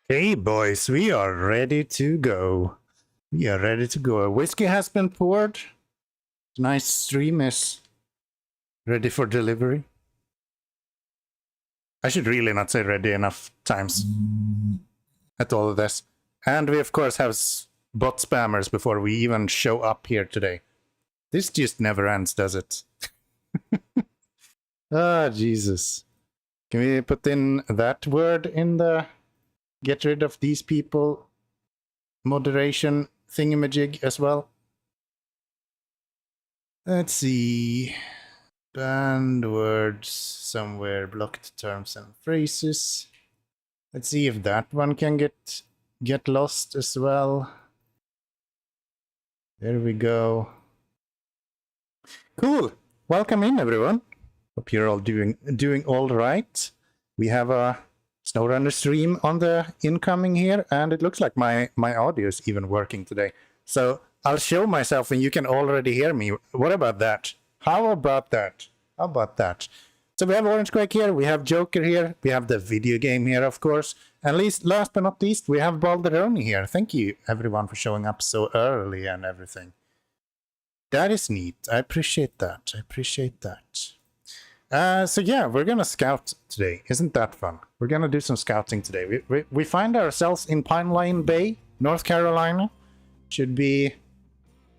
Hey boys, we are ready to go. We are ready to go. Whiskey has been poured. Nice stream is ready for delivery. I should really not say ready enough times at all of this. And we of course have bot spammers before we even show up here today. This just never ends, does it? Ah, Jesus. Can we put in that word in the get rid of these people moderation thingamajig as well? Let's see. Banned words somewhere, blocked terms and phrases. Let's see if that one can get lost as well. There we go. Cool. Welcome in, everyone. Hope you're all doing all right. We have a SnowRunner stream on the incoming here, and it looks like my audio is even working today. So I'll show myself and you can already hear me. What about that? How about that? How about that? So we have Orange Quake here, we have Joker here, we have the video game here, of course. And last but not least, we have Balderoni here. Thank you, everyone, for showing up so early and everything. That is neat. I appreciate that. I appreciate that. So yeah, we're gonna scout today. Isn't that fun? We're gonna do some scouting today. We find ourselves in Pine Line Bay, North Carolina. Should be...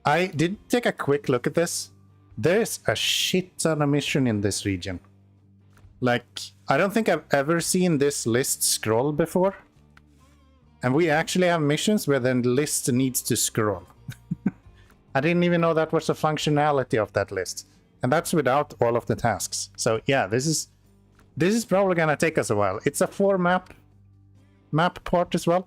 I did take a quick look at this. There's a shit ton of mission in this region. Like, I don't think I've ever seen this list scroll before. And we actually have missions where the list needs to scroll. I didn't even know that was a functionality of that list. And that's without all of the tasks. So yeah, this is probably gonna take us a while. It's a 4 map port as well.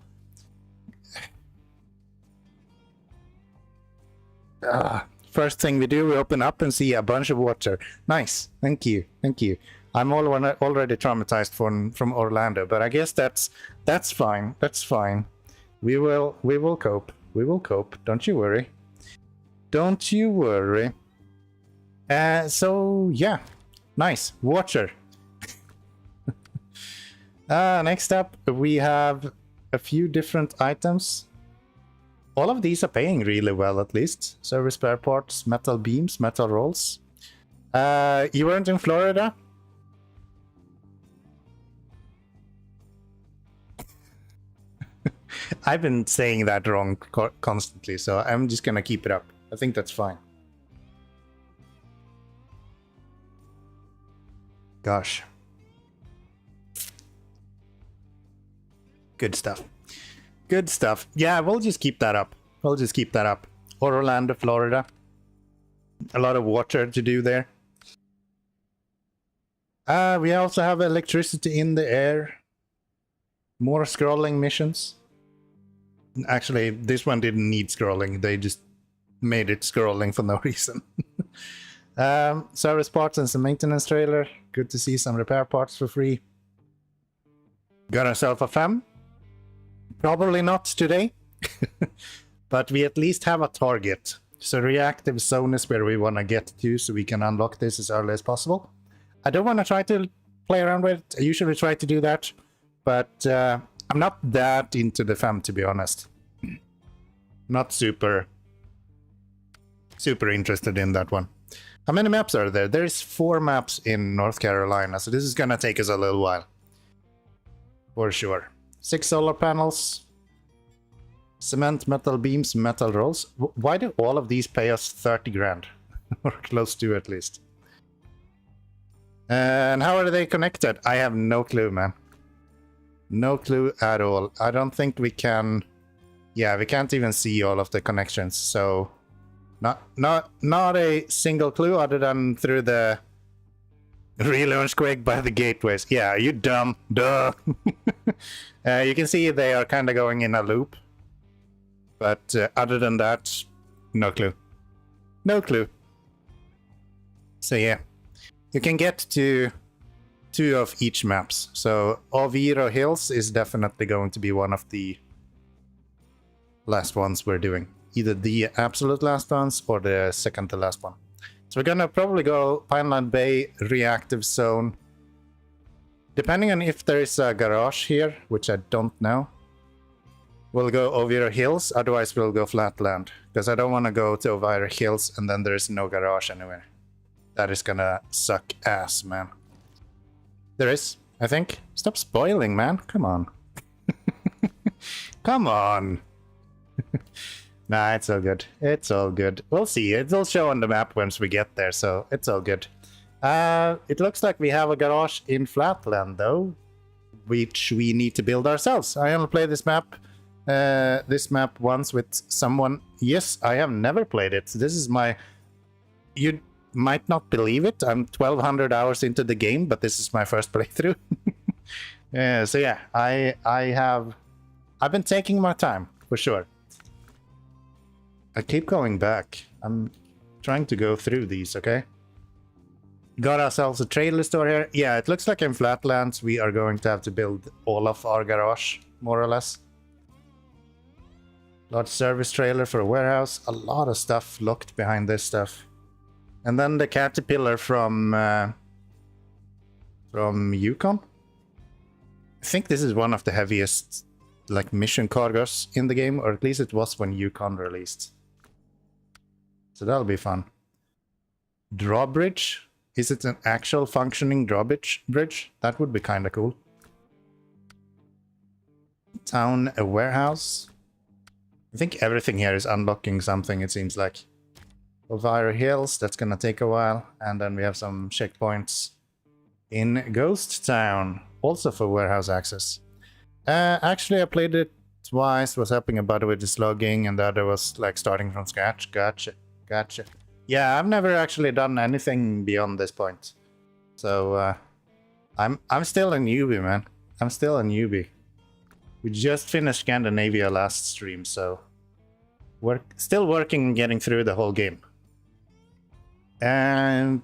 First thing we do, we open up and see a bunch of water. Nice, thank you, thank you. I'm already traumatized from Orlando, but I guess that's fine. That's fine. We will cope. We will cope. Don't you worry. Don't you worry. So yeah, nice water. Next up, we have a few different items. All of these are paying really well, at least. Service spare parts, metal beams, metal rolls. You weren't in Florida? I've been saying that wrong constantly, so I'm just gonna keep it up. I think that's fine. Gosh. Good stuff. Good stuff. Yeah, we'll just keep that up. We'll just keep that up. Orlando, Florida. A lot of water to do there. We also have electricity in the air. More scrolling missions. Actually, this one didn't need scrolling. They just made it scrolling for no reason. Service parts and some maintenance trailer. Good to see some repair parts for free. Got ourselves a fem. Probably not today. But we at least have a target. So reactive zone is where we want to get to so we can unlock this as early as possible. I don't want to try to play around with it. I usually try to do that. But I'm not that into the fem, to be honest. Not super interested in that one. How many maps are there? There's 4 maps in North Carolina, so this is gonna take us a little while. For sure. 6 solar panels. Cement, metal beams, metal rolls. Why do all of these pay us 30 grand? Or close to, at least. And how are they connected? I have no clue, man. No clue at all. I don't think we can... Yeah, we can't even see all of the connections, so... Not a single clue other than through the relaunch quake by the gateways. Yeah, you dumb. Duh. You can see they are kind of going in a loop. But other than that, no clue. No clue. So yeah, you can get to 2 of each maps. So Oviro Hills is definitely going to be one of the last ones we're doing. Either the absolute last ones or the second to last one. So we're gonna probably go Pineland Bay, Reactive Zone. Depending on if there is a garage here, which I don't know. We'll go Oviro Hills, otherwise we'll go Flatland. Because I don't want to go to Oviro Hills and then there's no garage anywhere. That is gonna suck ass, man. There is, I think. Stop spoiling, man. Come on. Come on. Nah, it's all good. It's all good. We'll see. It'll show on the map once we get there, so it's all good. It looks like we have a garage in Flatland, though, which we need to build ourselves. I only played this map once with someone. Yes, I have never played it. This is my... You might not believe it. I'm 1,200 hours into the game, but this is my first playthrough. Yeah, so yeah, I've been taking my time, for sure. I keep going back. I'm trying to go through these, okay? Got ourselves a trailer store here. Yeah, it looks like in Flatlands we are going to have to build all of our garage, more or less. Large service trailer for a warehouse. A lot of stuff locked behind this stuff. And then the Caterpillar from Yukon. I think this is one of the heaviest like mission cargos in the game, or at least it was when Yukon released. So that'll be fun. Drawbridge. Is it an actual functioning drawbridge? That would be kind of cool. Town, a warehouse. I think everything here is unlocking something, it seems like. Elvira Hills, that's gonna take a while. And then we have some checkpoints in Ghost Town, also for warehouse access. Actually, I played it twice, was helping a buddy with the slugging, and the other was like starting from scratch. Gotcha. Yeah, I've never actually done anything beyond this point. So, I'm still a newbie, man. I'm still a newbie. We just finished Scandinavia last stream, so... still working on getting through the whole game. And...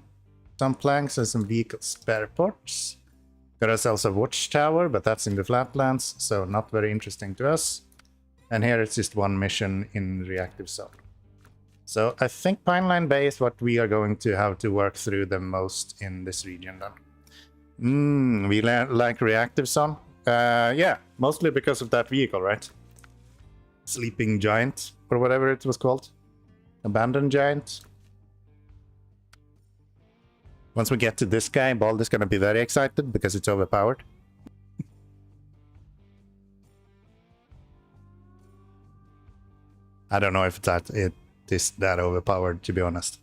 some planks and some vehicle spare parts. Got ourselves a watchtower, but that's in the Flatlands, so not very interesting to us. And here it's just one mission in reactive zone. So I think Pineline Bay is what we are going to have to work through the most in this region then. We like reactive zone? Yeah, mostly because of that vehicle, right? Sleeping Giant, or whatever it was called. Abandoned Giant. Once we get to this guy, Bald is gonna be very excited because it's overpowered. I don't know if it is that overpowered, to be honest.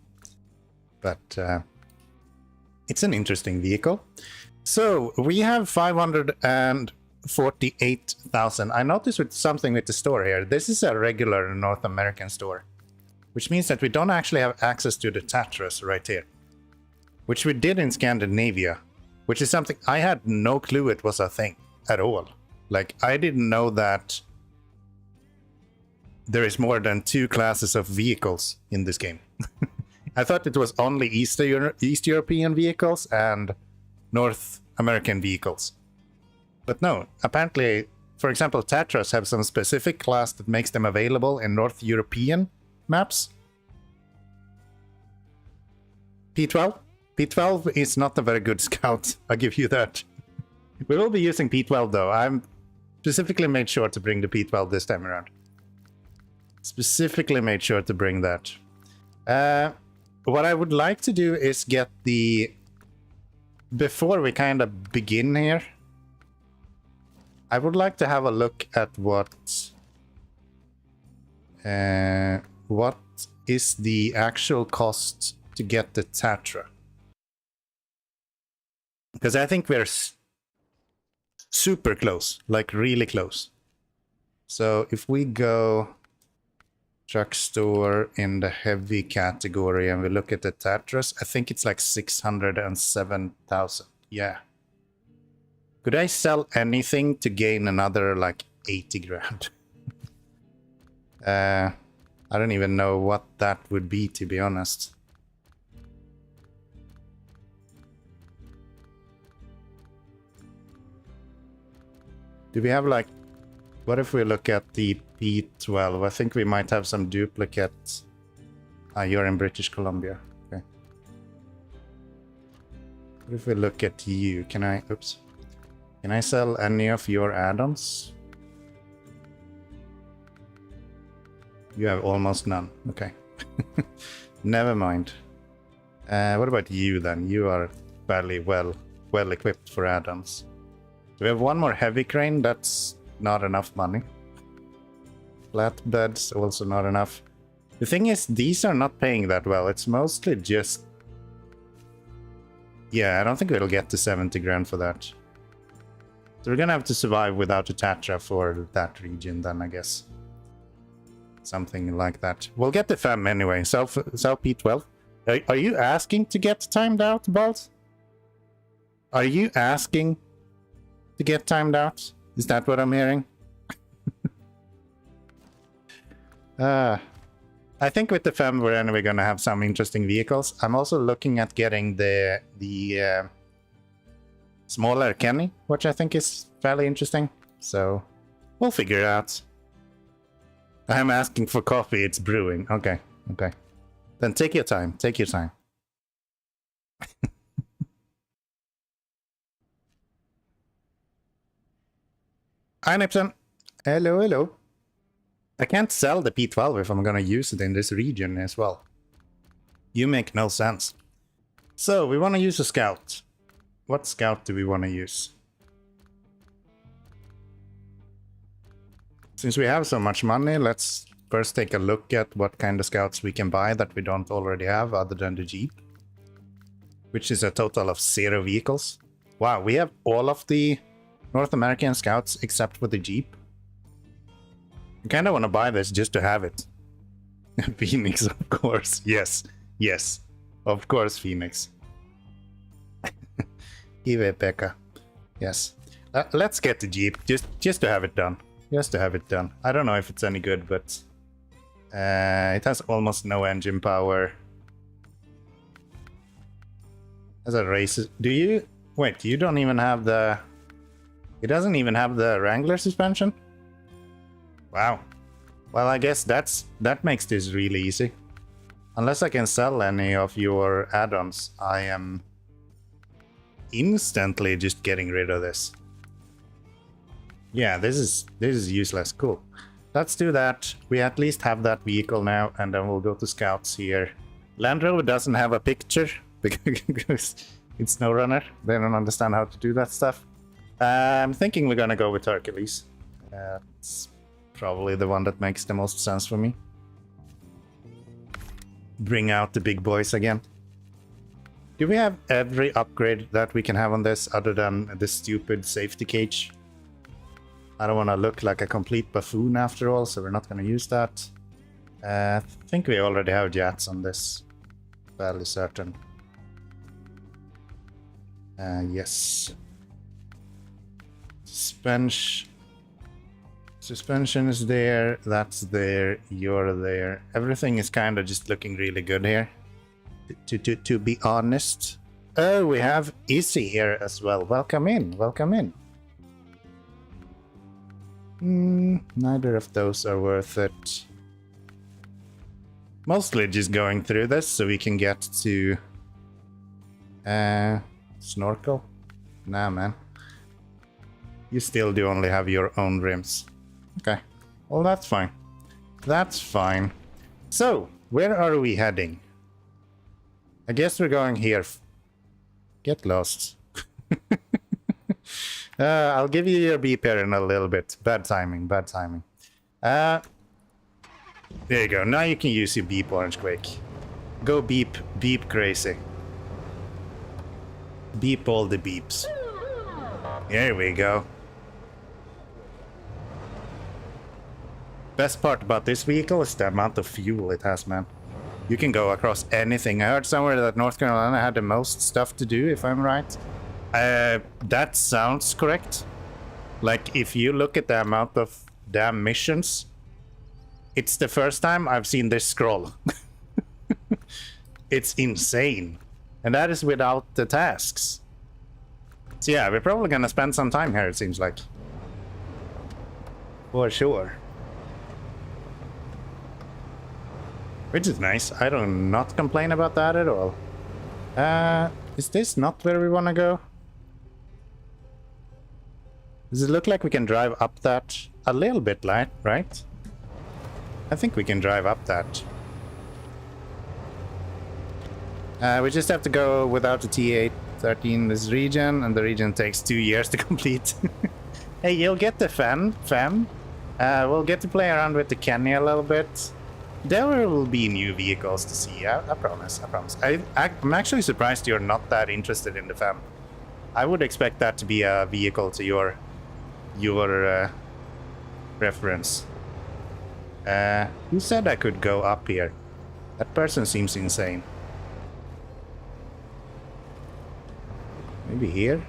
But it's an interesting vehicle. So we have 548,000. I noticed with something with the store here. This is a regular North American store, which means that we don't actually have access to the Tatras right here, which we did in Scandinavia, which is something I had no clue it was a thing at all. Like, I didn't know that there is more than 2 classes of vehicles in this game. I thought it was only East European vehicles and North American vehicles. But no, apparently, for example, Tatras have some specific class that makes them available in North European maps. P12? P12 is not a very good scout, I'll give you that. We will be using P12 though. I'm specifically made sure to bring the P12 this time around. Specifically made sure to bring that. What I would like to do is get the... Before we kind of begin here, I would like to have a look at what is the actual cost to get the Tatra. Because I think we're super close, like really close. So if we go truck store in the heavy category and we look at the Tatras, I think it's like 607,000. Yeah. Could I sell anything to gain another like 80 grand? I don't even know what that would be, to be honest. Do we have like... What if we look at the P12? I think we might have some duplicates. Ah, you're in British Columbia. Okay. What if we look at you? Can I... Oops. Can I sell any of your add-ons? You have almost none. Okay. Never mind. What about you then? You are fairly well equipped for add-ons. Do we have one more heavy crane? That's not enough money. Flatbeds also not enough. The thing is, these are not paying that well. It's mostly just... Yeah, I don't think we'll get to 70 grand for that. So we're gonna have to survive without a Tatra for that region then, I guess. Something like that. We'll get the FEM anyway. So P12. Are you asking to get timed out, Balls? Are you asking to get timed out? Is that what I'm hearing? I think with the FEM we're anyway gonna have some interesting vehicles. I'm also looking at getting the smaller Kenny, which I think is fairly interesting. So we'll figure it out. I'm asking for coffee, it's brewing. Okay, okay. Then take your time, take your time. Hi Nipson. Hello, hello. I can't sell the P12 if I'm gonna use it in this region as well. You make no sense. So, we wanna use a scout. What scout do we wanna use? Since we have so much money, let's first take a look at what kind of scouts we can buy that we don't already have other than the Jeep. Which is a total of 0 vehicles. Wow, we have all of the North American scouts except for the Jeep. I kind of want to buy this just to have it. Phoenix, of course. Yes, yes. Of course, Phoenix. Give it, Becca. Yes. Let's get the Jeep, just to have it done. Just to have it done. I don't know if it's any good, but... it has almost no engine power. As a race... Do you... Wait, you don't even have the... It doesn't even have the Wrangler suspension? Wow. Well, I guess that makes this really easy. Unless I can sell any of your add-ons, I am instantly just getting rid of this. Yeah, this is useless. Cool. Let's do that. We at least have that vehicle now, and then we'll go to scouts here. Land Rover doesn't have a picture because it's SnowRunner. They don't understand how to do that stuff. I'm thinking we're gonna go with Hercules. It's probably the one that makes the most sense for me. Bring out the big boys again. Do we have every upgrade that we can have on this other than the stupid safety cage? I don't want to look like a complete buffoon after all, so we're not going to use that. I think we already have jets on this. Fairly certain. Yes. Suspension is there, that's there, you're there. Everything is kind of just looking really good here. To be honest. Oh, we have Izzy here as well. Welcome in, welcome in. Neither of those are worth it. Mostly just going through this so we can get to... Snorkel? Nah, man. You still do only have your own rims. Okay. Well, that's fine. That's fine. So, where are we heading? I guess we're going here. Get lost. I'll give you your beep here in a little bit. Bad timing, bad timing. There you go. Now you can use your beep, Orange Quake. Go beep, beep crazy. Beep all the beeps. There we go. Best part about this vehicle is the amount of fuel it has, man. You can go across anything. I heard somewhere that North Carolina had the most stuff to do, if I'm right. That sounds correct. Like, if you look at the amount of damn missions, it's the first time I've seen this scroll. It's insane. And that is without the tasks. So yeah, we're probably gonna spend some time here, it seems like. For sure. Which is nice. I do not complain about that at all. Is this not where we want to go? Does it look like we can drive up that a little bit light, right? I think we can drive up that. We just have to go without the T813 this region, and the region takes 2 years to complete. Hey, you'll get the fam. We'll get to play around with the Kenny a little bit. There will be new vehicles to see, I promise, I promise. I'm actually surprised you're not that interested in the fam. I would expect that to be a vehicle to your reference. Who said I could go up here? That person seems insane. Maybe here?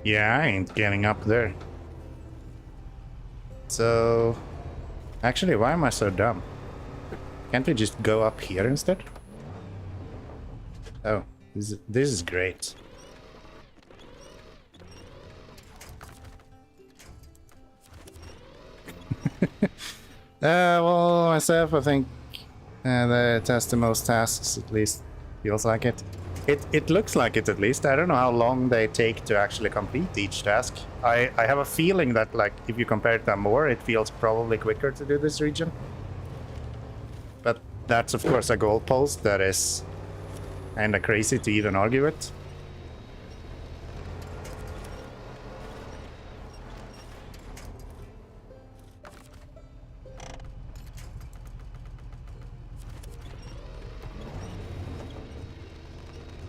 Yeah, I ain't getting up there. So... Actually, why am I so dumb? Can't we just go up here instead? Oh, this is great. Well, myself, I think it has the most tasks, at least. Feels like it. It looks like it, at least. I don't know how long they take to actually complete each task. I have a feeling that, like, if you compare it to more, it feels probably quicker to do this region. But that's, of course, a goalpost that is kinda crazy to even argue it.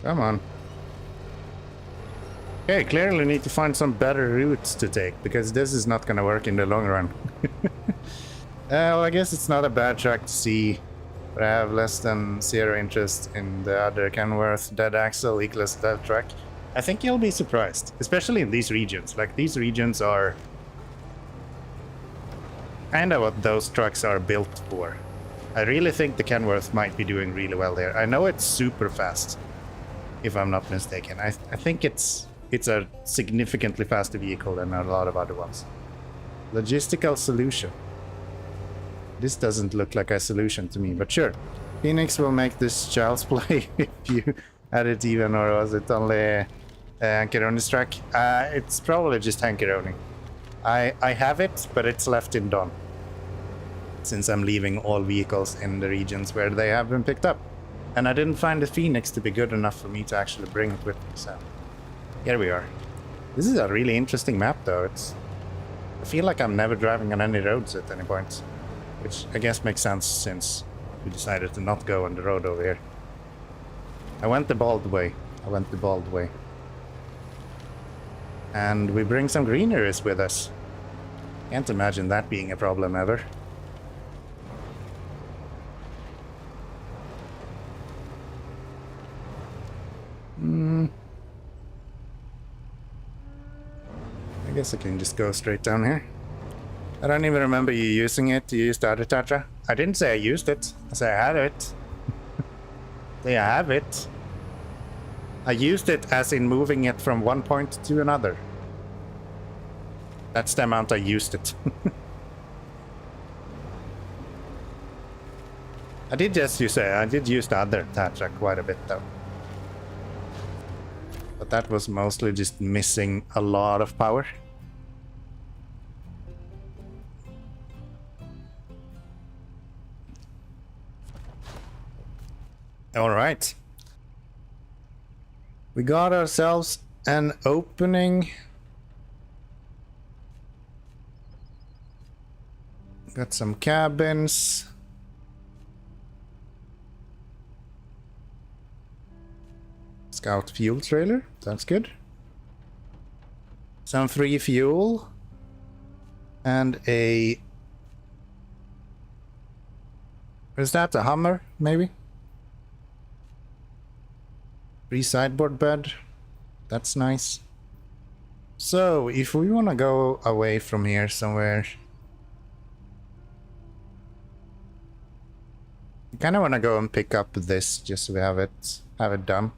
Come on. Okay, clearly need to find some better routes to take, because this is not gonna work in the long run. Well, I guess it's not a bad track to see, but I have less than 0 interest in the other Kenworth Dead Axle Eagles Dead track. I think you'll be surprised, especially in these regions. Like, these regions are kinda what those trucks are built for. I really think the Kenworth might be doing really well there. I know it's super fast, if I'm not mistaken. I think it's a significantly faster vehicle than a lot of other ones. Logistical solution. This doesn't look like a solution to me, but sure. Phoenix will make this child's play if you add it even, or was it only Hankeroni's track? It's probably just Hankeroni. I have it, but it's left in Dawn, since I'm leaving all vehicles in the regions where they have been picked up. And I didn't find the Phoenix to be good enough for me to actually bring it with me, so here we are. This is a really interesting map, though. I feel like I'm never driving on any roads at any point, which I guess makes sense since we decided to not go on the road over here. I went the bald way. And we bring some greeneries with us. Can't imagine that being a problem ever. I guess I can just go straight down here. I don't even remember you using it. You used the other Tatra. I didn't say I used it. I said I had it. Say I have it. I used it as in moving it from one point to another. That's the amount I used it. I did use the other Tatra quite a bit, though. But that was mostly just missing a lot of power. All right. We got ourselves an opening. Got some cabins. Scout fuel trailer. That's good. Some free fuel. And a... Is that a Hummer, maybe? Free sideboard bed. That's nice. So, if we want to go away from here somewhere... I kind of want to go and pick up this, just so we have it done.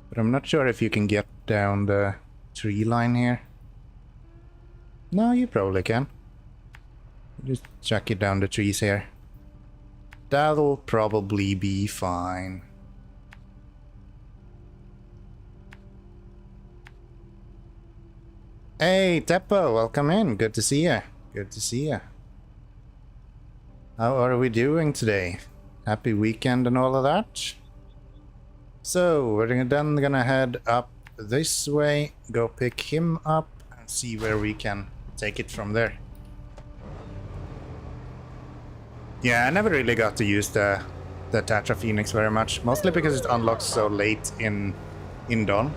But I'm not sure if you can get down the tree line here. No, you probably can. Just chuck it down the trees here. That'll probably be fine. Hey, Teppo, welcome in. Good to see ya. Good to see ya. How are we doing today? Happy weekend and all of that? So, we're then gonna head up this way, go pick him up, and see where we can take it from there. Yeah, I never really got to use the Tatra Phoenix very much, mostly because it unlocks so late in Dawn.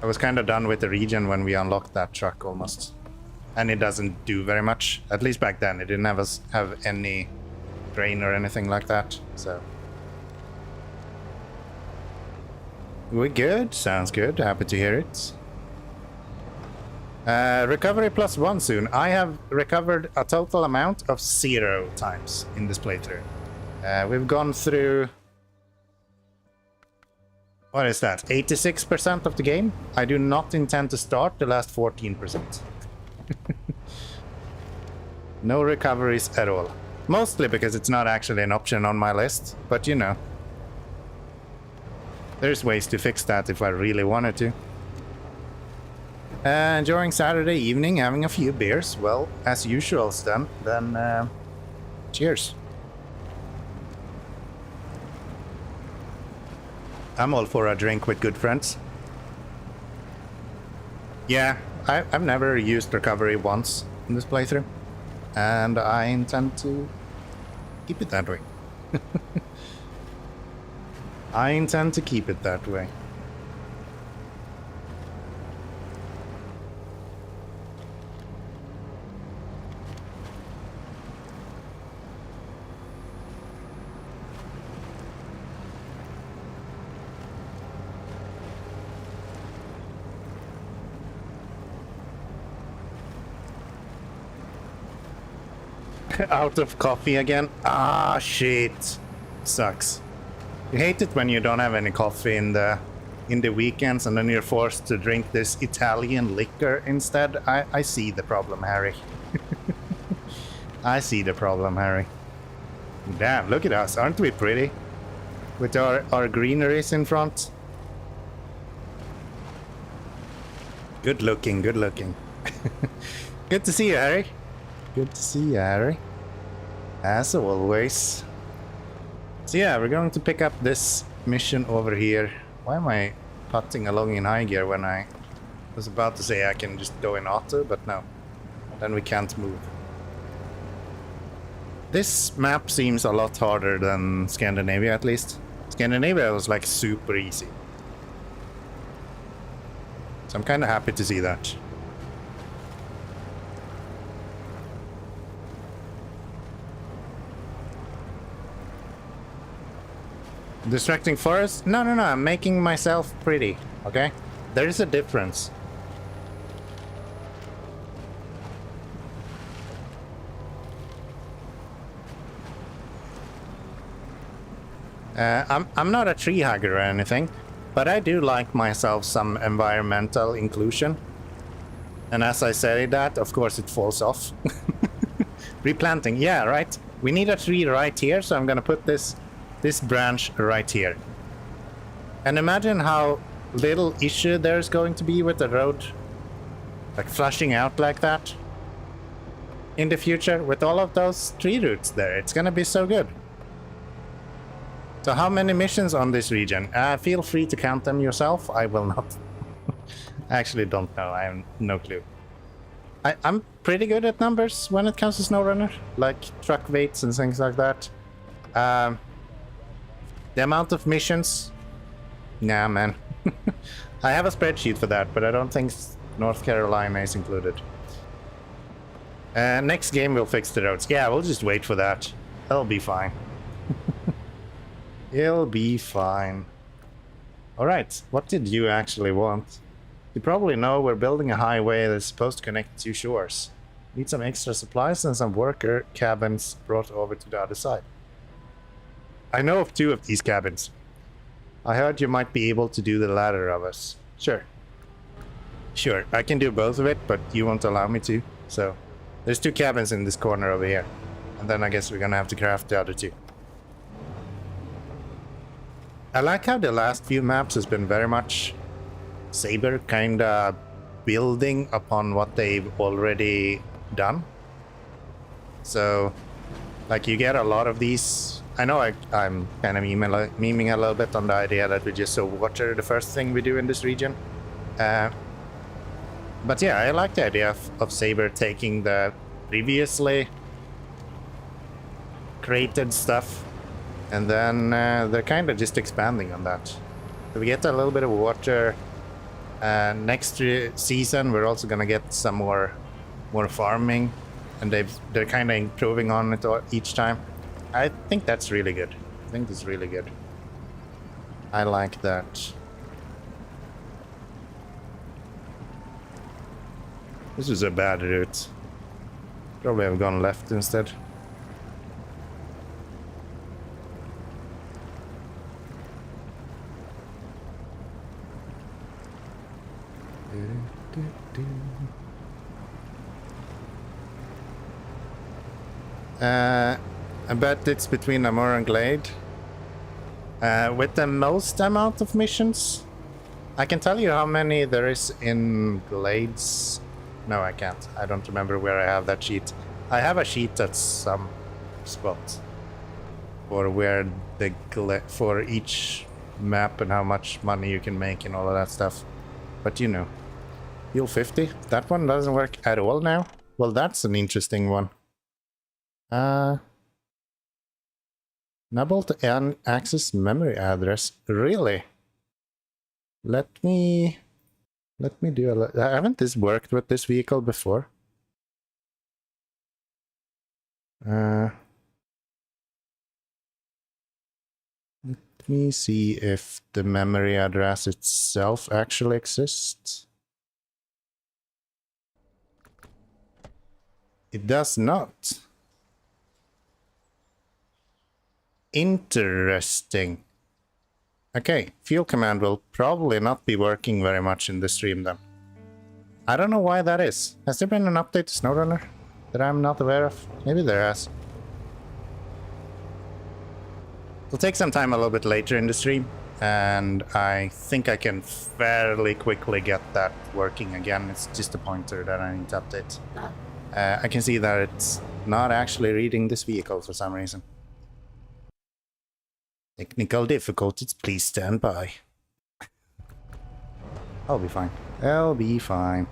I was kind of done with the region when we unlocked that truck almost. And it doesn't do very much. At least back then, it didn't have any drain or anything like that, so... We're good. Sounds good. Happy to hear it. Recovery +1 soon. I have recovered a total amount of 0 times in this playthrough. We've gone through... What is that? 86% of the game? I do not intend to start the last 14%. No recoveries at all. Mostly because it's not actually an option on my list, but you know. There's ways to fix that if I really wanted to. During Saturday evening, having a few beers. Well, as usual, then cheers. I'm all for a drink with good friends. Yeah, I've never used recovery once in this playthrough. And I intend to keep it that way. I intend to keep it that way. Out of coffee again. Ah, shit. Sucks. You hate it when you don't have any coffee in the weekends and then you're forced to drink this Italian liquor instead. I see the problem, Harry. I see the problem, Harry. Damn, look at us. Aren't we pretty? With our greeneries in front. Good looking, good looking. Good to see you, Harry. Good to see you, Harry. As always. So yeah, we're going to pick up this mission over here. Why am I putting along in high gear when I was about to say I can just go in auto, but no. Then we can't move. This map seems a lot harder than Scandinavia, at least. Scandinavia was like super easy. So I'm kind of happy to see that. Distracting forest? No, I'm making myself pretty, okay? There is a difference. I'm not a tree hugger or anything, but I do like myself some environmental inclusion. And as I say that, of course it falls off. Replanting, yeah, right? We need a tree right here, so I'm gonna put this branch right here. And imagine how little issue there's going to be with the road like flushing out like that in the future with all of those tree roots there. It's gonna be so good. So how many missions on this region? Feel free to count them yourself. I will not. I actually don't know. I have no clue. I'm pretty good at numbers when it comes to SnowRunner, like truck weights and things like that. The amount of missions? Nah, man. I have a spreadsheet for that, but I don't think North Carolina is included. Next game we'll fix the roads. Yeah, we'll just wait for that. It'll be fine. It'll be fine. Alright, what did you actually want? You probably know we're building a highway that's supposed to connect two shores. Need some extra supplies and some worker cabins brought over to the other side. I know of 2 of these cabins. I heard you might be able to do the latter of us. Sure. Sure, I can do both of it, but you won't allow me to. So, there's 2 cabins in this corner over here. And then I guess we're gonna have to craft the other 2. I like how the last few maps has been very much Saber kinda building upon what they've already done. So, like you get a lot of these. I know I'm kind of memeing a little bit on the idea that we just saw water the first thing we do in this region. But yeah, I like the idea of Saber taking the previously created stuff and then they're kind of just expanding on that. So we get a little bit of water. Next season we're also gonna get some more farming, and they're kind of improving on it each time. I think that's really good. I think it's really good. I like that. This is a bad route. Probably have gone left instead. I bet it's between Amur and Glade. With the most amount of missions, I can tell you how many there is in Glades. No, I can't. I don't remember where I have that sheet. I have a sheet at some spot for where the for each map and how much money you can make and all of that stuff. But you know, Fuel 50. That one doesn't work at all now. Well, that's an interesting one. Enable to access memory address. Really? Let me do a... Haven't this worked with this vehicle before? Let me see if the memory address itself actually exists. It does not. Interesting. Okay, fuel command will probably not be working very much in the stream then. I don't know why that is. Has there been an update to SnowRunner that I'm not aware of? Maybe there has. It'll take some time a little bit later in the stream, and I think I can fairly quickly get that working again. It's just a pointer that I need to update. I can see that it's not actually reading this vehicle for some reason. Technical difficulties, please stand by. I'll be fine. I'll be fine.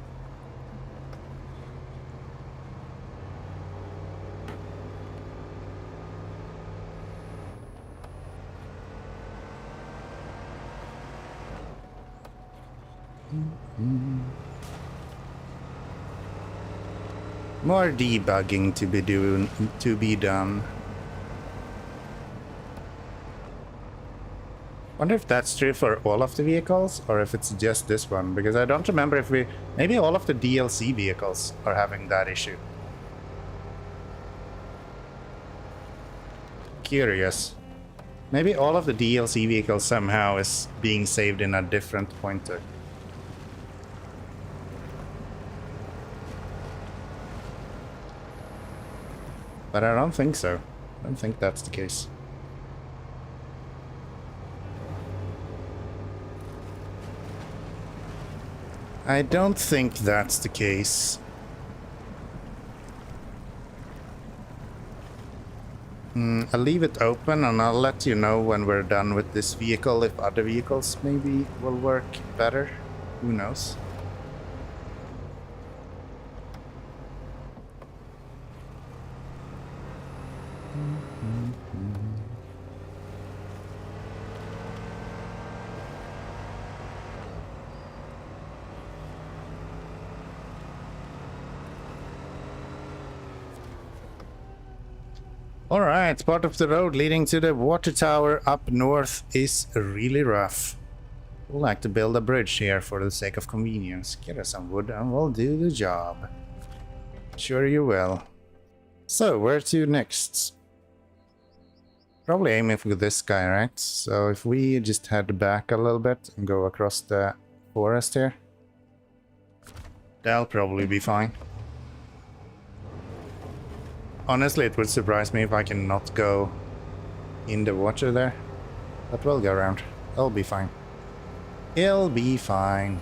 More debugging to be done. Wonder if that's true for all of the vehicles or if it's just this one, because I don't remember if maybe all of the DLC vehicles are having that issue. Curious. Maybe all of the DLC vehicles somehow is being saved in a different pointer. But I don't think so. I don't think that's the case. I don't think that's the case. I'll leave it open and I'll let you know when we're done with this vehicle if other vehicles maybe will work better. Who knows? Alright, part of the road leading to the water tower up north is really rough. We'll like to build a bridge here for the sake of convenience. Get us some wood and we'll do the job. Sure you will. So, where to next? Probably aiming for this guy, right? So if we just head back a little bit and go across the forest here, that'll probably be fine. Honestly, it would surprise me if I can not go in the water there. But we'll go around. It'll be fine. It'll be fine.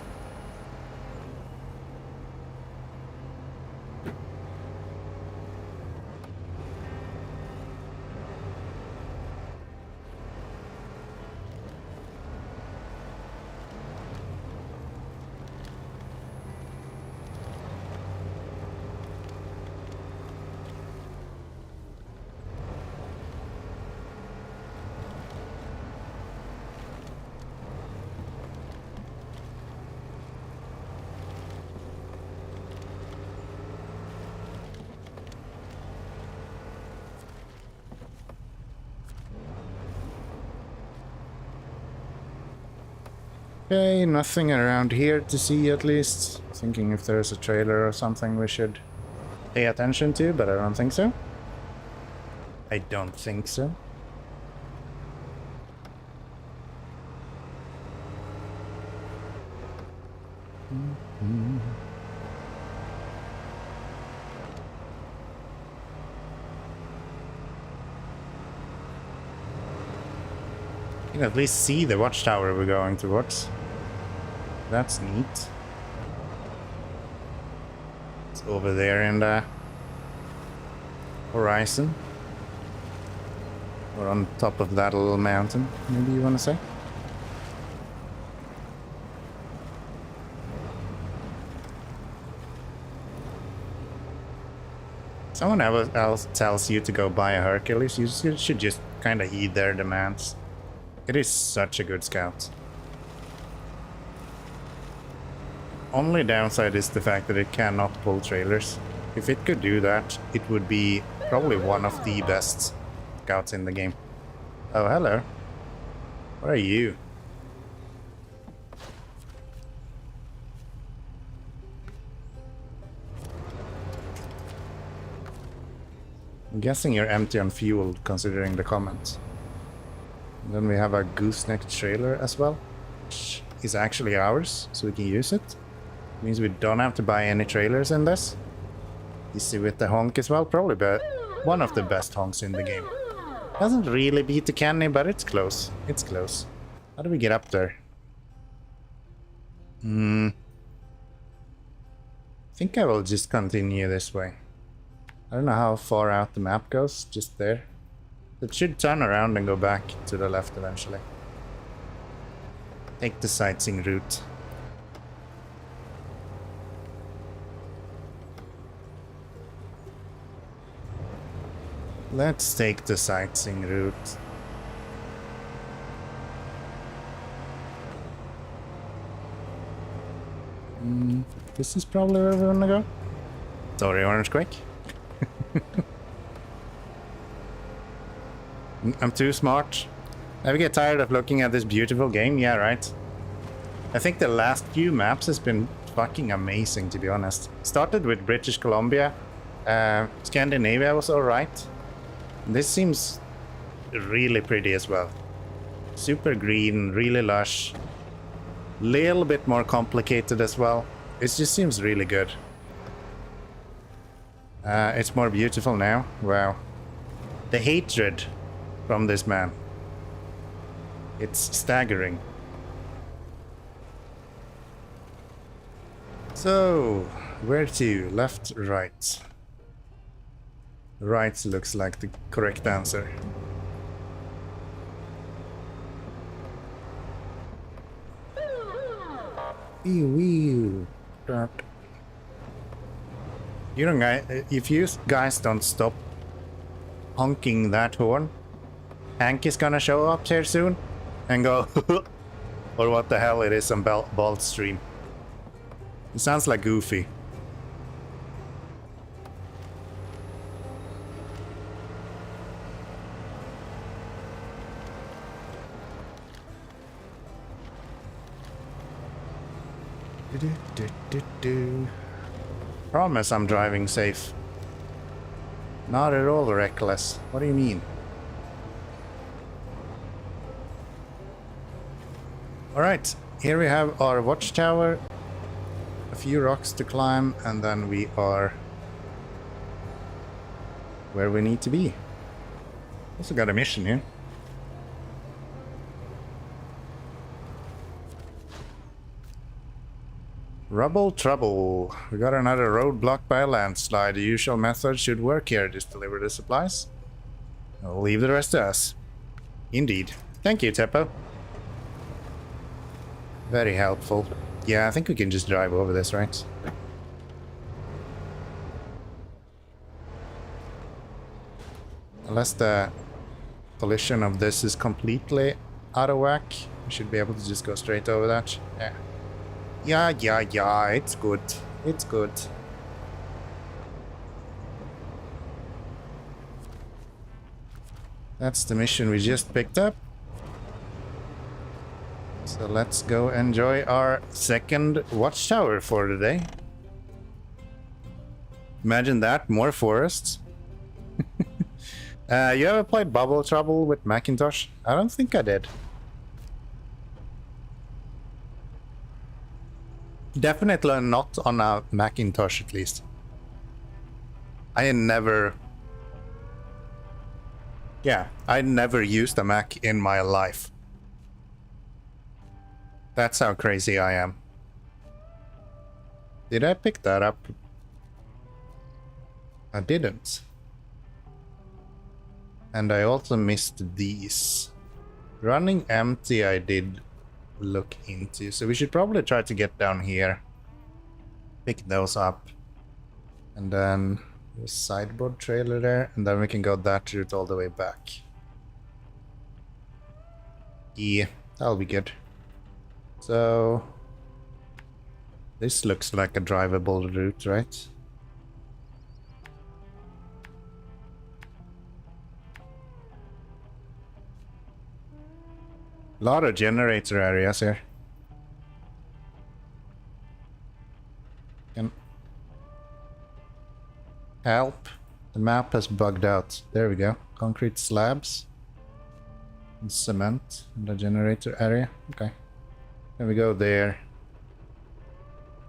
Okay, nothing around here to see at least. Thinking if there's a trailer or something we should pay attention to, but I don't think so. I don't think so. You can at least see the watchtower we're going towards. That's neat. It's over there in the horizon. Or on top of that little mountain, maybe you want to say? Someone else tells you to go buy a Hercules, you should just kind of heed their demands. It is such a good scout. Only downside is the fact that it cannot pull trailers. If it could do that, it would be probably one of the best scouts in the game. Oh, hello. What are you? I'm guessing you're empty on fuel, considering the comments. And then we have a Gooseneck trailer as well, which is actually ours, so we can use it. Means we don't have to buy any trailers in this. Easy with the honk as well, probably one of the best honks in the game. Doesn't really beat the Kenny, but it's close. It's close. How do we get up there? I think I will just continue this way. I don't know how far out the map goes, just there. It should turn around and go back to the left eventually. Take the sightseeing route. Let's take the sightseeing route. This is probably where we want to go. Sorry, Orange Quake. I'm too smart. Never get tired of looking at this beautiful game. Yeah, right. I think the last few maps has been fucking amazing, to be honest. Started with British Columbia. Scandinavia was alright. This seems really pretty as well. Super green, really lush. Little bit more complicated as well. It just seems really good. It's more beautiful now. Wow. The hatred from this man. It's staggering. So, where to? Left, right. Right looks like the correct answer. Ew. You know, if you guys don't stop honking that horn, Hank is gonna show up here soon and go or what the hell it is on Bald Stream. It sounds like Goofy. Promise I'm driving safe. Not at all reckless. What do you mean? Alright, here we have our watchtower. A few rocks to climb, and then we are where we need to be. Also got a mission here. Rubble trouble. We got another roadblock by a landslide. The usual method should work here. Just deliver the supplies. I'll leave the rest to us. Indeed. Thank you, Teppo. Very helpful. Yeah, I think we can just drive over this, right? Unless the collision of this is completely out of whack, we should be able to just go straight over that. Yeah, it's good. It's good. That's the mission we just picked up. So let's go enjoy our second watchtower for the day. Imagine that, more forests. You ever played Bubble Trouble with Macintosh? I don't think I did. Definitely not on a Macintosh, at least. I never used a Mac in my life. That's how crazy I am. Did I pick that up? I didn't. And I also missed these. Running empty I did look into, so we should probably try to get down here. Pick those up. And then the sideboard trailer there, and then we can go that route all the way back. Yeah, that'll be good. So this looks like a drivable route, right? A lot of generator areas here. Can help. The map has bugged out. There we go. Concrete slabs. And cement in the generator area. Okay. There we go there.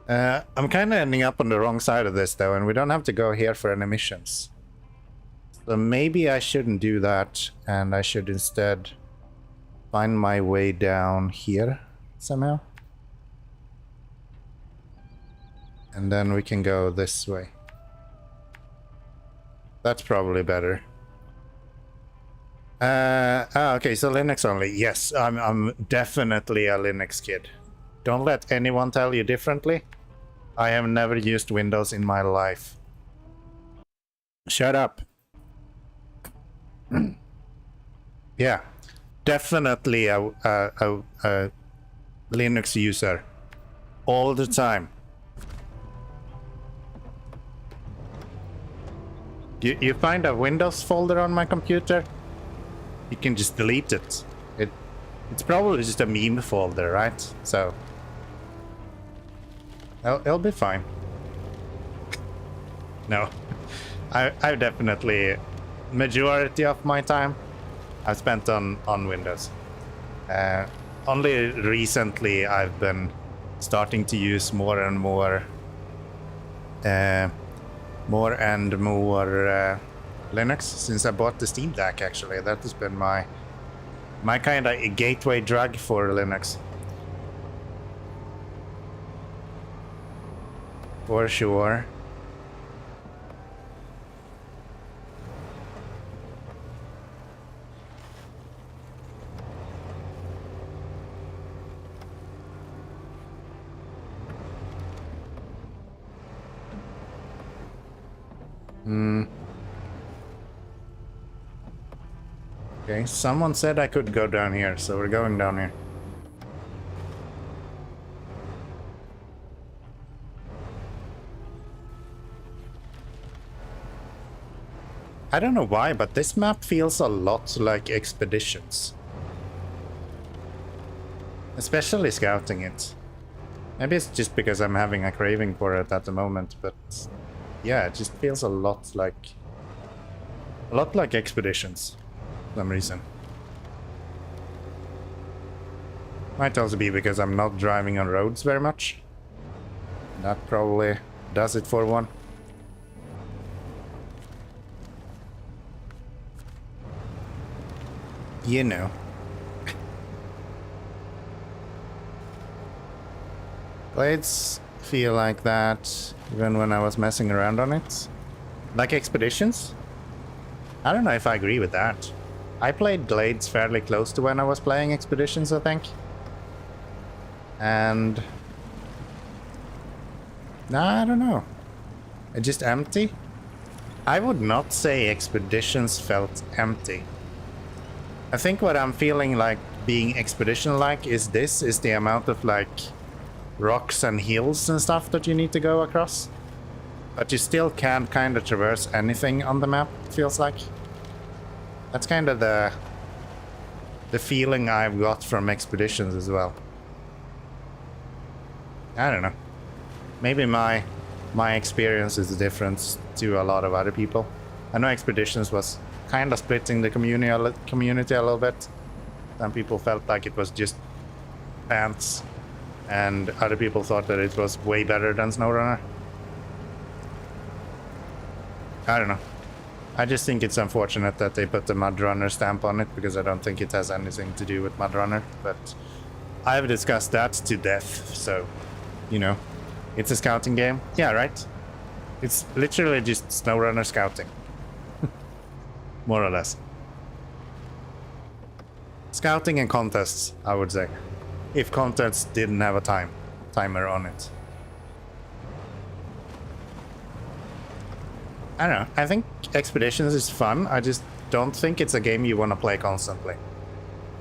I'm kind of ending up on the wrong side of this though, and we don't have to go here for any missions. So maybe I shouldn't do that, and I should instead find my way down here somehow. And then we can go this way. That's probably better. Okay, so Linux only. Yes, I'm definitely a Linux kid. Don't let anyone tell you differently. I have never used Windows in my life. Shut up. Yeah, definitely a Linux user. All the time. You find a Windows folder on my computer, you can just delete it. It's probably just a meme folder, right? So it'll be fine. No, I've definitely, majority of my time I've spent on Windows. Only recently I've been starting to use more and more Linux since I bought the Steam Deck. Actually, that has been my kind of gateway drug for Linux, for sure. Okay, someone said I could go down here, so we're going down here. I don't know why, but this map feels a lot like Expeditions. Especially scouting it. Maybe it's just because I'm having a craving for it at the moment, but yeah, it just feels a lot like Expeditions. For some reason. Might also be because I'm not driving on roads very much. That probably does it for one. You know. Blades feel like that even when I was messing around on it. Like Expeditions? I don't know if I agree with that. I played Glades fairly close to when I was playing Expeditions, I think. And nah, I don't know. It's just empty. I would not say Expeditions felt empty. I think what I'm feeling like being Expedition-like is the amount of like rocks and hills and stuff that you need to go across. But you still can't kind of traverse anything on the map, it feels like. That's kind of the feeling I've got from Expeditions as well. I don't know. Maybe my experience is different to a lot of other people. I know Expeditions was kind of splitting the community a little bit. Some people felt like it was just pants, and other people thought that it was way better than SnowRunner. I don't know. I just think it's unfortunate that they put the MudRunner stamp on it, because I don't think it has anything to do with MudRunner, but I've discussed that to death, so, you know. It's a scouting game? Yeah, right? It's literally just SnowRunner scouting. More or less. Scouting and contests, I would say. If contests didn't have a timer on it. I don't know. I think Expeditions is fun. I just don't think it's a game you want to play constantly.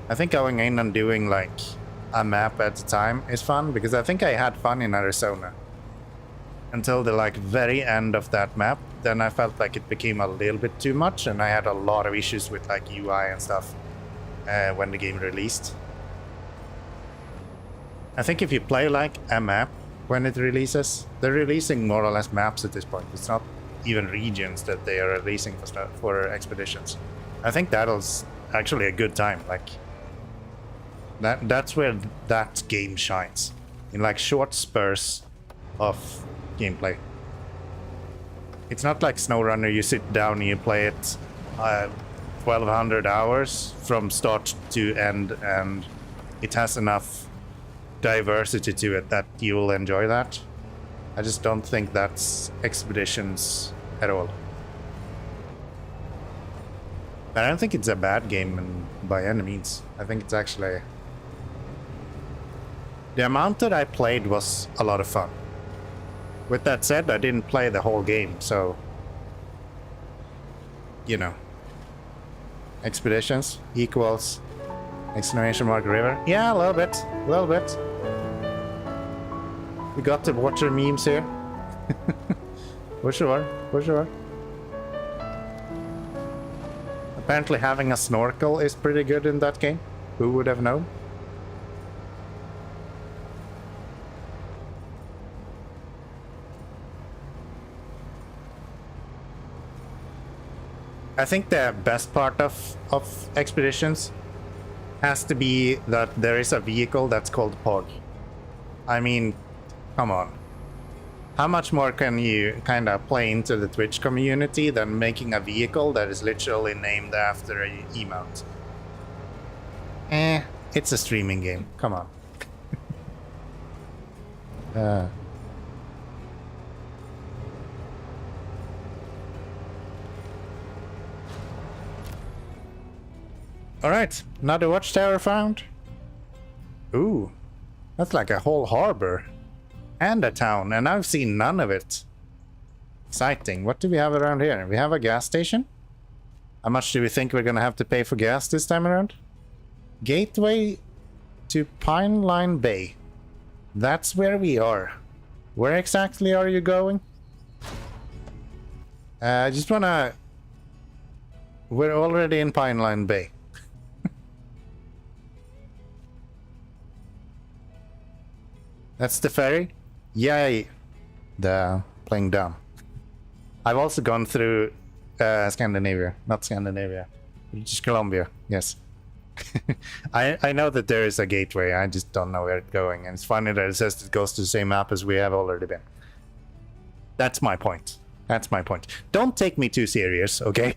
I think going in and doing like a map at a time is fun, because I think I had fun in Arizona. Until the like very end of that map, then I felt like it became a little bit too much, and I had a lot of issues with like UI and stuff when the game released. I think if you play like a map when it releases, they're releasing more or less maps at this point. It's not even regions that they are releasing for Expeditions. I think that'll actually a good time. Like that's where that game shines, in like short spurs of gameplay. It's not like SnowRunner, you sit down and you play it 1200 hours from start to end, and it has enough diversity to it that you will enjoy that. I just don't think that's Expeditions at all. But I don't think it's a bad game by any means. I think it's actually... The amount that I played was a lot of fun. With that said, I didn't play the whole game, so... You know. Expeditions equals... exclamation mark river. Yeah, a little bit. A little bit. We got the water memes here. For sure, for sure. Apparently having a snorkel is pretty good in that game. Who would have known? I think the best part of Expeditions has to be that there is a vehicle that's called Pog. I mean, come on. How much more can you kind of play into the Twitch community than making a vehicle that is literally named after a emote? It's a streaming game. Come on. Alright, another watchtower found. Ooh, that's like a whole harbor. And a town, and I've seen none of it. Exciting. What do we have around here? We have a gas station? How much do we think we're gonna have to pay for gas this time around? Gateway to Pine Line Bay. That's where we are. Where exactly are you going? I just wanna... We're already in Pine Line Bay. That's the ferry? Yay! Playing dumb. I've also gone through Scandinavia. Not Scandinavia. British Columbia, yes. I know that there is a gateway, I just don't know where it's going. And it's funny that it says it goes to the same map as we have already been. That's my point. That's my point. Don't take me too serious, okay?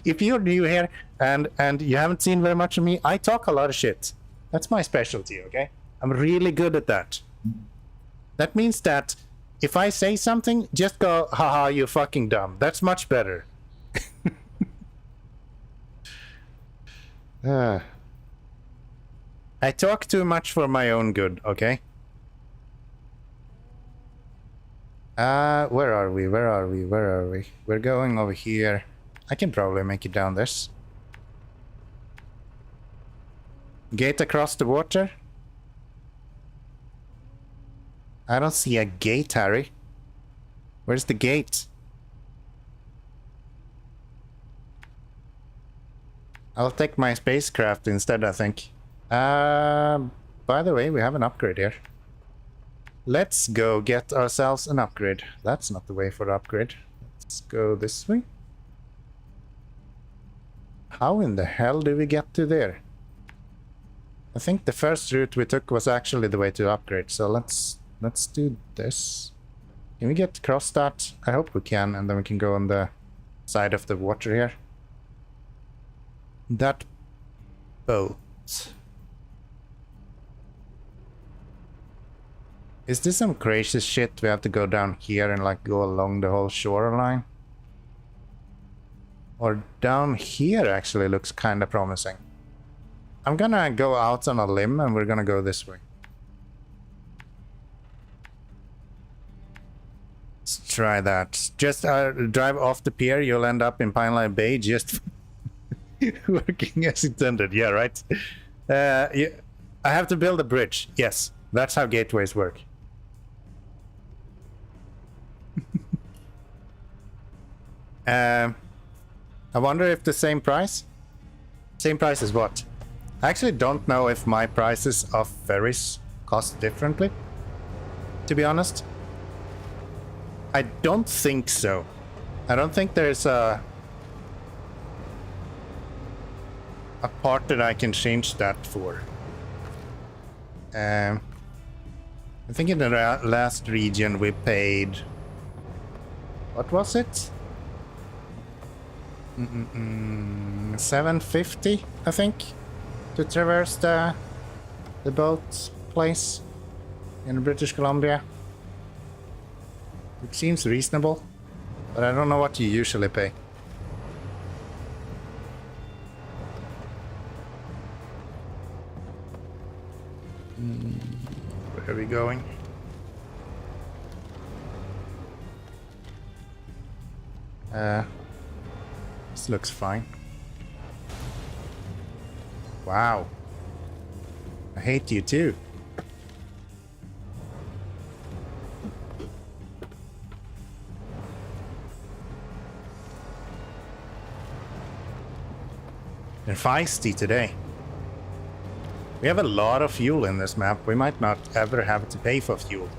If you're new here and you haven't seen very much of me, I talk a lot of shit. That's my specialty, okay? I'm really good at that. That means that if I say something, just go, haha, you fucking dumb. That's much better. I talk too much for my own good, okay? Where are we? Where are we? Where are we? We're going over here. I can probably make it down this. Gate across the water? I don't see a gate, Harry. Where's the gate? I'll take my spacecraft instead, I think. By the way, we have an upgrade here. Let's go get ourselves an upgrade. That's not the way for the upgrade. Let's go this way. How in the hell do we get to there? I think the first route we took was actually the way to upgrade, so let's do this. Can we get across that? I hope we can, and then we can go on the side of the water here. That boat. Is this some crazy shit? We have to go down here and like go along the whole shoreline? Or down here actually looks kind of promising. I'm gonna go out on a limb and we're gonna go this way. Let's try that. Just drive off the pier, you'll end up in Pine Line Bay just working as intended. Yeah, right? Yeah, I have to build a bridge. Yes, that's how gateways work. I wonder if the same price? Same price as what? I actually don't know if my prices of ferries cost differently, to be honest. I don't think so. I don't think there's a part that I can change that for. I think in the last region we paid... What was it? 750, I think, to traverse the boat place in British Columbia. It seems reasonable, but I don't know what you usually pay. Where are we going? This looks fine. Wow. I hate you too. They're feisty today. We have a lot of fuel in this map. We might not ever have to pay for fuel.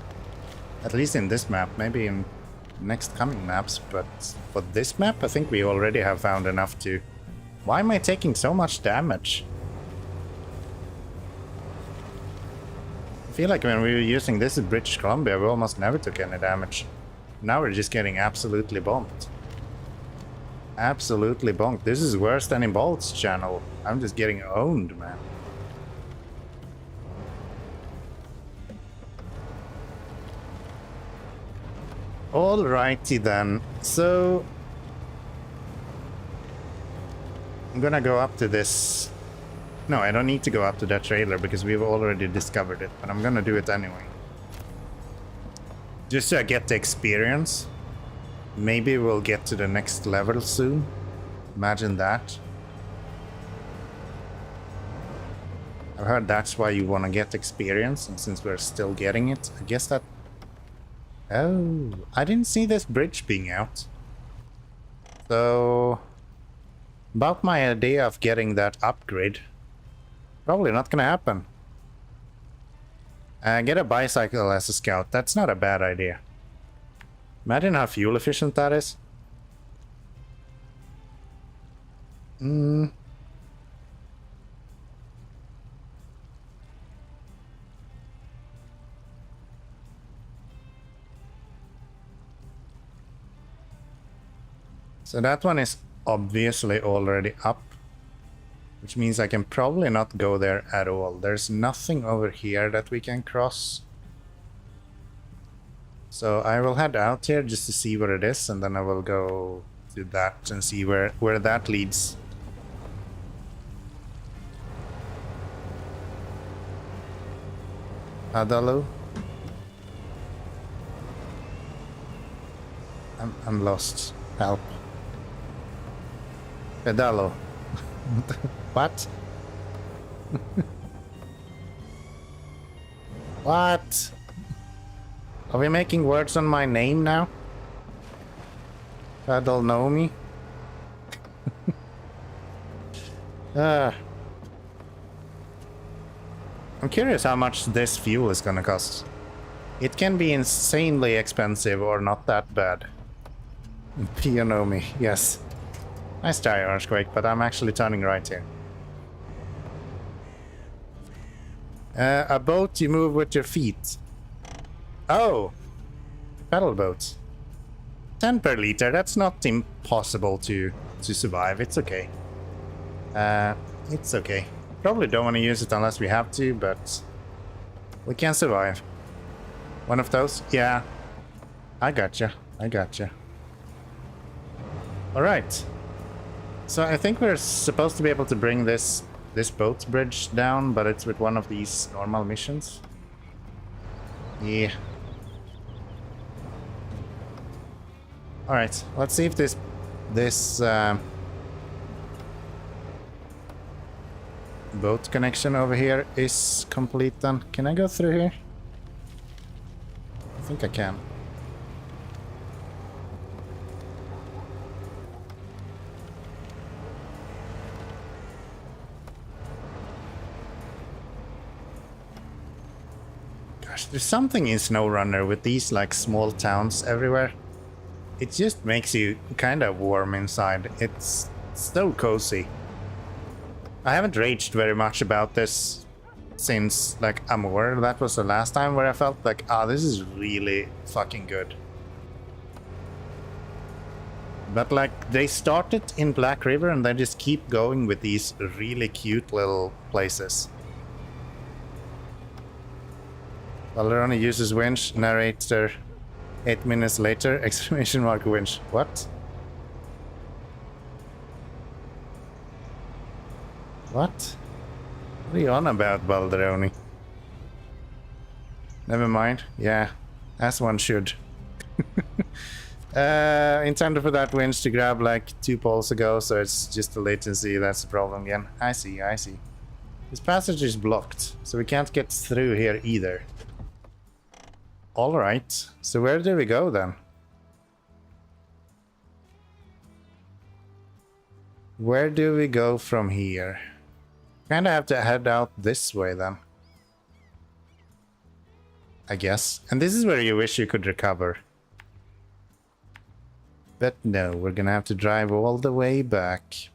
At least in this map, maybe in next coming maps, but for this map I think we already have found enough to... Why am I taking so much damage? I feel like when we were using this in British Columbia we almost never took any damage. Now we're just getting absolutely bonked. Absolutely bonked. This is worse than in Bolt's channel. I'm just getting owned, man. Alrighty then, so I'm gonna go up to this. No, I don't need to go up to that trailer because we've already discovered it, but I'm gonna do it anyway. Just so I get the experience. Maybe we'll get to the next level soon. Imagine that. I've heard that's why you want to get experience, and since we're still getting it, I guess that... Oh, I didn't see this bridge being out. So, about my idea of getting that upgrade, probably not gonna happen. Get a bicycle as a scout, that's not a bad idea. Imagine how fuel efficient that is. So that one is obviously already up, which means I can probably not go there at all. There's nothing over here that we can cross. So I will head out here just to see what it is, and then I will go to that and see where that leads. Adalu? I'm lost. Help. Pedalo. What? What? Are we making words on my name now? Pedal know me? I'm curious how much this fuel is gonna cost. It can be insanely expensive or not that bad. You know me, yes. Nice try, Earthquake, but I'm actually turning right here. A boat you move with your feet. Oh! Paddle boat. 10 per liter, that's not impossible to survive, it's okay. It's okay. Probably don't want to use it unless we have to, but we can survive. One of those? Yeah. I gotcha. I gotcha. Alright. So I think we're supposed to be able to bring this boat bridge down, but it's with one of these normal missions. Yeah. Alright, let's see if this boat connection over here is complete then. Can I go through here? I think I can. Gosh, there's something in SnowRunner with these like small towns everywhere. It just makes you kind of warm inside. It's so cozy. I haven't raged very much about this since like Amor. That was the last time where I felt like, ah, this is really fucking good. But like they started in Black River and they just keep going with these really cute little places. Valderoni uses winch, narrator 8 minutes later, exclamation mark winch. What? What? What are you on about, Balderoni? Never mind. Yeah, as one should. Intended for that winch to grab like 2 poles ago, so it's just the latency that's the problem again. I see, I see. This passage is blocked, so we can't get through here either. Alright, so where do we go then? Where do we go from here? Kinda have to head out this way then. I guess. And this is where you wish you could recover. But no, we're gonna have to drive all the way back.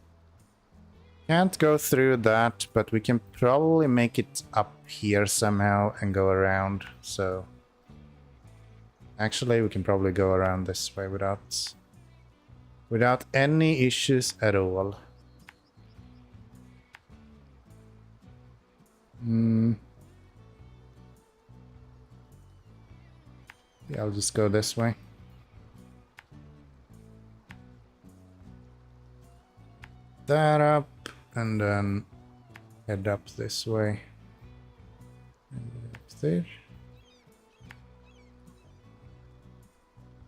Can't go through that, but we can probably make it up here somehow and go around, so... Actually, we can probably go around this way without any issues at all. Yeah, I'll just go this way. That up, and then head up this way. And up there.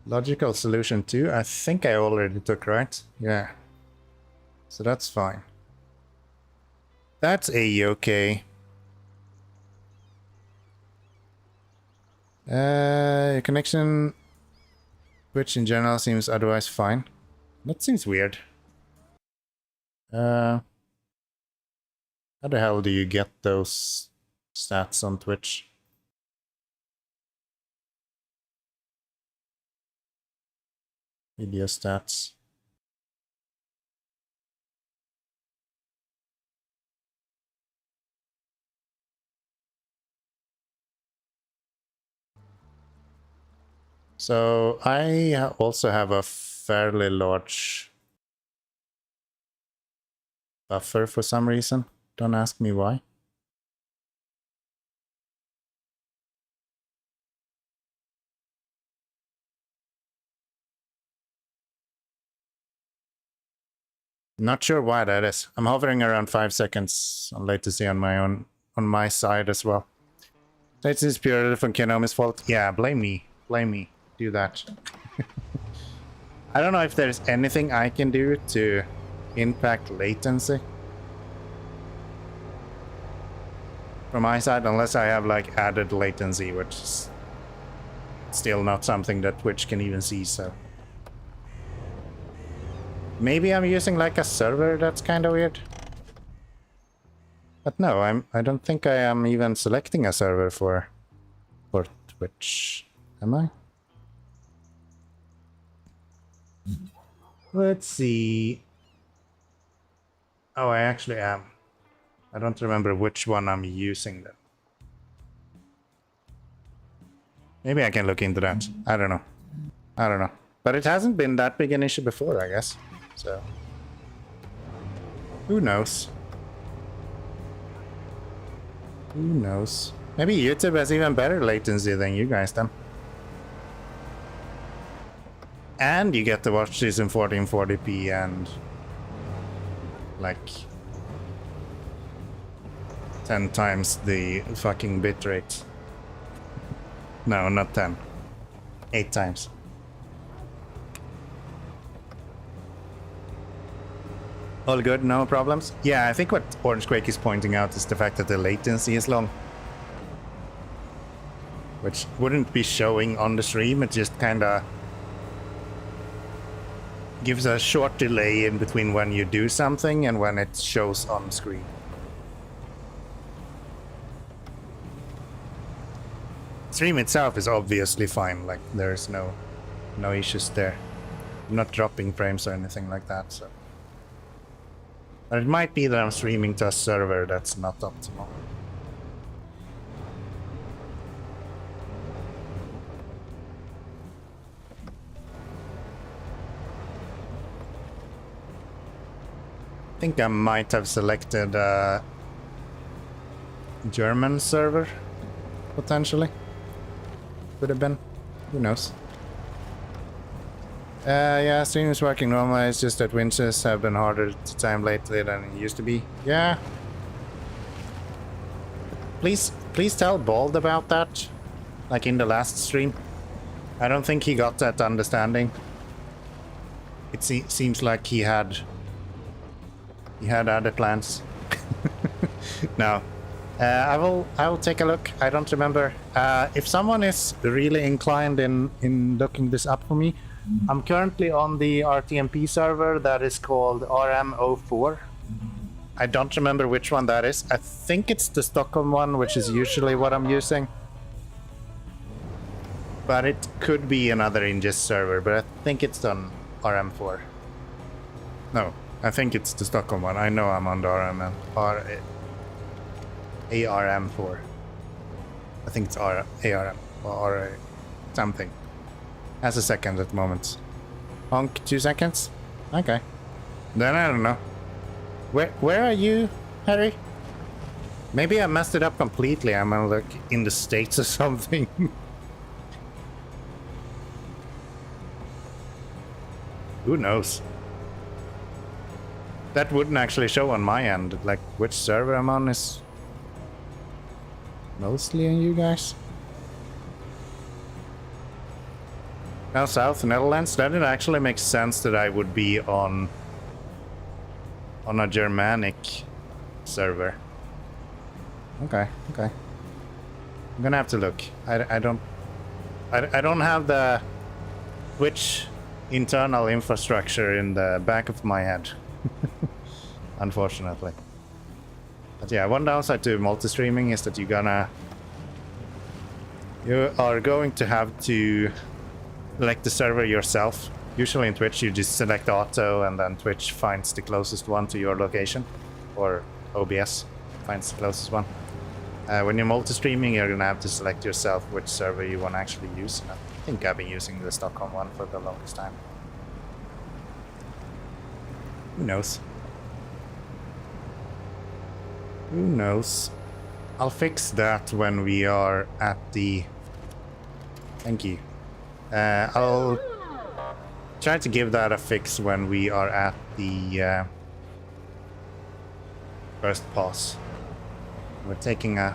Logical solution 2, I think I already took, right? Yeah. So that's fine. That's a-okay. Your connection, which in general seems otherwise fine. That seems weird. How the hell do you get those stats on Twitch? Video stats. So I also have a fairly large buffer for some reason. Don't ask me why. Not sure why that is. I'm hovering around 5 seconds on latency on my side as well. This is purely from Kinomi's fault. Yeah, blame me. Blame me. Do that. I don't know if there's anything I can do to impact latency from my side, unless I have like added latency, which is still not something that Twitch can even see, so. Maybe I'm using like a server that's kind of weird. But no, I don't think I am even selecting a server for Which am I? Let's see. Oh, I actually am. I don't remember which one I'm using then. Maybe I can look into that. I don't know. I don't know. But it hasn't been that big an issue before, I guess. So who knows? Who knows? Maybe YouTube has even better latency than you guys then. And you get to watch this in 1440p and like 10 times the fucking bitrate. No, not 10. 8 times. All good, no problems? Yeah, I think what Orange Quake is pointing out is the fact that the latency is long. Which wouldn't be showing on the stream, it just kinda gives a short delay in between when you do something and when it shows on screen. Stream itself is obviously fine, like there's no issues there. I'm not dropping frames or anything like that, so. But it might be that I'm streaming to a server that's not optimal. I think I might have selected a German server, potentially. Could have been. Who knows? Yeah, stream is working normally, it's just that winters have been harder to time lately than it used to be. Yeah. Please tell Bald about that. Like in the last stream. I don't think he got that understanding. It seems like he had other plans. No. I will take a look. I don't remember. If someone is really inclined in looking this up for me, I'm currently on the RTMP server that is called RM04. I don't remember which one that is. I think it's the Stockholm one, which is usually what I'm using. But it could be another Ingest server, but I think it's on RM4. No, I think it's the Stockholm one. I know I'm on the ARM4. I think it's ARM or something. Has a second at the moment. Honk, 2 seconds? Okay. Then I don't know. Where are you, Harry? Maybe I messed it up completely. I'm like in the States or something. Who knows? That wouldn't actually show on my end. Like which server I'm on is mostly on you guys. Now South Netherlands, that it actually makes sense that I would be on a Germanic server. Okay. I'm gonna have to look. I don't have the Twitch internal infrastructure in the back of my head. Unfortunately. But yeah, one downside to multi-streaming is that you are going to have to select the server yourself. Usually in Twitch you just select auto and then Twitch finds the closest one to your location, or OBS finds the closest one. When you're multi-streaming, you're gonna have to select yourself which server you want to actually use. I think I've been using the Stockholm one for the longest time. Who knows? Who knows? I'll fix that when we are at the... Thank you. I'll try to give that a fix when we are at the first pause. We're taking a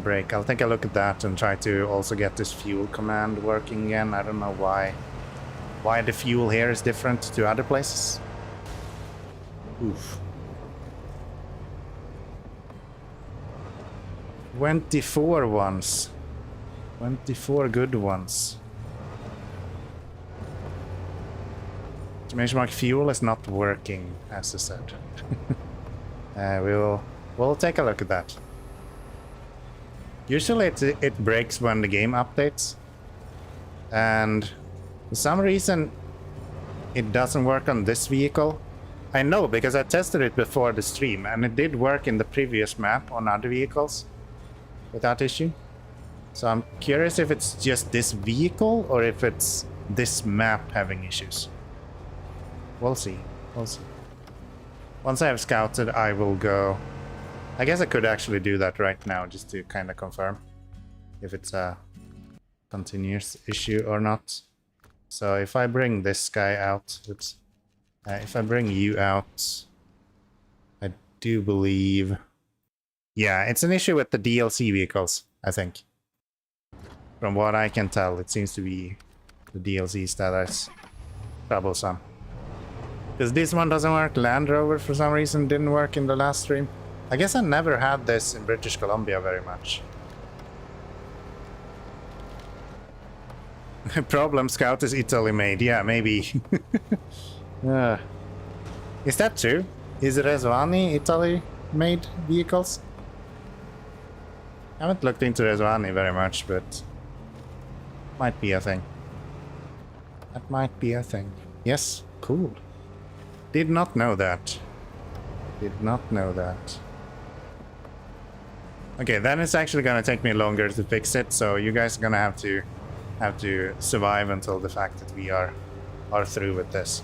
break. I'll take a look at that and try to also get this fuel command working again. I don't know why the fuel here is different to other places. Oof. 24 ones. 24 good ones. Exclamation mark fuel is not working, as I said. We'll take a look at that. Usually it breaks when the game updates. And for some reason it doesn't work on this vehicle. I know because I tested it before the stream and it did work in the previous map on other vehicles without issue. So I'm curious if it's just this vehicle or if it's this map having issues. We'll see. We'll see. Once I have scouted, I will go. I guess I could actually do that right now just to kind of confirm if it's a continuous issue or not. So if I bring this guy out, oops. If I bring you out, I do believe... Yeah, it's an issue with the DLC vehicles, I think. From what I can tell, it seems to be the DLCs that is troublesome. Because this one doesn't work. Land Rover, for some reason, didn't work in the last stream. I guess I never had this in British Columbia very much. Problem Scout is Italy made. Yeah, maybe. Is that true? Is Resvani Italy made vehicles? I haven't looked into Resvani very much, but might be a thing. That might be a thing. Yes, cool. Did not know that. Did not know that. Okay, then it's actually gonna take me longer to fix it, so you guys are gonna have to survive until the fact that we are through with this.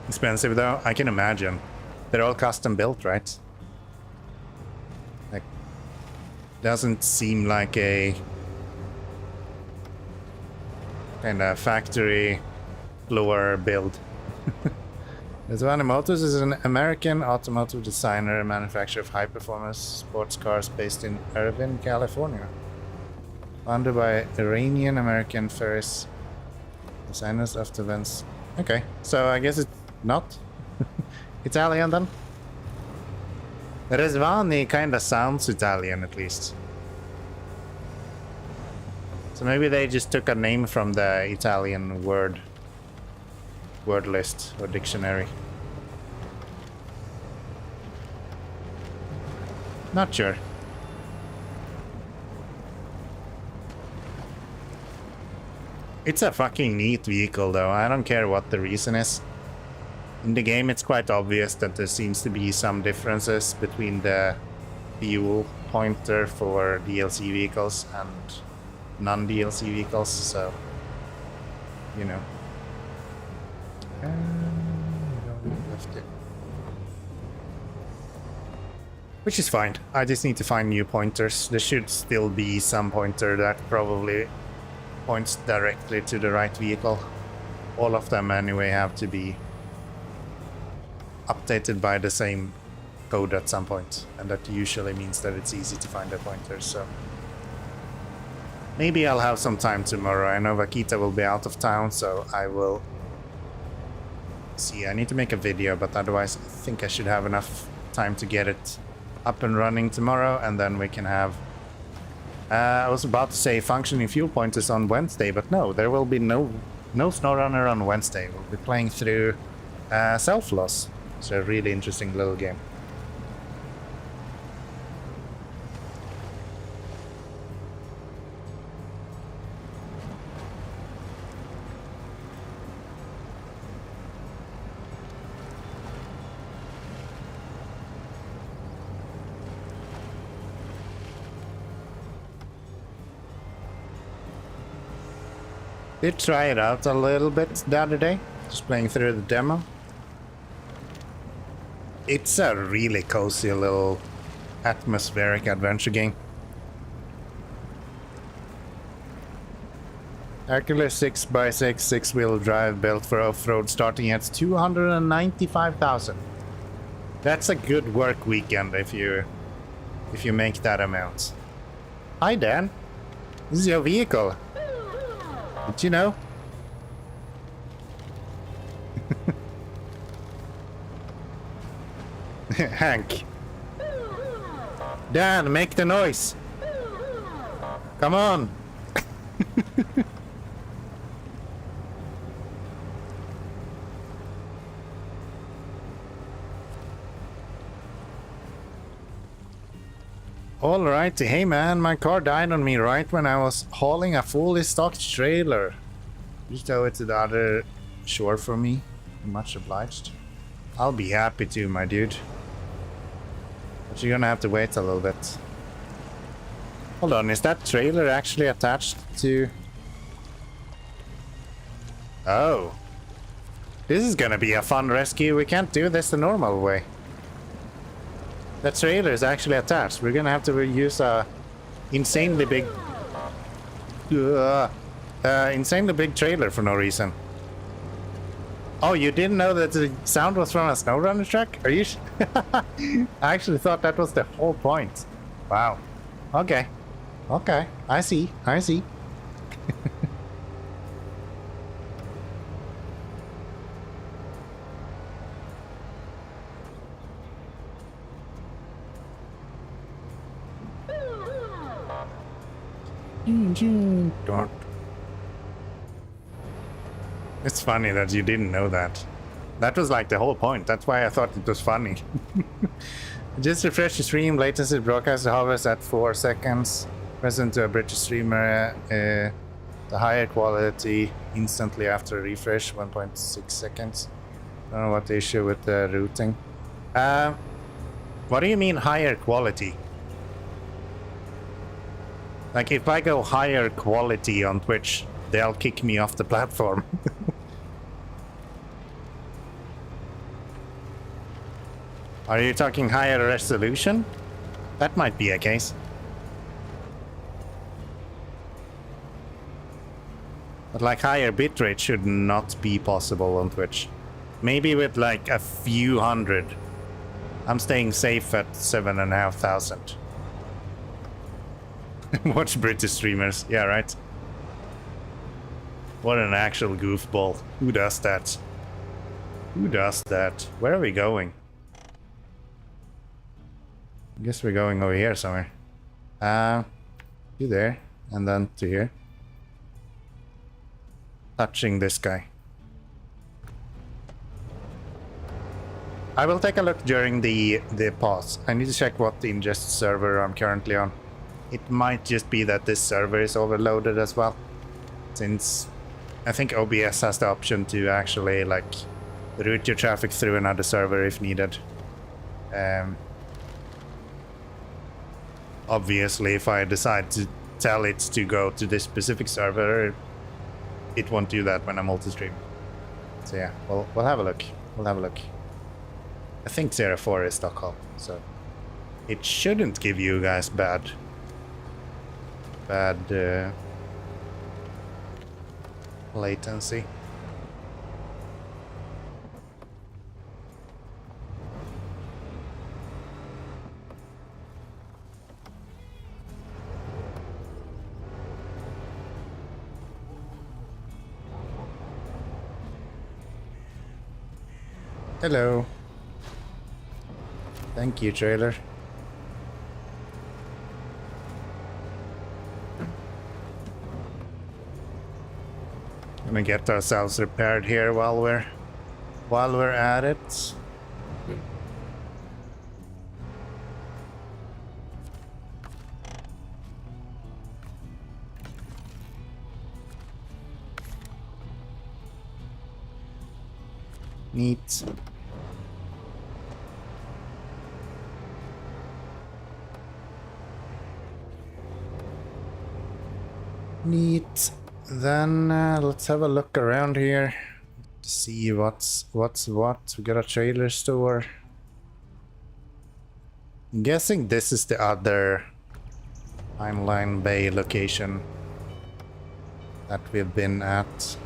Expensive though, I can imagine. They're all custom built, right? Like, doesn't seem like a kind of factory floor build. Resvani Motors is an American automotive designer and manufacturer of high-performance sports cars based in Irvine, California. Founded by Iranian American Ferris designers of the events. Okay, so I guess it's not Italian then. Resvani kinda sounds Italian at least. So maybe they just took a name from the Italian word list or dictionary. Not sure. It's a fucking neat vehicle though, I don't care what the reason is. In the game it's quite obvious that there seems to be some differences between the fuel pointer for DLC vehicles and non-DLC vehicles, so you know. Which is fine, I just need to find new pointers. There should still be some pointer that probably points directly to the right vehicle. All of them anyway have to be updated by the same code at some point, and that usually means that it's easy to find the pointers, so maybe I'll have some time tomorrow. I know Vakita will be out of town, so I will see. I need to make a video, but otherwise I think I should have enough time to get it up and running tomorrow, and then we can have I was about to say functioning fuel pointers on Wednesday, but no, there will be no SnowRunner on Wednesday. We'll be playing through Self-Loss. It's a really interesting little game. Did try it out a little bit the other day, just playing through the demo. It's a really cozy little atmospheric adventure game. Hercules 6x6 6-wheel drive built for off-road starting at 295,000. That's a good work weekend if you make that amount. Hi Dan, this is your vehicle. Did you know? Hank. Dan, make the noise. Come on. Alrighty, hey man, my car died on me right when I was hauling a fully stocked trailer. Just tow it to the other shore for me. Much obliged. I'll be happy to, my dude. But you're gonna have to wait a little bit. Hold on, is that trailer actually attached to... Oh. This is gonna be a fun rescue. We can't do this the normal way. The trailer is actually attached. We're gonna have to use a insanely big... insanely big trailer for no reason. Oh, you didn't know that the sound was from a SnowRunner truck? Are you... I actually thought that was the whole point. Wow. Okay. Okay. I see. I see. It's funny that you didn't know that. That was like the whole point. That's why I thought it was funny. Just refresh the stream. Latency broadcast hovers at 4 seconds. Present to a British streamer. The higher quality instantly after a refresh. 1.6 seconds. I don't know what the issue with the routing. What do you mean higher quality? Like if I go higher quality on Twitch, they'll kick me off the platform. Are you talking higher resolution? That might be a case. But like higher bitrate should not be possible on Twitch. Maybe with like a few hundred. I'm staying safe at 7,500. Watch British streamers. Yeah, right. What an actual goofball. Who does that? Who does that? Where are we going? I guess we're going over here somewhere. To there. And then to here. Touching this guy. I will take a look during the pause. I need to check what the ingest server I'm currently on. It might just be that this server is overloaded as well. Since I think OBS has the option to actually like route your traffic through another server if needed. Obviously, if I decide to tell it to go to this specific server, it won't do that when I multi-stream. So yeah, we'll have a look. We'll have a look. I think 04 is Stockholm, so it shouldn't give you guys bad latency. Hello. Thank you, trailer. Gonna get ourselves repaired here while we're at it. Neat. Neat. Then let's have a look around here to see what's what. We got a trailer store. I'm guessing this is the other Heinlein Bay location that we've been at.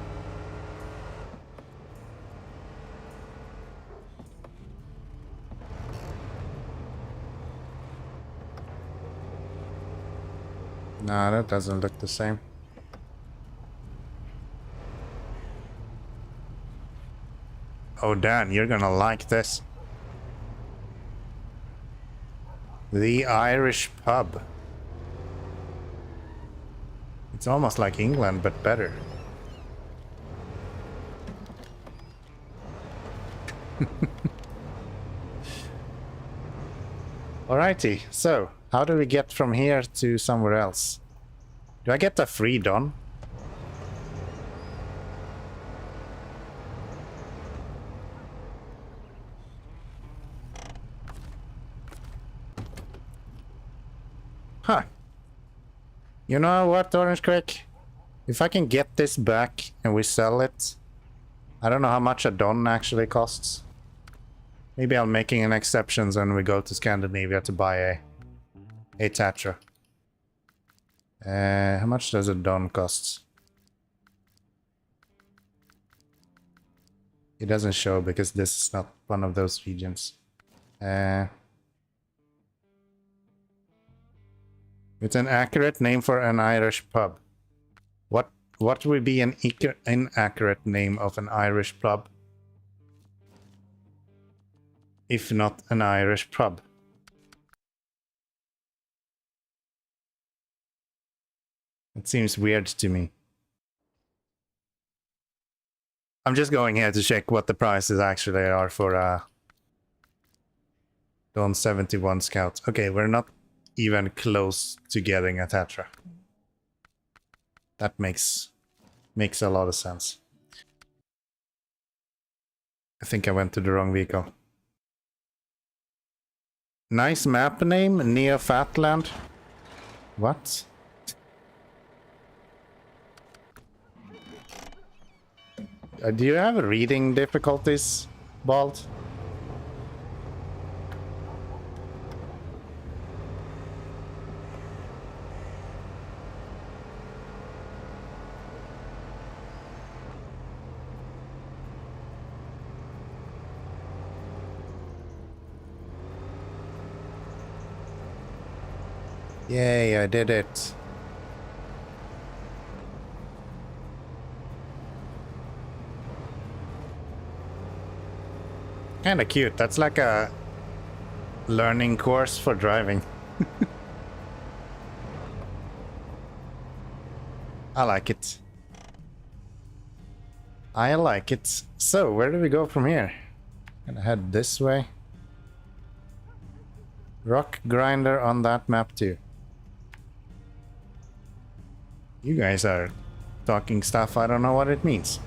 No, that doesn't look the same. Oh, Dan, you're gonna like this. The Irish pub. It's almost like England, but better. Alrighty, so How do we get from here to somewhere else? Do I get a free Don? Huh. You know what, Orange Creek? If I can get this back and we sell it, I don't know how much a Don actually costs. Maybe I'm making an exception when we go to Scandinavia to buy a Tatra. How much does a Don cost? It doesn't show because this is not one of those regions. It's an accurate name for an Irish pub. What would be an inaccurate name of an Irish pub? If not an Irish pub. It seems weird to me. I'm just going here to check what the prices actually are for Dawn 71 Scout. Okay, we're not even close to getting a Tatra. That makes a lot of sense. I think I went to the wrong vehicle. Nice map name, Neofatland. What? Do you have reading difficulties, Bald? Yay, I did it. Kinda cute. That's like a learning course for driving. I like it. I like it. So, where do we go from here? Gonna head this way. Rock grinder on that map too. You guys are talking stuff, I don't know what it means.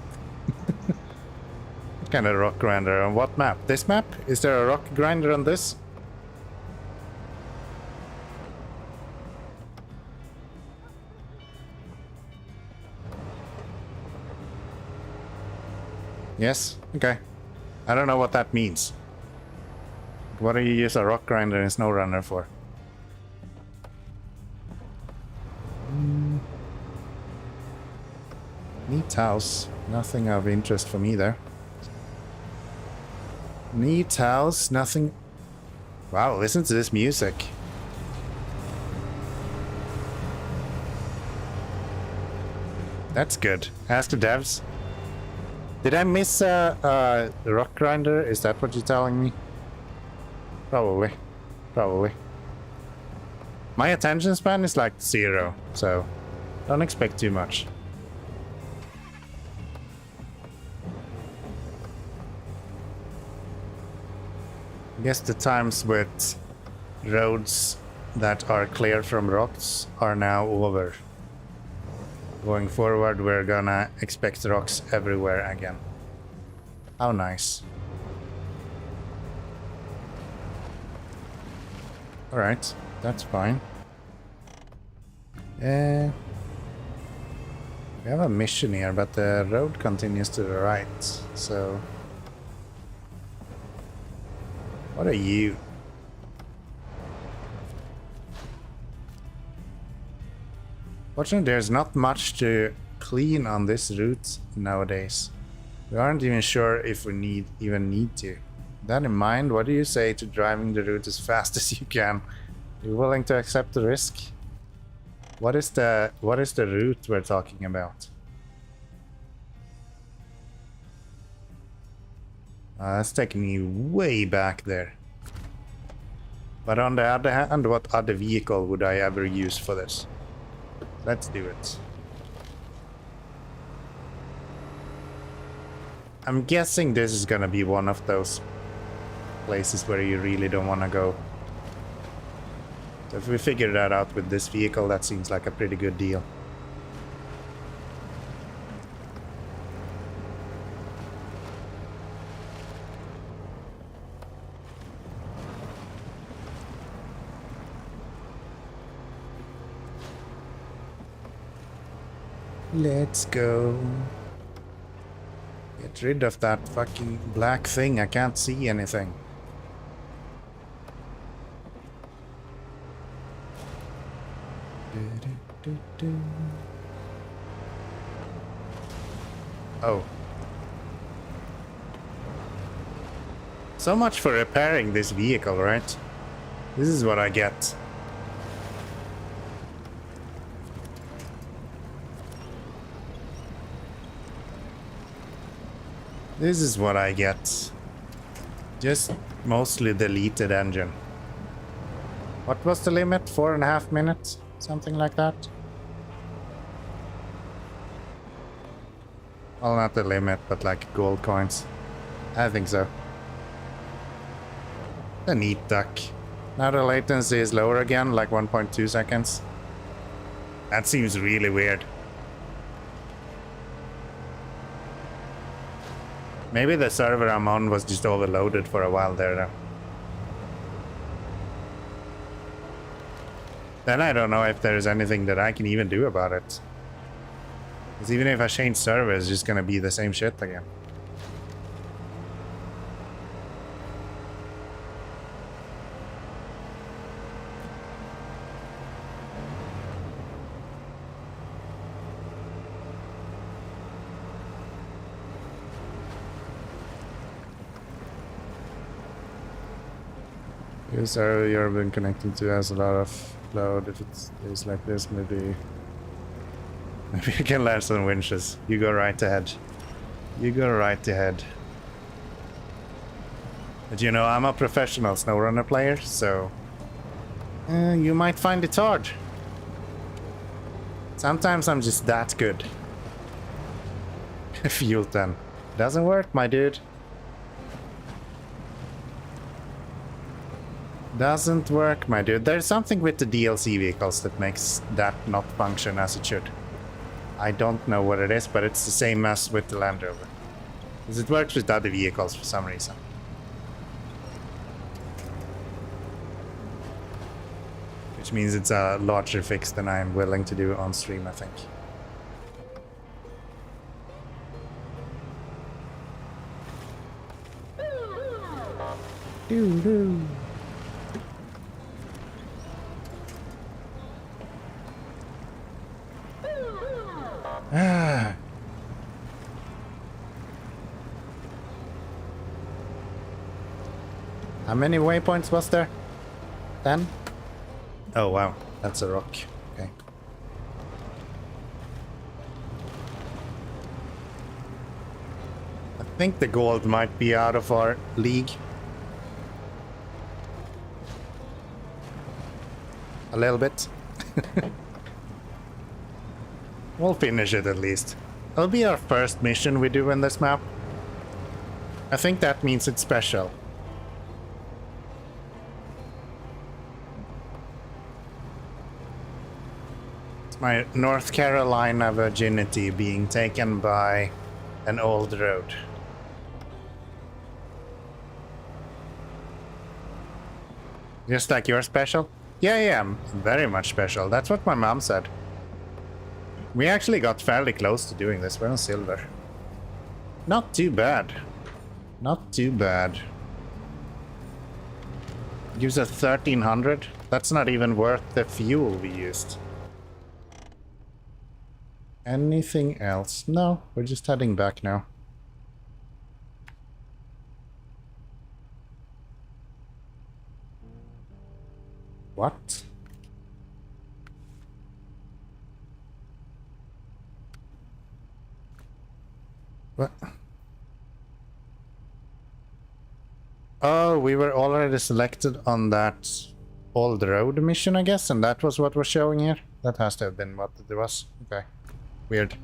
What kind of rock grinder on what map? This map? Is there a rock grinder on this? Yes? Okay. I don't know what that means. What do you use a rock grinder in SnowRunner for? Neat house. Nothing of interest for me there. Neat house. Nothing. Wow, listen to this music. That's good. Ask the devs. Did I miss a rock grinder? Is that what you're telling me? Probably. Probably. My attention span is like 0, so don't expect too much. I guess the times with roads that are clear from rocks are now over. Going forward, we're gonna expect rocks everywhere again. How nice. Alright, that's fine. We have a mission here, but the road continues to the right, so... What are you? Fortunately, there's not much to clean on this route nowadays. We aren't even sure if we even need to. With that in mind, what do you say to driving the route as fast as you can? Are you willing to accept the risk? What is the route we're talking about? That's taking me way back there. But on the other hand, what other vehicle would I ever use for this? Let's do it. I'm guessing this is gonna be one of those places where you really don't want to go. So if we figure that out with this vehicle, that seems like a pretty good deal. Let's go. Get rid of that fucking black thing. I can't see anything. Oh. So much for repairing this vehicle, right? This is what I get. This is what I get. Just mostly deleted engine. What was the limit? 4.5 minutes? Something like that? Well, not the limit, but like gold coins. I think so. A neat duck. Now the latency is lower again, like 1.2 seconds. That seems really weird. Maybe the server I'm on was just overloaded for a while there though. Then I don't know if there's anything that I can even do about it. Because even if I change server, it's just gonna be the same shit again. Your server you've been connected to has a lot of load. If it's like this, maybe you can learn some winches. You go right ahead. You go right ahead. But you know, I'm a professional SnowRunner player, so you might find it hard. Sometimes I'm just that good. Fuel 10. Doesn't work, my dude. Doesn't work, my dude. There's something with the DLC vehicles that makes that not function as it should. I don't know what it is, but it's the same as with the Land Rover. Because it works with other vehicles for some reason. Which means it's a larger fix than I'm willing to do on stream, I think. Doo-doo. Ah. How many waypoints was there? 10? Oh wow, that's a rock. Okay. I think the gold might be out of our league. A little bit. We'll finish it at least. It'll be our first mission we do in this map. I think that means it's special. It's my North Carolina virginity being taken by an old road. Just like you're special? Yeah, I'm very much special. That's what my mom said. We actually got fairly close to doing this. We're on silver. Not too bad. Not too bad. Gives us 1300. That's not even worth the fuel we used. Anything else? No, we're just heading back now. What? What? Oh, we were already selected on that old road mission, I guess, and that was what we're showing here. That has to have been what it was. Okay. Weird.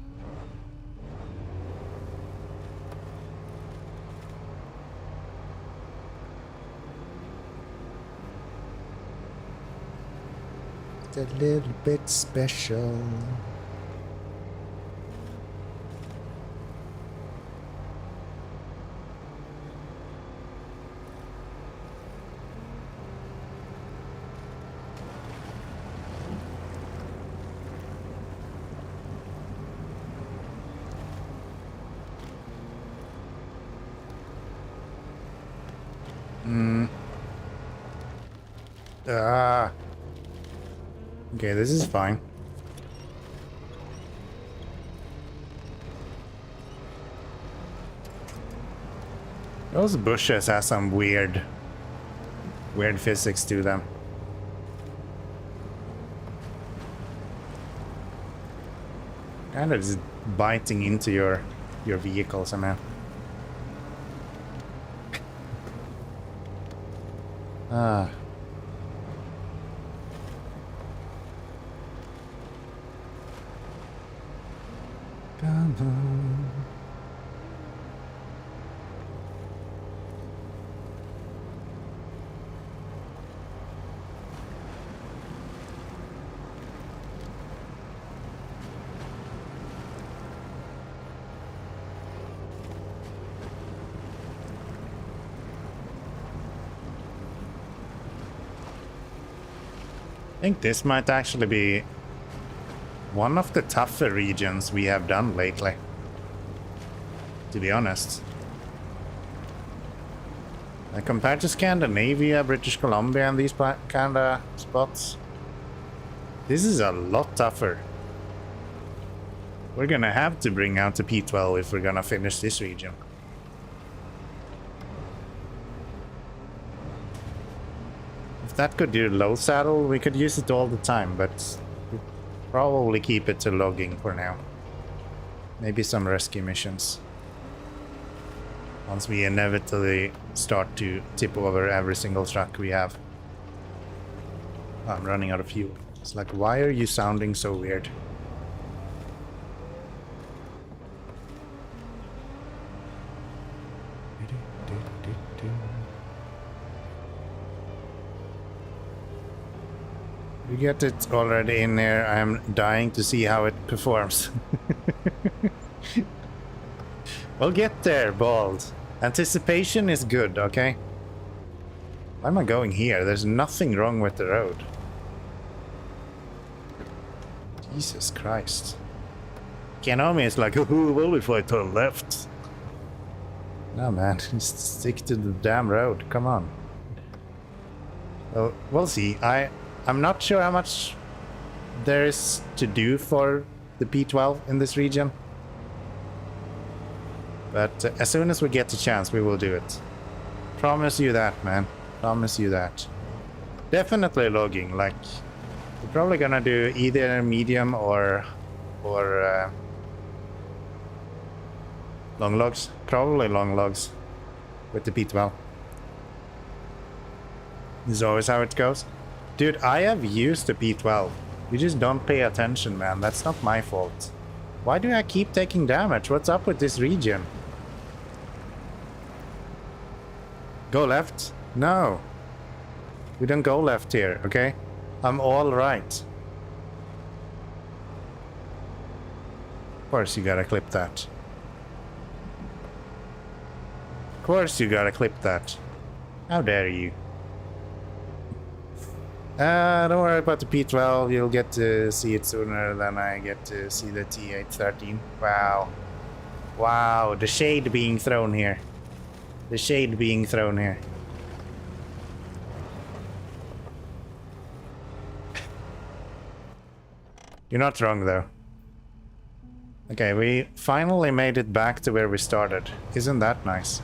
a little bit special. Okay, this is fine. Those bushes have some weird physics to them. Kind of just biting into your vehicle somehow. Ah. Come on. I think this might actually be one of the tougher regions we have done lately, to be honest. Compared to Scandinavia, British Columbia and these kind of spots, this is a lot tougher. We're gonna have to bring out the P12 if we're gonna finish this region. If that could do low saddle, we could use it all the time, but we'll probably keep it to logging for now. Maybe some rescue missions. Once we inevitably start to tip over every single truck we have. Oh, I'm running out of fuel. It's like, why are you sounding so weird? You get it already in there. I'm dying to see how it performs. We'll get there, Bald. Anticipation is good, okay? Why am I going here? There's nothing wrong with the road. Jesus Christ. Kenomi is like, oh, well, if I turn left. No, man. Just stick to the damn road. Come on. Well, we'll see. I'm not sure how much there is to do for the P12 in this region. But as soon as we get the chance, we will do it. Promise you that, man. Promise you that. Definitely logging. Like, we're probably gonna do either medium or long logs. Probably long logs with the P12. This is always how it goes. Dude, I have used the P12. You just don't pay attention, man. That's not my fault. Why do I keep taking damage? What's up with this region? Go left? No. We don't go left here, okay? I'm all right. Of course you gotta clip that. Of course you gotta clip that. How dare you? Don't worry about the P12, you'll get to see it sooner than I get to see the T813. Wow. Wow, the shade being thrown here. The shade being thrown here. You're not wrong, though. Okay, we finally made it back to where we started. Isn't that nice?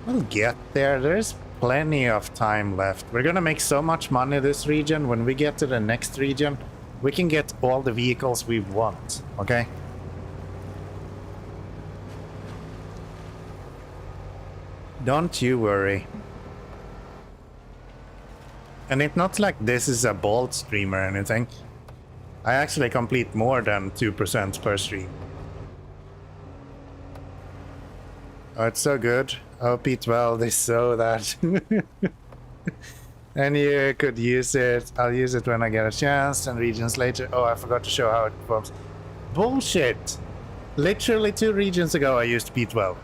We'll get there. There's plenty of time left. We're gonna make so much money this region. When we get to the next region, we can get all the vehicles we want, okay? Don't you worry. And it's not like this is a Bolt stream or anything. I actually complete more than 2% per stream. Oh, it's so good. Oh, P12 is so that. And you could use it. I'll use it when I get a chance, and regions later. Oh, I forgot to show how it performs. Bullshit! Literally 2 regions ago I used P12.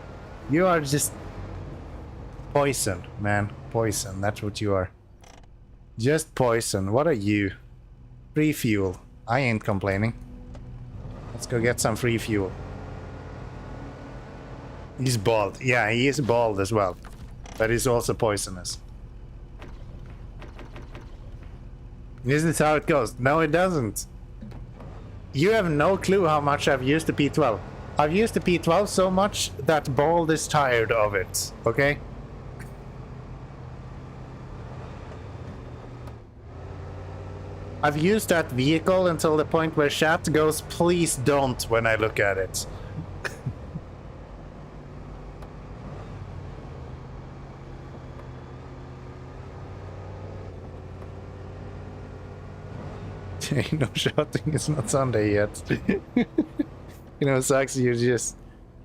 You are just poison, man. Poison, that's what you are. Just poison. What are you? Free fuel. I ain't complaining. Let's go get some free fuel. He's bald. Yeah, he is bald as well. But he's also poisonous. This is how it goes. No, it doesn't. You have no clue how much I've used the P12. I've used the P12 so much that Bald is tired of it, okay? I've used that vehicle until the point where chat goes, please don't, when I look at it. No shouting, it's not Sunday yet. You know, it sucks, you just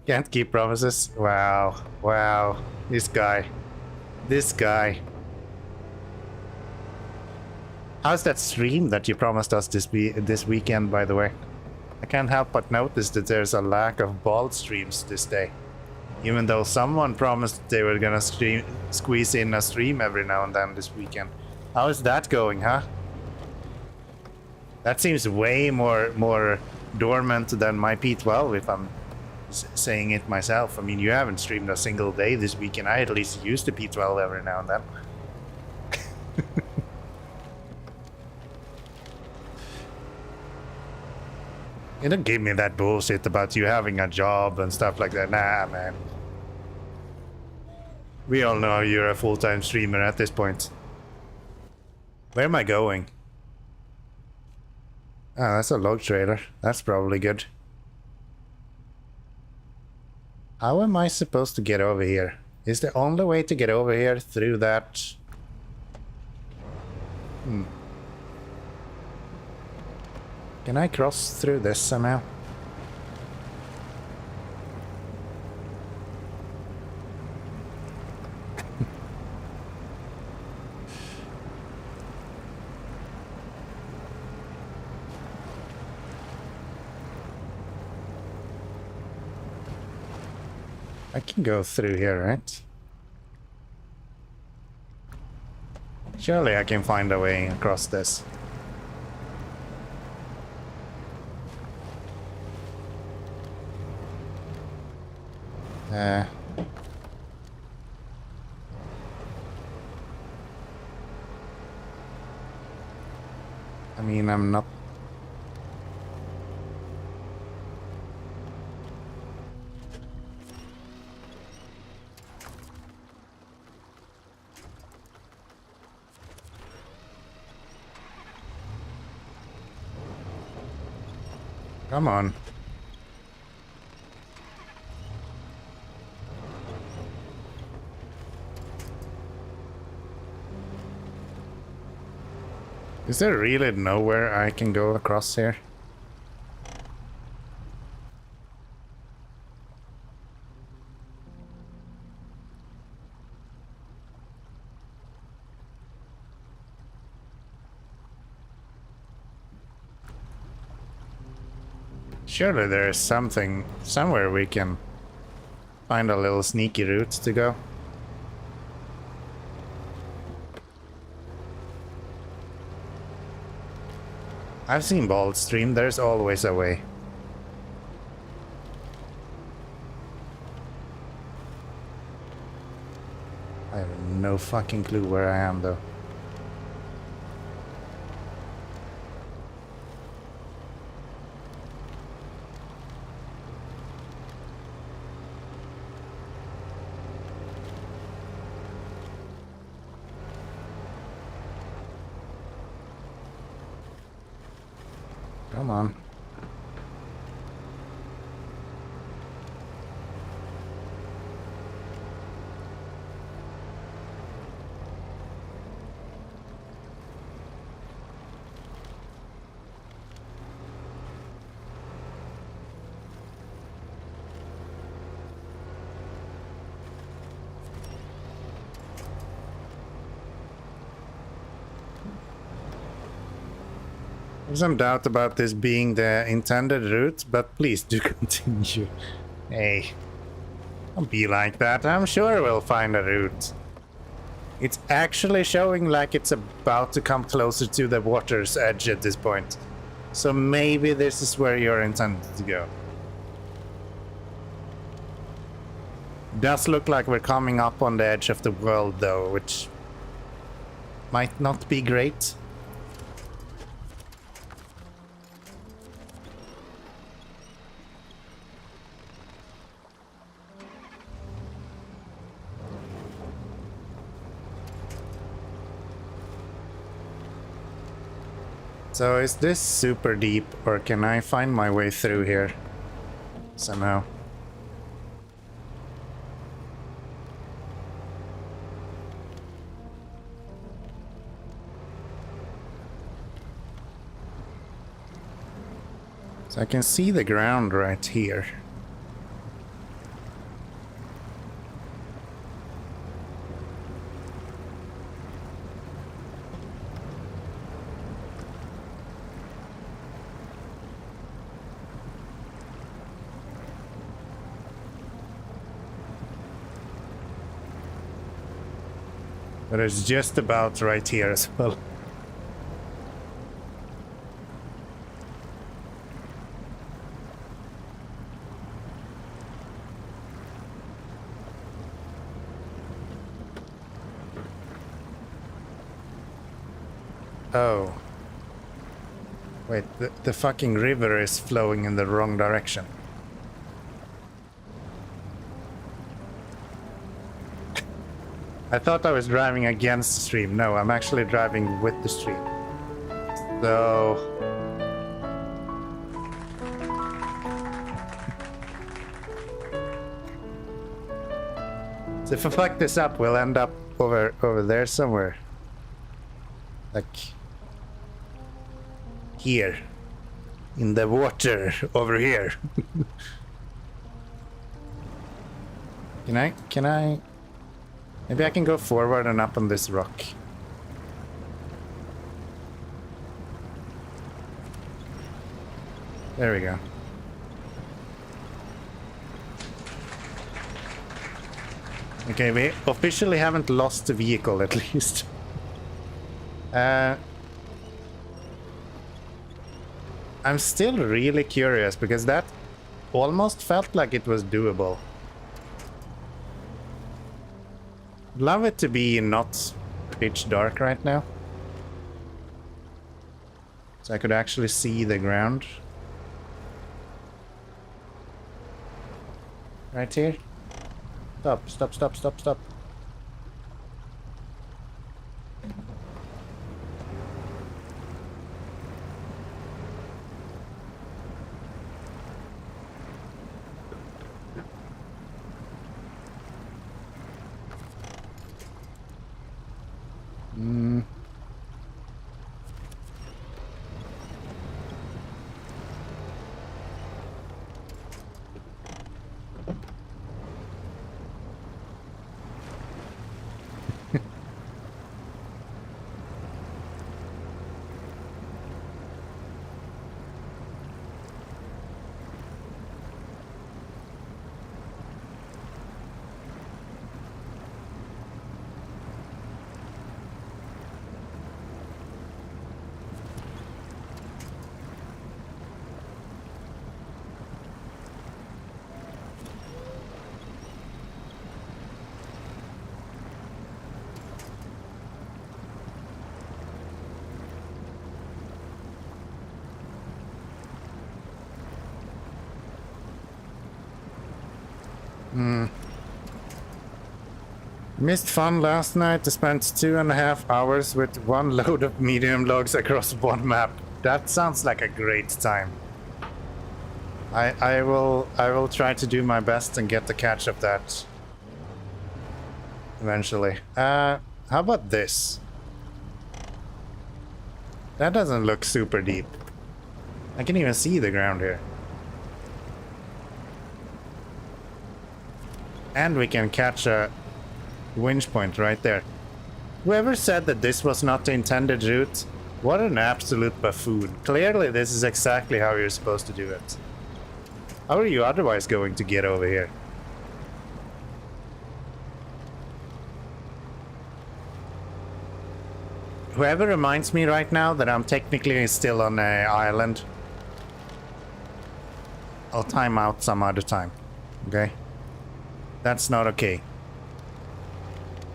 can't keep promises. Wow, wow, this guy. How's that stream that you promised us this weekend, by the way? I can't help but notice that there's a lack of Bald streams this day. Even though someone promised they were gonna squeeze in a stream every now and then this weekend. How is that going, huh? That seems way more dormant than my P12, if I'm saying it myself. I mean, you haven't streamed a single day this weekend. I at least use the P12 every now and then. You don't give me that bullshit about you having a job and stuff like that. Nah, man. We all know you're a full-time streamer at this point. Where am I going? Oh, that's a log trailer. That's probably good. How am I supposed to get over here? Is the only way to get over here through that? Can I cross through this somehow? I can go through here, right? Surely I can find a way across this. I mean, I'm not... Come on. Is there really nowhere I can go across here? Surely there is something, somewhere we can find a little sneaky route to go. I've seen Bald stream, there's always a way. I have no fucking clue where I am though. Come on. There's some doubt about this being the intended route, but please do continue. Hey, don't be like that. I'm sure we'll find a route. It's actually showing like it's about to come closer to the water's edge at this point. So maybe this is where you're intended to go. Does look like we're coming up on the edge of the world though, which might not be great. So is this super deep, or can I find my way through here somehow? So I can see the ground right here. But it's just about right here as well. Oh. Wait, the fucking river is flowing in the wrong direction. I thought I was driving against the stream. No, I'm actually driving with the stream. So... so if I fuck this up, we'll end up over there somewhere. Like... here. In the water. Over here. Can I... maybe I can go forward and up on this rock. There we go. Okay, we officially haven't lost the vehicle at least. I'm still really curious because that almost felt like it was doable. Love it to be not pitch dark right now. So I could actually see the ground. Right here. Stop, stop, stop, stop, stop. Missed fun last night. I spent 2.5 hours with one load of medium logs across one map. That sounds like a great time. I will try to do my best and get the catch of that eventually. How about this? That doesn't look super deep. I can even see the ground here. And we can catch a winch point right there. Whoever said that this was not the intended route What an absolute buffoon. Clearly this is exactly how you're supposed to do it. How are you otherwise going to get over here? Whoever reminds me right now that I'm technically still on an island, I'll time out some other time, okay? That's not okay.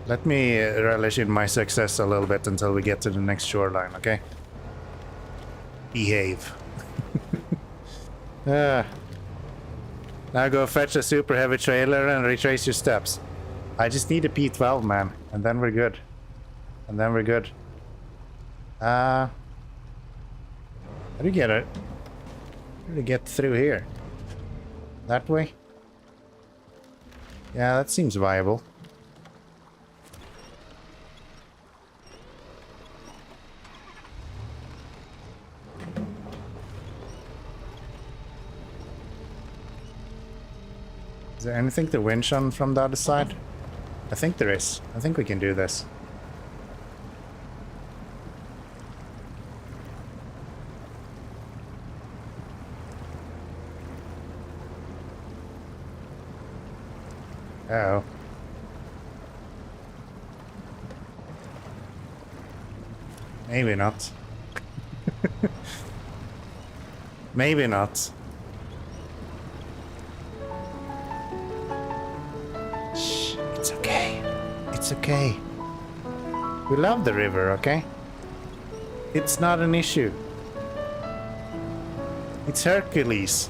Let me relish in my success a little bit until we get to the next shoreline, okay? Behave. Now go fetch a super heavy trailer and retrace your steps. I just need a P12, man, and then we're good. And then we're good. How do you get it? How do you get through here? That way? Yeah, that seems viable. Is there anything to winch on from the other side? I think there is. I think we can do this. Uh-oh. Maybe not. Maybe not. Shh, it's okay. It's okay. We love the river, okay? It's not an issue. It's Hercules,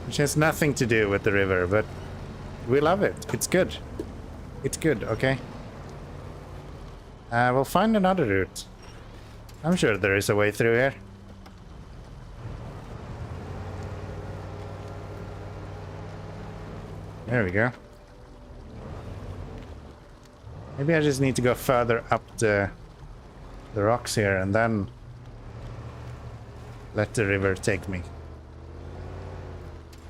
which has nothing to do with the river, but we love it. It's good. It's good, okay? We'll find another route. I'm sure there is a way through here. There we go. Maybe I just need to go further up the rocks here and then let the river take me.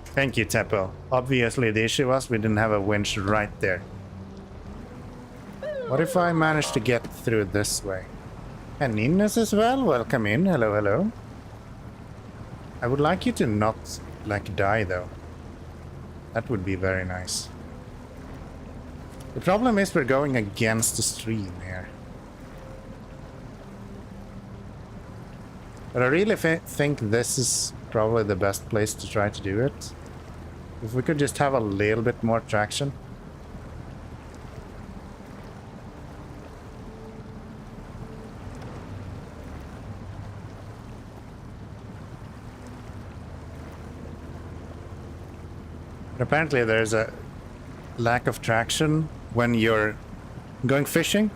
Thank you, Teppo. Obviously the issue was we didn't have a winch right there. What if I manage to get through this way? And Ines as well? Welcome in. Hello, hello. I would like you to not, like, die, though. That would be very nice. The problem is we're going against the stream here. But I really think this is probably the best place to try to do it. If we could just have a little bit more traction. But apparently there's a lack of traction when you're going fishing.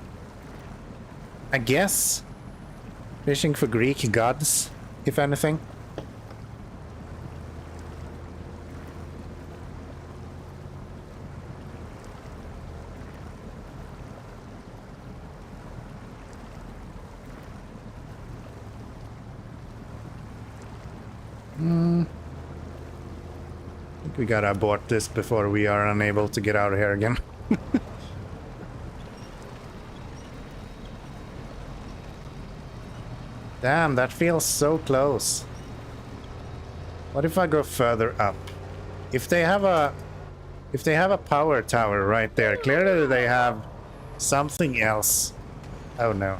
I guess fishing for Greek gods, if anything. I think we gotta abort this before we are unable to get out of here again. Damn, that feels so close. What if I go further up? If they have a power tower right there, clearly they have something else. Oh no.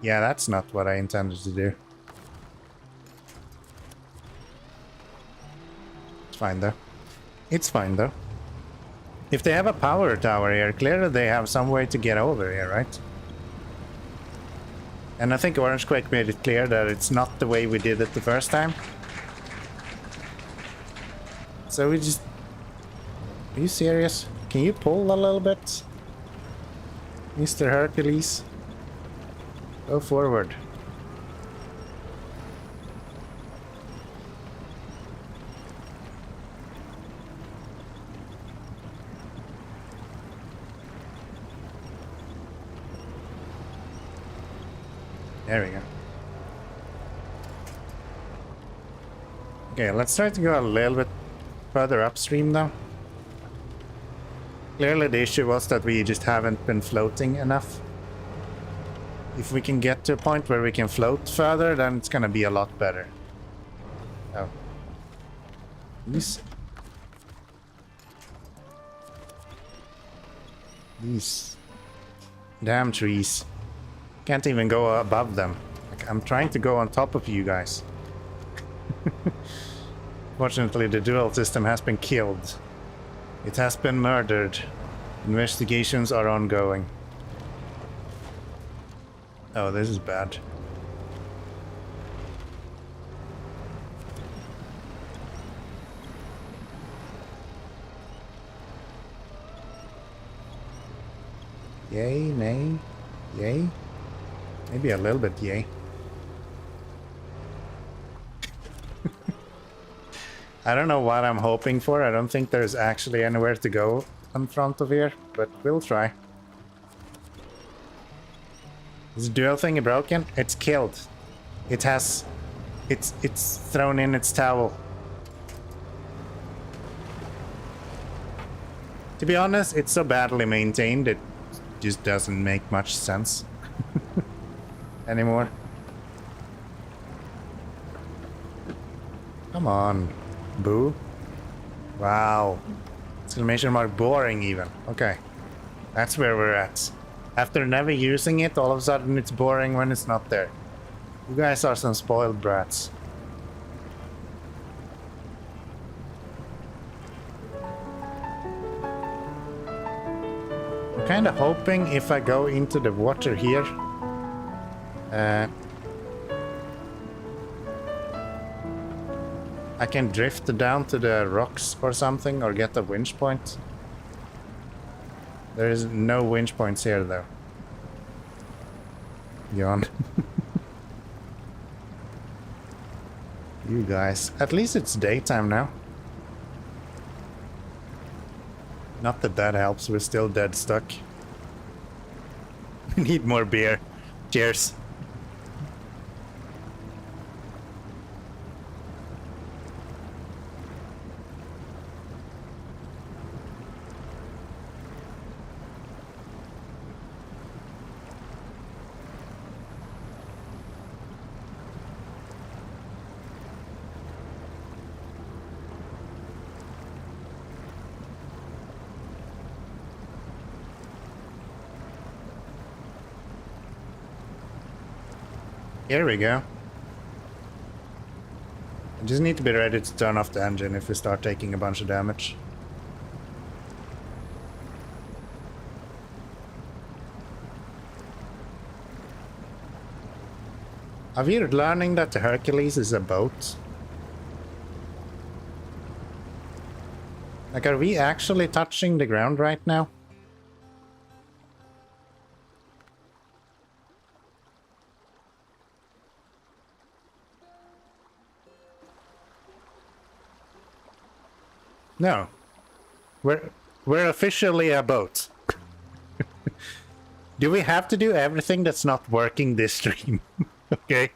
Yeah, that's not what I intended to do. It's fine though. It's fine though. If they have a power tower here, clearly they have some way to get over here, right? And I think Orangequake made it clear that it's not the way we did it the first time. So we just... Are you serious? Can you pull a little bit? Mr. Hercules? Go forward. There we go. Okay, let's try to go a little bit further upstream now. Clearly the issue was that we just haven't been floating enough. If we can get to a point where we can float further, then it's gonna be a lot better. Oh. These damn trees. Can't even go above them. Like, I'm trying to go on top of you guys. Fortunately, the dual system has been killed. It has been murdered. Investigations are ongoing. Oh, this is bad. Yay, nay, yay? Maybe a little bit yay. I don't know what I'm hoping for. I don't think there's actually anywhere to go in front of here, but we'll try. Is the dual thing broken? It's killed. It has... It's thrown in its towel. To be honest, it's so badly maintained, it just doesn't make much sense anymore. Come on, boo. Wow. Exclamation mark boring even. Okay. That's where we're at. After never using it, all of a sudden it's boring when it's not there. You guys are some spoiled brats. I'm kind of hoping if I go into the water here, I can drift down to the rocks or something, or get a winch point. There is no winch points here though. Yawn. You guys. At least it's daytime now. Not that that helps, we're still dead stuck. We need more beer. Cheers. Here we go. I just need to be ready to turn off the engine if we start taking a bunch of damage. Are we learning that the Hercules is a boat? Like, are we actually touching the ground right now? No. We're officially a boat. Do we have to do everything that's not working this stream? Okay.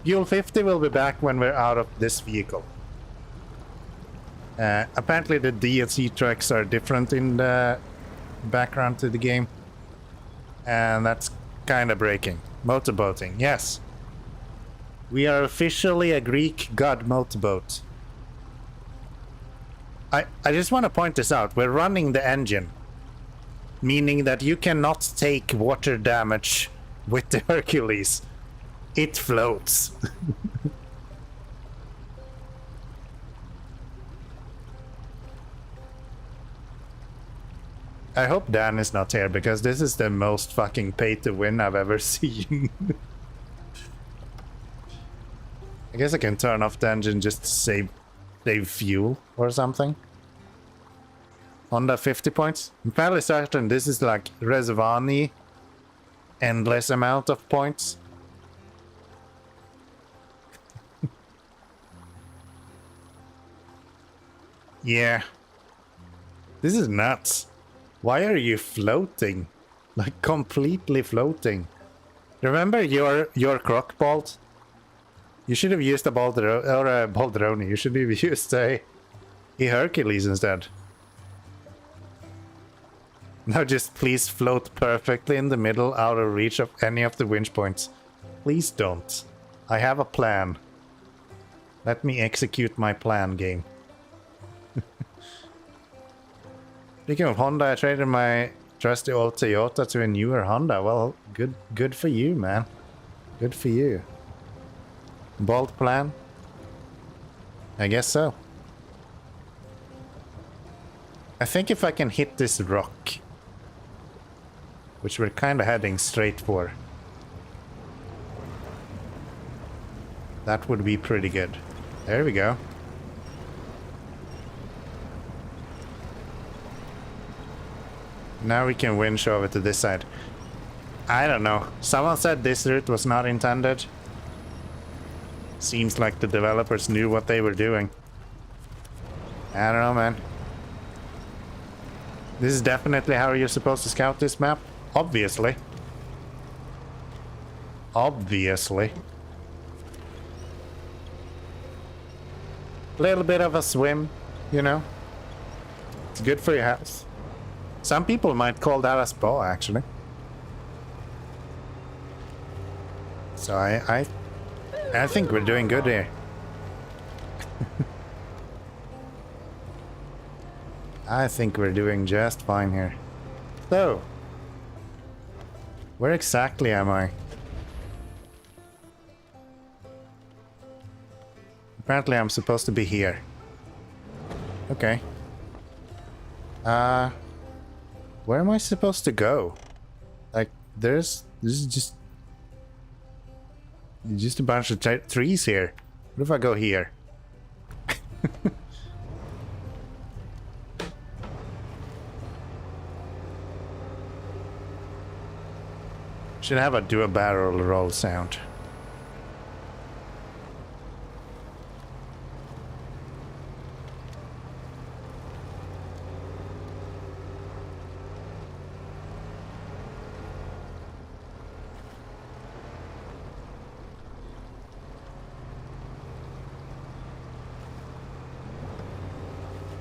Fuel 50 will be back when we're out of this vehicle. Apparently the DLC tracks are different in the background to the game. And that's kind of breaking. Motorboating, yes. We are officially a Greek god motorboat. I just want to point this out. We're running the engine. Meaning that you cannot take water damage with the Hercules. It floats. I hope Dan is not here, because this is the most fucking pay to win I've ever seen. I guess I can turn off the engine just to save fuel or something. Honda 50 points. I'm fairly certain this is like Resvani endless amount of points. Yeah. This is nuts. Why are you floating? Like completely floating. Remember your crock bolt? You should have used a Balderoni. You should have used a Hercules instead. Now just please float perfectly in the middle, out of reach of any of the winch points. Please don't. I have a plan. Let me execute my plan, game. Speaking of Honda, I traded my trusty old Toyota to a newer Honda. Well, good for you, man. Good for you. Bold plan? I guess so. I think if I can hit this rock, which we're kind of heading straight for, that would be pretty good. There we go. Now we can winch over to this side. I don't know. Someone said this route was not intended. Seems like the developers knew what they were doing. I don't know, man. This is definitely how you're supposed to scout this map. Obviously. Obviously. Little bit of a swim, you know. It's good for your health. Some people might call that a spa, actually. So I think we're doing good here. I think we're doing just fine here. So, where exactly am I? Apparently I'm supposed to be here. Okay. Where am I supposed to go? Like, this is just a bunch of trees here. What if I go here? Should have a do-a-barrel roll sound.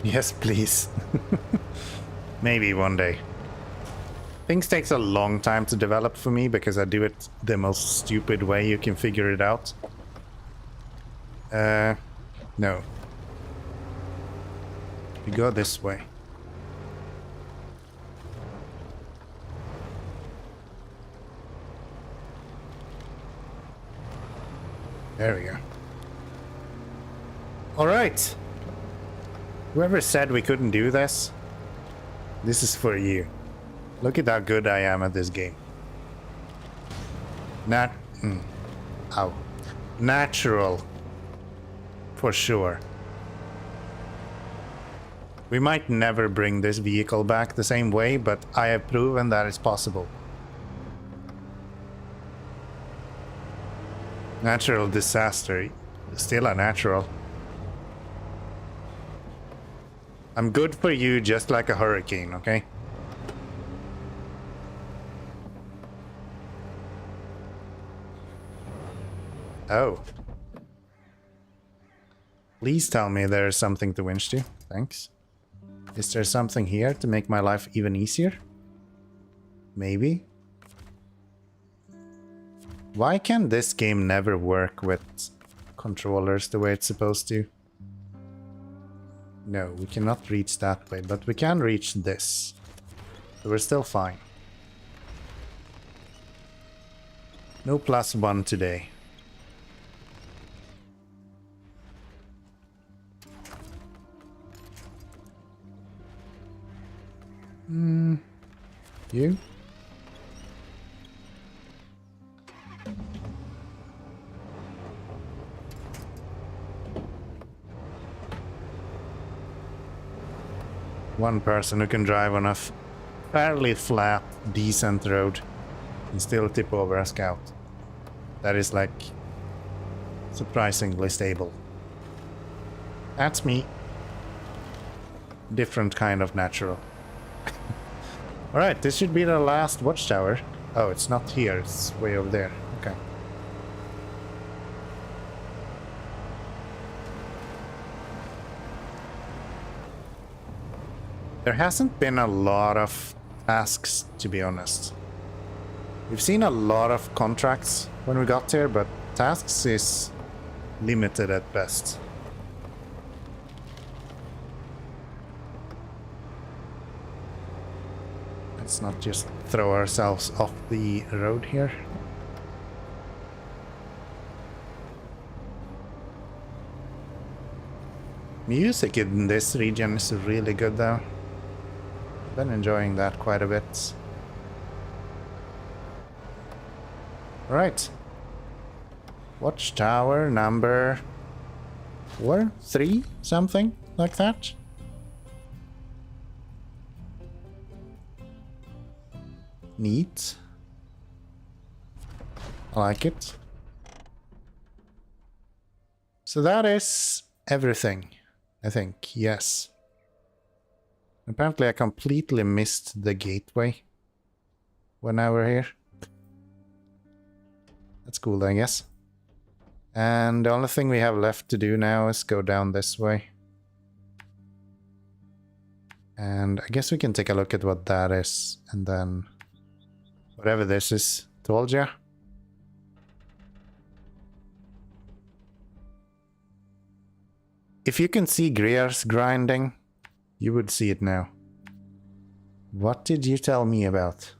Yes, please. Maybe one day. Things takes a long time to develop for me because I do it the most stupid way you can figure it out. No. We go this way. There we go. All right. Whoever said we couldn't do this, this is for you. Look at how good I am at this game. Ow. Natural. For sure. We might never bring this vehicle back the same way, but I have proven that it's possible. Natural disaster. Still a natural. I'm good for you just like a hurricane, okay? Oh. Please tell me there's something to winch to. Thanks. Is there something here to make my life even easier? Maybe. Why can this game never work with controllers the way it's supposed to? No, we cannot reach that way, but we can reach this. So we're still fine. No +1 today. You? One person who can drive on a fairly flat, decent road and still tip over a scout. That is like surprisingly stable. That's me. Different kind of natural. Alright, this should be the last watchtower. Oh, it's not here, it's way over there. Okay. There hasn't been a lot of tasks, to be honest. We've seen a lot of contracts when we got here, but tasks is limited at best. Let's not just throw ourselves off the road here. Music in this region is really good though. Been enjoying that quite a bit. Right. Watchtower number 4, 3, something like that. Neat. I like it. So that is everything, I think. Yes. Apparently I completely missed the gateway when I were here. That's cool, I guess. And the only thing we have left to do now is go down this way. And I guess we can take a look at what that is, and then whatever this is. Told ya. If you can see gears grinding, you would see it now. What did you tell me about?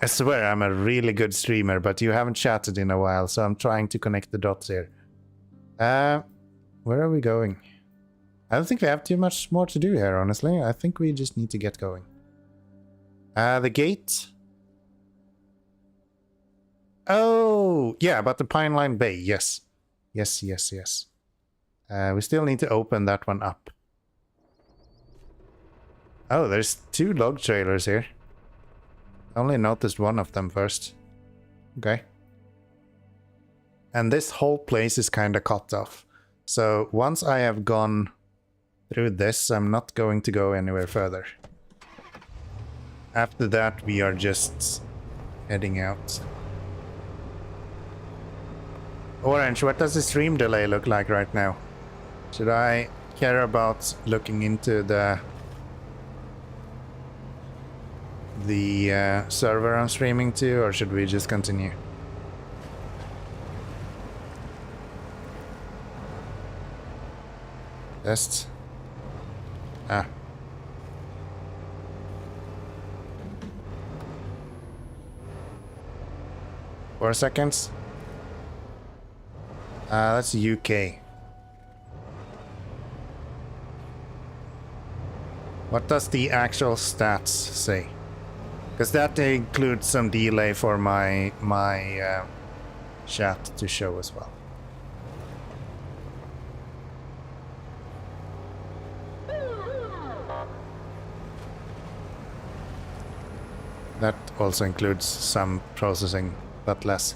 I swear I'm a really good streamer, but you haven't chatted in a while, so I'm trying to connect the dots here. Where are we going? I don't think we have too much more to do here, honestly. I think we just need to get going. The gate. Oh, yeah, about the Pine Line Bay, yes. Yes. We still need to open that one up. Oh, there's 2 log trailers here. I only noticed one of them first. Okay. And this whole place is kind of cut off. So once I have gone through this, I'm not going to go anywhere further. After that, we are just heading out. Orange, what does the stream delay look like right now? Should I care about looking into the server I'm streaming to, or should we just continue? Test. 4 seconds. That's UK. What does the actual stats say? Because that includes some delay for my chat to show as well. That also includes some processing, but less.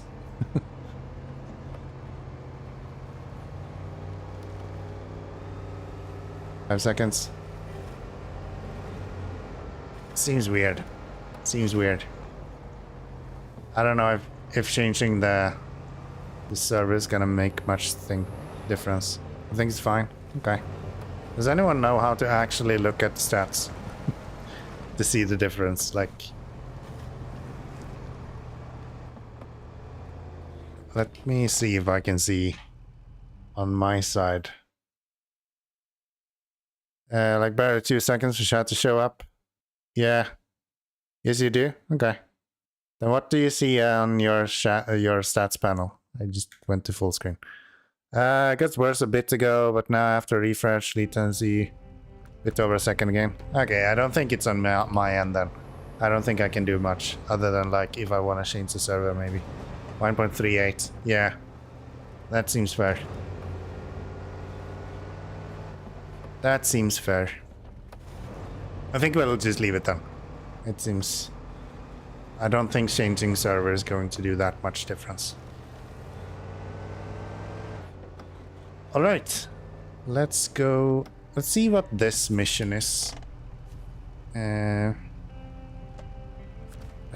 5 seconds. Seems weird. Seems weird. I don't know if changing the server is gonna make much difference. I think it's fine. Okay. Does anyone know how to actually look at stats to see the difference? Like, let me see if I can see on my side. Like barely 2 seconds for chat to show up. Yeah. Yes, you do? Okay. Then what do you see on your stats panel? I just went to full screen. It gets worse a bit ago, but now after refresh, latency, a bit over a second again. Okay, I don't think it's on my end then. I don't think I can do much other than like if I want to change the server maybe. 1.38. Yeah. That seems fair. That seems fair. I think we'll just leave it then. It seems... I don't think changing server is going to do that much difference. Alright. Let's go... Let's see what this mission is. I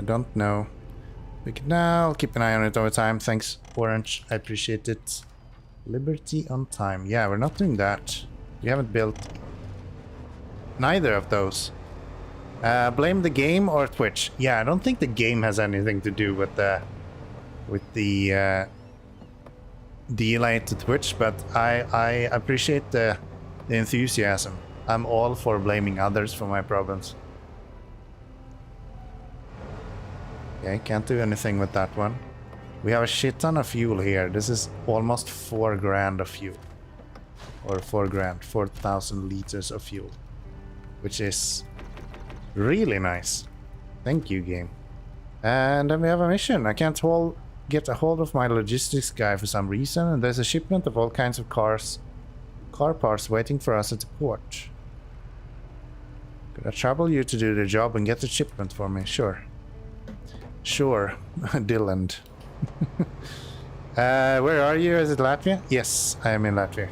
don't know. We can now keep an eye on it over time. Thanks, Orange. I appreciate it. Liberty on time. Yeah, we're not doing that. We haven't built Neither of those. Blame the game or Twitch? Yeah, I don't think the game has anything to do with the delay to Twitch, but I appreciate the enthusiasm. I'm all for blaming others for my problems. Okay, can't do anything with that one. We have a shit ton of fuel here. This is almost 4 grand of fuel. Or 4 grand, 4,000 liters of fuel. Which is really nice. Thank you, game. And then we have a mission. I can't get a hold of my logistics guy for some reason, and there's a shipment of all kinds of car parts waiting for us at the port. Could I trouble you to do the job and get the shipment for me? Sure. Sure, Dylan. Where are you? Is it Latvia? Yes, I am in Latvia.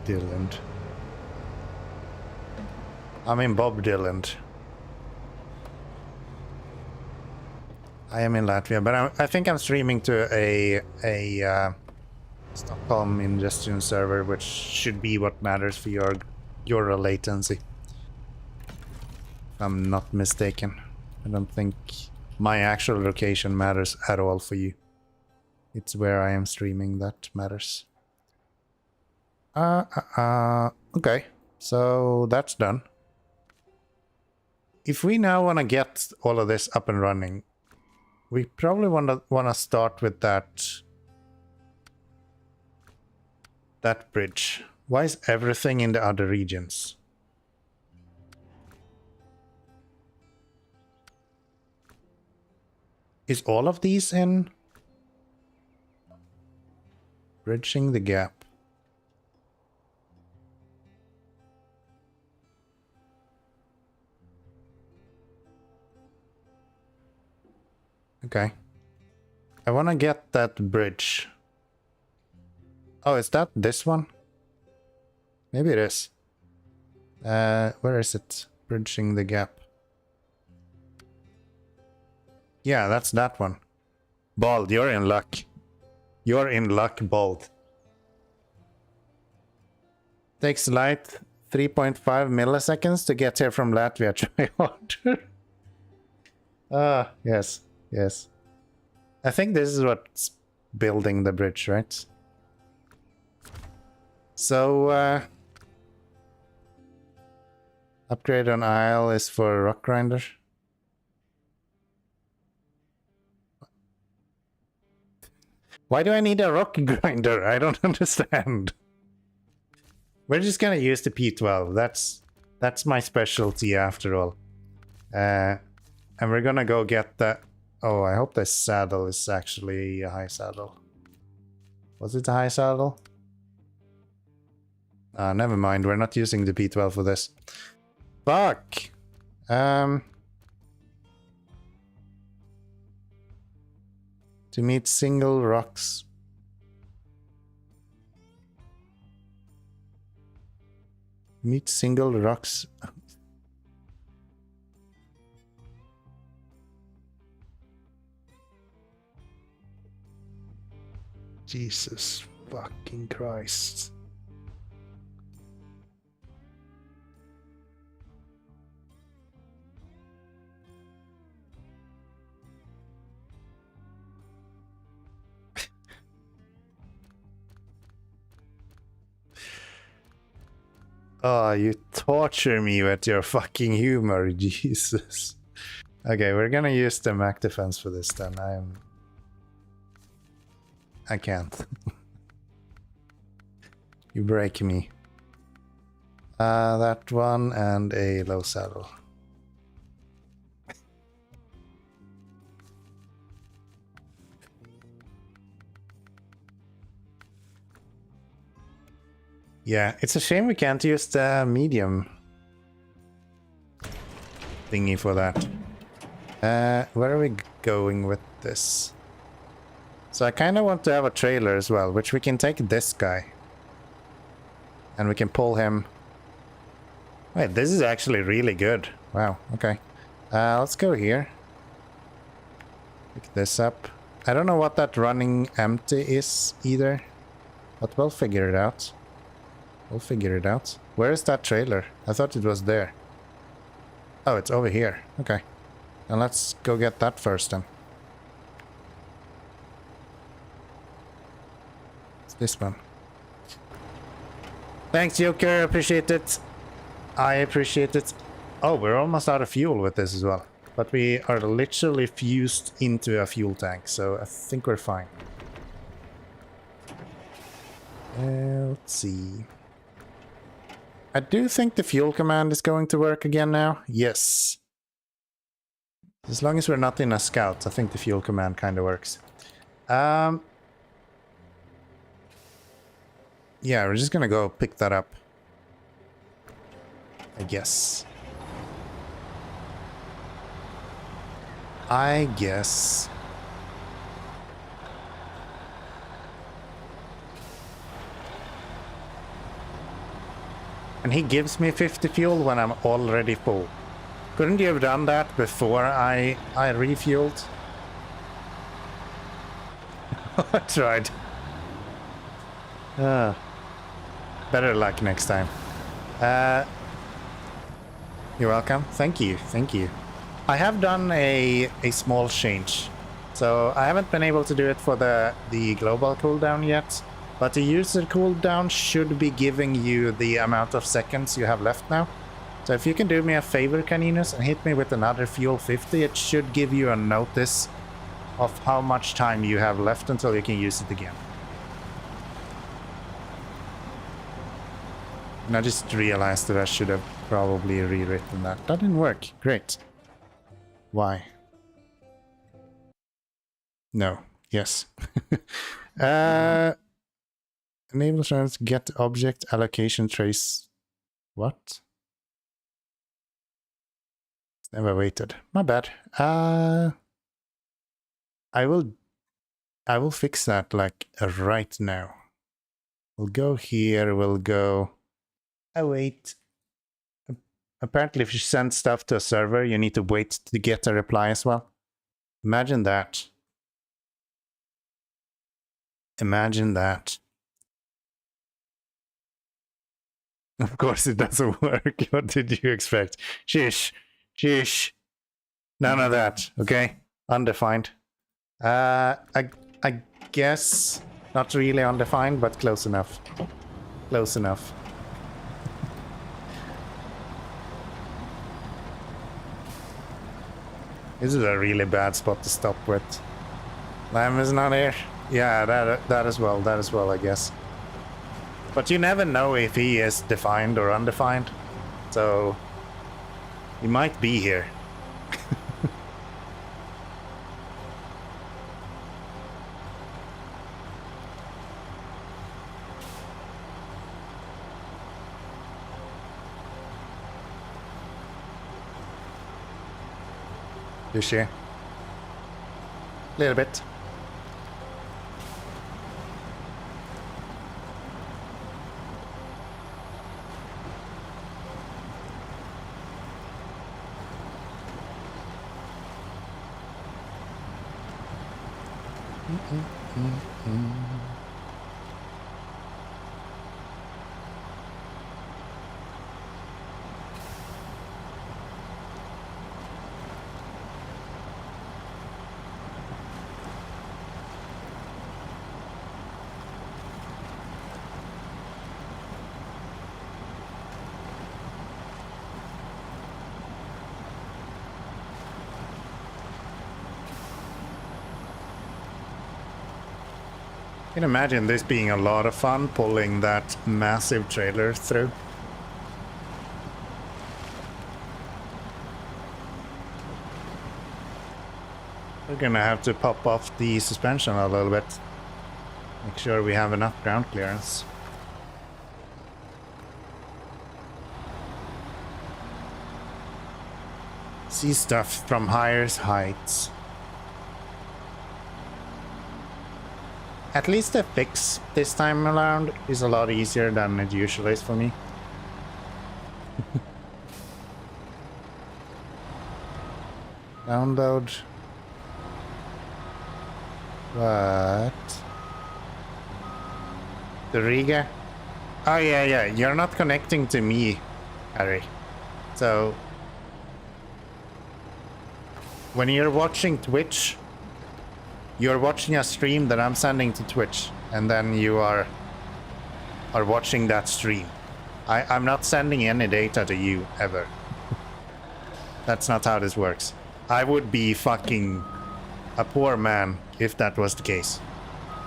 Dylan. I mean Bob Dylan. I am in Latvia, but I think I'm streaming to a Stockholm ingestion server, which should be what matters for your latency. If I'm not mistaken. I don't think my actual location matters at all for you. It's where I am streaming that matters. Okay, so that's done. If we now want to get all of this up and running, we probably want to start with that bridge. Why is everything in the other regions? Is all of these in? Bridging the gap. Okay. I want to get that bridge. Oh, is that this one? Maybe it is. Where is it? Bridging the gap. Yeah, that's that one. Bald, you're in luck. You're in luck, Bald. Takes light 3.5 milliseconds to get here from Latvia. Try harder. Yes. Yes. I think this is what's building the bridge, right? So, upgrade on aisle is for rock grinder. Why do I need a rock grinder? I don't understand. We're just gonna use the P12. That's my specialty after all. And we're gonna go get that. Oh, I hope this saddle is actually a high saddle. Was it a high saddle? Never mind. We're not using the P12 for this. Fuck. To meet single rocks. Meet single rocks. Jesus fucking Christ. Oh, you torture me with your fucking humor, Jesus. Okay, we're gonna use the Mac defense for this then. I can't. You break me. That one and a low saddle. Yeah, it's a shame we can't use the medium thingy for that. Where are we going with this? So I kind of want to have a trailer as well, which we can take this guy. And we can pull him. Wait, this is actually really good. Wow, okay. Let's go here. Pick this up. I don't know what that running empty is either, but we'll figure it out. We'll figure it out. Where is that trailer? I thought it was there. Oh, it's over here. Okay. Then let's go get that first then. It's this one. Thanks, Joker. Appreciate it. I appreciate it. Oh, we're almost out of fuel with this as well. But we are literally fused into a fuel tank, so I think we're fine. Let's see. I do think the fuel command is going to work again now. Yes. As long as we're not in a scout, I think the fuel command kind of works. Yeah, we're just gonna go pick that up, I guess. And he gives me 50 fuel when I'm already full. Couldn't you have done that before I refueled? I tried. Better luck next time. You're welcome. Thank you. Thank you. I have done a small change. So I haven't been able to do it for the global cooldown yet. But the user cooldown should be giving you the amount of seconds you have left now. So if you can do me a favor, Caninus, and hit me with another fuel 50, it should give you a notice of how much time you have left until you can use it again. And I just realized that I should have probably rewritten that. That didn't work. Great. Why? No. Yes. Enable chance get object allocation trace. What? Never waited. My bad. I will fix that like right now. We'll go here. We'll go. Wait. Apparently, if you send stuff to a server, you need to wait to get a reply as well. Imagine that. Imagine that. Of course it doesn't work. What did you expect? Sheesh. Sheesh. None of that, okay? Undefined. I guess not really undefined, but close enough. Close enough. This is a really bad spot to stop with. Lamb is not here. Yeah, that as well. That as well, I guess. But you never know if he is defined or undefined. So he might be here. Is she? A little bit. I can imagine this being a lot of fun, pulling that massive trailer through. We're gonna have to pop off the suspension a little bit. Make sure we have enough ground clearance. See stuff from higher heights. At least the fix this time around is a lot easier than it usually is for me. Download. What? The Riga? Oh, yeah. You're not connecting to me, Harry. So, when you're watching Twitch, you're watching a stream that I'm sending to Twitch, and then you are watching that stream. I'm not sending any data to you, ever. That's not how this works. I would be fucking a poor man if that was the case.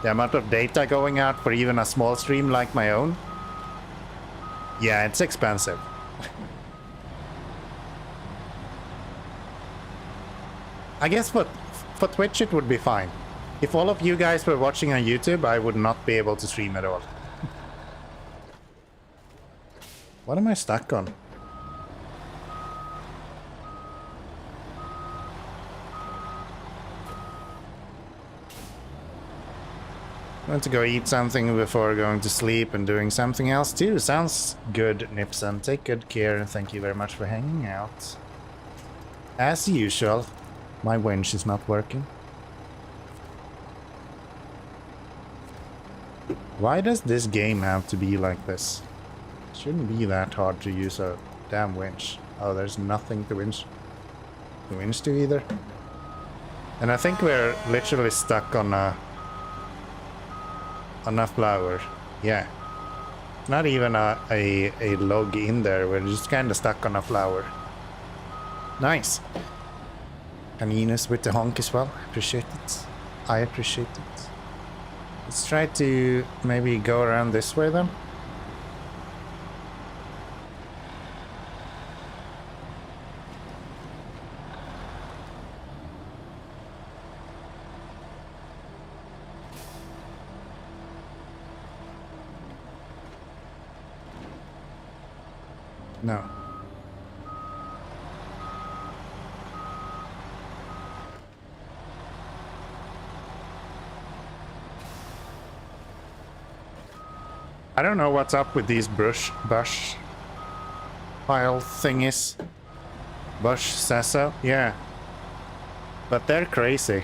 The amount of data going out for even a small stream like my own? Yeah, it's expensive. I guess for Twitch it would be fine. If all of you guys were watching on YouTube, I would not be able to stream at all. What am I stuck on? I want to go eat something before going to sleep and doing something else too. Sounds good, Nipson. Take good care and thank you very much for hanging out. As usual, my winch is not working. Why does this game have to be like this? It shouldn't be that hard to use a damn winch. Oh, there's nothing to winch to either. And I think we're literally stuck on a flower. Yeah. Not even a log in there. We're just kind of stuck on a flower. Nice. And Enos with the honk as well. Appreciate it. I appreciate it. Let's try to maybe go around this way then. No. I don't know what's up with these bush pile thingies. Bush says so, yeah. But they're crazy.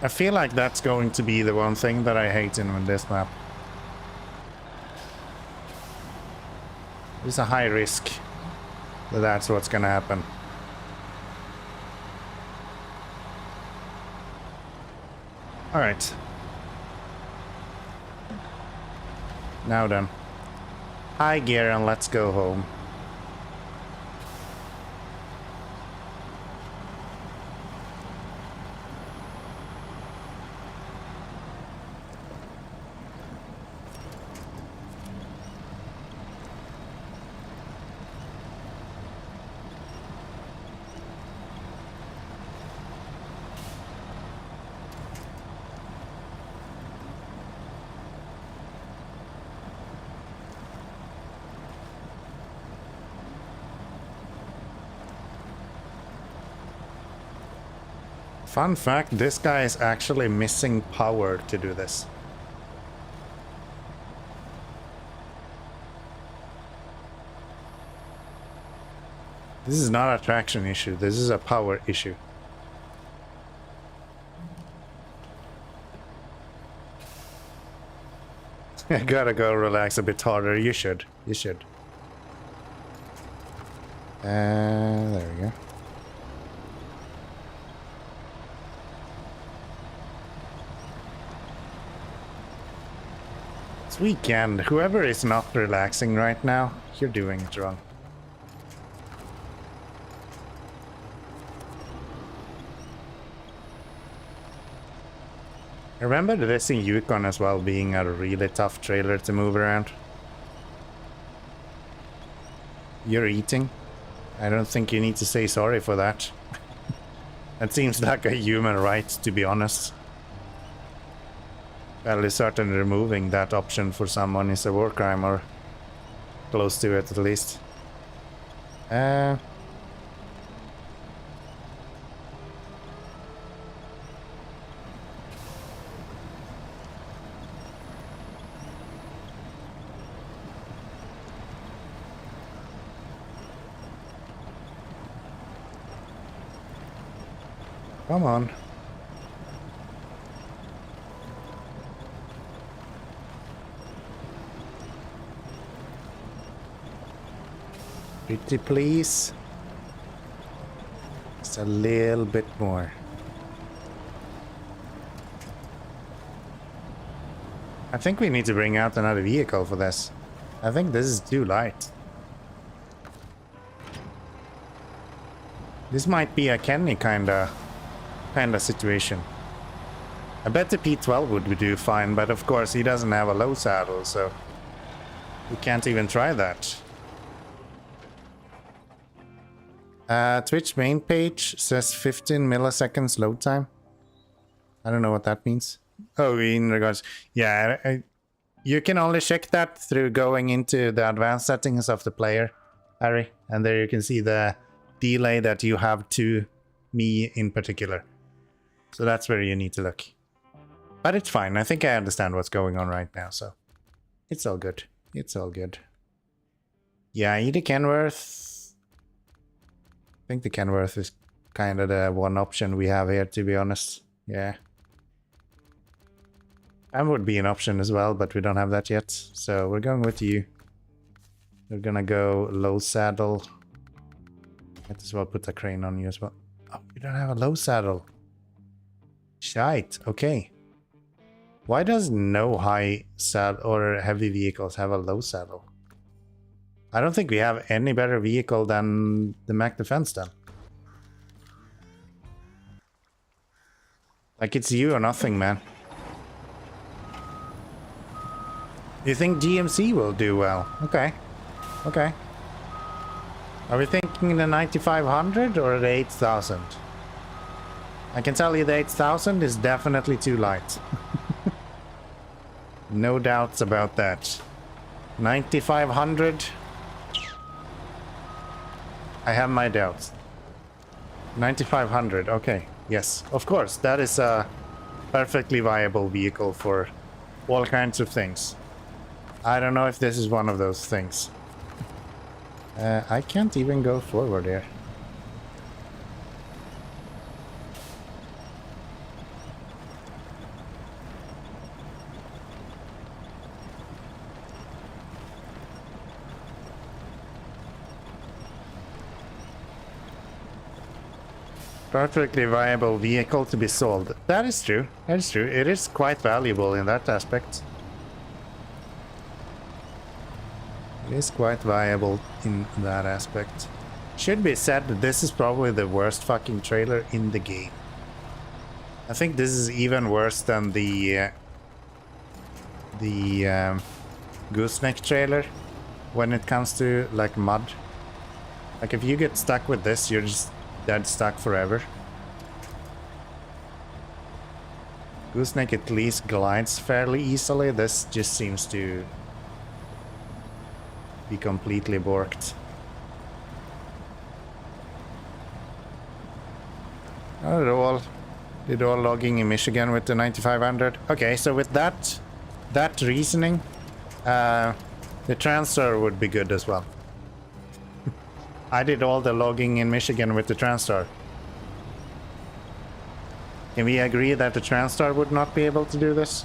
I feel like that's going to be the one thing that I hate in this map. There's a high risk that that's what's gonna happen. Alright. Now then. High gear and let's go home. Fun fact, this guy is actually missing power to do this. This is not a traction issue, this is a power issue. I gotta go relax a bit harder, you should. You should. There we go. It's weekend. Whoever is not relaxing right now, you're doing it wrong. I remember this in Yukon as well being a really tough trailer to move around. You're eating? I don't think you need to say sorry for that. That seems like a human right, to be honest. Fairly certain removing that option for someone is a war crime, or close to it at least. Come on. Pretty please. Just a little bit more. I think we need to bring out another vehicle for this. I think this is too light. This might be a Kenny kinda situation. I bet the P12 would do fine, but of course he doesn't have a low saddle, so we can't even try that. Twitch main page says 15 milliseconds load time. I don't know what that means. Oh, in regards... Yeah, you can only check that through going into the advanced settings of the player, Harry. And there you can see the delay that you have to me in particular. So that's where you need to look. But it's fine. I think I understand what's going on right now, so... It's all good. It's all good. Yeah, either Kenworth... I think the Kenworth is kind of the one option we have here, to be honest. Yeah. And would be an option as well, but we don't have that yet. So we're going with you. We're gonna go low saddle. Might as well put a crane on you as well. Oh, we don't have a low saddle. Shite. Okay. Why does no high saddle or heavy vehicles have a low saddle? I don't think we have any better vehicle than the Mac Defense then. Like it's you or nothing, man. You think GMC will do well? Okay. Okay. Are we thinking the 9500 or the 8000? I can tell you the 8000 is definitely too light. No doubts about that. 9500. I have my doubts. 9500, okay. Yes, of course. That is a perfectly viable vehicle for all kinds of things. I don't know if this is one of those things. I can't even go forward here. Perfectly viable vehicle to be sold. That is true. That is true. It is quite valuable in that aspect. It is quite viable in that aspect. Should be said that this is probably the worst fucking trailer in the game. I think this is even worse than the Gooseneck trailer when it comes to like mud. Like if you get stuck with this, you're just dead stuck forever. Gooseneck at least glides fairly easily. This just seems to be completely borked. Did all logging in Michigan with the 9500. Okay, so with that reasoning, the Transstar would be good as well. I did all the logging in Michigan with the Transstar. Can we agree that the Transstar would not be able to do this?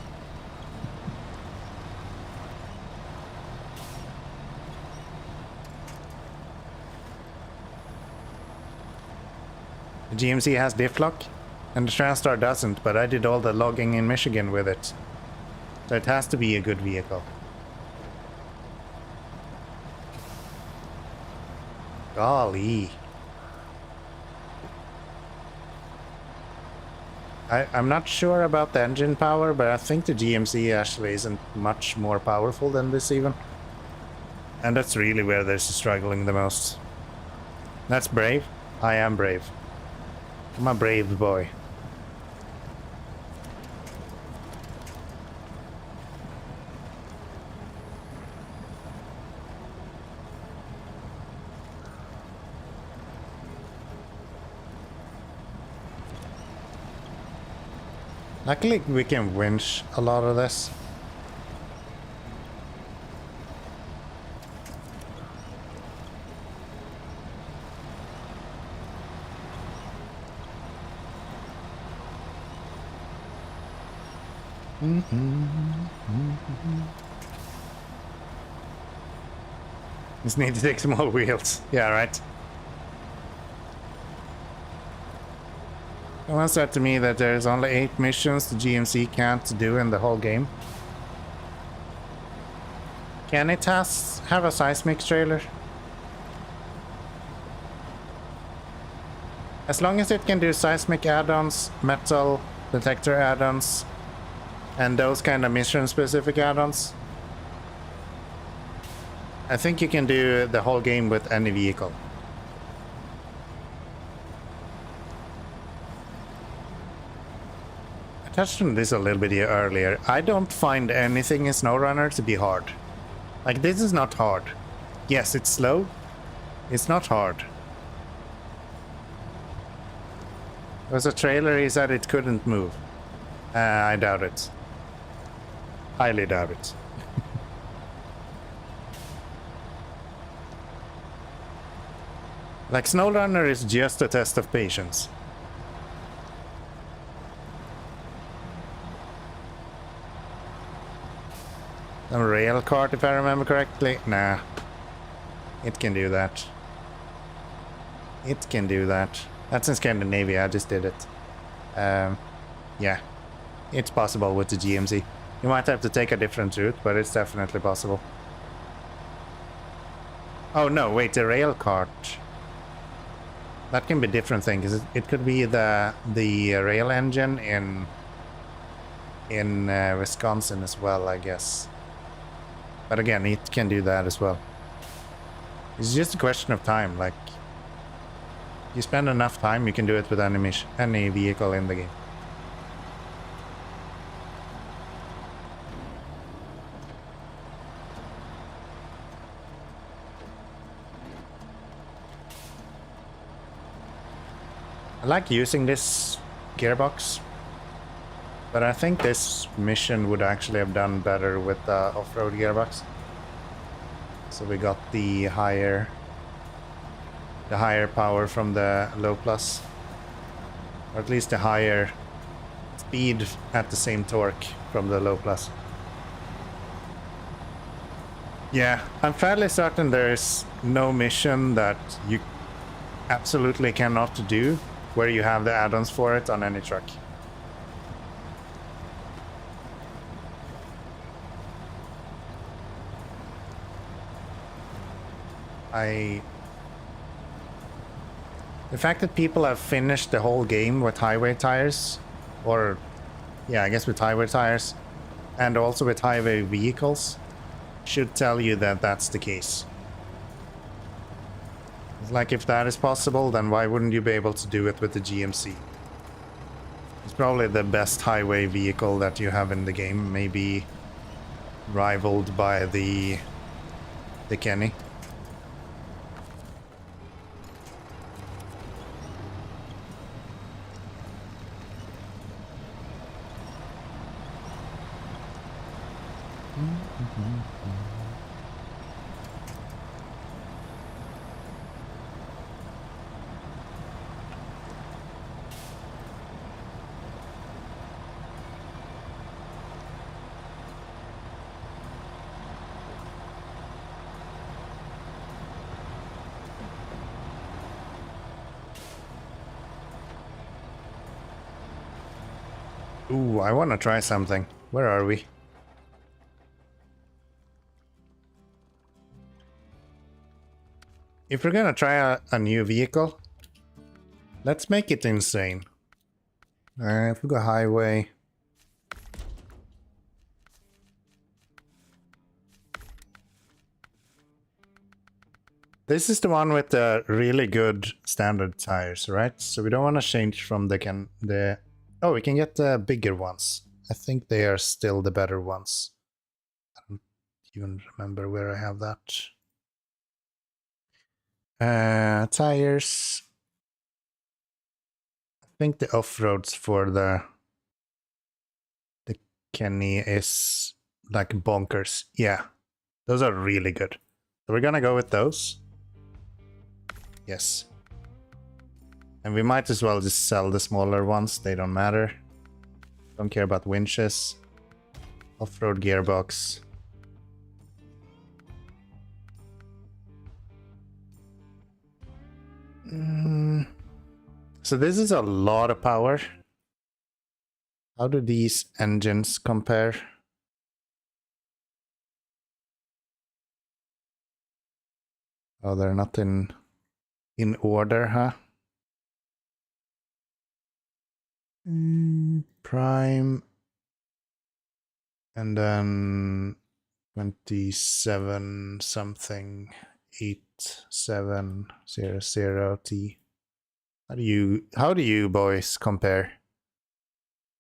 The GMC has diff lock, and the Transstar doesn't, but I did all the logging in Michigan with it. So it has to be a good vehicle. Golly. I'm not sure about the engine power, but I think the GMC actually isn't much more powerful than this even. And that's really where they're struggling the most. That's brave. I am brave. I'm a brave boy. Luckily, we can winch a lot of this. Just need to take some more wheels. Yeah, right. Someone said to me that there's only 8 missions the GMC can't do in the whole game. Can it have a seismic trailer? As long as it can do seismic add-ons, metal detector add-ons, and those kind of mission-specific add-ons, I think you can do the whole game with any vehicle. I touched on this a little bit earlier. I don't find anything in SnowRunner to be hard. Like, this is not hard. Yes, it's slow. It's not hard. There was a trailer, he said it couldn't move. I doubt it. Highly doubt it. Like, SnowRunner is just a test of patience. A rail cart, if I remember correctly. Nah. It can do that. It can do that. That's in Scandinavia, I just did it. Yeah. It's possible with the GMC. You might have to take a different route, but it's definitely possible. Oh no, wait, the rail cart. That can be different things. It could be the rail engine in Wisconsin as well, I guess. But again, it can do that as well. It's just a question of time. Like, you spend enough time, you can do it with any vehicle in the game. I like using this gearbox, but I think this mission would actually have done better with the off-road gearbox. So we got the higher power from the low plus, or at least the higher speed at the same torque from the low plus. Yeah, I'm fairly certain there's no mission that you absolutely cannot do where you have the add-ons for it on any truck. The fact that people have finished the whole game with highway tires, or yeah, I guess with highway tires, and also with highway vehicles, should tell you that that's the case. It's like, if that is possible, then why wouldn't you be able to do it with the GMC? It's probably the best highway vehicle that you have in the game, maybe rivaled by the Kenny. Ooh, I want to try something. Where are we? If we're gonna try a new vehicle, let's make it insane. If we go highway. This is the one with the really good standard tires, right? So we don't want to change from the... Oh, we can get the bigger ones. I think they are still the better ones. I don't even remember where I have that. Tires. I think the off-roads for the Kenny is like bonkers. Yeah, those are really good. So we're gonna go with those. Yes. And we might as well just sell the smaller ones. They don't matter. Don't care about winches. Off-road gearbox. So this is a lot of power. How do these engines compare? Oh, they're not in order, huh? Prime. And then 27 something 8700T. How do you boys compare?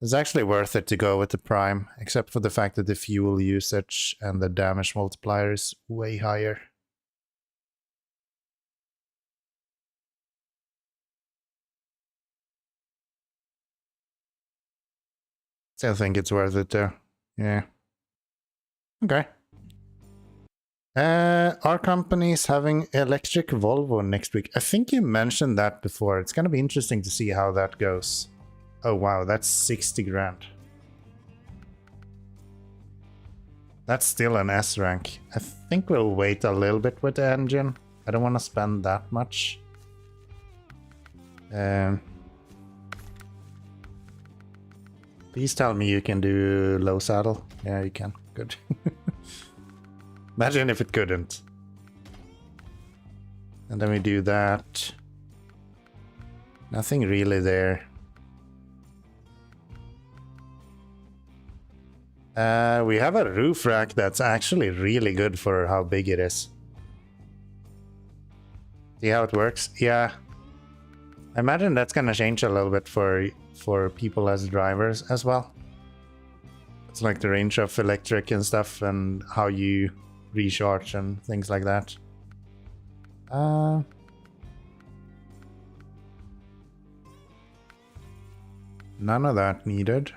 It's actually worth it to go with the Prime, except for the fact that the fuel usage and the damage multiplier is way higher. Still think it's worth it though. Yeah. Okay. Our company is having electric Volvo next week. I think you mentioned that before. It's gonna be interesting to see how that goes. Oh wow, that's 60 grand. That's still an S rank. I think we'll wait a little bit with the engine. I don't want to spend that much. Please tell me you can do low saddle. Yeah, you can. Good. Imagine if it couldn't. And then we do that. Nothing really there. We have a roof rack that's actually really good for how big it is. See how it works? Yeah. I imagine that's gonna change a little bit for people as drivers as well. It's like the range of electric and stuff and how you recharge and things like that. None of that needed.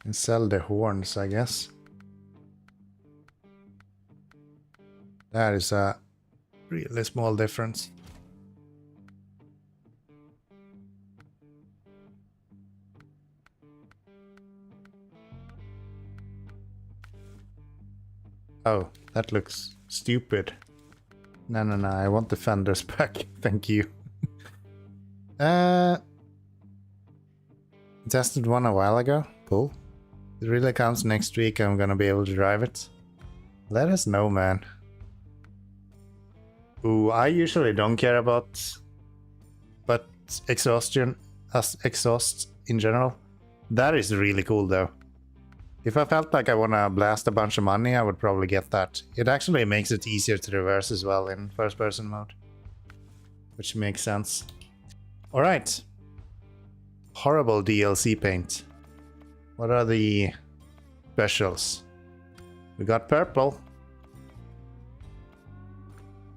And sell the horns, I guess. That is a really small difference. Oh, that looks stupid. No, I want the fenders back. Thank you. Tested one a while ago. Cool. It really comes next week. I'm gonna be able to drive it. Let us know, man. Ooh, I usually don't care about but exhaust in general. That is really cool though. If I felt like I wanna blast a bunch of money, I would probably get that. It actually makes it easier to reverse as well in first person mode. Which makes sense. Alright. Horrible DLC paint. What are the specials? We got purple.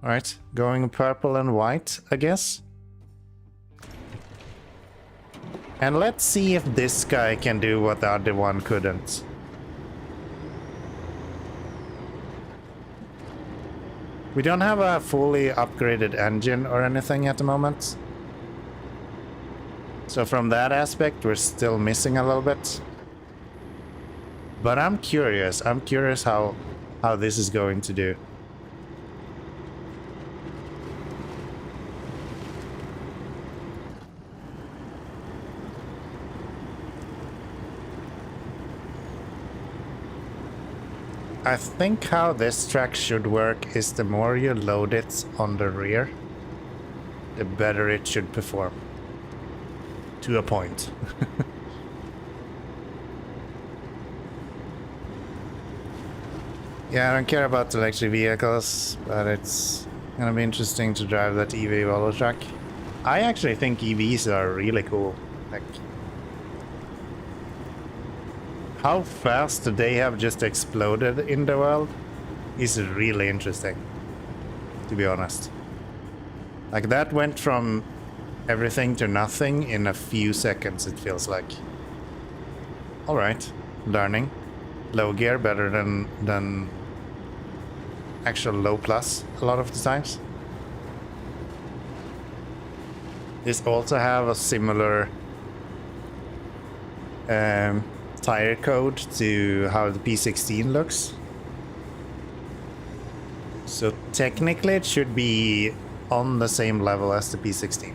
Alright, going purple and white, I guess. And let's see if this guy can do what the other one couldn't. We don't have a fully upgraded engine or anything at the moment. So from that aspect, we're still missing a little bit. But I'm curious how this is going to do. I think how this track should work is the more you load it on the rear, the better it should perform. To a point. Yeah, I don't care about electric vehicles, but it's gonna be interesting to drive that EV Volvo truck. I actually think EVs are really cool. Like, how fast they have just exploded in the world is really interesting, to be honest. Like, that went from everything to nothing in a few seconds, it feels like. Alright, learning. Low gear better than actual low plus a lot of the times. This also have a similar tire code to how the P16 looks. So technically it should be on the same level as the P16.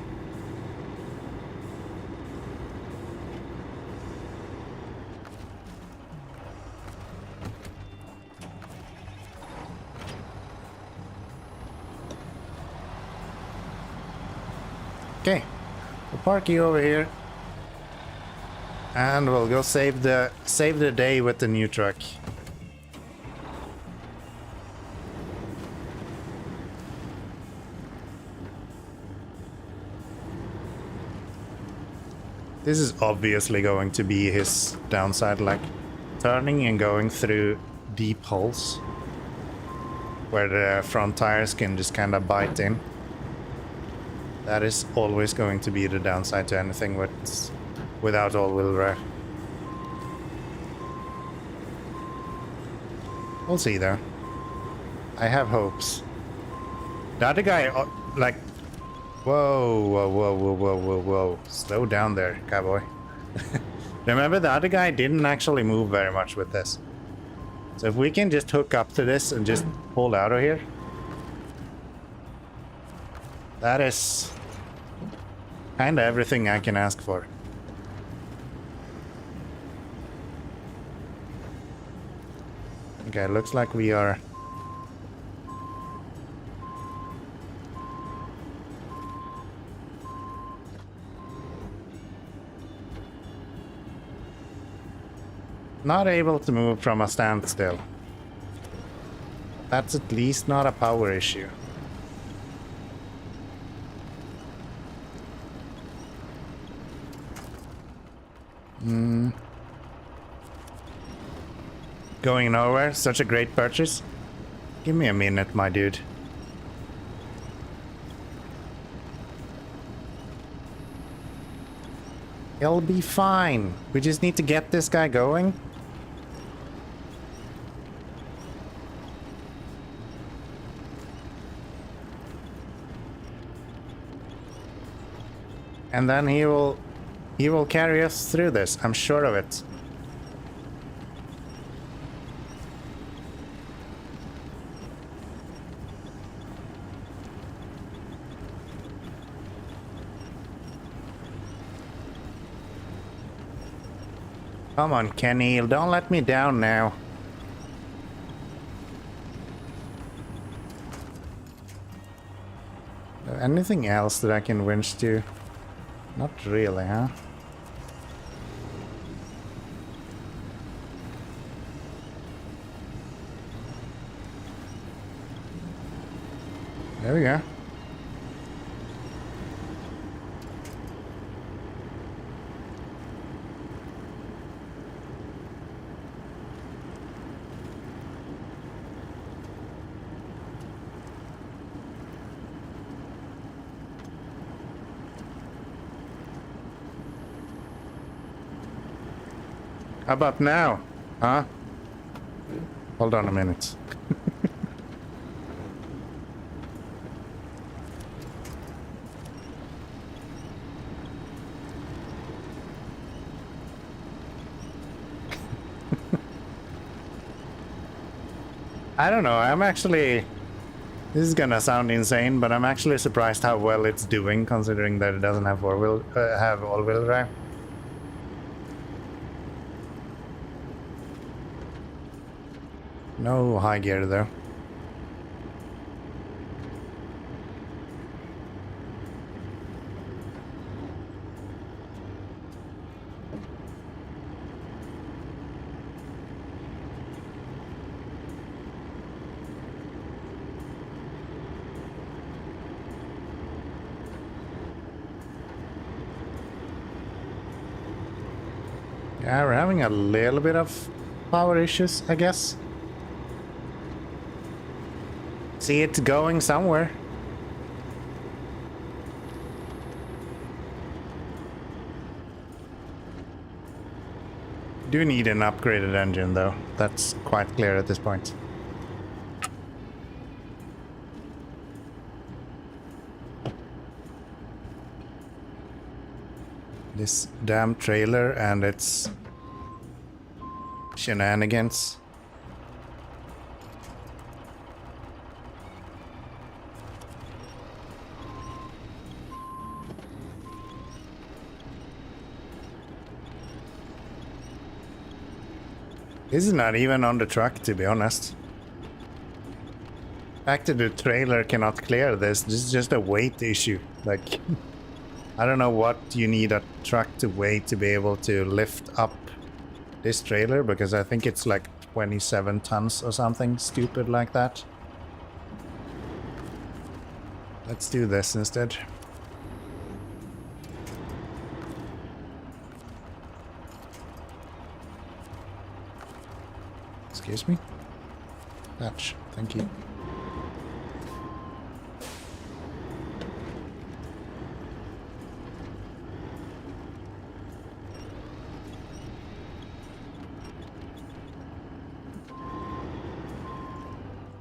Okay, we'll park you over here. And we'll go save the day with the new truck. This is obviously going to be his downside, like turning and going through deep holes where the front tires can just kind of bite in. That is always going to be the downside to anything without all-wheel drive. We'll see though. I have hopes. The other guy, like... Whoa. Slow down there, cowboy. Remember, the other guy didn't actually move very much with this. So if we can just hook up to this and just pull out of here. That is kind of everything I can ask for. Okay, looks like we are... not able to move from a standstill. That's at least not a power issue. Going nowhere? Such a great purchase? Give me a minute, my dude. He'll be fine. We just need to get this guy going. And then he will carry us through this, I'm sure of it. Come on, Kenny, don't let me down now. Anything else that I can winch to? Not really, huh? There we go. How about now? Huh? Hold on a minute. I don't know, I'm actually... This is gonna sound insane, but I'm actually surprised how well it's doing, considering that it doesn't have all-wheel drive. No high gear though. Yeah, we're having a little bit of power issues, I guess. See it going somewhere. Do need an upgraded engine though. That's quite clear at this point. this damn trailer and its shenanigans. This is not even on the truck, to be honest. The fact that the trailer cannot clear this is just a weight issue. Like, I don't know what you need a truck to weigh to be able to lift up this trailer, because I think it's like 27 tons or something stupid like that. Let's do this instead. Excuse me? Patch, thank you.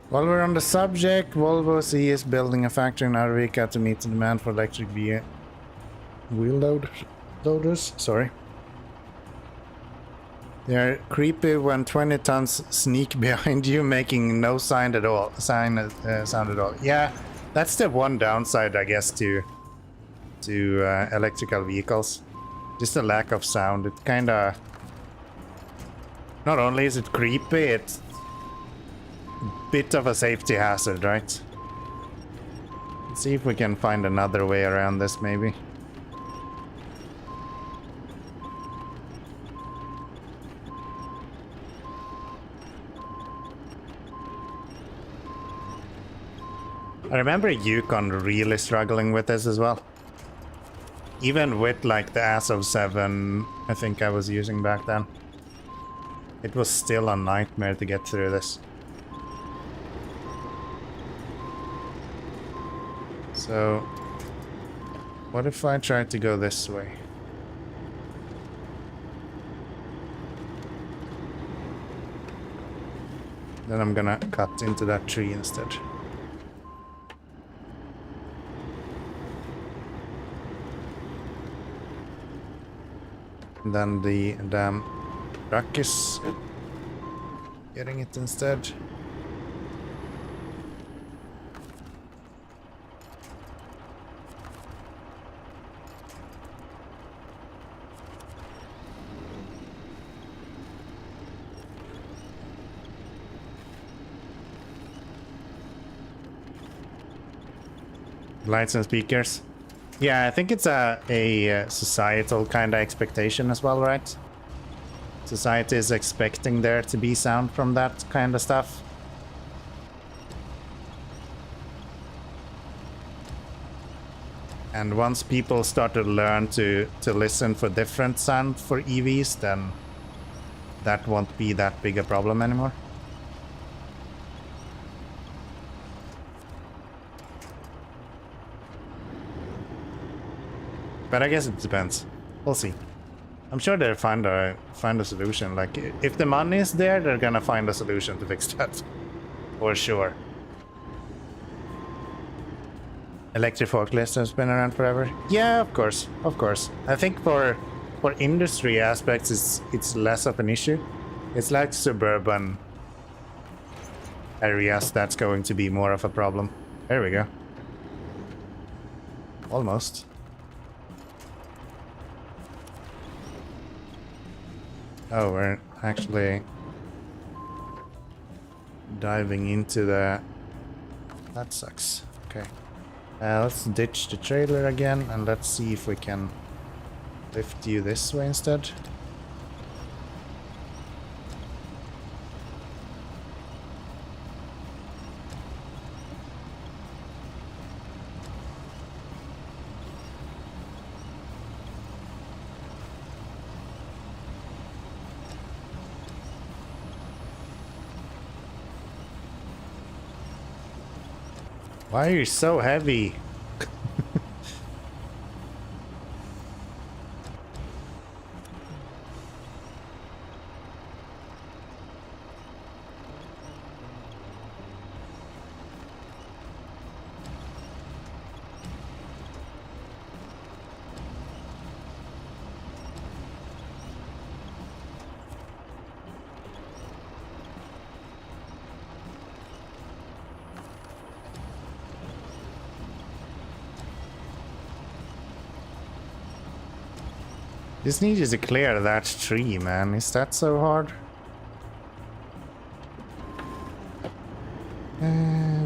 While we're on the subject, Volvo CE is building a factory in Arvika to meet the demand for electric wheel loaders. Sorry. They're creepy when 20 tons sneak behind you, making no sound at all. Sound at all. Yeah, that's the one downside, I guess, to electrical vehicles. Just a lack of sound. It kind of. Not only is it creepy, it's a bit of a safety hazard, right? Let's see if we can find another way around this, maybe. I remember Yukon really struggling with this as well. Even with like the ASO 7 I think I was using back then. It was still a nightmare to get through this. So, what if I try to go this way? Then I'm gonna cut into that tree instead. And then the damn truck is getting it instead. Lights and speakers. Yeah, I think it's a societal kind of expectation as well, right? Society is expecting there to be sound from that kind of stuff. And once people start to learn to listen for different sound for EVs, then that won't be that big a problem anymore. But I guess it depends. We'll see. I'm sure they'll find a solution. Like, if the money is there, they're gonna find a solution to fix that. For sure. Electric forklifts has been around forever. Yeah, of course, of course. I think for industry aspects, it's less of an issue. It's like suburban areas that's going to be more of a problem. There we go. Almost. Oh, we're actually diving into the... That sucks. Okay. Let's ditch the trailer again and let's see if we can lift you this way instead. Why are you so heavy? Just need you to clear that tree, man. Is that so hard?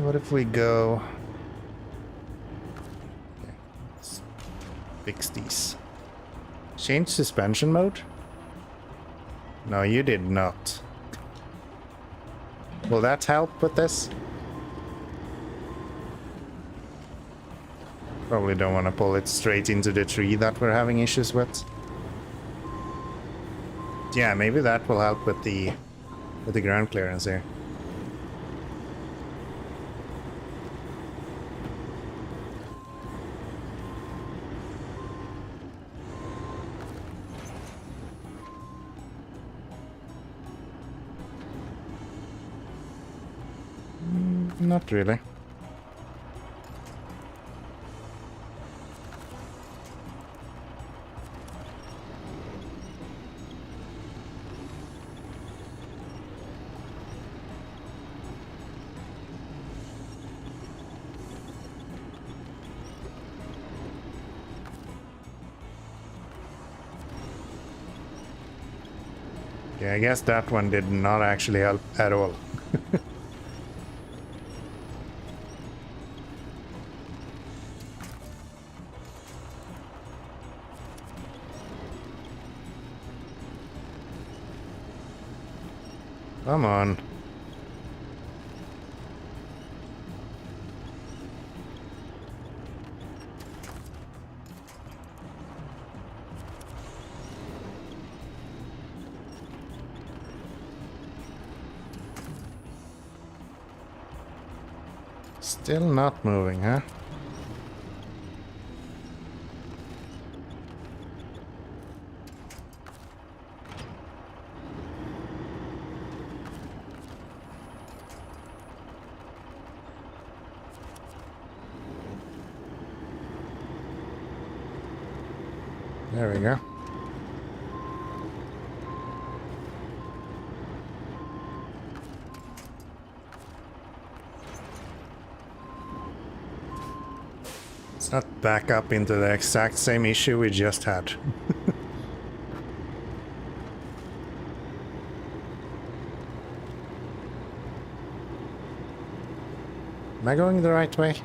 What if we go... Okay, let's fix these. Change suspension mode? No, you did not. Will that help with this? Probably don't want to pull it straight into the tree that we're having issues with. Yeah, maybe that will help with the ground clearance here. Not really. Yeah, I guess that one did not actually help at all. Come on. Still not moving, huh? There we go. Let's not back up into the exact same issue we just had. Am I going the right way?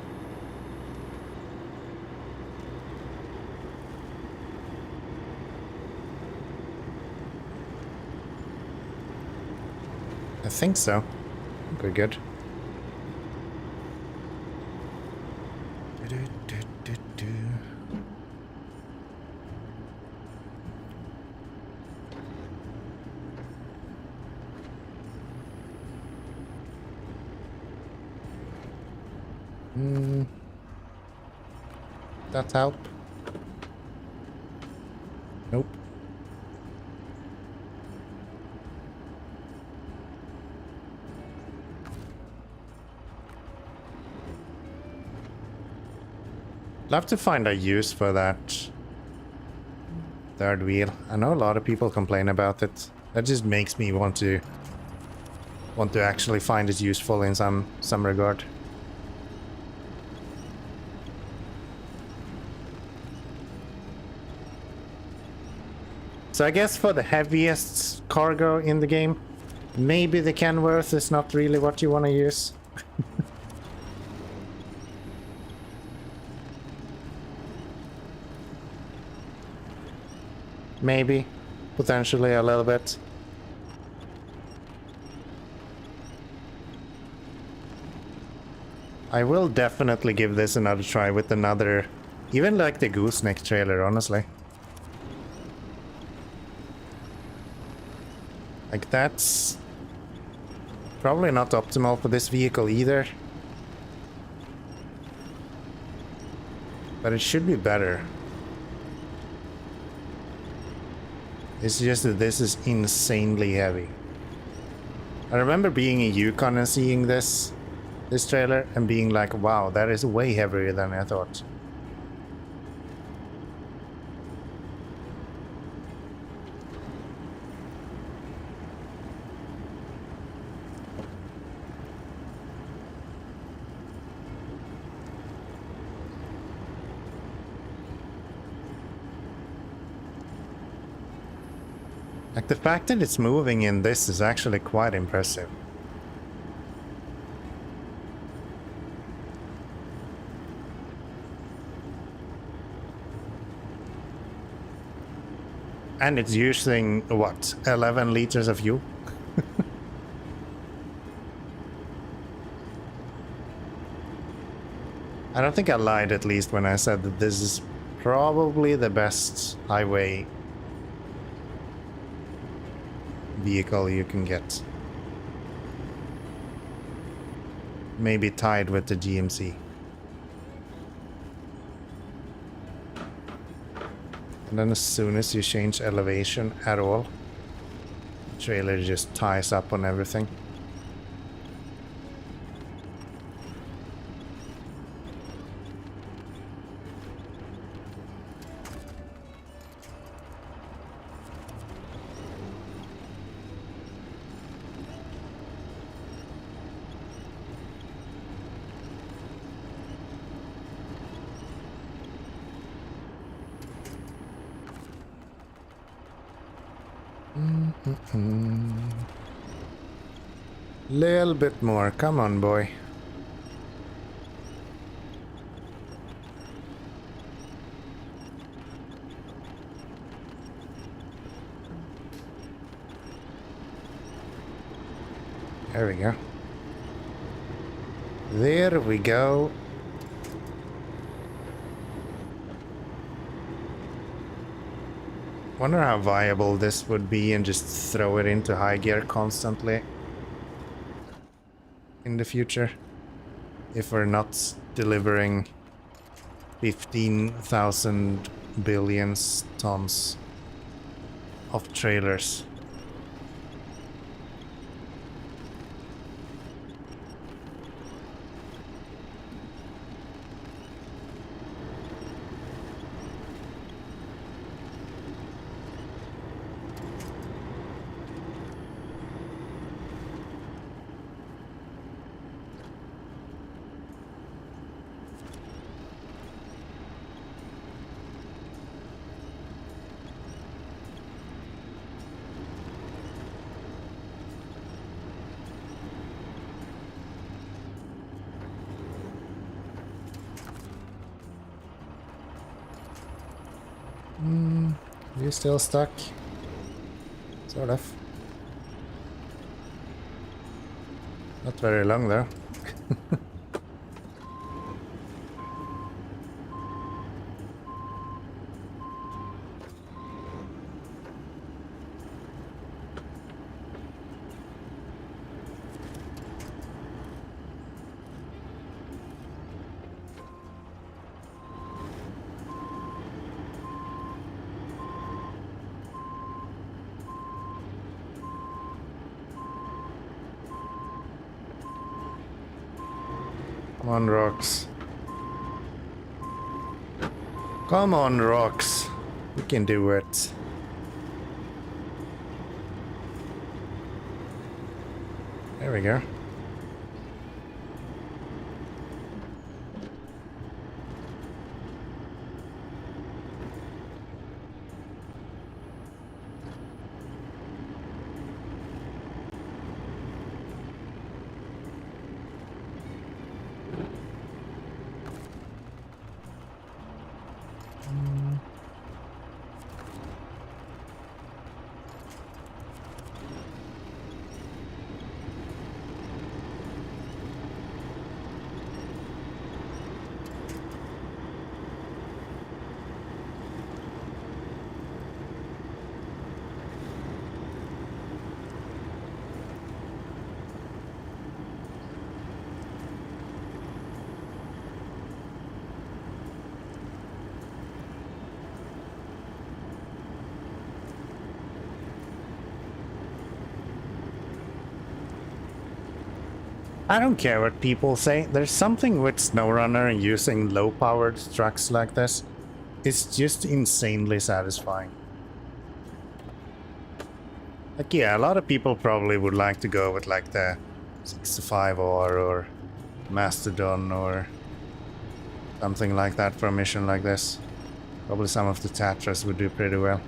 I think so. We're good. That help? Nope. Love to find a use for that third wheel. I know a lot of people complain about it. That just makes me want to actually find it useful in some regard. So I guess for the heaviest cargo in the game, maybe the Kenworth is not really what you want to use. Maybe, potentially a little bit. I will definitely give this another try with another, even like the Gooseneck trailer, honestly. Like, that's probably not optimal for this vehicle either. But it should be better. It's just that this is insanely heavy. I remember being in Yukon and seeing this trailer and being like, wow, that is way heavier than I thought. Like, the fact that it's moving in this is actually quite impressive. And it's using, what, 11 liters of fuel? I don't think I lied, at least, when I said that this is probably the best highway vehicle you can get. Maybe tied with the GMC. And then as soon as you change elevation at all, the trailer just ties up on everything. Little bit more, come on, boy. There we go. There we go. Wonder how viable this would be and just throw it into high gear constantly in the future, if we're not delivering 15,000 billion tons of trailers. You still stuck? Sort of. Not very long though. Come on, rocks. Come on, rocks. We can do it. There we go. I don't care what people say. There's something with SnowRunner and using low-powered trucks like this. It's just insanely satisfying. Like, yeah, a lot of people probably would like to go with like the 65R or Mastodon or something like that for a mission like this. Probably some of the Tatras would do pretty well.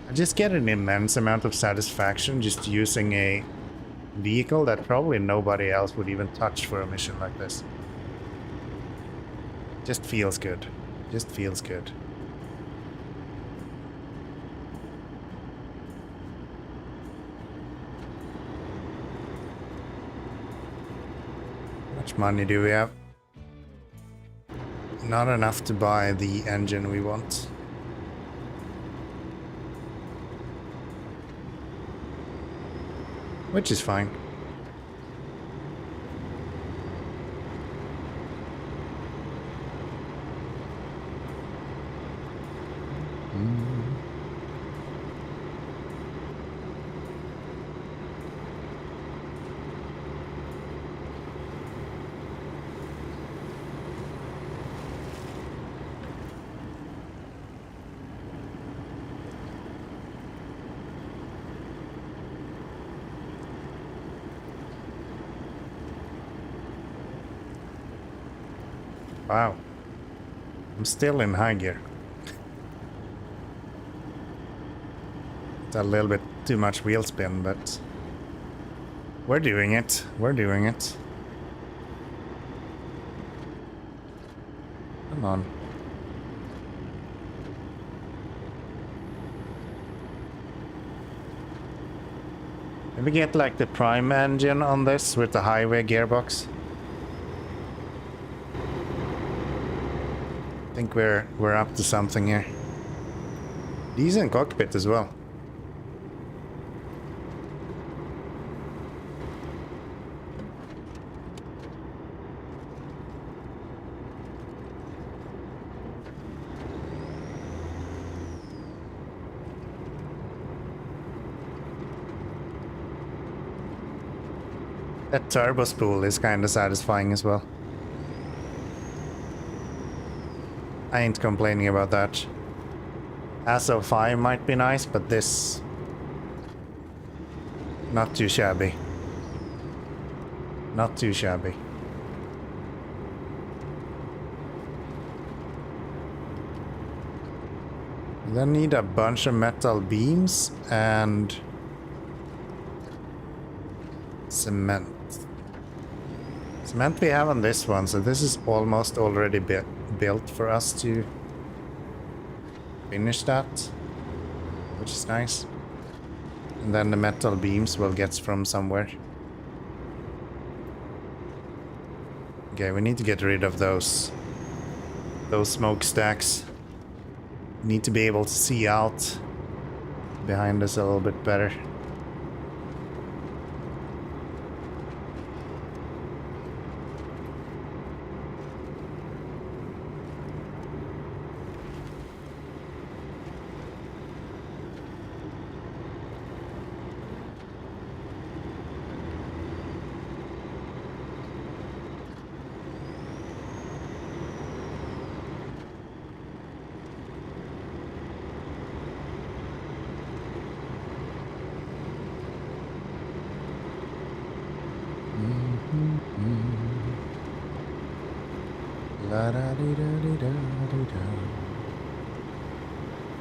I just get an immense amount of satisfaction just using a vehicle that probably nobody else would even touch for a mission like this. Just feels good. Just feels good. How much money do we have? Not enough to buy the engine we want. Which is fine. Wow. I'm still in high gear. It's a little bit too much wheel spin, but we're doing it. We're doing it. Come on. Maybe get like the prime engine on this with the highway gearbox. I think we're up to something here. Decent cockpit as well. That turbo spool is kind of satisfying as well. I ain't complaining about that. ASO 5 might be nice, but this... not too shabby. Not too shabby. We then need a bunch of metal beams and... cement. Cement we have on this one, so this is almost already built for us to finish that, which is nice. And then the metal beams we'll get from somewhere. Okay, we need to get rid of those smokestacks. We need to be able to see out behind us a little bit better.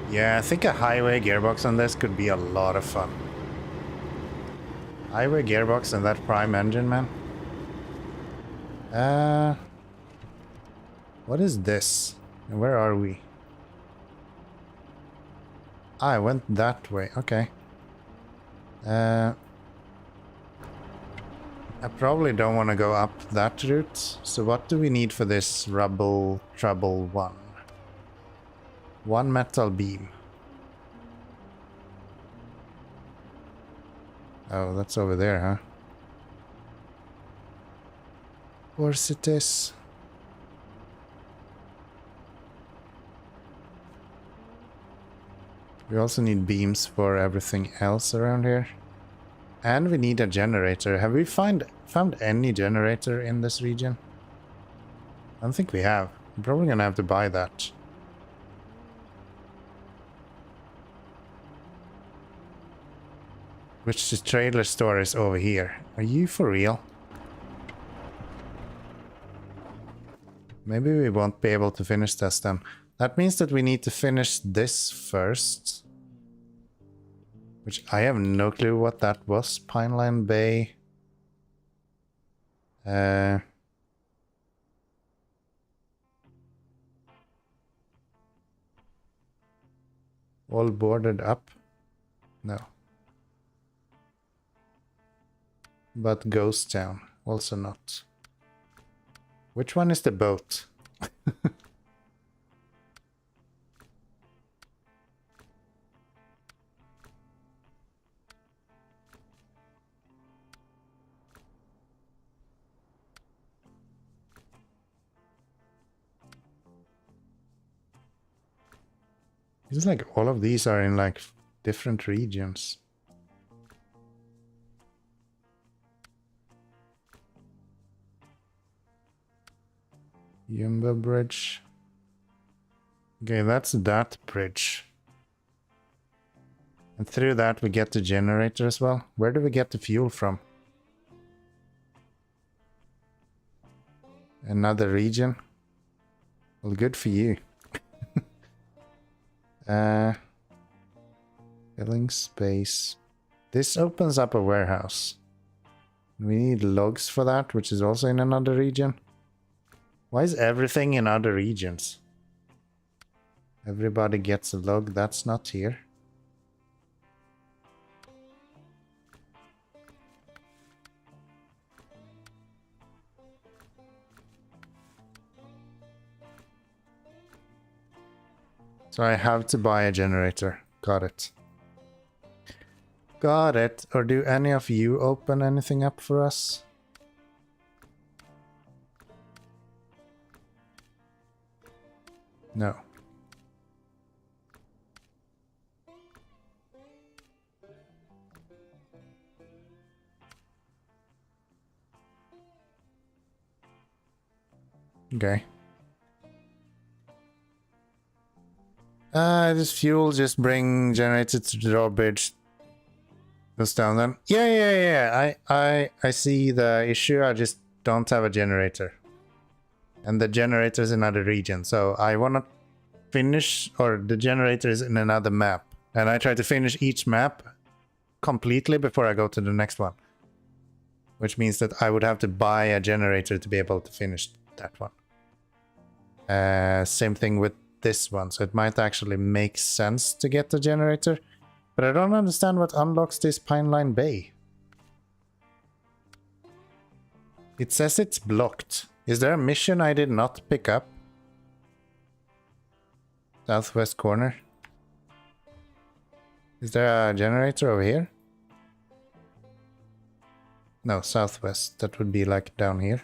Yeah, I think a highway gearbox on this could be a lot of fun. Highway gearbox and that prime engine, man. What is this? And where are we? I went that way. Okay. I probably don't want to go up that route. So what do we need for this rubble trouble one? One metal beam. Oh, that's over there, huh? Of course it is. We also need beams for everything else around here. And we need a generator. Have we found any generator in this region? I don't think we have. I'm probably gonna have to buy that. Which the trailer store is over here. Are you for real? Maybe we won't be able to finish this then. That means that we need to finish this first. Which I have no clue what that was. Pineline Bay. All boarded up? No. But Ghost Town, also not. Which one is the boat? It's like all of these are in like different regions. Yumba Bridge. Okay, that's that bridge. And through that we get the generator as well. Where do we get the fuel from? Another region? Well, good for you. Filling space. This opens up a warehouse. We need logs for that, which is also in another region. Why is everything in other regions? Everybody gets a log, that's not here. So I have to buy a generator. Got it. Got it. Or do any of you open anything up for us? No. Okay. This fuel just bring generated to the drawbridge. Goes down then. Yeah. I see the issue. I just don't have a generator. And the generator is in another region. So I want to finish, or the generator is in another map. And I try to finish each map completely before I go to the next one. Which means that I would have to buy a generator to be able to finish that one. Same thing with this one, so it might actually make sense to get the generator, but I don't understand what unlocks this Pineline Bay. It says it's blocked. Is there a mission I did not pick up? Southwest corner. Is there a generator over here? No, southwest. That would be like down here.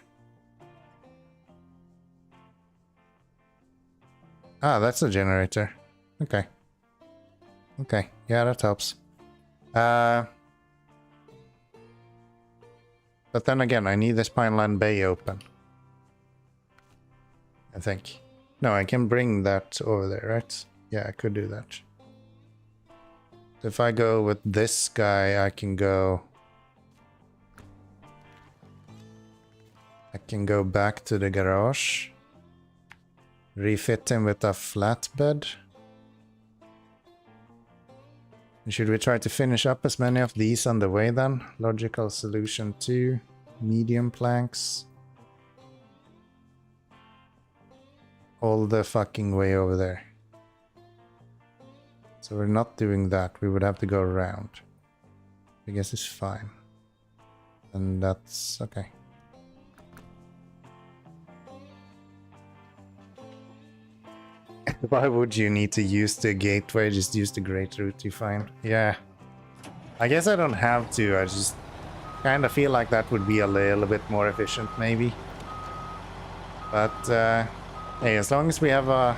Ah, that's a generator. Okay. Okay, yeah, that helps. But then again, I need this Pineland Bay open. I think. No, I can bring that over there, right? Yeah, I could do that. So if I go with this guy, I can go back to the garage. Refit him with a flatbed. Should we try to finish up as many of these on the way then? Logical solution 2. Medium planks. All the fucking way over there. So we're not doing that. We would have to go around. I guess it's fine. And that's okay. Why would you need to use the gateway? Just use the great route you find. Yeah. I guess I don't have to. I just kind of feel like that would be a little bit more efficient, maybe. But, hey, as long as we have a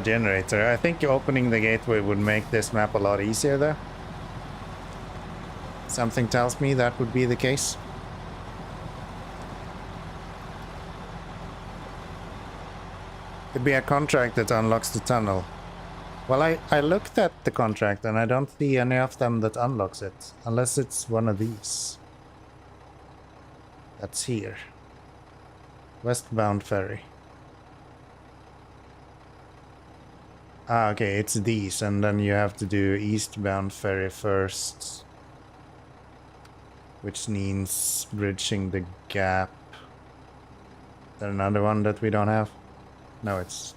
generator, I think opening the gateway would make this map a lot easier, though. Something tells me that would be the case. Could be a contract that unlocks the tunnel. Well, I looked at the contract and I don't see any of them that unlocks it. Unless it's one of these. That's here. Westbound ferry. Ah, okay, it's these, and then you have to do eastbound ferry first. Which means bridging the gap. Is there another one that we don't have? No, it's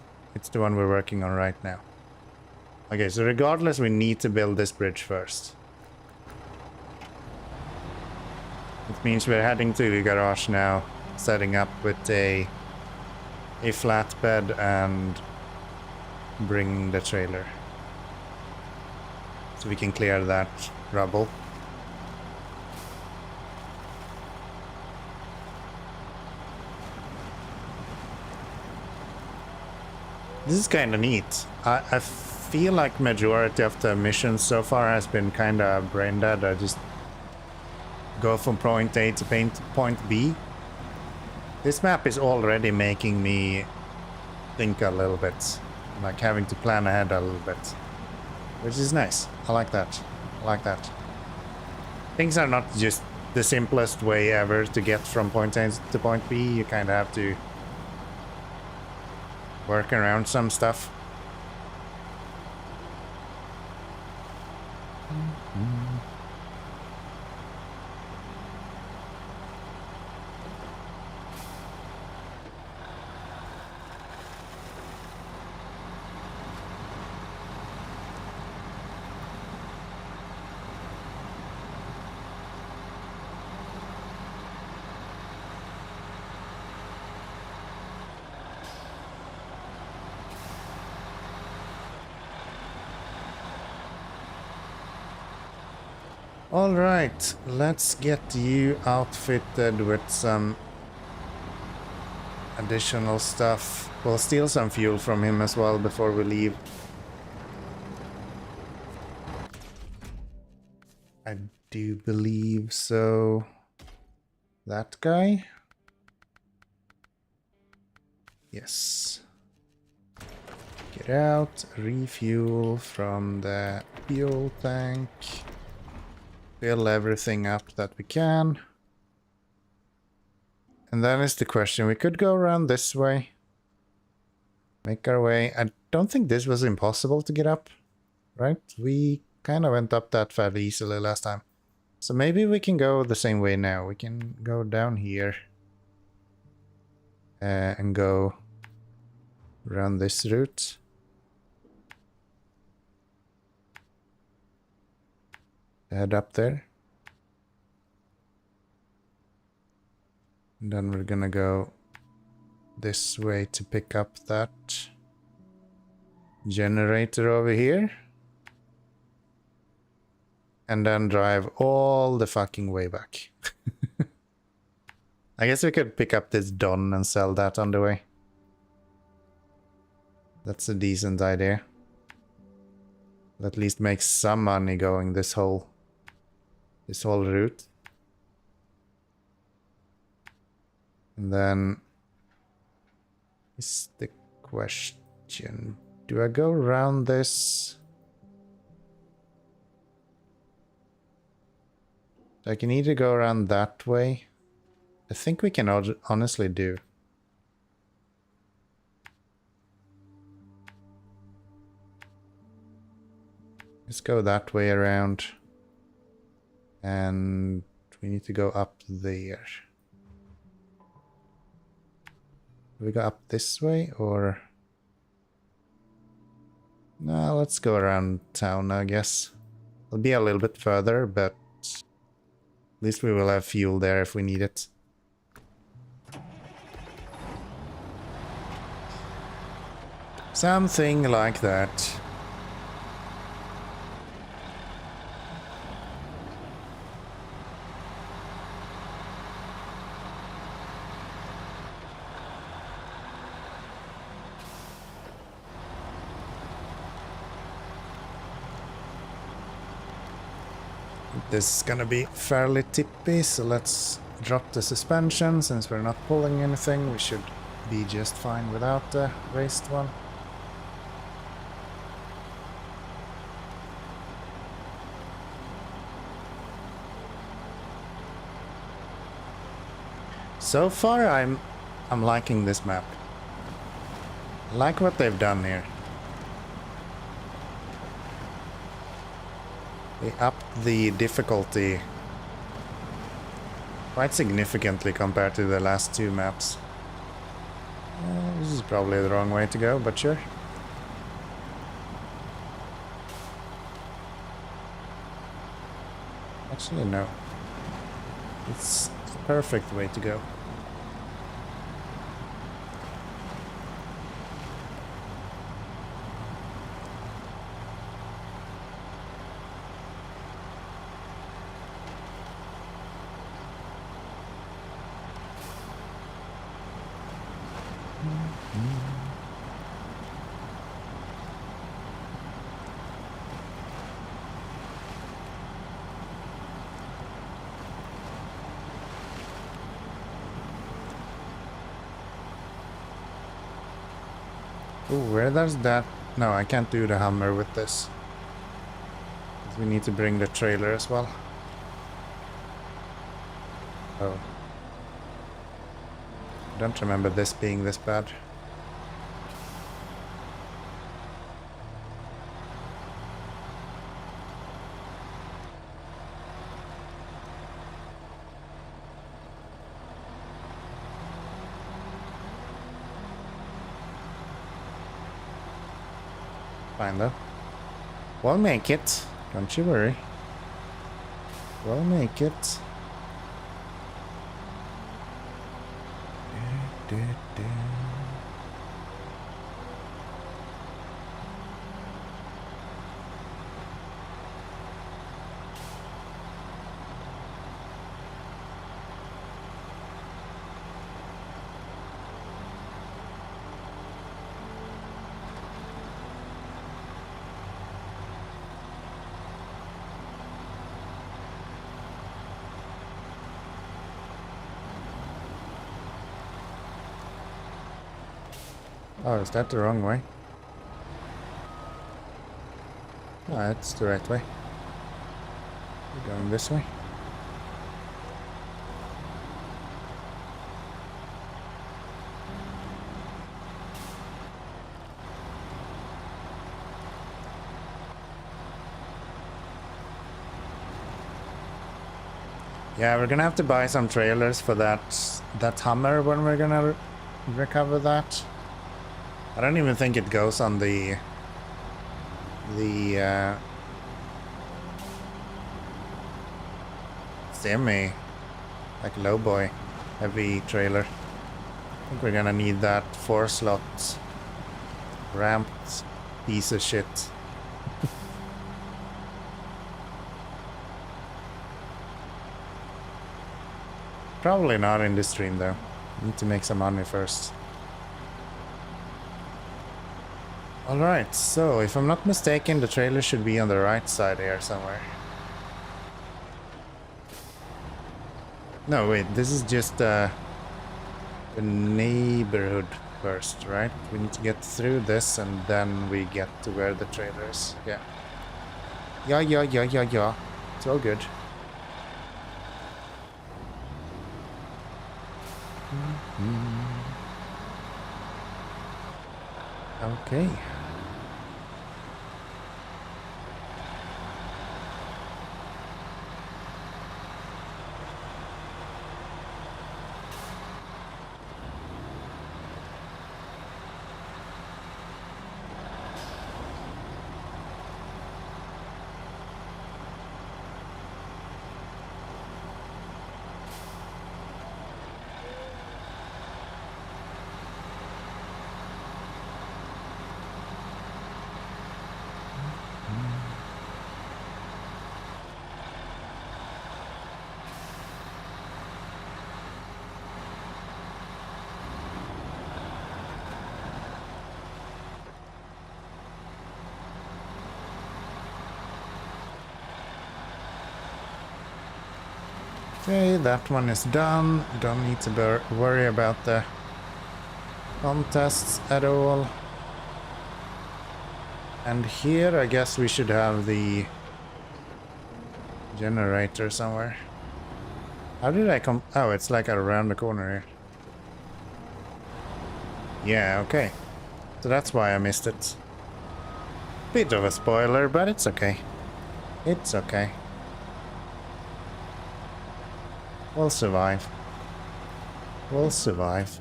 the one we're working on right now. Okay, so regardless, we need to build this bridge first. It means we're heading to the garage now, setting up with a flatbed and bringing the trailer. So we can clear that rubble. This is kind of neat. I feel like majority of the missions so far has been kind of brain dead. I just go from point A to point B. This map is already making me think a little bit, like having to plan ahead a little bit, which is nice. I like that. I like that. Things are not just the simplest way ever to get from point A to point B. You kind of have to work around some stuff. Alright, let's get you outfitted with some additional stuff. We'll steal some fuel from him as well before we leave. I do believe so. That guy? Yes. Get out, refuel from the fuel tank. Fill everything up that we can. And then is the question, we could go around this way. Make our way. I don't think this was impossible to get up, right? We kind of went up that fairly easily last time. So maybe we can go the same way now. We can go down here. And go around this route. Head up there. And then we're gonna go this way to pick up that generator over here. And then drive all the fucking way back. I guess we could pick up this Don and sell that on the way. That's a decent idea. At least make some money going this whole route. And then is the question, do I go around this? I can either go around that way. I think we can honestly do. Let's go that way around. And we need to go up there. Do we go up this way or? No, let's go around town, I guess. It'll be a little bit further, but at least we will have fuel there if we need it. Something like that. This is gonna be fairly tippy, so let's drop the suspension. Since we're not pulling anything, we should be just fine without the raised one. So far, I'm liking this map. I like what they've done here. They upped the difficulty quite significantly compared to the last two maps. This is probably the wrong way to go, but sure. Actually, no. It's the perfect way to go. Ooh, where does that... No, I can't do the hammer with this. We need to bring the trailer as well. Oh. I don't remember this being this bad. Fine though. We'll make it. Don't you worry. We'll make it. Oh, is that the wrong way? No, that's the right way. We're going this way. Yeah, we're gonna have to buy some trailers for that Hummer when we're gonna recover that. I don't even think it goes on the semi, like lowboy heavy trailer. I think we're gonna need that 4-slot ramped piece of shit. Probably not in this stream though. Need to make some money first. Alright, so if I'm not mistaken, the trailer should be on the right side here somewhere. No, wait, this is just the neighborhood first, right? We need to get through this and then we get to where the trailer is. Yeah. Yeah. It's all good. Okay. Okay, that one is done. Don't need to worry about the contests at all. And here I guess we should have the generator somewhere. How did I come? Oh, it's like around the corner here. Yeah, okay. So that's why I missed it. Bit of a spoiler, but it's okay. It's okay. We'll survive. We'll survive.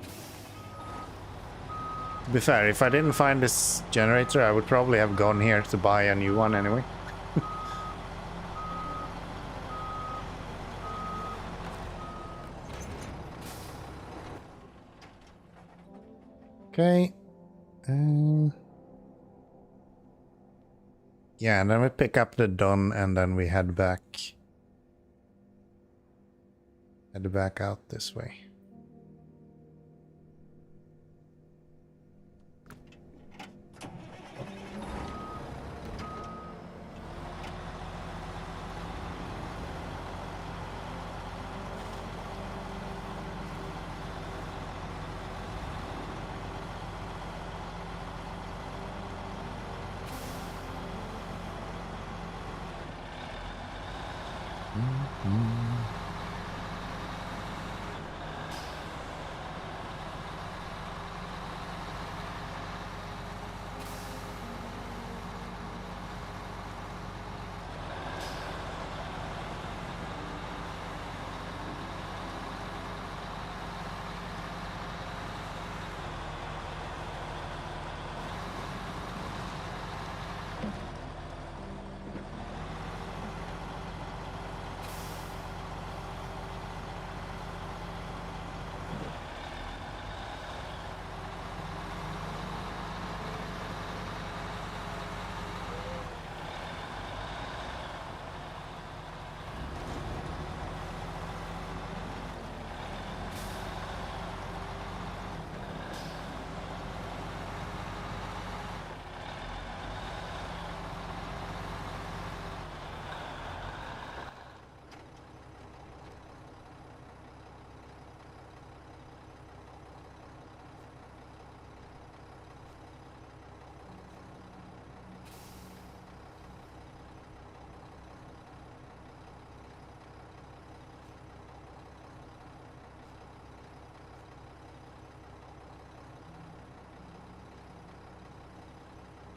To be fair, if I didn't find this generator, I would probably have gone here to buy a new one anyway. Okay. Yeah, and then we pick up the Don and then we head back. Head back out this way.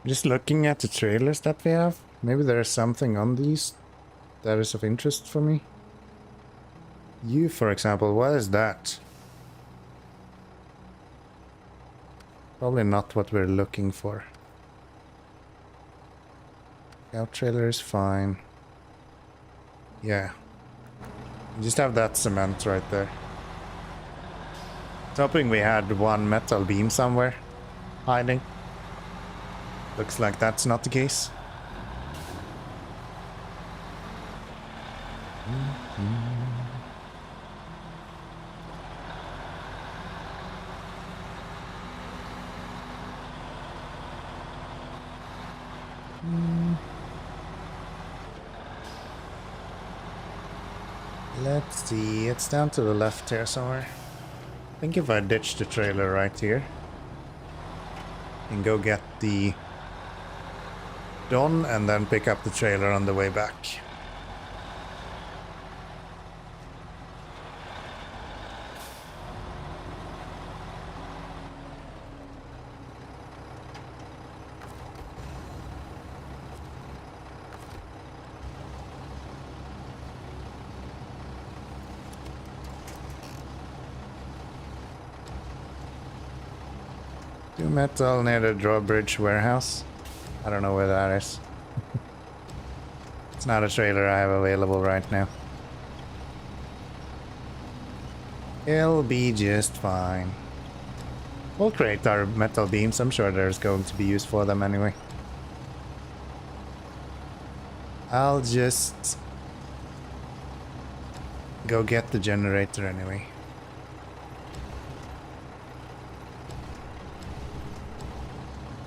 Just looking at the trailers that we have, maybe there is something on these that is of interest for me. You, for example, what is that? Probably not what we're looking for. Scout trailer is fine. Yeah. You just have that cement right there. I was hoping we had one metal beam somewhere hiding. Looks like that's not the case. Let's see, it's down to the left here somewhere. I think if I ditch the trailer right here and go get the Don and then pick up the trailer on the way back. Two metal near the drawbridge warehouse. I don't know where that is. It's not a trailer I have available right now. It'll be just fine. We'll create our metal beams. I'm sure there's going to be use for them anyway. I'll just go get the generator anyway.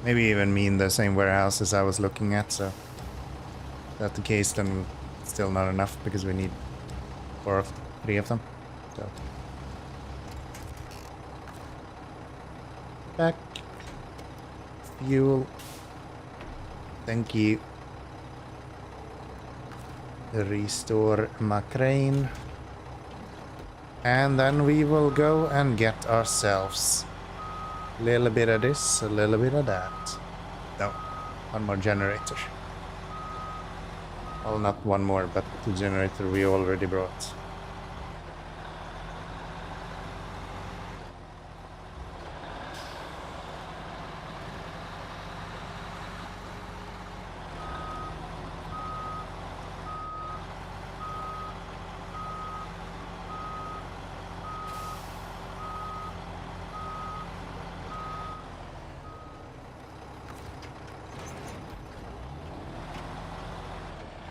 Maybe even mean the same warehouse as I was looking at, so if that's the case, then still not enough because we need 3 of them. So back. Fuel. Thank you. Restore my crane. And then we will go and get ourselves a little bit of this, a little bit of that. No, one more generator. Well, not one more, but the generator we already brought.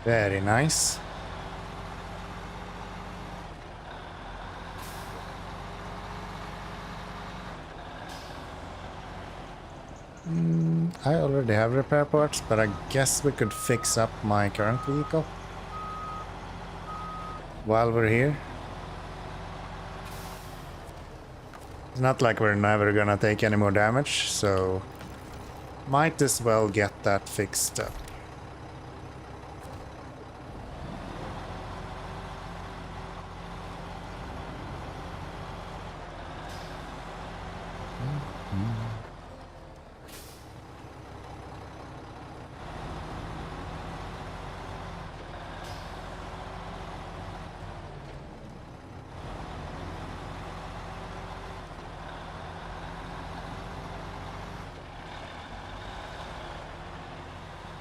Very nice. I already have repair parts, but I guess we could fix up my current vehicle while we're here. It's not like we're never gonna take any more damage, so might as well get that fixed up.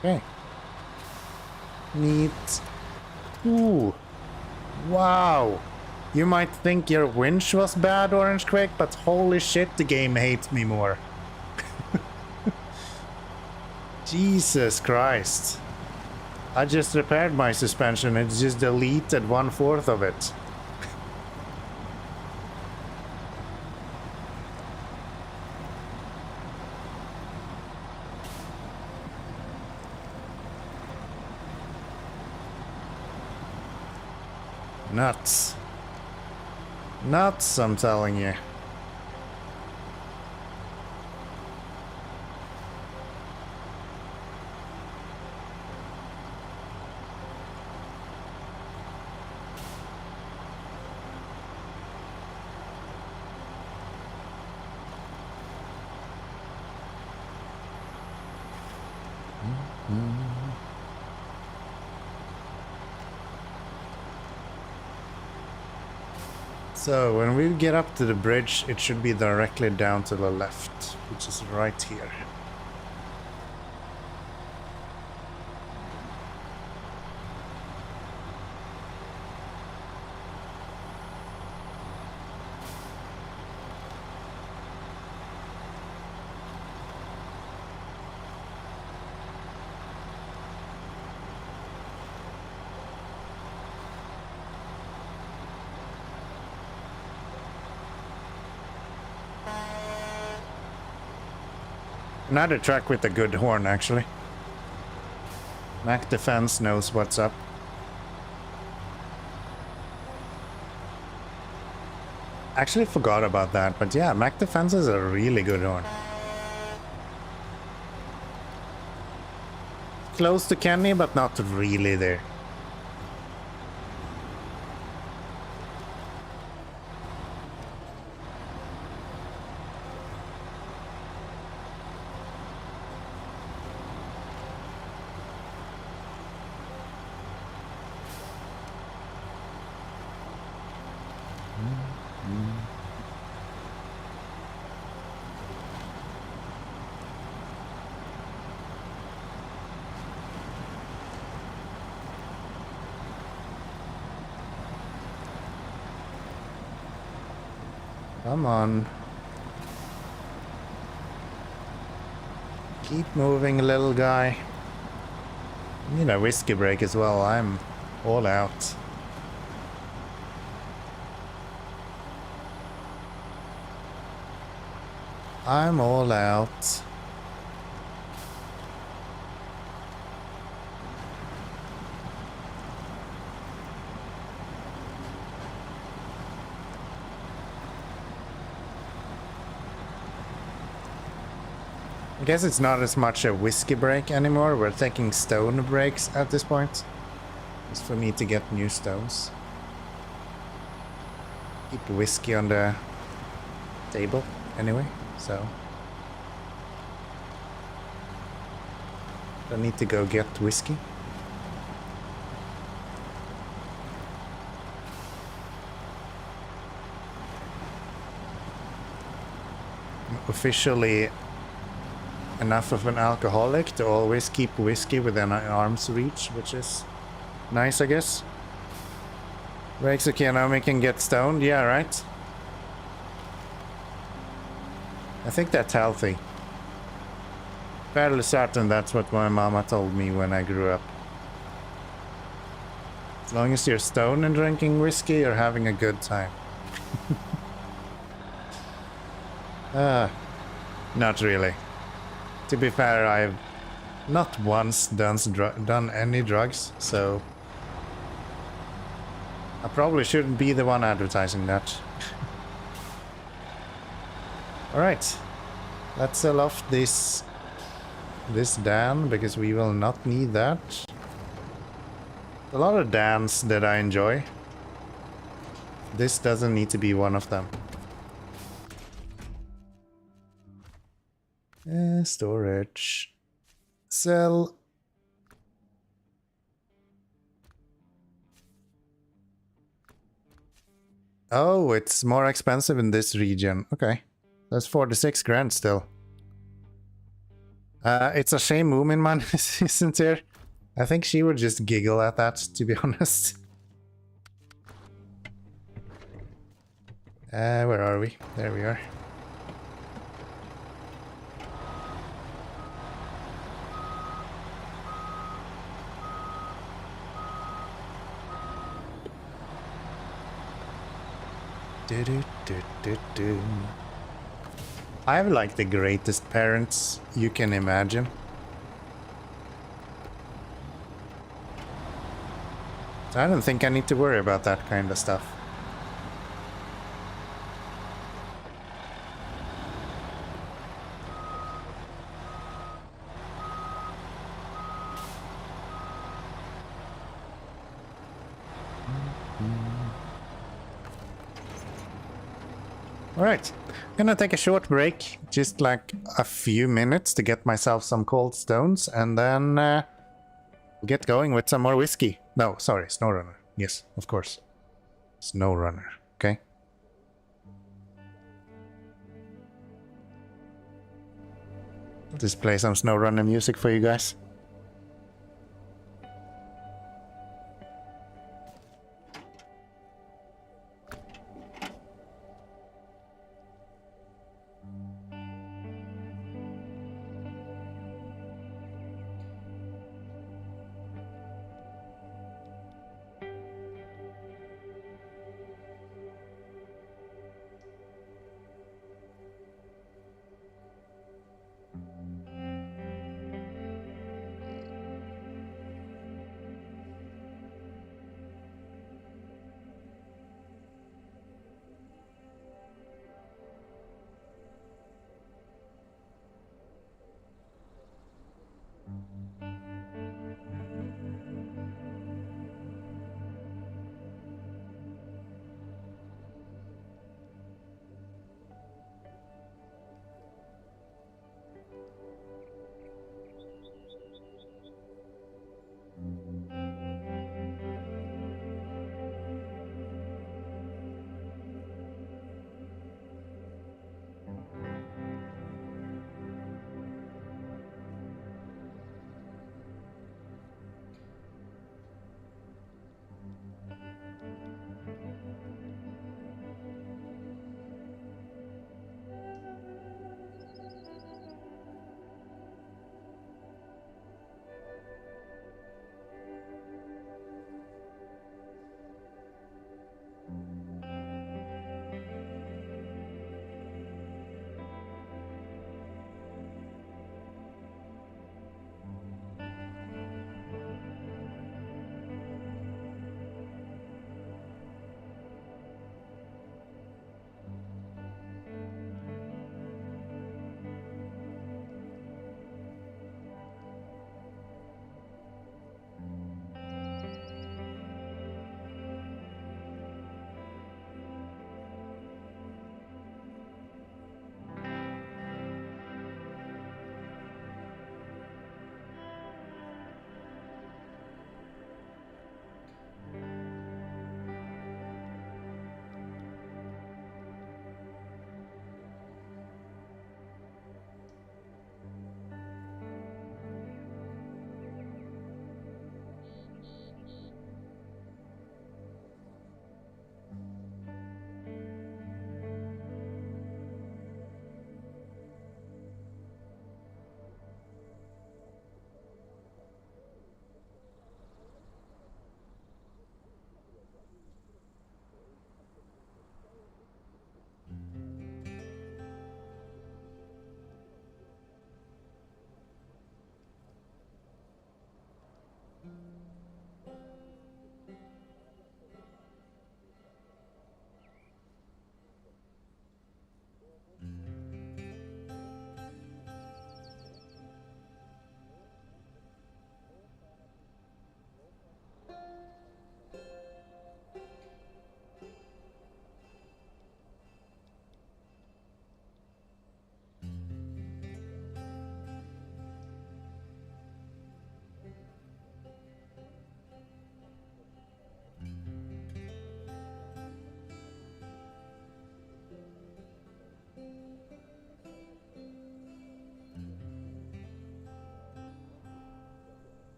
Okay. Neat. Ooh. Wow. You might think your winch was bad, Orange Quake, but holy shit, the game hates me more. Jesus Christ. I just repaired my suspension, it just deleted 1/4 of it. Nuts. Nuts, I'm telling you. So, when we get up to the bridge, it should be directly down to the left, which is right here. Another track with a good horn, actually. Mac Defense knows what's up. Actually forgot about that, but yeah, Mac Defense is a really good horn. Close to Kenny, but not really there. Come on. Keep moving, little guy. Need a whiskey break as well. I'm all out. I'm all out. I guess it's not as much a whiskey break anymore. We're taking stone breaks at this point. Just for me to get new stones. Keep whiskey on the table anyway, so. Don't need to go get whiskey. officially enough of an alcoholic to always keep whiskey within arm's reach, which is nice, I guess. Breaks okay, now we can get stoned. Yeah, right? I think that's healthy. Fairly certain that's what my mama told me when I grew up. As long as you're stoned and drinking whiskey, you're having a good time. Not really. To be fair, I've not once done any drugs, so I probably shouldn't be the one advertising that. Alright, let's sell off this Dan, because we will not need that. A lot of Dans that I enjoy. This doesn't need to be one of them. Storage. Sell. Oh, it's more expensive in this region. Okay. That's 46 grand still. It's a shame Moomin isn't here. I think she would just giggle at that, to be honest. Where are we? There we are. I have like the greatest parents you can imagine. So I don't think I need to worry about that kind of stuff. Alright, gonna take a short break, just like a few minutes to get myself some cold stones, and then get going with some more whiskey. No, sorry, SnowRunner. Yes, of course. SnowRunner, okay? I'll just play some SnowRunner music for you guys.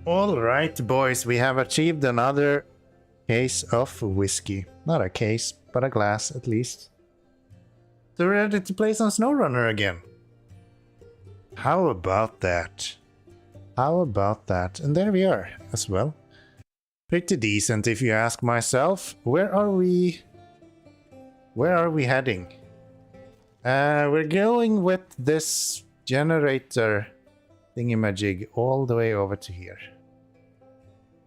All right, boys, we have achieved another case of whiskey. Not a case, but a glass at least. So we're ready to play some SnowRunner again. How about that? How about that? And there we are as well. Pretty decent if you ask myself. Where are we? Where are we heading? We're going with this generator thingamajig all the way over to here.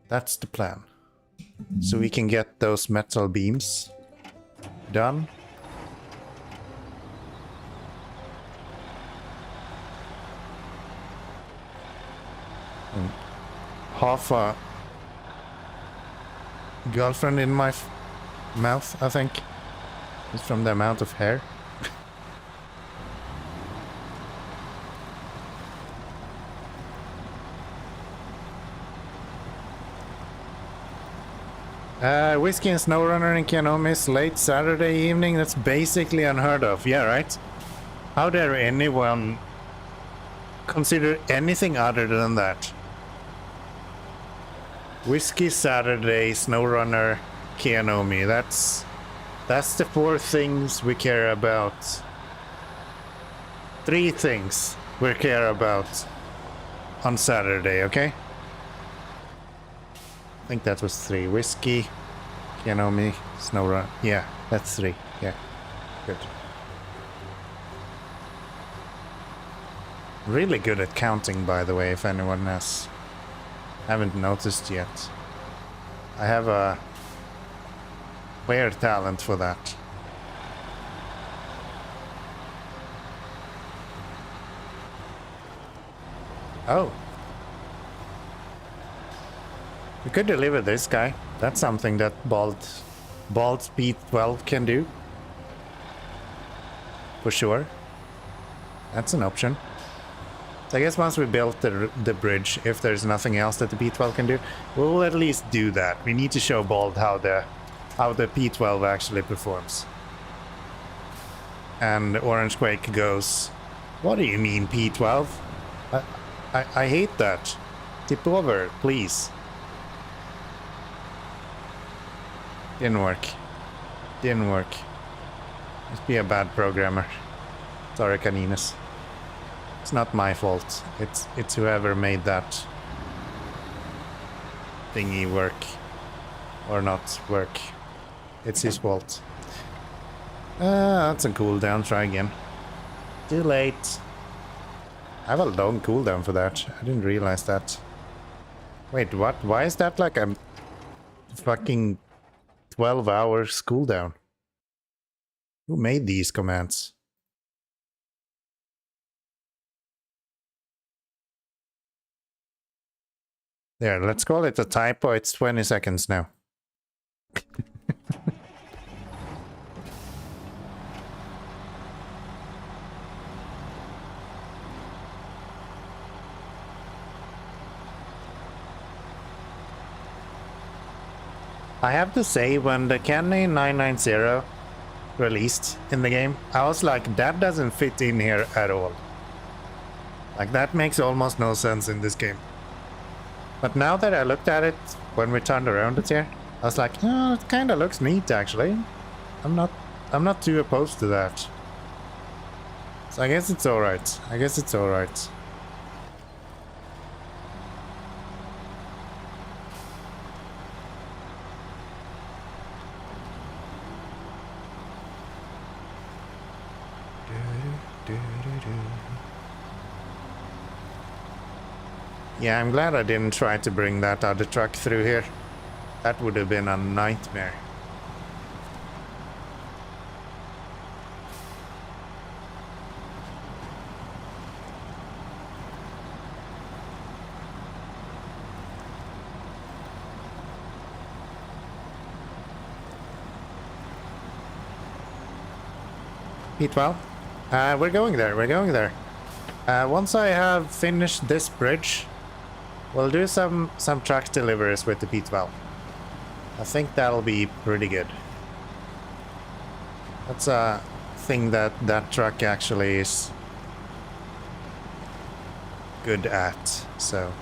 That's the plan. So we can get those metal beams done. And half a girlfriend in my mouth, I think. It's from the amount of hair. Whiskey and SnowRunner in Inclinometers late Saturday evening. That's basically unheard of. Yeah, right? How dare anyone consider anything other than that? Whiskey Saturday, SnowRunner, Kianomi. That's the 4 things we care about. 3 things we care about on Saturday, okay? I think that was 3. Whiskey, Kianomi, SnowRunner. Yeah, that's 3. Yeah, good. Really good at counting, by the way, if anyone has haven't noticed yet. I have a weird talent for that. Oh. We could deliver this guy. That's something that Bald P12 can do. For sure. That's an option. So I guess once we built the bridge, if there's nothing else that the P12 can do, we'll at least do that. We need to show Bald how the P12 actually performs. And Orange Quake goes, "What do you mean P12? I hate that. Tip over, please." Didn't work. Didn't work. Must be a bad programmer. Sorry, Caninus. It's not my fault. It's whoever made that thingy work. Or not work. It's his fault. That's a cooldown. Try again. Too late. I have a long cooldown for that. I didn't realize that. Wait, what? Why is that like a fucking 12 hours cooldown? Who made these commands? There, let's call it a typo. It's 20 seconds now. I have to say, when the Canny 990 released in the game, I was like, that doesn't fit in here at all. Like, that makes almost no sense in this game. But now that I looked at it, when we turned around it here, I was like, oh, it kind of looks neat actually. I'm not too opposed to that. So I guess it's alright. I guess it's alright. Yeah, I'm glad I didn't try to bring that other truck through here. That would have been a nightmare. P12? We're going there, we're going there. Once I have finished this bridge, we'll do some truck deliveries with the P12. I think that'll be pretty good. That's a thing that truck actually is good at, so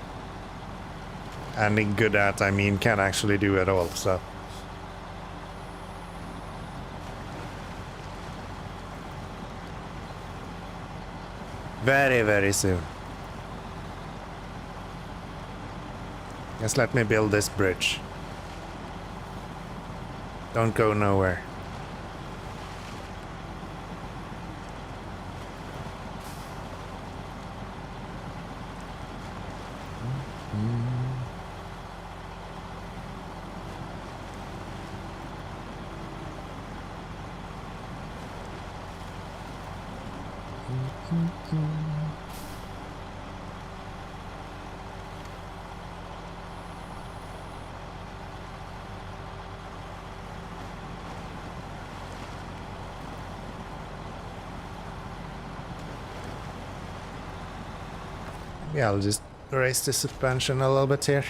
And in good at, I mean can actually do it all, so. Very, very soon. Just let me build this bridge. Don't go nowhere. Yeah, I'll just raise the suspension a little bit here.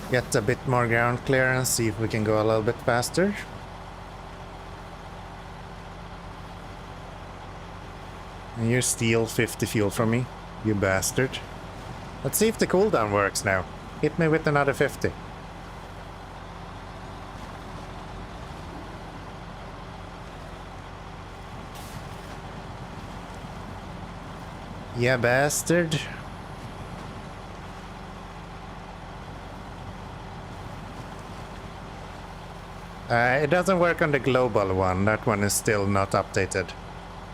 Get a bit more ground clearance, see if we can go a little bit faster. And you steal 50 fuel from me, you bastard. Let's see if the cooldown works now. Hit me with another 50. Yeah, bastard. It doesn't work on the global one. That one is still not updated.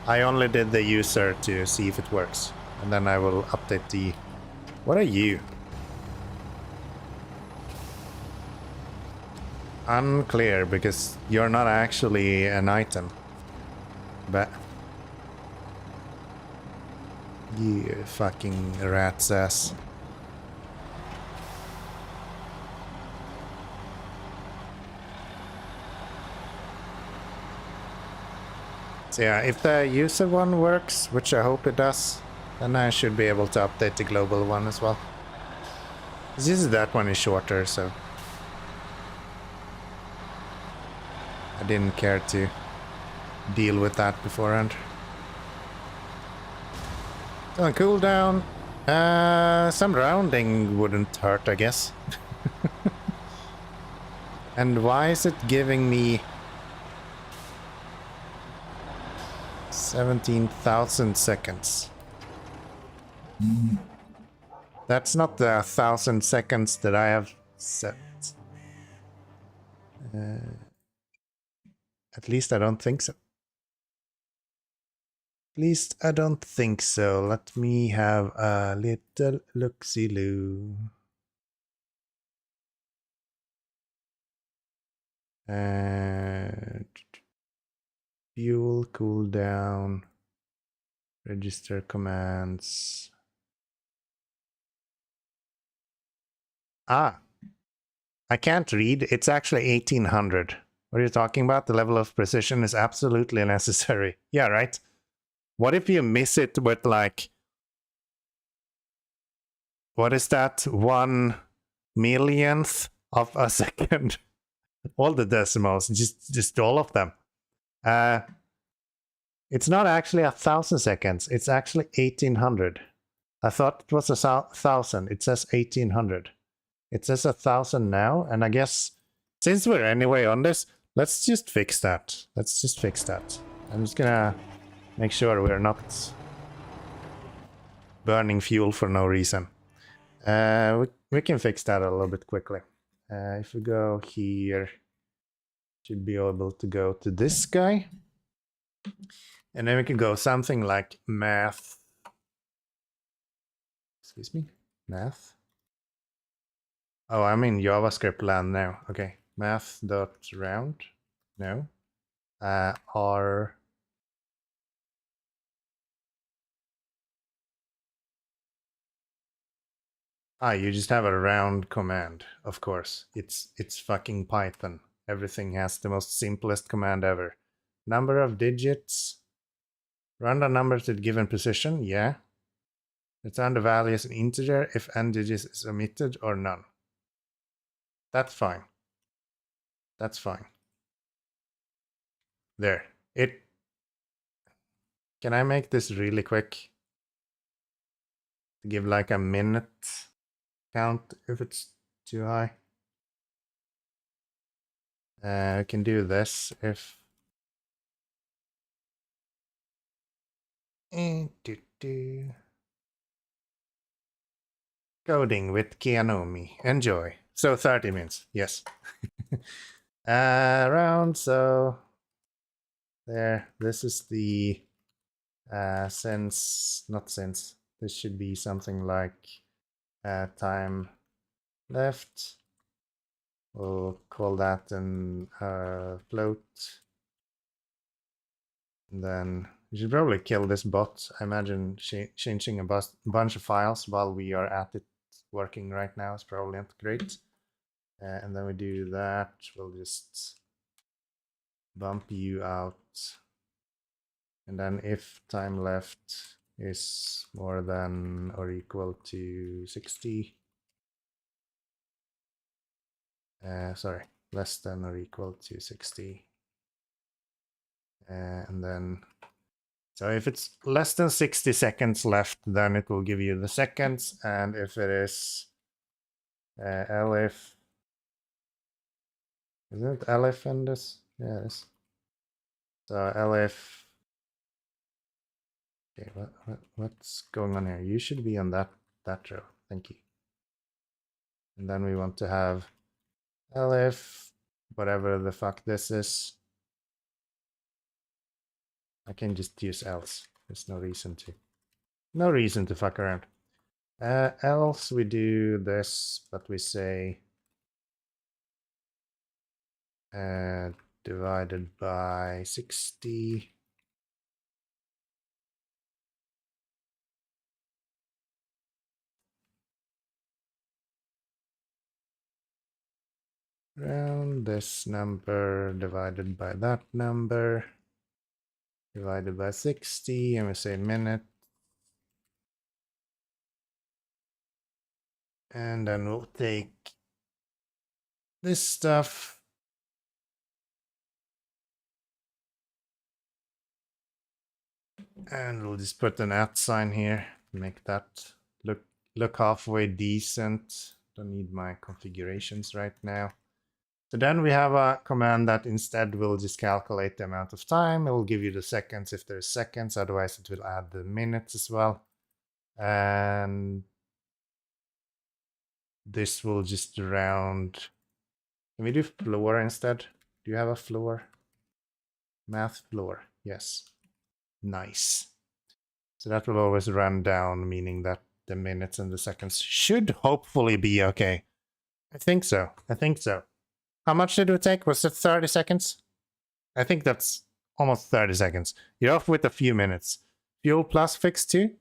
I only did the user to see if it works. And then I will update the... What are you? Unclear, because you're not actually an item. But... You fucking rat's ass. So yeah, if the user one works, which I hope it does, then I should be able to update the global one as well. It's just that one is shorter, so... I didn't care to deal with that beforehand. On cooldown, some rounding wouldn't hurt, I guess. And why is it giving me 17,000 seconds? That's not the 1,000 seconds that I have set. At least I don't think so. At least I don't think so. Let me have a little look-see-loo. Fuel cooldown. Register commands. Ah. I can't read. It's actually 1800. What are you talking about? The level of precision is absolutely necessary. Yeah, right? What if you miss it with like... What is that? 1 millionth of a second? All the decimals, just all of them. It's not actually 1,000 seconds. It's actually 1800. I thought it was 1,000. It says 1800. It says 1,000 now, and I guess since we're anyway on this, let's just fix that. Let's just fix that. I'm just gonna make sure we're not burning fuel for no reason. We can fix that a little bit quickly. If we go here, should be able to go to this guy. And then we can go something like math. Excuse me? Math? Oh, I'm in JavaScript land now. Okay. Math.round. No. R. You just have a round command, of course. It's fucking Python. Everything has the most simplest command ever. Number of digits. Random numbers at given position, yeah. Return the value as an integer if n digits is omitted or none. That's fine. That's fine. There. Can I make this really quick? Give like a minute. count if it's too high. I can do this if... Coding with Kianomi. Enjoy. So 30 minutes, yes. Around, so... There, this is the... since... Not since. This should be something like... time left. We'll call that an float. And then we should probably kill this bot. I imagine changing a bunch of files while we are at it working right now is probably not great. And then we do that. We'll just bump you out. And then if time left is more than or equal to 60. Sorry, less than or equal to 60. And then, so if it's less than 60 seconds left, then it will give you the seconds. And if it is elif, isn't it elif in this? Yeah, it is. So elif, okay, what's going on here? You should be on that row. Thank you. And then we want to have elif, whatever the fuck this is. I can just use else. There's no reason to fuck around. Else we do this, but we say divided by 60. Round this number divided by that number divided by 60, and we say minute. And then we'll take this stuff. And we'll just put an @ sign here to make that look halfway decent. Don't need my configurations right now. So then we have a command that instead will just calculate the amount of time. It will give you the seconds if there's seconds, otherwise it will add the minutes as well. And this will just round. Can we do floor instead? Do you have a floor? Math floor, yes. Nice. So that will always run down, meaning that the minutes and the seconds should hopefully be okay. I think so. How much did it take? Was it 30 seconds? I think that's almost 30 seconds. You're off with a few minutes. Fuel plus fix too?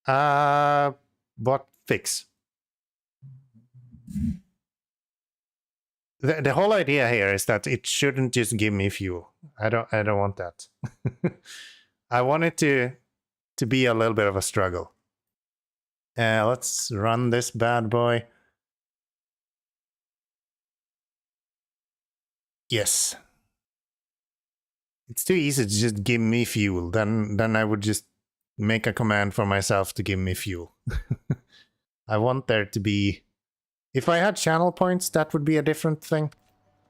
What fix? The whole idea here is that it shouldn't just give me fuel. I don't want that. I want it to be a little bit of a struggle. Let's run this bad boy. Yes. It's too easy to just give me fuel. Then I would just make a command for myself to give me fuel. I want there to be... If I had channel points, that would be a different thing.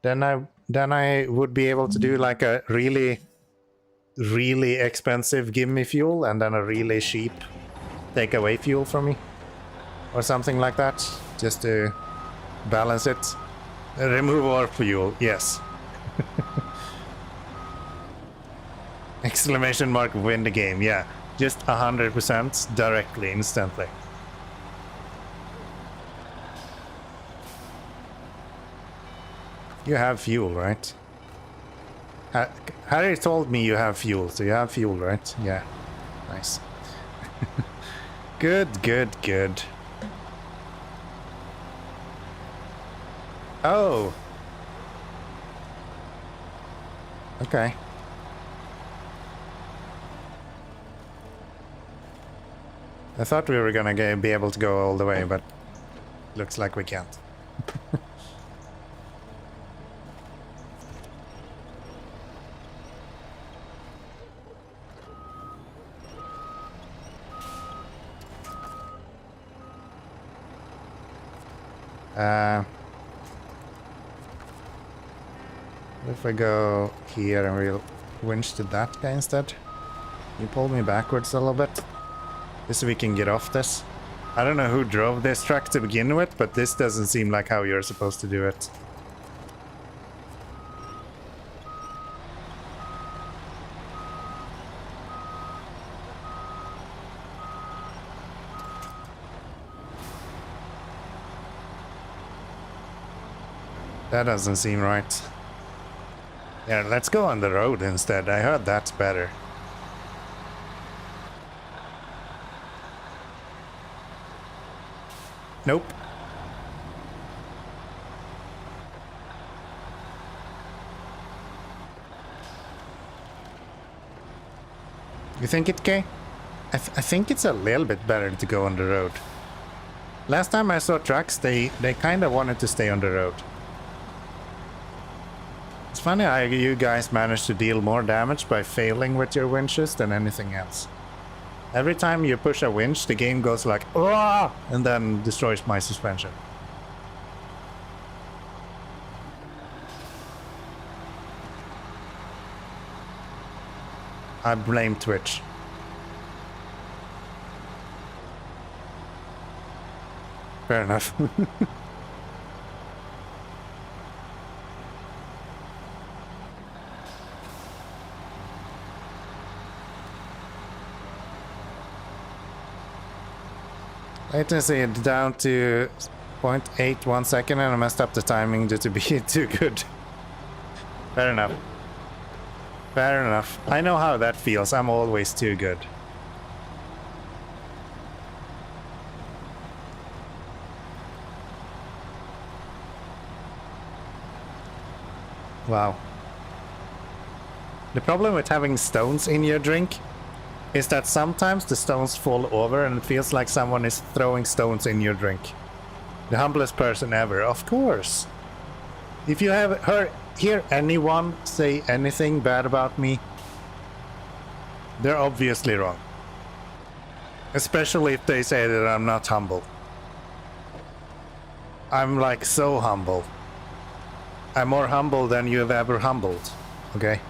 Then I would be able to do like a really, really expensive give me fuel and then a really cheap take away fuel from me. Or something like that. Just to balance it. Remove all fuel, yes. Exclamation mark, win the game, yeah. Just 100% directly, instantly. You have fuel, right? Harry told me you have fuel, so you have fuel, right? Yeah. Nice. Good. Oh. Okay. I thought we were gonna be able to go all the way, but looks like we can't. If I go here and we'll winch to that guy instead. You pull me backwards a little bit. Just so we can get off this. I don't know who drove this truck to begin with, but this doesn't seem like how you're supposed to do it. That doesn't seem right. Yeah, let's go on the road instead. I heard that's better. Nope. You think it, Kay? I think it's a little bit better to go on the road. Last time I saw trucks, they kind of wanted to stay on the road. It's funny how you guys manage to deal more damage by failing with your winches than anything else. Every time you push a winch, the game goes like, "Wah!" and then destroys my suspension. I blame Twitch. Fair enough. Latency down to 0.81 second and I messed up the timing due to be too good. Fair enough. Fair enough. I know how that feels. I'm always too good. Wow. The problem with having stones in your drink is that sometimes the stones fall over and it feels like someone is throwing stones in your drink. The humblest person ever, of course. If you have hear anyone say anything bad about me, they're obviously wrong. Especially if they say that I'm not humble. I'm like so humble. I'm more humble than you have ever humbled, okay?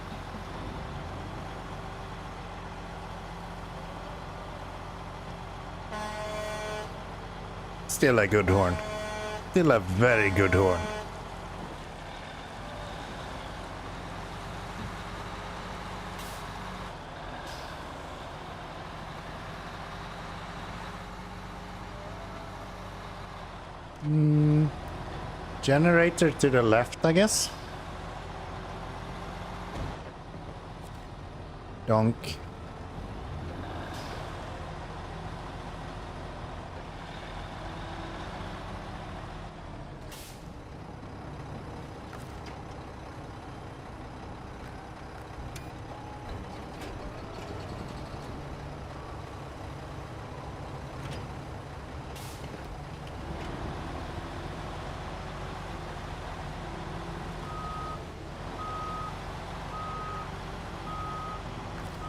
Still a good horn. Still a very good horn. Generator to the left, I guess. Donk.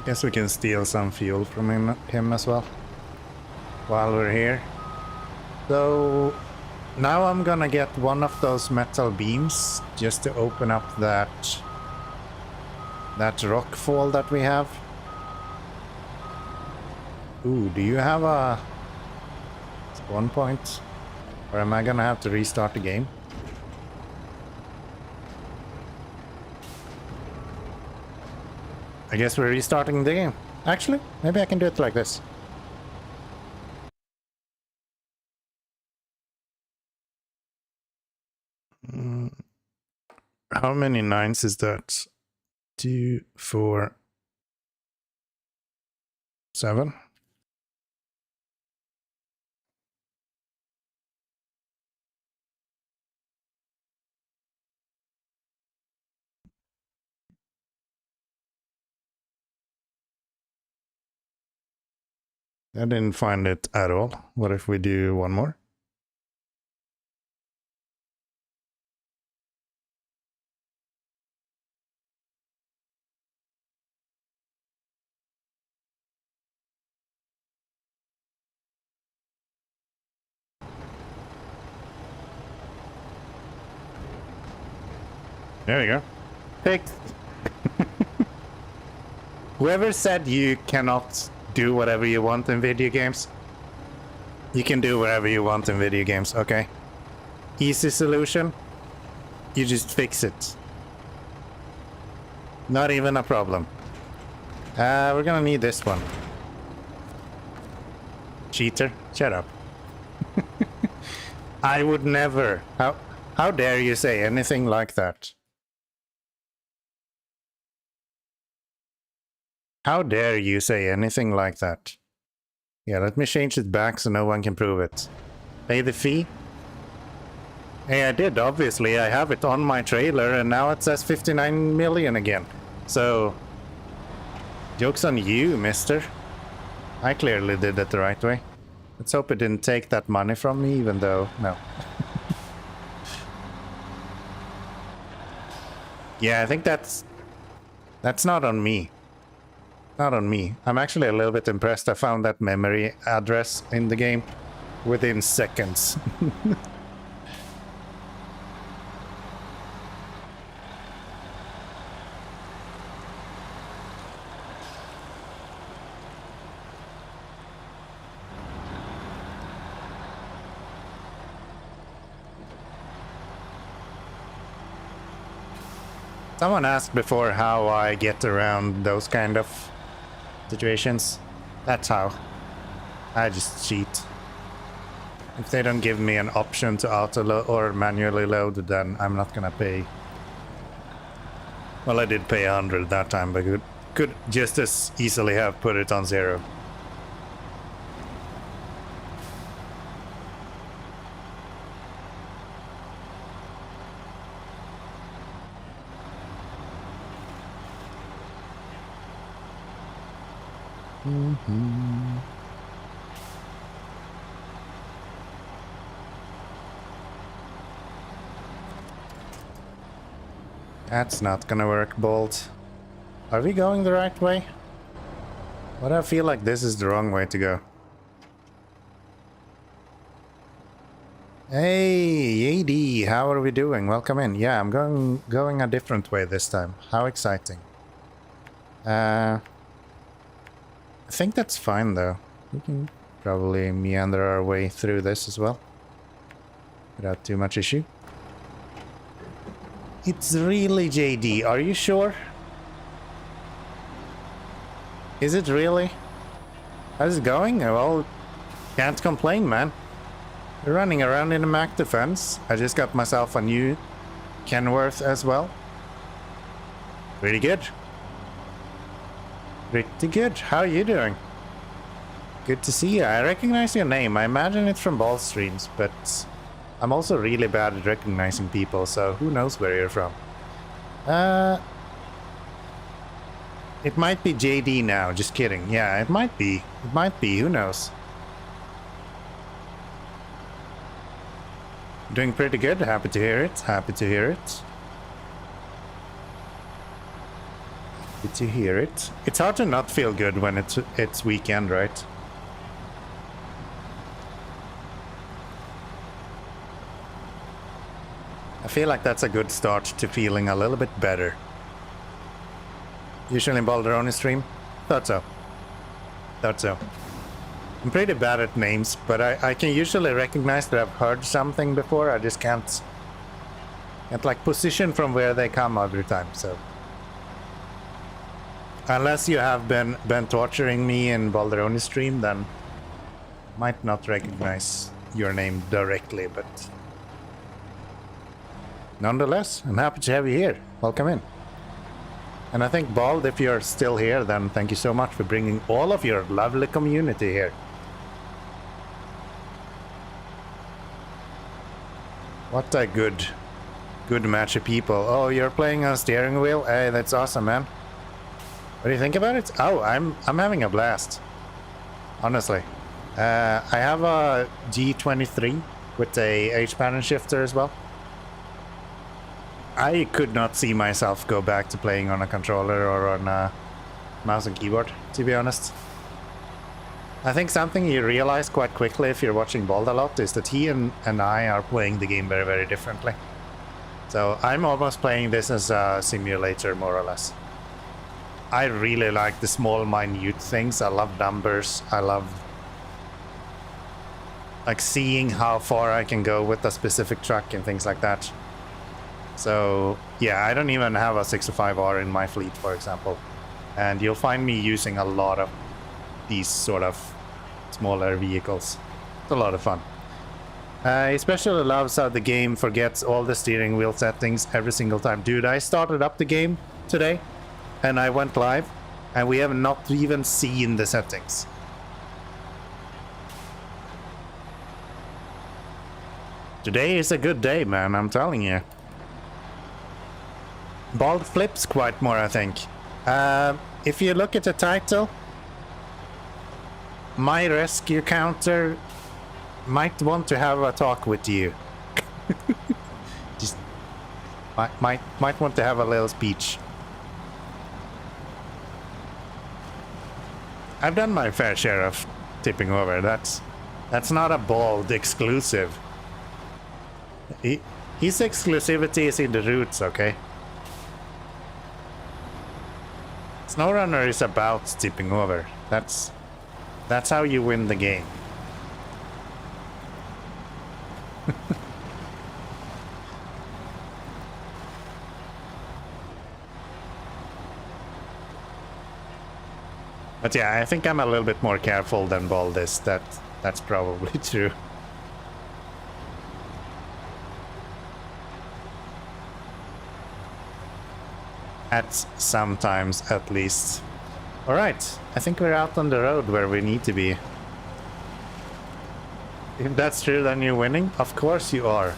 Guess we can steal some fuel from him as well while we're here. So now I'm gonna get one of those metal beams just to open up that rock fall that we have. Ooh, do you have a spawn point? Or am I gonna have to restart the game? I guess we're restarting the game. Actually, maybe I can do it like this. How many nines is that? 2, 4, 7? I didn't find it at all. What if we do one more? There you go. Fixed. Whoever said you cannot do whatever you want in video games, you can do whatever you want in video games, okay? Easy solution, you just fix it. Not even a problem. We're gonna need this one. Cheater, shut up. I would never. How dare you say anything like that? How dare you say anything like that? Yeah, let me change it back so no one can prove it. Pay the fee? Hey, I did, obviously. I have it on my trailer and now it says 59 million again. So, joke's on you, mister. I clearly did it the right way. Let's hope it didn't take that money from me, even though... No. Yeah, I think that's not on me. Not on me. I'm actually a little bit impressed. I found that memory address in the game within seconds. Someone asked before how I get around those kind of situations. That's how. I just cheat. If they don't give me an option to auto-load or manually load, then I'm not gonna pay. Well, I did pay 100 that time, but could just as easily have put it on 0. That's not gonna work, Bolt. Are we going the right way? But I feel like this is the wrong way to go. Hey, AD, how are we doing? Welcome in. Yeah, I'm going a different way this time. How exciting. I think that's fine though. We can probably meander our way through this as well. Without too much issue. It's really JD, are you sure? Is it really? How's it going? Well, can't complain, man. We're running around in a Mac defense. I just got myself a new Kenworth as well. Pretty good. Pretty good. How are you doing? Good to see you. I recognize your name. I imagine it's from ball streams, but I'm also really bad at recognizing people, so who knows where you're from. It might be JD now, just kidding. Yeah, it might be. It might be, who knows. Doing pretty good. Happy to hear it. Happy to hear it. Happy to hear it. It's hard to not feel good when it's weekend, right? I feel like that's a good start to feeling a little bit better. Usually in Balderoni stream? Thought so. Thought so. I'm pretty bad at names, but I can usually recognize that I've heard something before. I just can't like position from where they come every time, so. Unless you have been torturing me in Balderoni stream, then might not recognize your name directly, but nonetheless, I'm happy to have you here. Welcome in. And I think, Bald, if you're still here, then thank you so much for bringing all of your lovely community here. What a good match of people. Oh, you're playing on steering wheel? Hey, that's awesome, man. What do you think about it? Oh, I'm having a blast. Honestly. I have a G23 with a H-pattern shifter as well. I could not see myself go back to playing on a controller or on a mouse and keyboard, to be honest. I think something you realize quite quickly if you're watching Bald a lot is that he and I are playing the game very, very differently. So I'm almost playing this as a simulator, more or less. I really like the small, minute things. I love numbers. I love like seeing how far I can go with a specific truck and things like that. So yeah, I don't even have a 65R in my fleet, for example. And you'll find me using a lot of these sort of smaller vehicles. It's a lot of fun. I especially love how the game forgets all the steering wheel settings every single time. Dude, I started up the game today and I went live and we have not even seen the settings. Today is a good day, man, I'm telling you. Bald flips quite more, I think. If you look at the title, my rescue counter might want to have a talk with you. Just might want to have a little speech. I've done my fair share of tipping over. That's not a Bald exclusive. His exclusivity is in the roots, okay? SnowRunner is about tipping over. That's how you win the game. But yeah, I think I'm a little bit more careful than Bald is. That's probably true. At sometimes, at least. Alright, I think we're out on the road where we need to be. If that's true, then you're winning? Of course you are.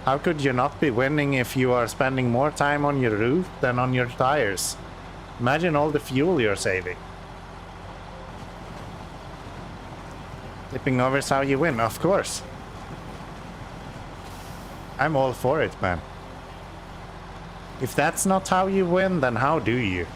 How could you not be winning if you are spending more time on your roof than on your tires? Imagine all the fuel you're saving. Tipping over is how you win, of course. I'm all for it, man. If that's not how you win, then how do you?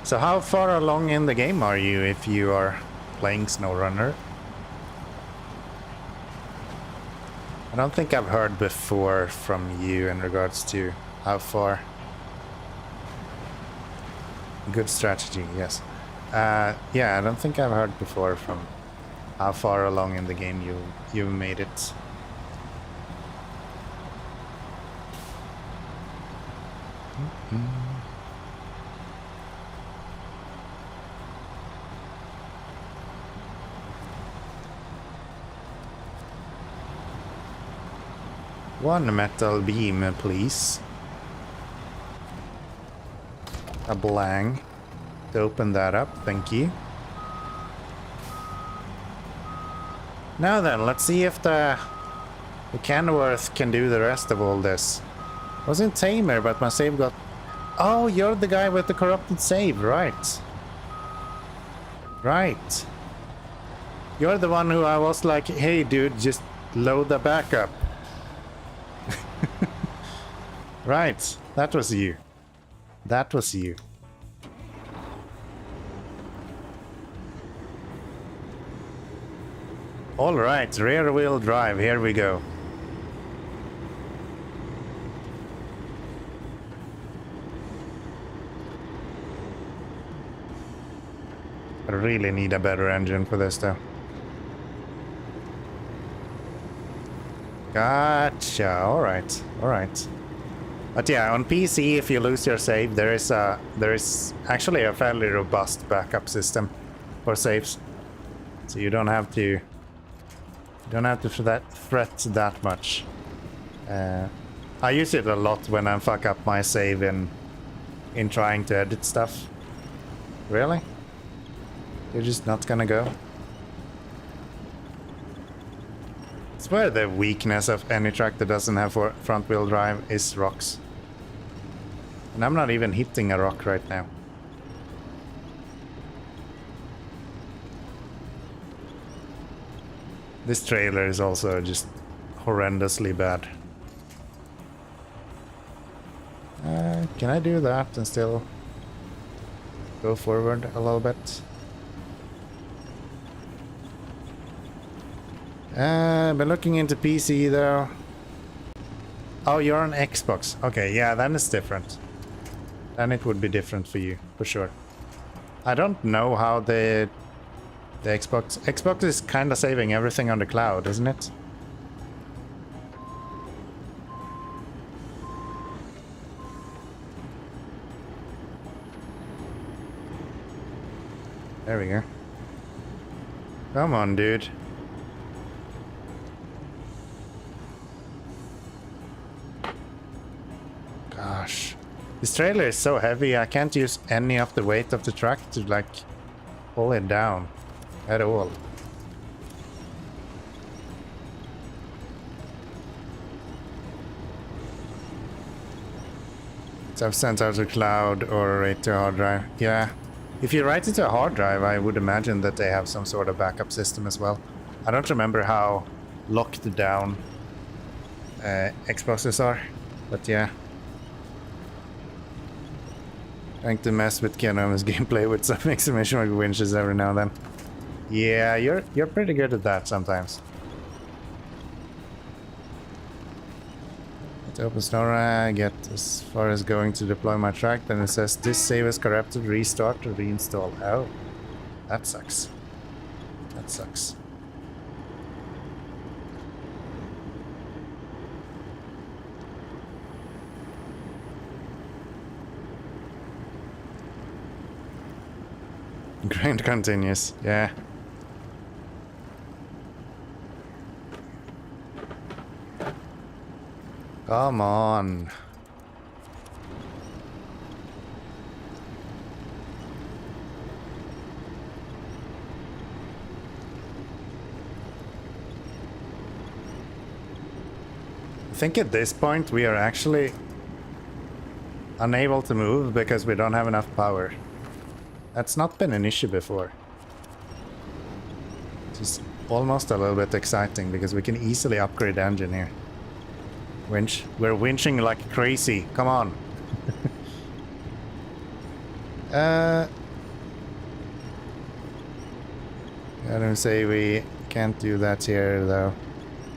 So how far along in the game are you if you are playing SnowRunner? I don't think I've heard before from you in regards to how far. Good strategy, yes. Yeah, I don't think I've heard before from how far along in the game you made it. One metal beam, please. A blank to open that up, thank you. Now then, let's see if the Kenworth can do the rest of all this. Wasn't Tamer, but my save got... Oh, you're the guy with the corrupted save, right. Right. You're the one who I was like, hey dude, just load the backup. Right, that was you. That was you. Alright, rear wheel drive, here we go. I really need a better engine for this though. Gotcha, alright, alright. But yeah, on PC, if you lose your save, there is actually a fairly robust backup system for saves, so you don't have to fret that much. I use it a lot when I fuck up my save in trying to edit stuff. Really? You're just not gonna go? swear the weakness of any truck that doesn't have front wheel drive is rocks. And I'm not even hitting a rock right now. This trailer is also just horrendously bad. Can I do that and still go forward a little bit? Been looking into PC though. Oh, you're on Xbox. Okay, yeah, then it's different. Then it would be different for you, for sure. I don't know how the Xbox is kind of saving everything on the cloud, isn't it? There we go. Come on, dude. Gosh. This trailer is so heavy, I can't use any of the weight of the truck to, like, pull it down at all. So I've sent out to cloud or right to hard drive. Yeah. If you write it to a hard drive, I would imagine that they have some sort of backup system as well. I don't remember how locked down Xboxes are, but yeah. Trying to mess with Keanu's gameplay with some exclamation mark winches every now and then. Yeah, you're pretty good at that sometimes. To open SnowRunner, I get as far as going to deploy my track, then it says this save is corrupted, restart or reinstall. Oh, that sucks. That sucks. Grind continues, yeah. Come on. I think at this point we are actually unable to move because we don't have enough power. That's not been an issue before. It's almost a little bit exciting because we can easily upgrade the engine here. Winch. We're winching like crazy. Come on. I don't say we can't do that here though.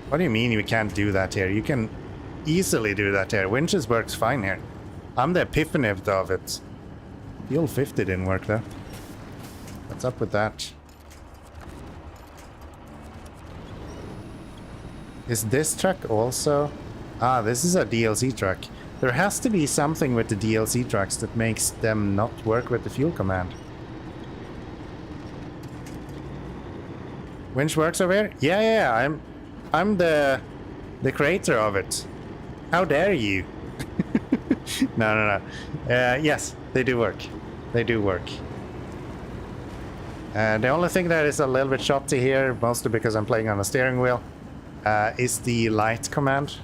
What do you mean we can't do that here? You can easily do that here. Winches works fine here. I'm the epiphany of it. Fuel 50 didn't work though. What's up with that? Is this truck also? Ah, this is a DLC truck. There has to be something with the DLC trucks that makes them not work with the fuel command. Winch works over here? Yeah, I'm the creator of it. How dare you? No. Yes, they do work. They do work. The only thing that is a little bit shotty here, mostly because I'm playing on a steering wheel, is the light command.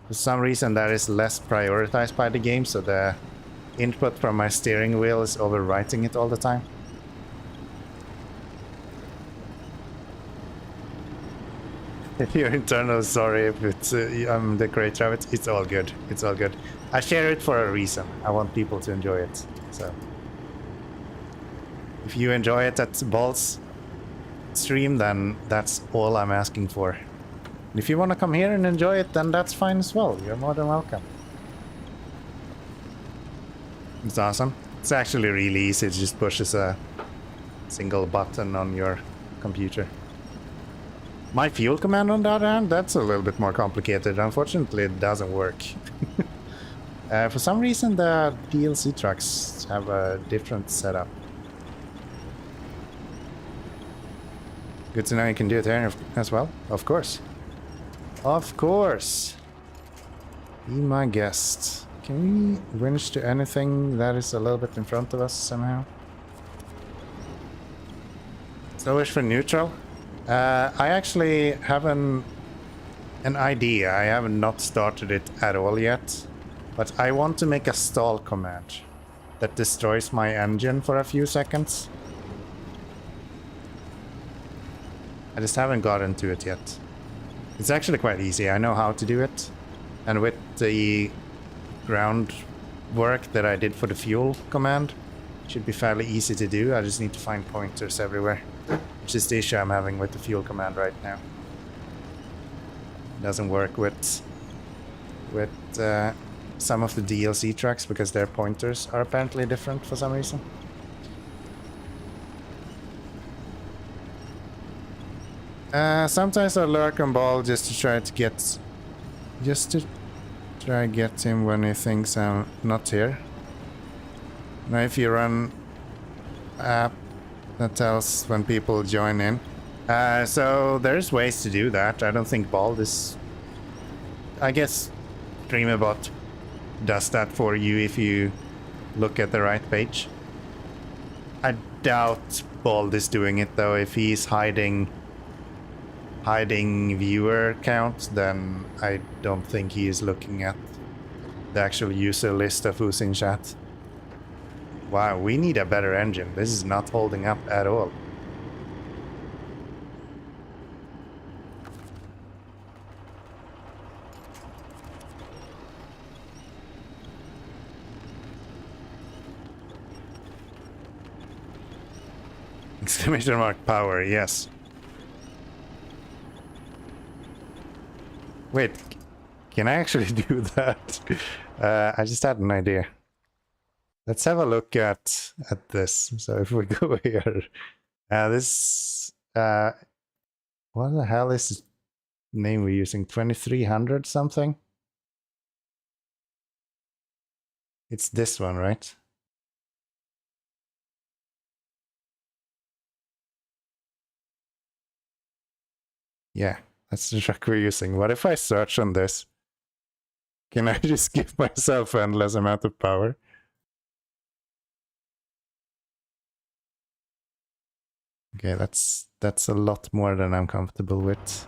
For some reason that is less prioritized by the game, so the input from my steering wheel is overwriting it all the time. If you're internal, sorry if it's I'm the creator of it. It's all good. It's all good. I share it for a reason. I want people to enjoy it. So if you enjoy it at Balls stream, then that's all I'm asking for. If you want to come here and enjoy it, then that's fine as well. You're more than welcome. It's awesome. It's actually really easy. It just pushes a single button on your computer. My fuel command, on the other hand, that's a little bit more complicated. Unfortunately, it doesn't work. For some reason, the DLC trucks have a different setup. Good to know you can do it here as well. Of course. Of course. Be my guest. Can we winch to anything that is a little bit in front of us somehow? So wish for neutral. I actually haven't an idea. I have not started it at all yet, but I want to make a stall command that destroys my engine for a few seconds. I just haven't gotten to it yet. It's actually quite easy. I know how to do it, and with the groundwork that I did for the fuel command, it should be fairly easy to do. I just need to find pointers everywhere, which is the issue I'm having with the fuel command right now. It doesn't work with some of the DLC trucks because their pointers are apparently different for some reason. Sometimes I lurk on Ball just to try to get him when he thinks I'm not here. Now if you run app that tells when people join in. So there's ways to do that. I don't think Bald is... I guess Dreamabot does that for you if you look at the right page. I doubt Bald is doing it though. If he's hiding viewer count, then I don't think he is looking at the actual user list of who's in chat. Wow, we need a better engine. This is not holding up at all. Exclamation mark power, yes. Wait, can I actually do that? I just had an idea. Let's have a look at this. So if we go here, this what the hell is the name we're using? 2300 something? It's this one, right? Yeah, that's the truck we're using. What if I search on this? Can I just give myself endless amount of power? Okay, that's a lot more than I'm comfortable with.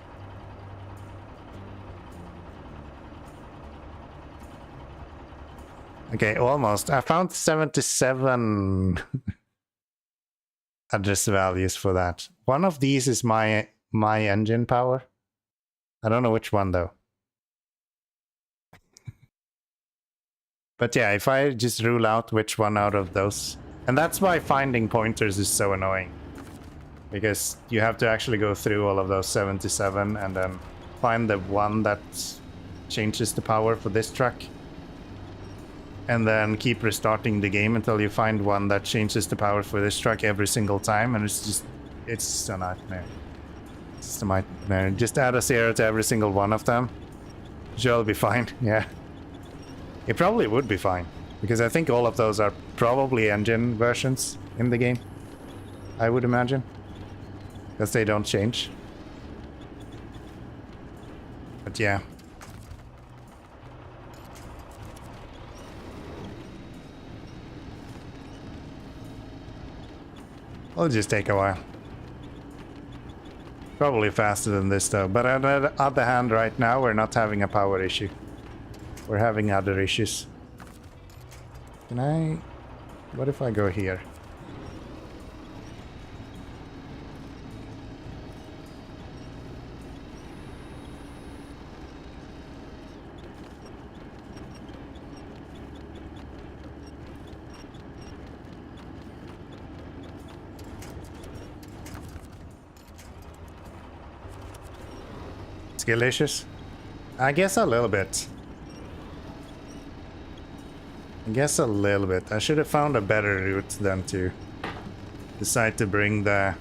Okay, almost. I found 77 address values for that. One of these is my engine power. I don't know which one though. But yeah, if I just rule out which one out of those. And that's why finding pointers is so annoying. Because you have to actually go through all of those 77 and then find the one that changes the power for this truck. And then keep restarting the game until you find one that changes the power for this truck every single time. And it's just a nightmare. It's just a nightmare. Just add a 0 to every single one of them. Sure, it'll be fine. Yeah. It probably would be fine. Because I think all of those are probably engine versions in the game. I would imagine. Because they don't change. But yeah. It'll just take a while. Probably faster than this though. But on the other hand, right now we're not having a power issue. We're having other issues. Can I... What if I go here? Skill issues? I guess a little bit. I should have found a better route than to decide to bring the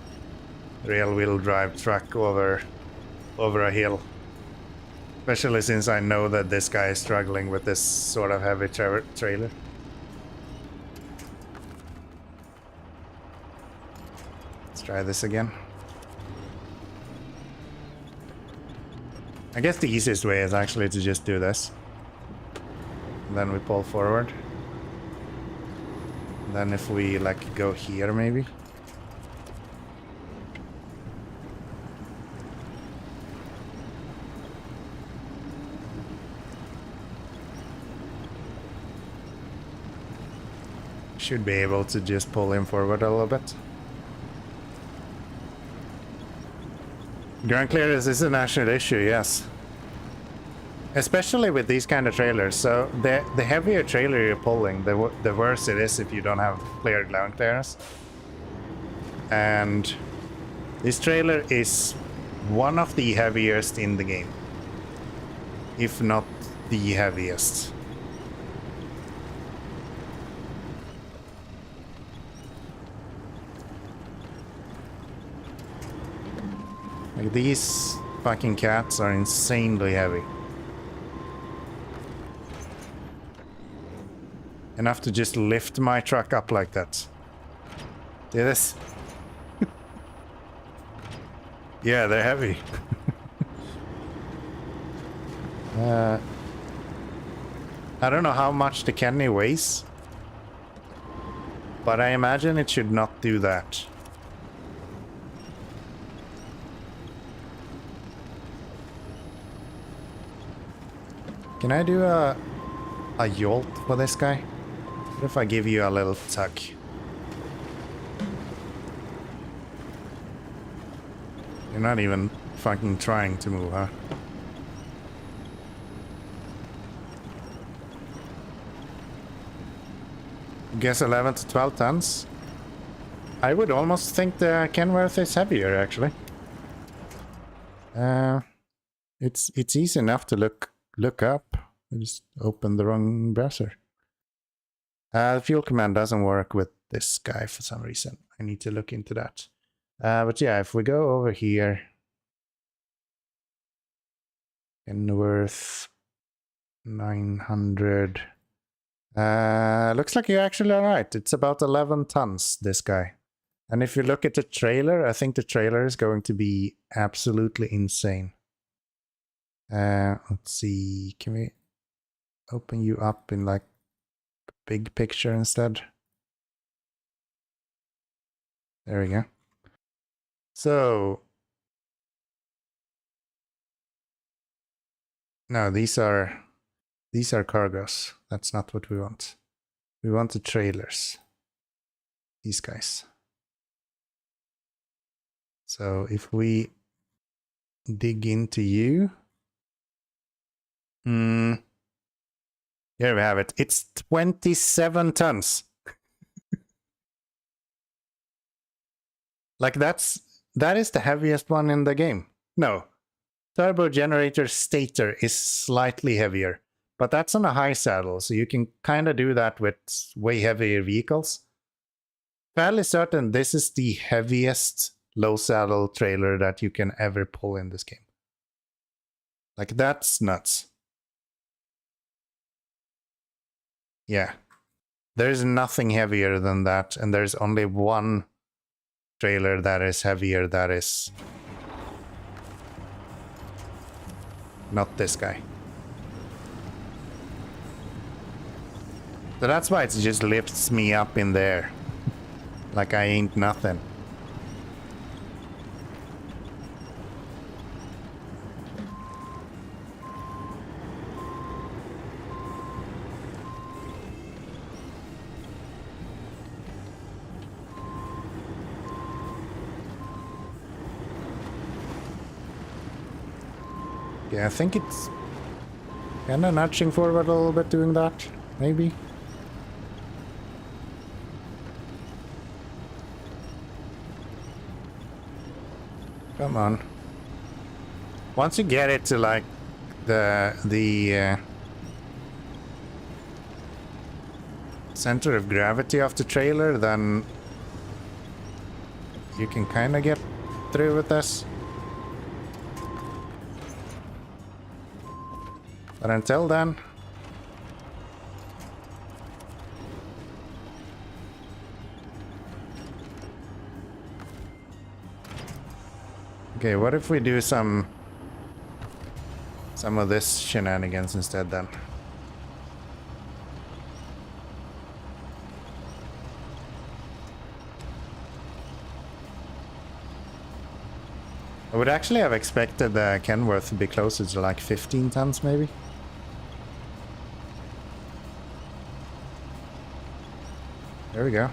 rear-wheel drive truck over a hill. Especially since I know that this guy is struggling with this sort of heavy trailer. Let's try this again. I guess the easiest way is actually to just do this. And then we pull forward. And then if we like go here maybe. Should be able to just pull him forward a little bit. Ground clearance is a national issue, yes. Especially with these kind of trailers. So the heavier trailer you're pulling, the worse it is if you don't have clear ground clearance. And this trailer is one of the heaviest in the game, if not the heaviest. Like, these fucking cats are insanely heavy. Enough to just lift my truck up like that. See this? Yeah, they're heavy. I don't know how much the Kenny weighs, but I imagine it should not do that. Can I do a jolt for this guy? What if I give you a little tug? You're not even fucking trying to move, huh? Guess 11 to 12 tons. I would almost think the Kenworth is heavier, actually. It's easy enough to look up. I just opened the wrong browser. The fuel command doesn't work with this guy for some reason. I need to look into that. But yeah, if we go over here, Kenworth 900. Looks like you're actually alright. It's about 11 tons, this guy. And if you look at the trailer, I think the trailer is going to be absolutely insane. Let's see, can we open you up in like big picture instead? There we go. So, no, these are cargos. That's not what we want. We want the trailers. These guys. So if we dig into you, here we have it. It's 27 tons. Like that is the heaviest one in the game. No, turbo generator stator is slightly heavier, but that's on a high saddle, so you can kind of do that with way heavier vehicles. Fairly certain this is the heaviest low saddle trailer that you can ever pull in this game. Like, that's nuts. Yeah, there's nothing heavier than that, and there's only one trailer that is heavier, that is not this guy. So that's why it just lifts me up in there. Like I ain't nothing. Yeah, I think it's kind of nudging forward a little bit doing that, maybe. Come on. Once you get it to like the center of gravity of the trailer, then you can kind of get through with this. But until then, okay, what if we do some of this shenanigans instead then? I would actually have expected the Kenworth to be closer to like 15 tons maybe. There we go.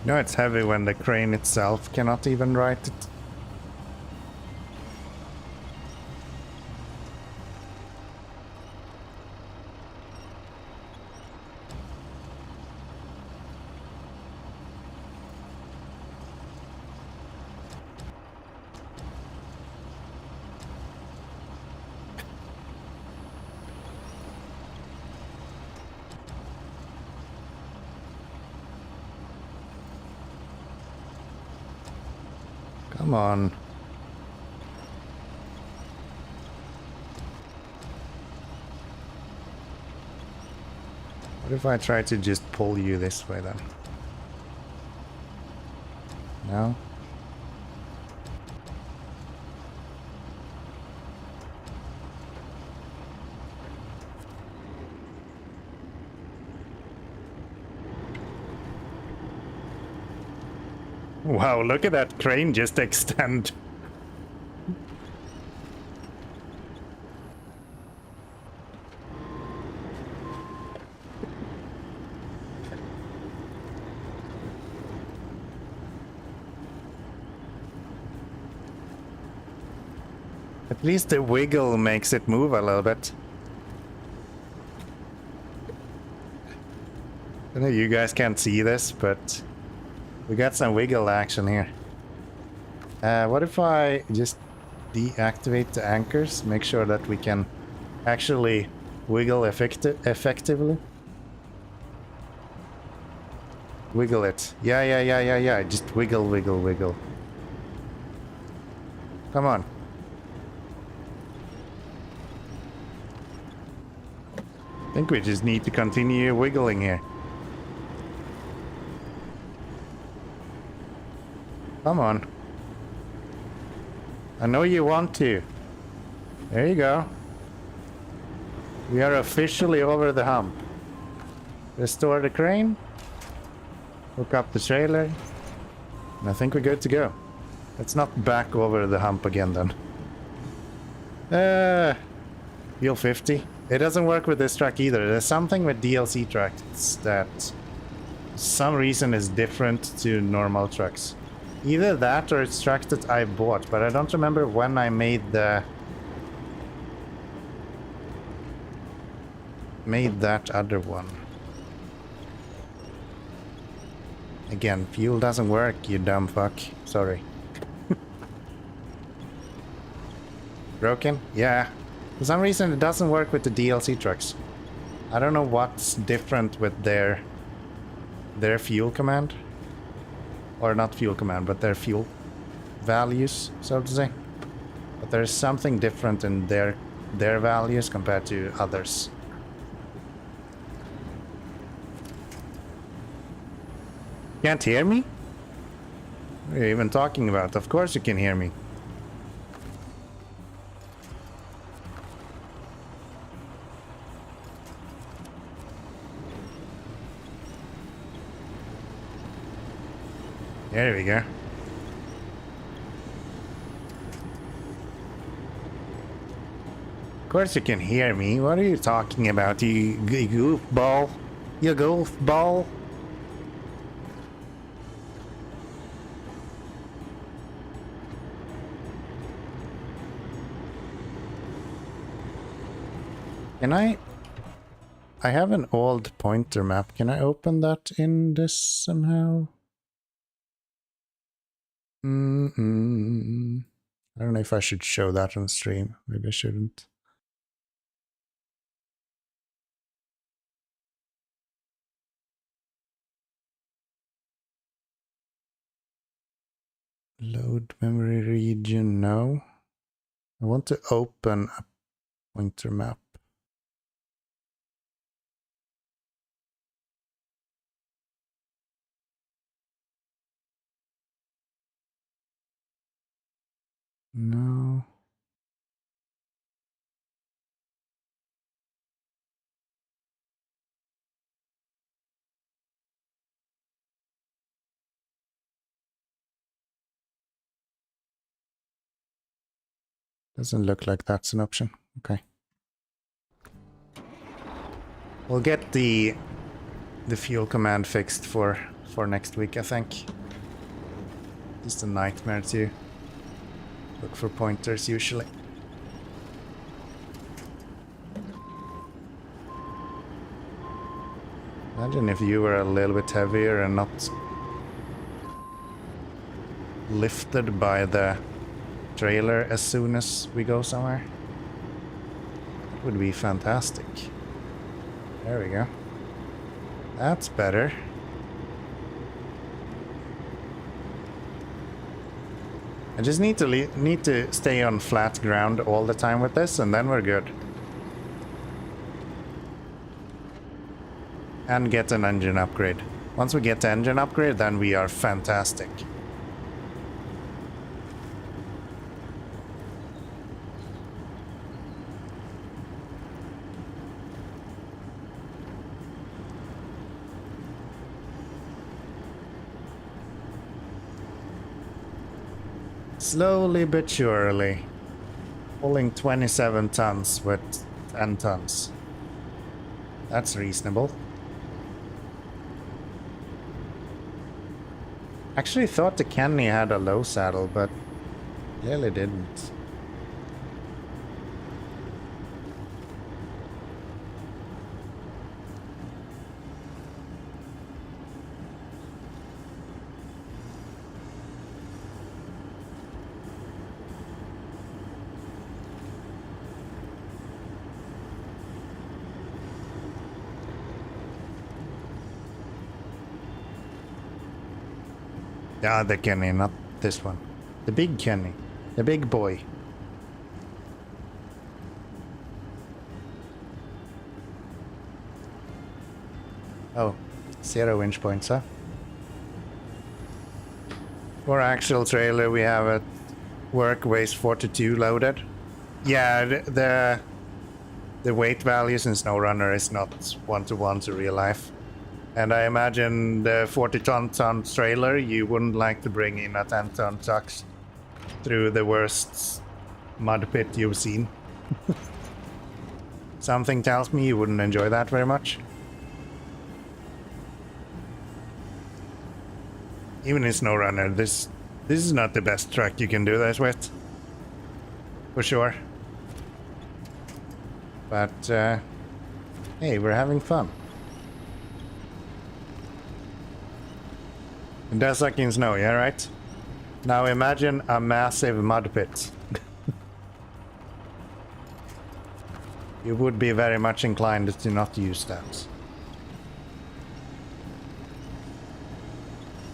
No, it's heavy when the crane itself cannot even right it. Come on. What if I try to just pull you this way then? No? Wow, look at that crane just extend. At least the wiggle makes it move a little bit. I know you guys can't see this, but we got some wiggle action here. What if I just deactivate the anchors? Make sure that we can actually wiggle effectively. Wiggle it. Yeah. Just wiggle, wiggle, wiggle. Come on. I think we just need to continue wiggling here. Come on. I know you want to. There you go. We are officially over the hump. Restore the crane. Hook up the trailer. And I think we're good to go. Let's not back over the hump again then. Wheel 50. It doesn't work with this track either. There's something with DLC tracks that some reason is different to normal trucks. Either that or it's tracks that I bought, but I don't remember when I made that other one. Again, fuel doesn't work, you dumb fuck. Sorry. Broken? Yeah. For some reason it doesn't work with the DLC trucks. I don't know what's different with their fuel command. Or not fuel command, but their fuel values, so to say. But there's something different in their values compared to others. Can't hear me? What are you even talking about? Of course you can hear me. There we go. Of course you can hear me. What are you talking about, you goofball? You goofball? Can I have an old pointer map. Can I open that in this somehow? I don't know if I should show that on stream. Maybe I shouldn't. Load memory region, no. I want to open a pointer map. No. Doesn't look like that's an option. Okay. We'll get the fuel command fixed for next week, I think. Just a nightmare to look for pointers usually. Imagine if you were a little bit heavier and not lifted by the trailer as soon as we go somewhere. That would be fantastic. There we go. That's better. I just need to stay on flat ground all the time with this, and then we're good. And get an engine upgrade. Once we get the engine upgrade, then we are fantastic. Slowly but surely. Pulling 27 tons with 10 tons. That's reasonable. Actually thought the Kenny had a low saddle, but clearly didn't. Yeah, the Kenny, not this one. The big Kenny. The big boy. Oh, 0 inch points, huh? For actual trailer, we have a work weighs 42 loaded. Yeah, the weight values in SnowRunner is not 1-to-1 to real life. And I imagine the 40-ton trailer, you wouldn't like to bring in a 10-ton truck through the worst mud pit you've seen. Something tells me you wouldn't enjoy that very much. Even in SnowRunner, this is not the best truck you can do this with. For sure. But, hey, we're having fun. It does suck in snow, yeah, right? Now imagine a massive mud pit. You would be very much inclined to not use that.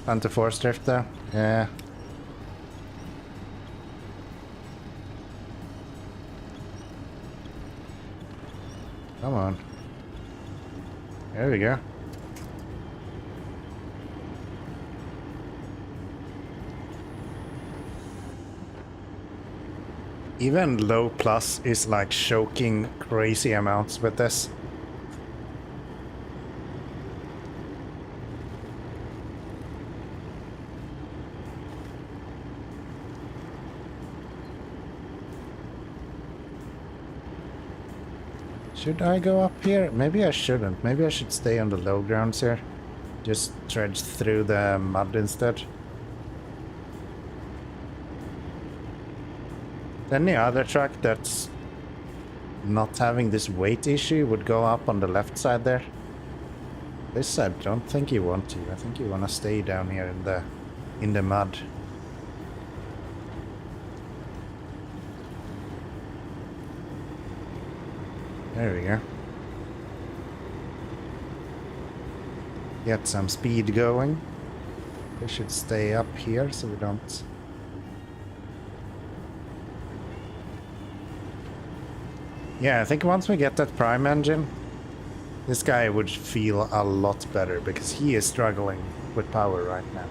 Fun to force drift though? Yeah. Come on. There we go. Even low plus is like choking crazy amounts with this. Should I go up here? Maybe I shouldn't. Maybe I should stay on the low grounds here. Just trudge through the mud instead. Any other truck that's not having this weight issue would go up on the left side there. This I don't think you want to. I think you want to stay down here in the mud. There we go. Get some speed going. We should stay up here so we don't Yeah, I think once we get that prime engine, this guy would feel a lot better because he is struggling with power right now.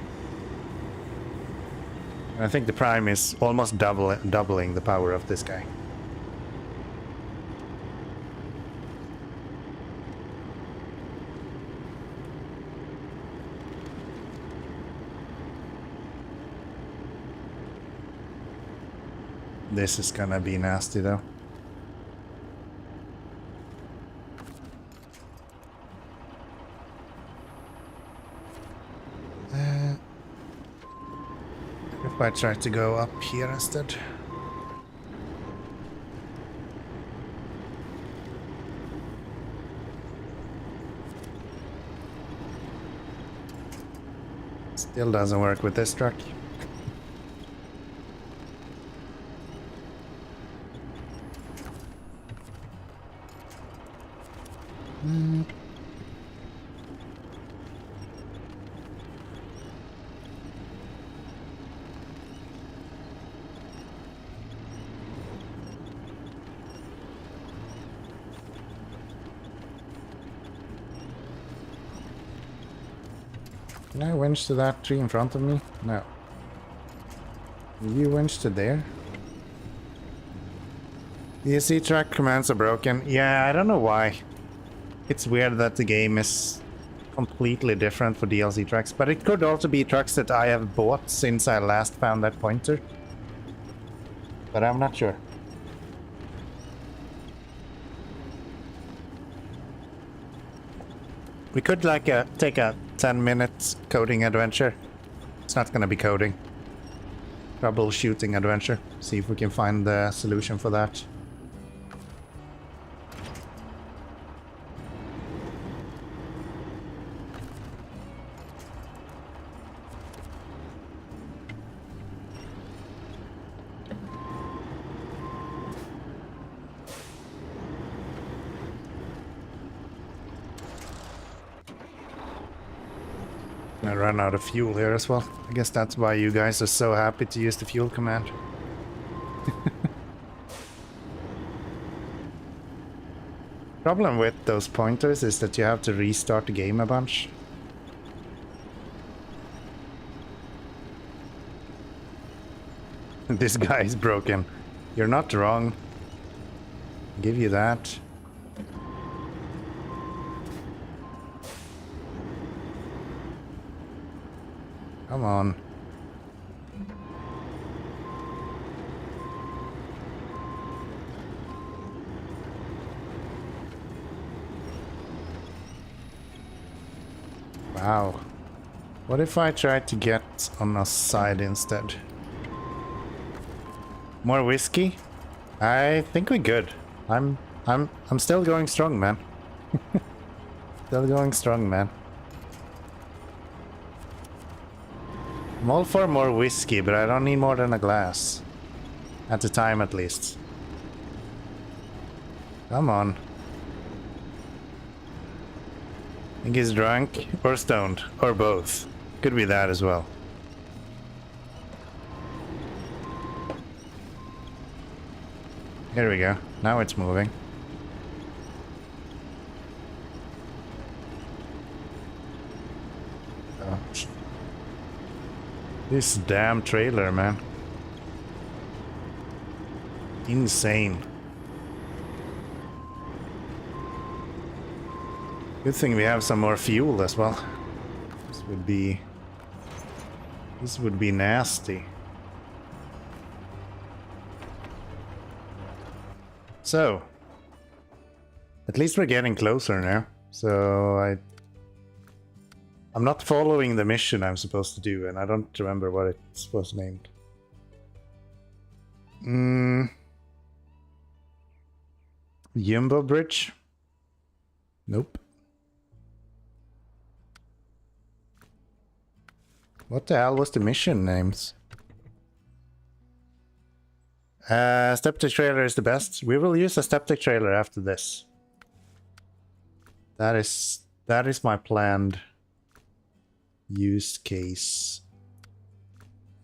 And I think the prime is almost doubling the power of this guy. This is gonna be nasty though. If I try to go up here instead. Still doesn't work with this truck. Can I winch to that tree in front of me? No. You winch to there? DLC track commands are broken. Yeah, I don't know why. It's weird that the game is completely different for DLC tracks, but it could also be trucks that I have bought since I last found that pointer. But I'm not sure. We could like take a 10-minute coding adventure. It's not gonna be coding. Troubleshooting adventure. See if we can find the solution for that. I ran out of fuel here as well. I guess that's why you guys are so happy to use the fuel command. Problem with those pointers is that you have to restart the game a bunch. This guy is broken. You're not wrong. I'll give you that. Come on. Wow. What if I try to get on a side instead? More whiskey? I think we're good. I'm still going strong, man. Still going strong, man. I'm all for more whiskey, but I don't need more than a glass. At a time, at least. Come on. I think he's drunk, or stoned, or both. Could be that as well. Here we go. Now it's moving. Oh. This damn trailer, man. Insane. Good thing we have some more fuel as well. This would be nasty. So, at least we're getting closer now. So I'm not following the mission I'm supposed to do, and I don't remember what it was named. Jumbo Bridge? Nope. What the hell was the mission names? Steptic trailer is the best. We will use a steptic trailer after this. That is my planned use case.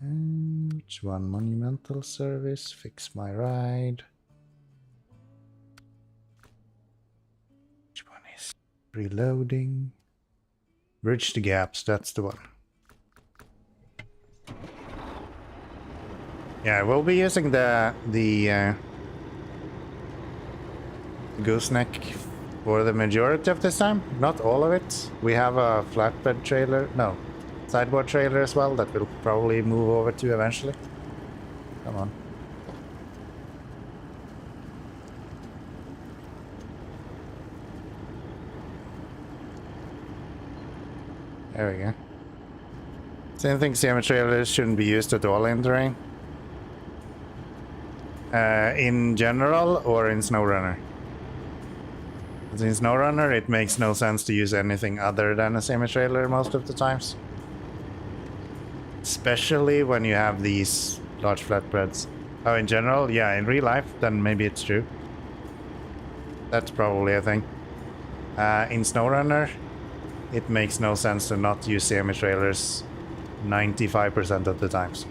Which one? Monumental service. Fix my ride. Reloading. Bridge the gaps, that's the one. Yeah, we'll be using the gooseneck for the majority of this time. Not all of it. We have a flatbed trailer, no, sideboard trailer as well that we'll probably move over to eventually. Come on. There we go. Same thing, semi-trailers shouldn't be used at all in terrain. In general or in SnowRunner? In SnowRunner, it makes no sense to use anything other than a semi-trailer most of the times. Especially when you have these large flatbreads. Oh, in general, yeah, in real life, then maybe it's true. That's probably a thing. In SnowRunner, it makes no sense to not use semi-trailers 95% of the times.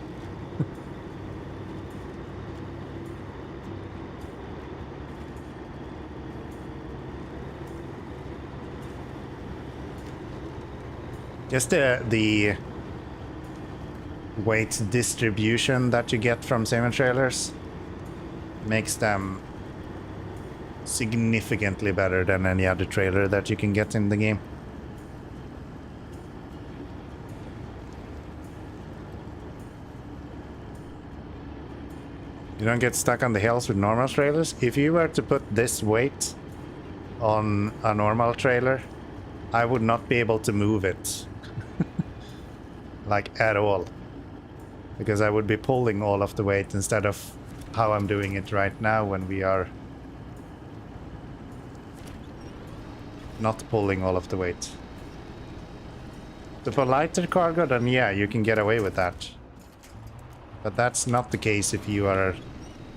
Just the weight distribution that you get from semi-trailers makes them significantly better than any other trailer that you can get in the game. You don't get stuck on the hills with normal trailers. If you were to put this weight on a normal trailer, I would not be able to move it. Like at all. Because I would be pulling all of the weight instead of how I'm doing it right now when we are not pulling all of the weight. So for lighter cargo, then yeah, you can get away with that. But that's not the case if you are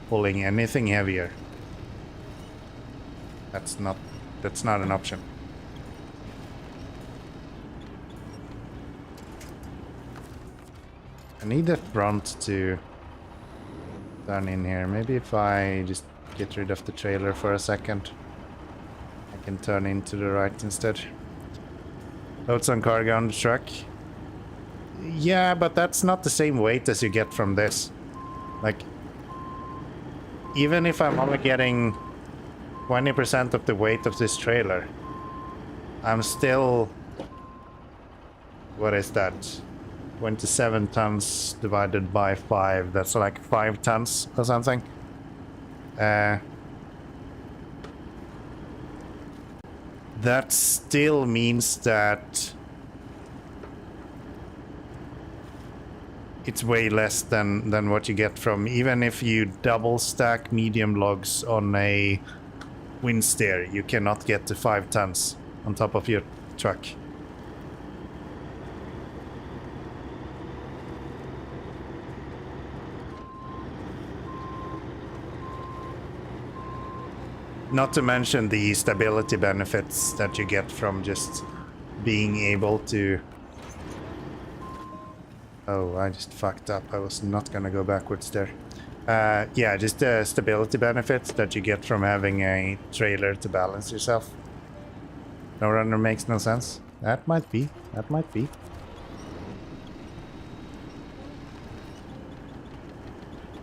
pulling anything heavier. That's not an option. I need the front to turn in here. Maybe if I just get rid of the trailer for a second, I can turn into the right instead. Load some cargo on the truck. Yeah, but that's not the same weight as you get from this. Like, even if I'm only getting 20% of the weight of this trailer, I'm still... What is that? 27 tons divided by 5. That's like 5 tons or something. That still means that it's way less than what you get from, even if you double stack medium logs on a wind steer, you cannot get to 5 tons on top of your truck. Not to mention the stability benefits that you get from just being able to... Oh, I just fucked up. I was not gonna go backwards there. Yeah, just the stability benefits that you get from having a trailer to balance yourself. SnowRunner makes no sense. That might be. That might be.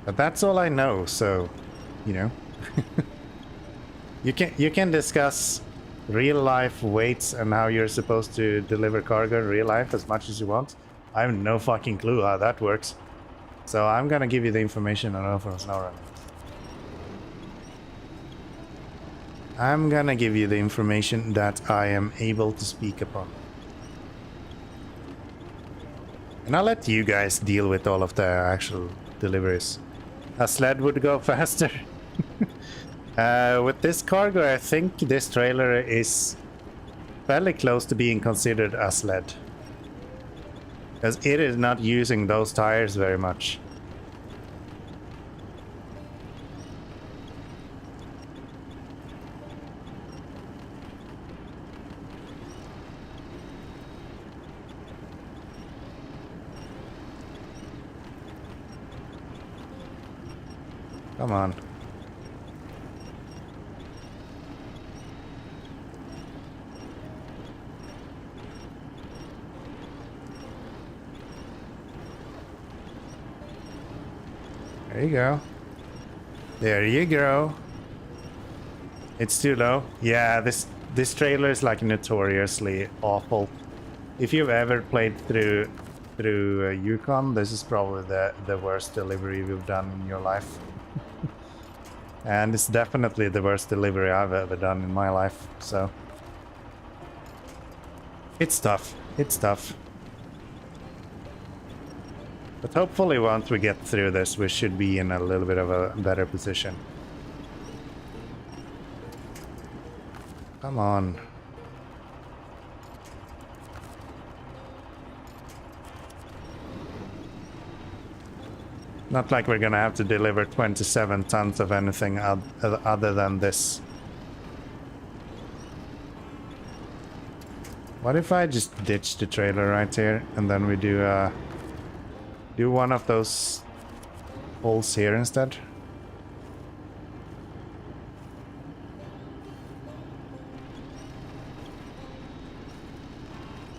But that's all I know, so, you know. You can discuss real life weights and how you're supposed to deliver cargo in real life as much as you want. I have no fucking clue how that works. So I'm gonna give you the information I know from SnowRunner. I'm gonna give you the information that I am able to speak upon. And I'll let you guys deal with all of the actual deliveries. A sled would go faster. With this cargo, I think this trailer is fairly close to being considered a sled. Because it is not using those tires very much. Come on. There you go. There you go. It's too low. Yeah, this trailer is like notoriously awful. If you've ever played through Yukon, this is probably the worst delivery you've done in your life. And it's definitely the worst delivery I've ever done in my life, so... It's tough. It's tough. But hopefully once we get through this, we should be in a little bit of a better position. Come on. Not like we're gonna have to deliver 27 tons of anything other than this. What if I just ditch the trailer right here and then we do one of those holes here instead?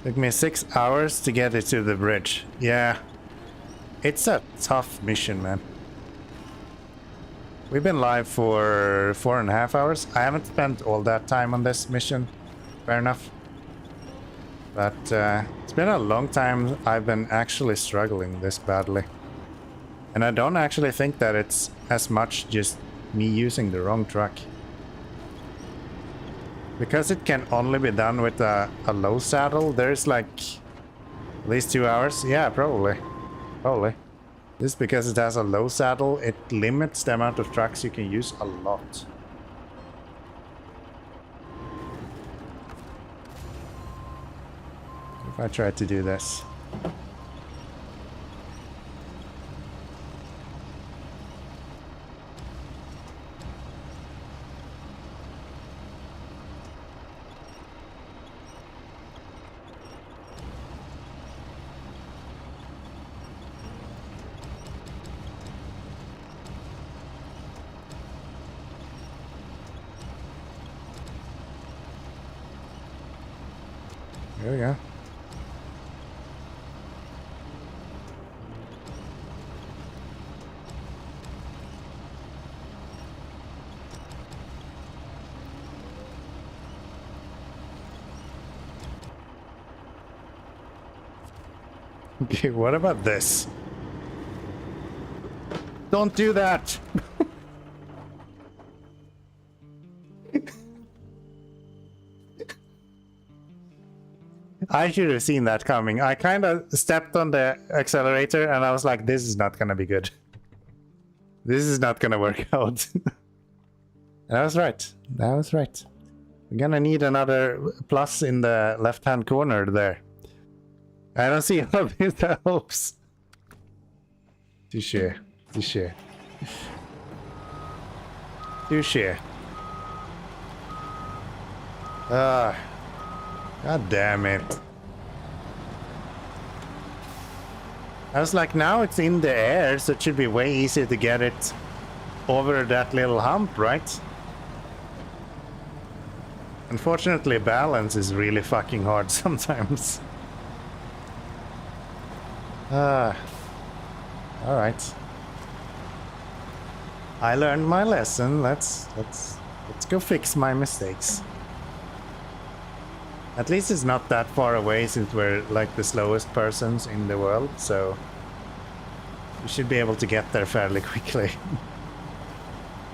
Took me 6 hours to get it to the bridge. Yeah. It's a tough mission, man. We've been live for 4.5 hours. I haven't spent all that time on this mission. Fair enough. But it's been a long time I've been actually struggling this badly. And I don't actually think that it's as much just me using the wrong truck. Because it can only be done with a low saddle, there's like at least 2 hours. Yeah, probably. Probably. Just because it has a low saddle, it limits the amount of trucks you can use a lot. If I try to do this. There we go. Okay, what about this? Don't do that! I should have seen that coming. I kind of stepped on the accelerator and I was like, this is not gonna be good. This is not gonna work out. And I was right. I was right. We're gonna need another plus in the left-hand corner there. I don't see how this helps. Touché. Touché. Touché. Ah. God damn it. I was like, now it's in the air, so it should be way easier to get it over that little hump, right? Unfortunately, balance is really fucking hard sometimes. Alright. I learned my lesson. Let's go fix my mistakes. At least it's not that far away since we're like the slowest persons in the world, so we should be able to get there fairly quickly.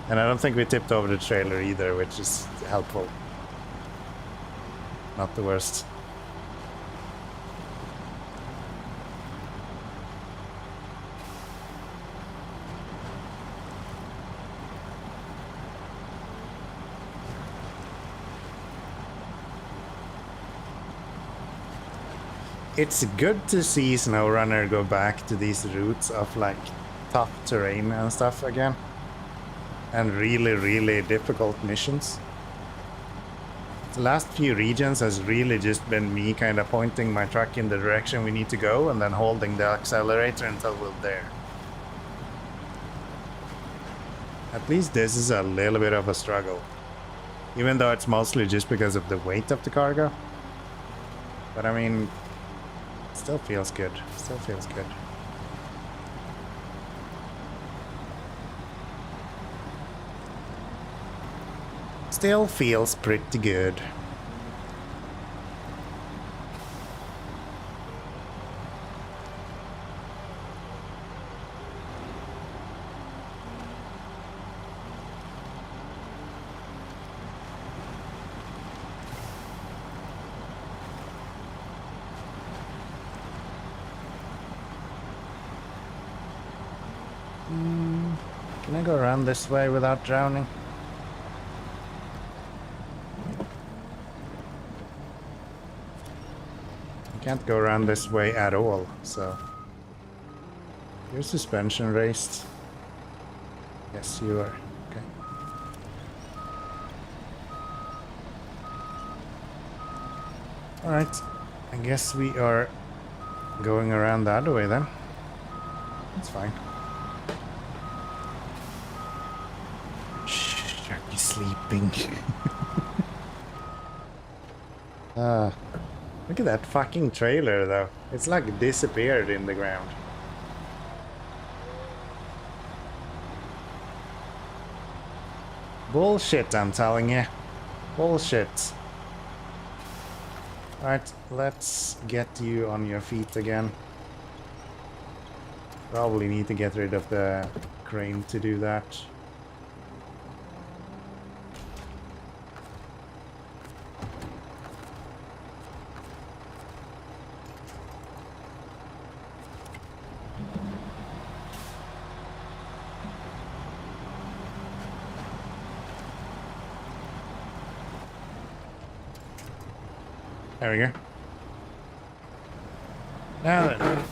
And I don't think we tipped over the trailer either, which is helpful. Not the worst. It's good to see SnowRunner go back to these routes of like tough terrain and stuff again. And really, really difficult missions. The last few regions has really just been me kind of pointing my truck in the direction we need to go and then holding the accelerator until we're there. At least this is a little bit of a struggle. Even though it's mostly just because of the weight of the cargo. But I mean, still feels good. Still feels good. Still feels pretty good. Can I go around this way without drowning? I can't go around this way at all, so... Your suspension raised. Yes, you are. Okay. Alright, I guess we are going around the other way then. That's fine. Sharky sleeping. Look at that fucking trailer though. It's like disappeared in the ground. Bullshit, I'm telling you. Bullshit. Alright, let's get you on your feet again. Probably need to get rid of the crane to do that. There we go. Now then.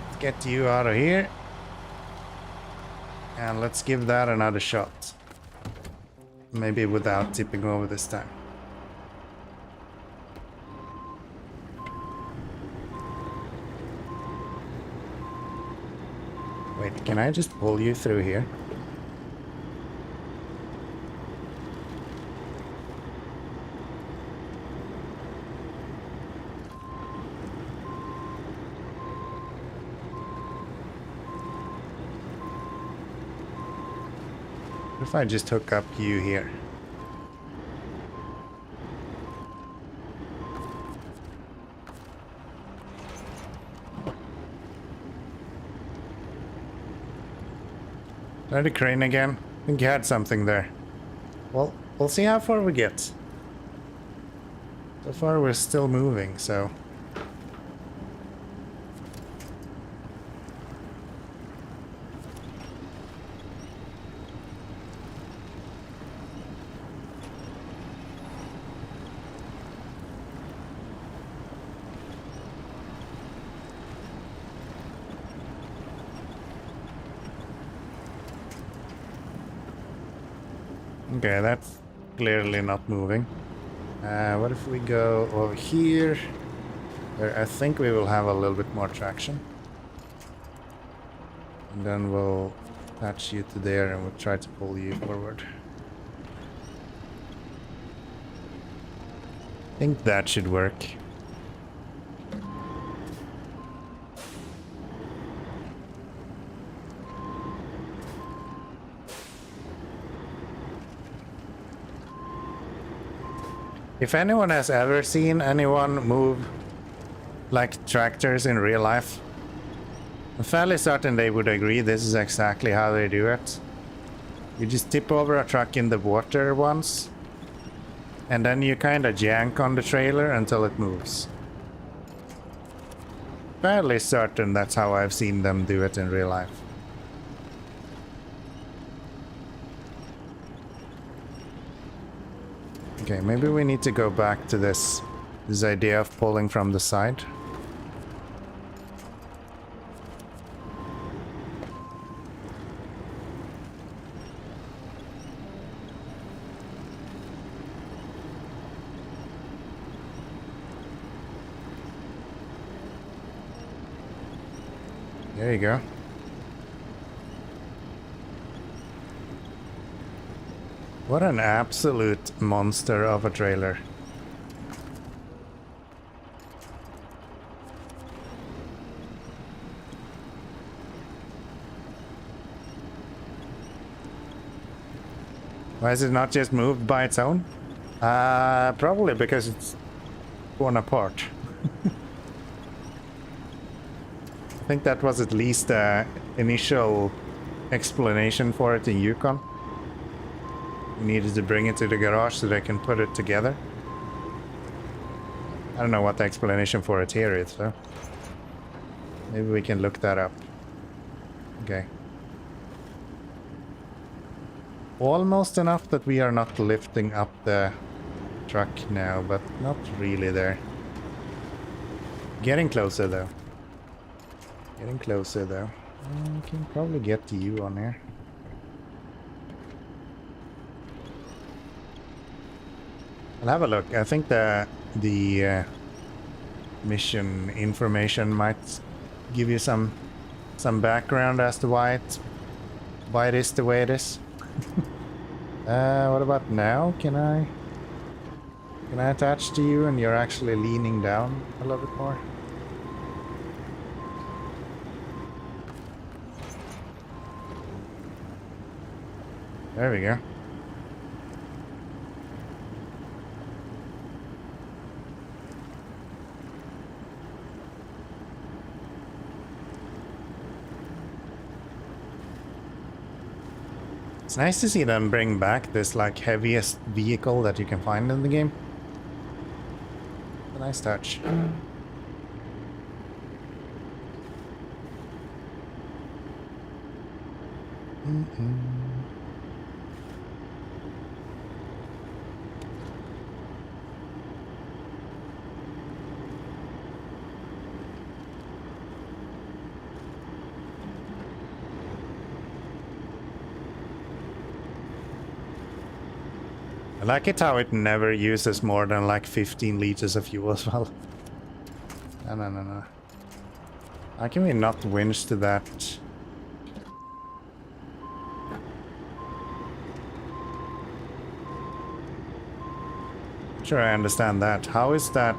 Let's get you out of here. And let's give that another shot. Maybe without tipping over this time. Wait, can I just pull you through here? What if I just hook up you here? Try the crane again. I think you had something there. Well, we'll see how far we get. So far we're still moving, so... Okay, that's clearly not moving. What if we go over here? Where I think we will have a little bit more traction. And then we'll attach you to there and we'll try to pull you forward. I think that should work. If anyone has ever seen anyone move like tractors in real life, I'm fairly certain they would agree this is exactly how they do it. You just tip over a truck in the water once, and then you kind of jank on the trailer until it moves. Fairly certain that's how I've seen them do it in real life. Okay, maybe we need to go back to this idea of pulling from the side. There you go. What an absolute monster of a trailer. Why is it not just moved by its own? Probably because it's torn apart. I think that was at least the initial explanation for it in Yukon. We needed to bring it to the garage so they can put it together. I don't know what the explanation for it here is, though. Maybe we can look that up. Okay. Almost enough that we are not lifting up the truck now, but not really there. Getting closer, though. Getting closer, though. I can probably get to you on here. I'll have a look. I think the mission information might give you some background as to why it is the way it is. What about now? Can I attach to you and you're actually leaning down a little bit more? There we go. It's nice to see them bring back this like heaviest vehicle that you can find in the game. A nice touch. I like it how it never uses more than like 15 liters of fuel as well. No. How can we not winch to that? Sure, I understand that. How is that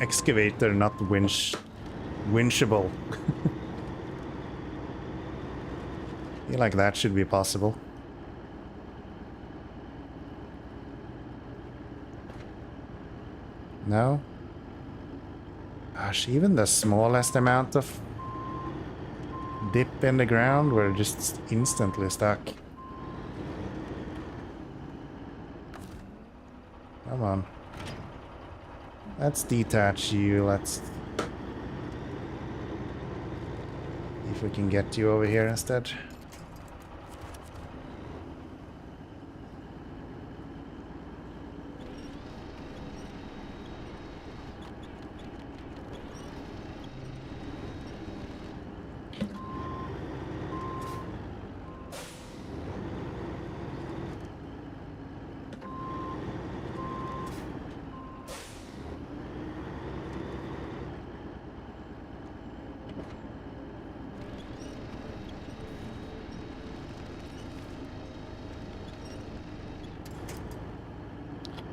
excavator not winchable? I feel like that should be possible. No? Gosh, even the smallest amount of dip in the ground, we're just instantly stuck. Come on. Let's detach you. Let's see if we can get you over here instead.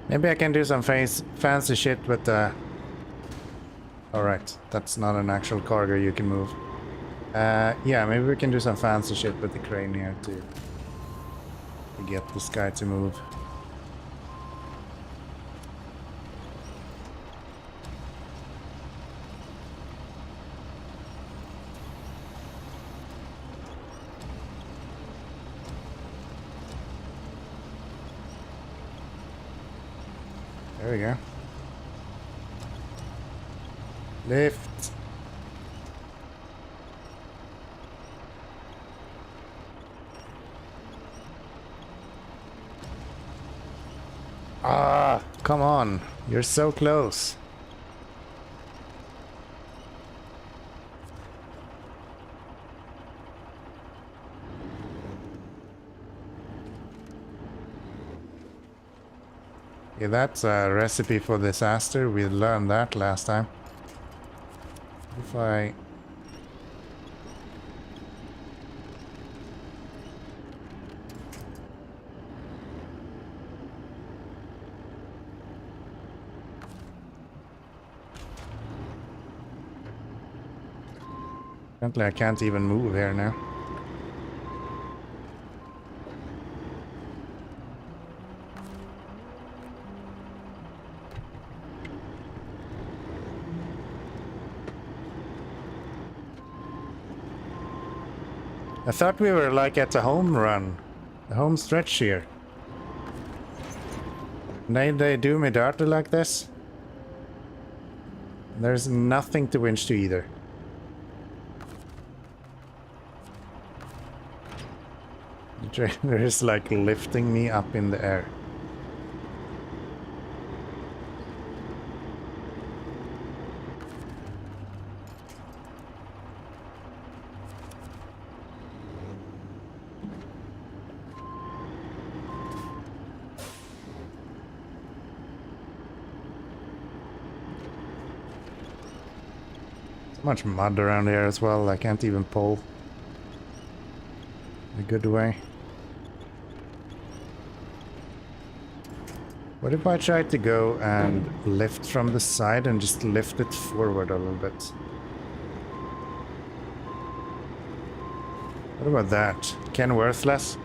Maybe I can do some fancy shit with the... Alright, that's not an actual cargo you can move. Yeah, maybe we can do some fancy shit with the crane here to get this guy to move. There we go. Lift. Ah, come on. You're so close. Yeah, that's a recipe for disaster. We learned that last time. If I... Apparently I can't even move here now. I thought we were like at the home run. The home stretch here. They do me dirty like this? There's nothing to winch to either. The trailer is like lifting me up in the air. So much mud around here as well, I can't even pull a good way. What if I tried to go and lift from the side and just lift it forward a little bit? What about that? Ken Worthless?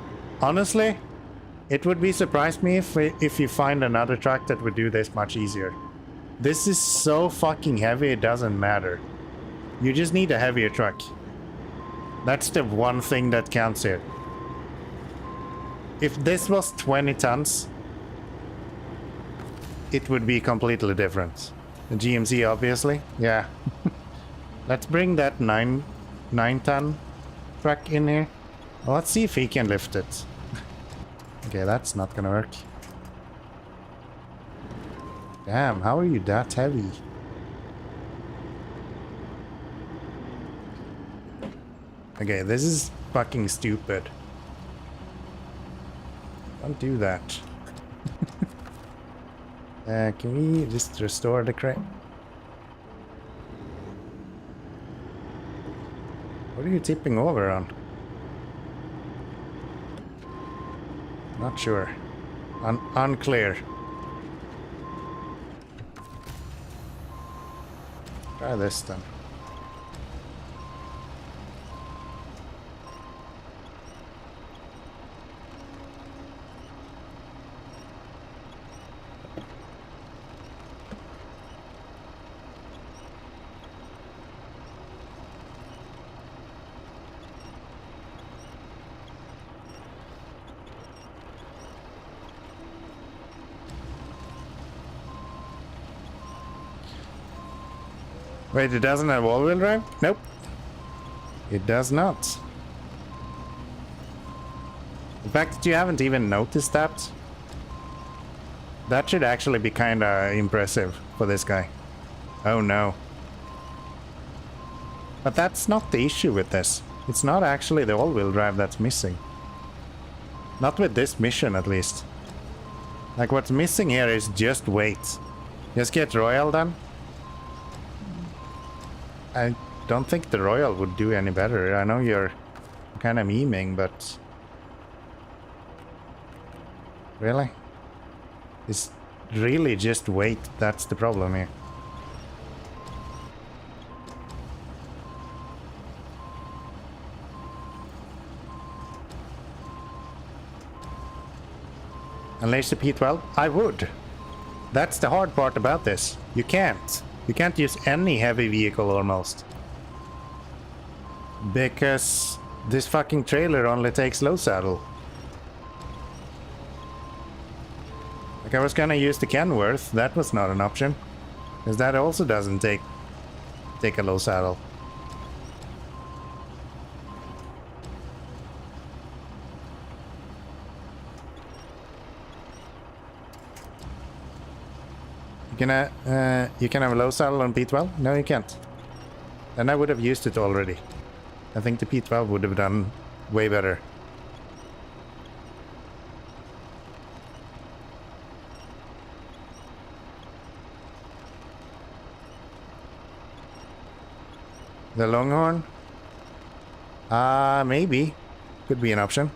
Honestly, it would be surprised me if you find another truck that would do this much easier. This is so fucking heavy, it doesn't matter. You just need a heavier truck. That's the one thing that counts here. If this was 20 tons, it would be completely different. The GMC, obviously. Yeah. Let's bring that 9 ton truck in here. Well, let's see if he can lift it. Okay, that's not gonna work. Damn, how are you that heavy? Okay, this is fucking stupid. Don't do that. Can we just restore the crate? What are you tipping over on? Not sure. Unclear. Try this then. Wait, it doesn't have all-wheel drive? Nope. It does not. The fact that you haven't even noticed that, that should actually be kinda impressive for this guy. Oh no. But that's not the issue with this. It's not actually the all-wheel drive that's missing. Not with this mission, at least. Like, what's missing here is just weight. Just get Royal done. I don't think the Royal would do any better. I know you're kind of memeing, but... Really? It's really just weight that's the problem here. Unleash the P12? I would. That's the hard part about this. You can't. You can't use any heavy vehicle almost. Because this fucking trailer only takes low saddle. Like, I was gonna use the Kenworth, that was not an option. Because that also doesn't take a low saddle. You can have a low saddle on P12? No, you can't. Then I would have used it already. I think the P12 would have done way better. The Longhorn? Maybe. Could be an option.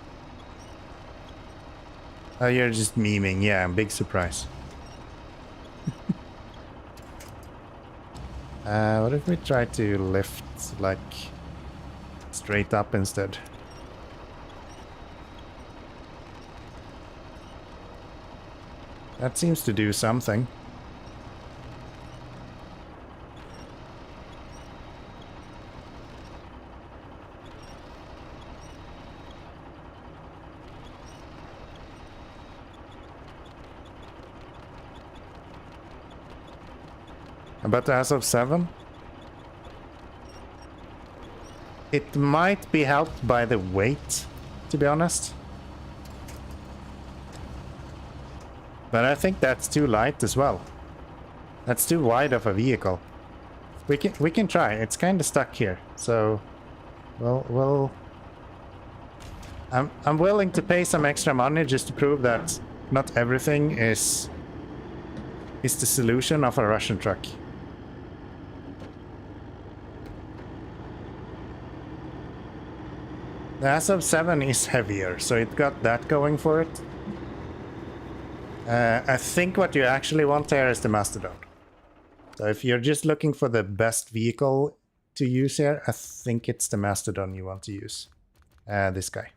Oh, you're just memeing. Yeah, big surprise. What if we try to lift, like, straight up instead? That seems to do something. But as of 7, it might be helped by the weight, to be honest. But I think that's too light as well. That's too wide of a vehicle. We can try. It's kind of stuck here, so I'm willing to pay some extra money just to prove that not everything is the solution of a Russian truck. The ASAP 7 is heavier, so it got that going for it. I think what you actually want there is the Mastodon. So if you're just looking for the best vehicle to use here, I think it's the Mastodon you want to use. This guy.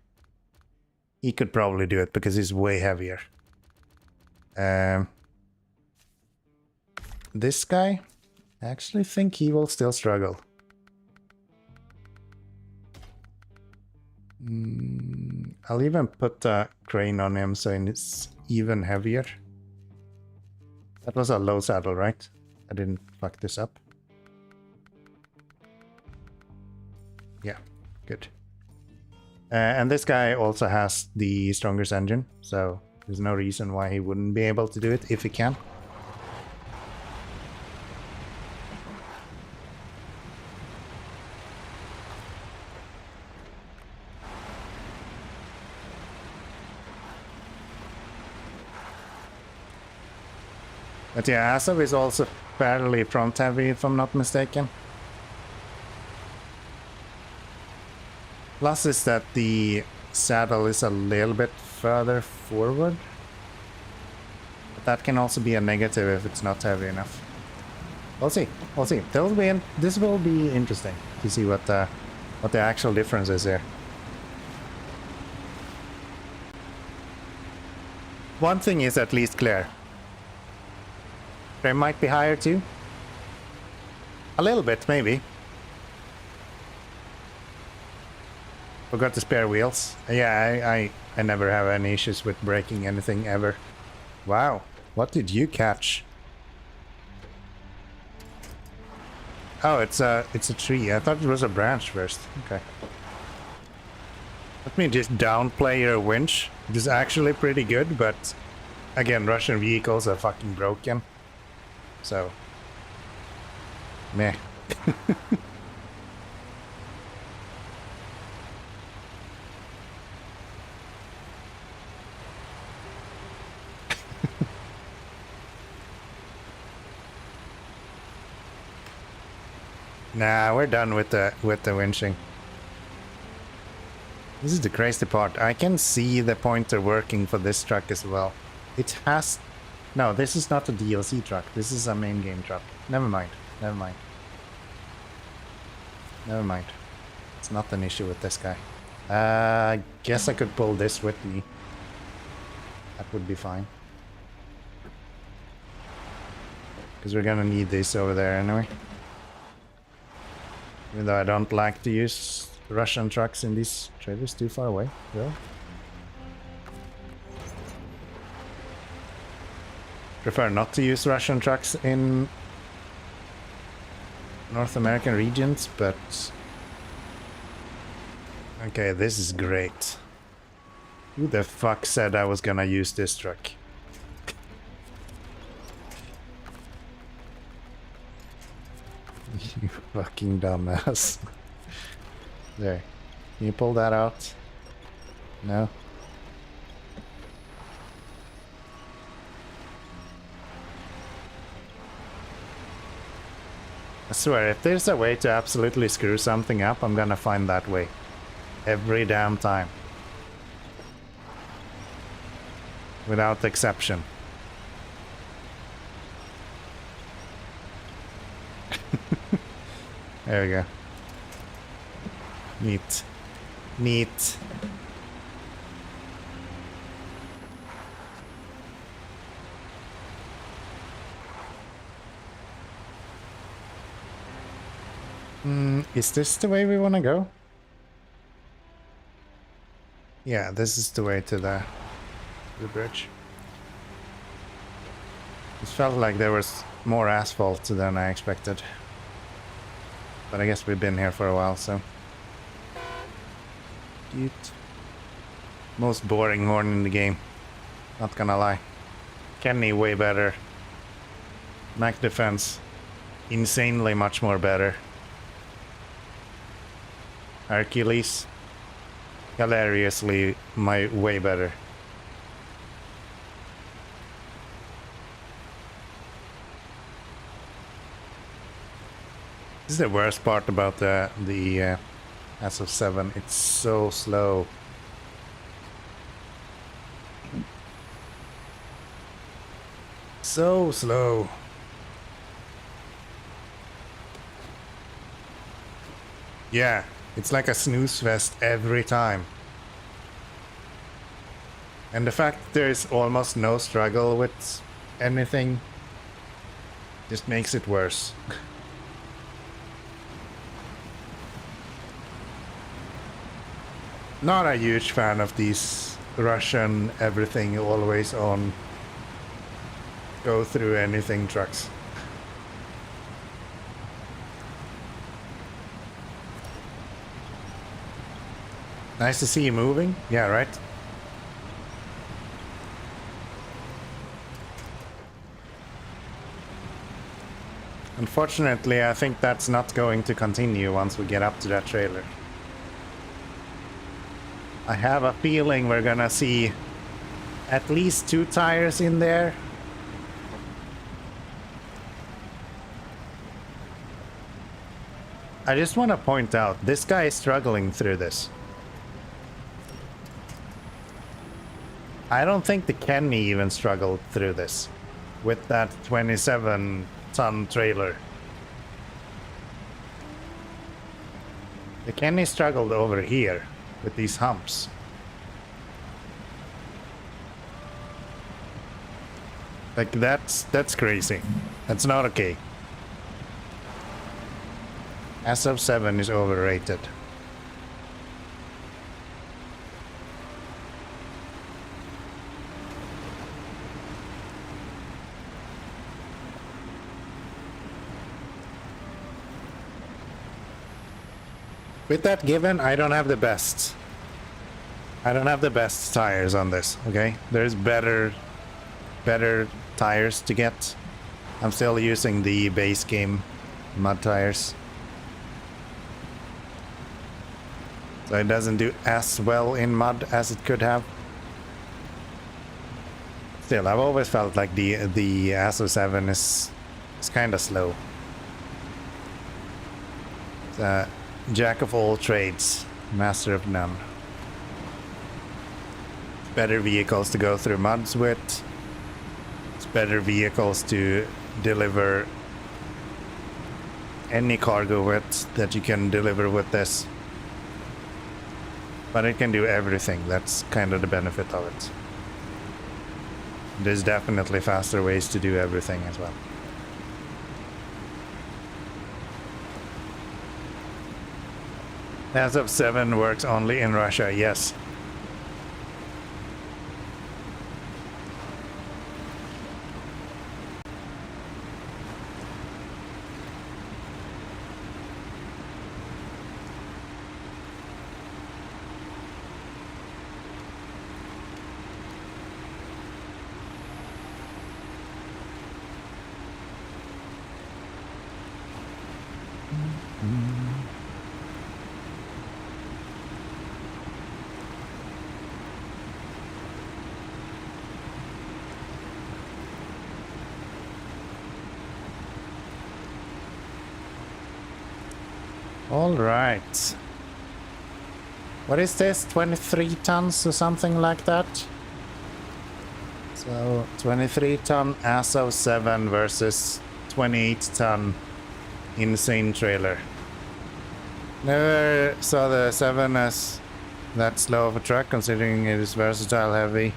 He could probably do it because he's way heavier. This guy, I actually think he will still struggle. I'll even put a crane on him so it's even heavier. That was a low saddle, right? I didn't fuck this up. Yeah, good. And this guy also has the strongest engine, so there's no reason why he wouldn't be able to do it if he can. But yeah, ASAP is also fairly front heavy if I'm not mistaken. Plus is that the saddle is a little bit further forward. But that can also be a negative if it's not heavy enough. We'll see. We'll see. This will be interesting to see what the actual difference is here. One thing is at least clear. They might be higher too. A little bit, maybe. Forgot the spare wheels. Yeah, I never have any issues with breaking anything ever. Wow, what did you catch? Oh, it's a tree. I thought it was a branch first. Okay. Let me just downplay your winch. It is actually pretty good, but again, Russian vehicles are fucking broken. So, meh. Nah, we're done with the winching. This is the crazy part. I can see the pointer working for this truck as well. It has... No, this is not a DLC truck. This is a main game truck. Never mind. Never mind. Never mind. It's not an issue with this guy. I guess I could pull this with me. That would be fine. Because we're gonna need this over there anyway. Even though I don't like to use Russian trucks in these trailers too far away. Well. Prefer not to use Russian trucks in North American regions, but... Okay, this is great. Who the fuck said I was gonna use this truck? You fucking dumbass. There. Can you pull that out? No? I swear, if there's a way to absolutely screw something up, I'm gonna find that way. Every damn time. Without exception. There we go. Neat. Neat. Is this the way we want to go? Yeah, this is the way to the bridge. It felt like there was more asphalt than I expected. But I guess we've been here for a while, so... Cute. Most boring horn in the game. Not gonna lie. Kenny way better. Mac defense. Insanely much more better. Hercules. Hilariously way better. This is the worst part about the SF7. It's so slow. So slow. Yeah, it's like a snooze fest every time. And the fact that there is almost no struggle with anything just makes it worse. Not a huge fan of these Russian everything always on go through anything trucks. Nice to see you moving. Yeah, right? Unfortunately, I think that's not going to continue once we get up to that trailer. I have a feeling we're gonna see at least 2 tires in there. I just want to point out, this guy is struggling through this. I don't think the Kenny even struggled through this with that 27-ton trailer. The Kenny struggled over here with these humps. Like that's crazy. That's not okay. SF7 is overrated. With that given, I don't have the best. I don't have the best tires on this, okay? There's better tires to get. I'm still using the base game mud tires. So it doesn't do as well in mud as it could have. Still, I've always felt like the ASO7 is kind of slow. It's a jack of all trades, master of none. Better vehicles to go through muds with. It's better vehicles to deliver any cargo with that you can deliver with this. But it can do everything. That's kind of the benefit of it. There's definitely faster ways to do everything as well. SF7 works only in Russia, yes. All right. What is this? 23 tons or something like that? So 23 ton ASO7 versus 28 ton insane trailer. Never saw the 7 as that slow of a truck, considering it is versatile heavy.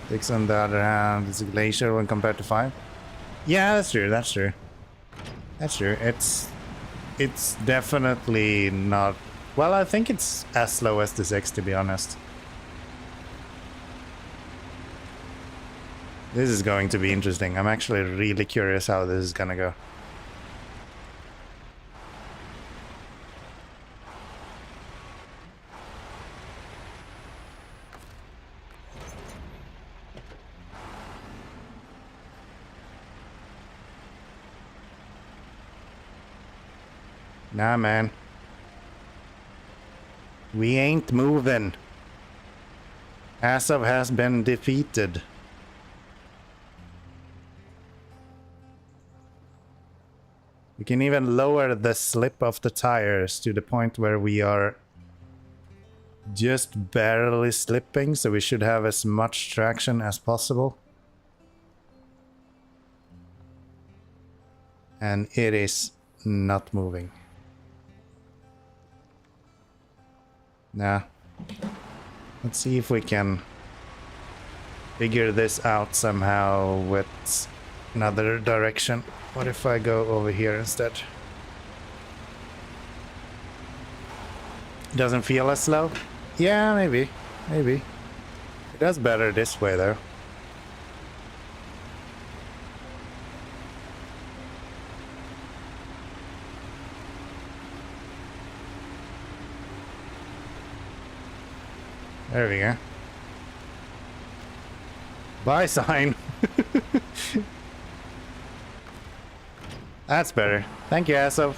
6 on the other hand is a glacier when compared to 5. Yeah, that's true, that's true. That's true. It's definitely not... Well, I think it's as slow as the 6, to be honest. This is going to be interesting. I'm actually really curious how this is gonna go. Nah, man. We ain't moving. Asov has been defeated. We can even lower the slip of the tires to the point where we are just barely slipping, so we should have as much traction as possible. And it is not moving. Nah. Let's see if we can figure this out somehow with another direction. What if I go over here instead? Doesn't feel as slow? Yeah, maybe. Maybe. It does better this way though. There we go. Bye sign. That's better. Thank you, Asov.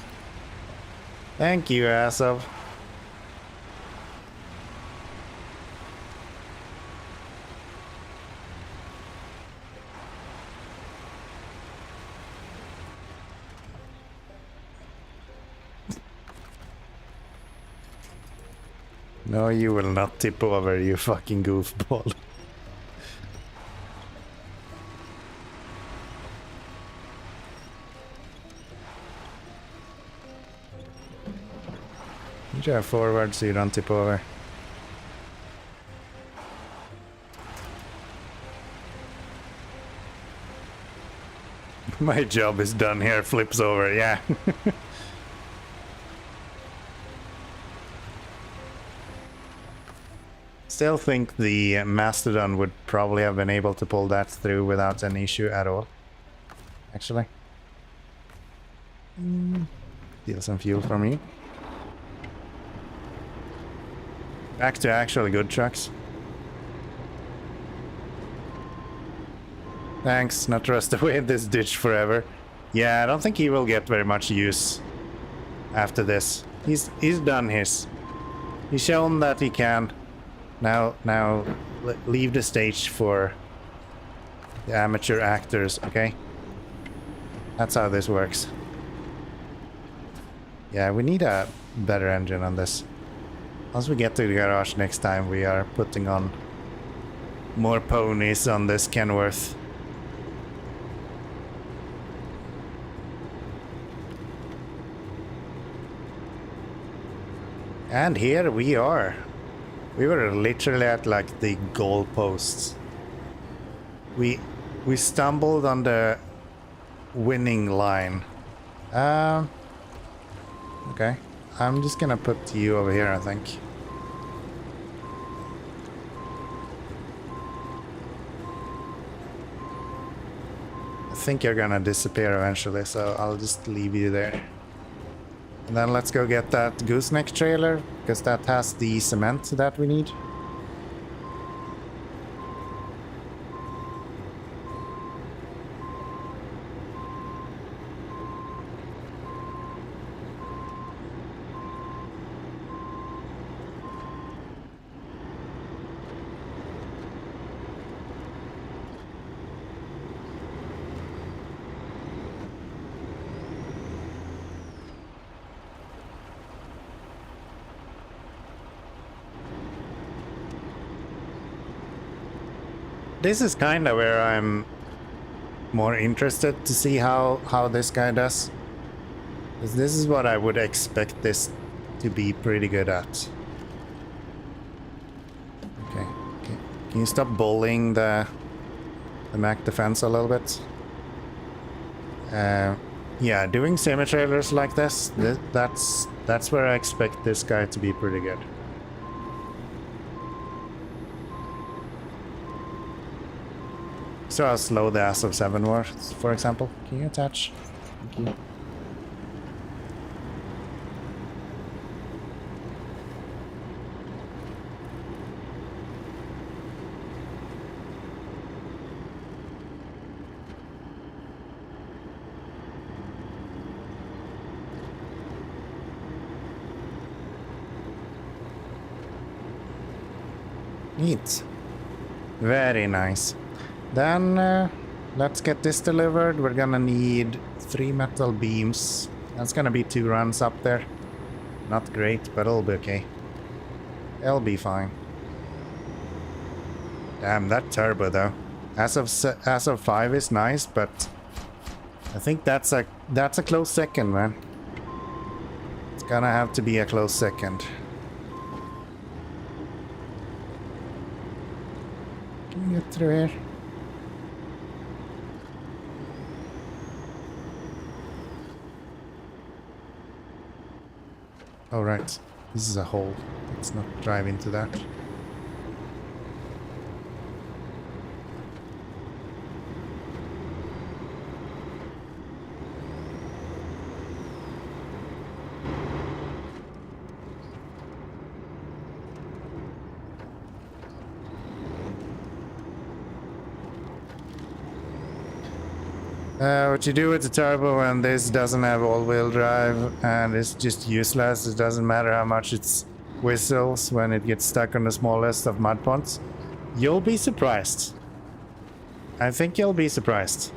Thank you, Asov. No, you will not tip over, you fucking goofball. You drive forward so you don't tip over. My job is done here, flips over, yeah. Still think the Mastodon would probably have been able to pull that through without an issue at all. Actually. Steal some fuel from me. Back to actually good trucks. Thanks, not rust away in this ditch forever. Yeah, I don't think he will get very much use after this. He's done his. He's shown that he can. Now leave the stage for the amateur actors, okay? That's how this works. Yeah, we need a better engine on this. Once we get to the garage next time, we are putting on more ponies on this Kenworth. And here we are. We were literally at like the goalposts. We stumbled on the winning line. Okay. I'm just gonna put you over here, I think. I think you're gonna disappear eventually, so I'll just leave you there. And then let's go get that Gooseneck trailer, because that has the cement that we need. This is kind of where I'm more interested to see how this guy does. This is what I would expect this to be pretty good at. Okay. Can you stop bullying the Mac defense a little bit? Yeah, doing semi-trailers like this, that's where I expect this guy to be pretty good. So how slow the ass of 7 was, for example. Can you attach? Thank you. Neat. Very nice. Then let's get this delivered. We're gonna need 3 metal beams. That's gonna be 2 runs up there. Not great, but it'll be okay. It'll be fine. Damn, that turbo though. As of 5 is nice, but I think that's a close second, man. It's gonna have to be a close second. Can we get through here? Oh right, this is a hole. Let's not drive into that. What you do with the turbo when this doesn't have all-wheel drive and it's just useless, it doesn't matter how much it whistles when it gets stuck on the smallest of mud ponds, you'll be surprised. I think you'll be surprised.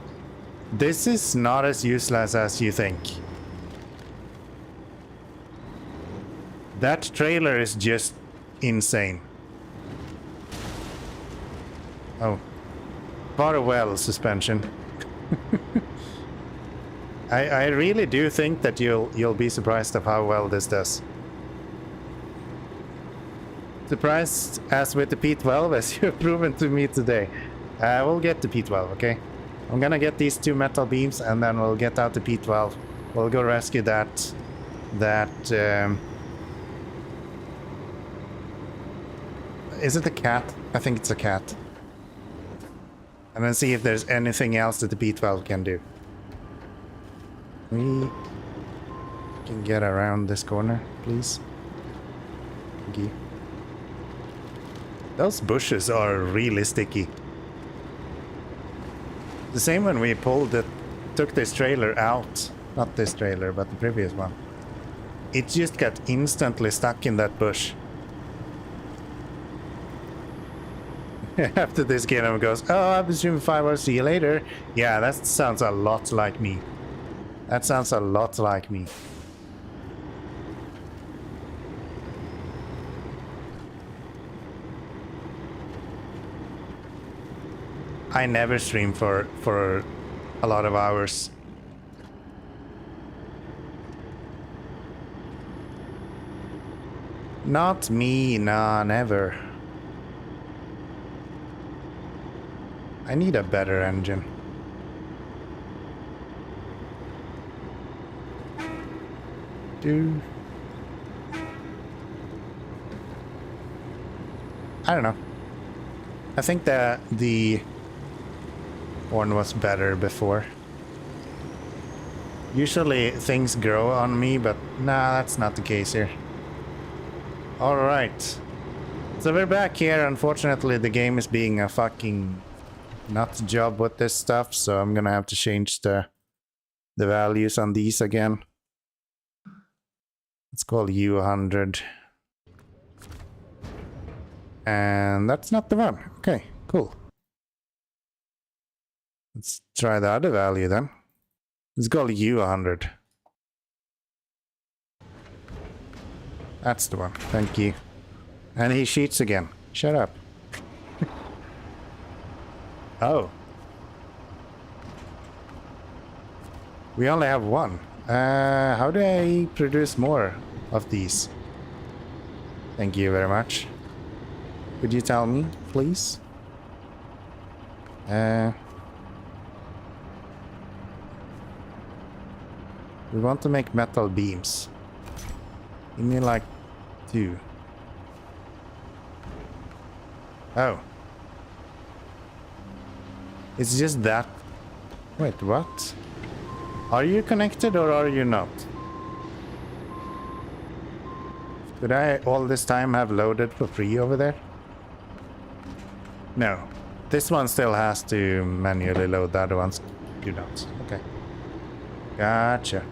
This is not as useless as you think. That trailer is just insane. Oh. Farewell, suspension. I really do think that you'll be surprised of how well this does. Surprised as with the P12 as you've proven to me today. We'll get the P12, okay? I'm gonna get these 2 metal beams and then we'll get out the P12. We'll go rescue that is it a cat? I think it's a cat. And then see if there's anything else that the P12 can do. We can get around this corner, please. Thank you. Those bushes are really sticky. The same when we took this trailer out. Not this trailer, but the previous one. It just got instantly stuck in that bush. After this game goes, oh, I've been streaming 5 hours, see you later. Yeah, that sounds a lot like me. That sounds a lot like me. I never stream for a lot of hours. Not me, nah, never. I need a better engine. Dude. I don't know. I think that the one was better before. Usually things grow on me, but nah, that's not the case here. Alright. So we're back here. Unfortunately, the game is being a fucking nut job with this stuff, so I'm gonna have to change the values on these again. Let's call U100. And that's not the one. Okay, cool. Let's try the other value then. Let's call U100. That's the one. Thank you. And he cheats again. Shut up. Oh. We only have one. How do I produce more of these? Thank you very much. Could you tell me, please? We want to make metal beams. Give me like 2. It's just that... Wait, what? Are you connected or are you not? Could I all this time have loaded for free over there? No. This one still has to manually load, the other ones do not. Okay. Gotcha.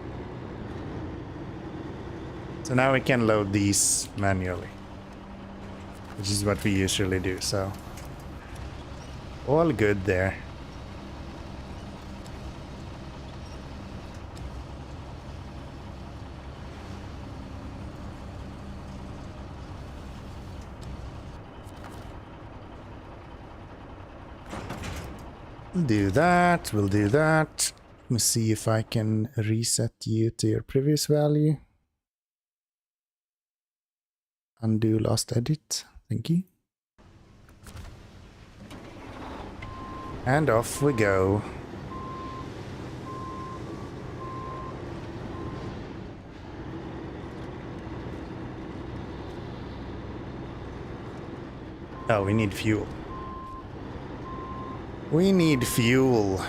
So now we can load these manually, which is what we usually do, so all good there. We'll do that, we'll do that. Let me see if I can reset you to your previous value. Undo last edit. Thank you. And off we go. Oh, we need fuel. We need fuel.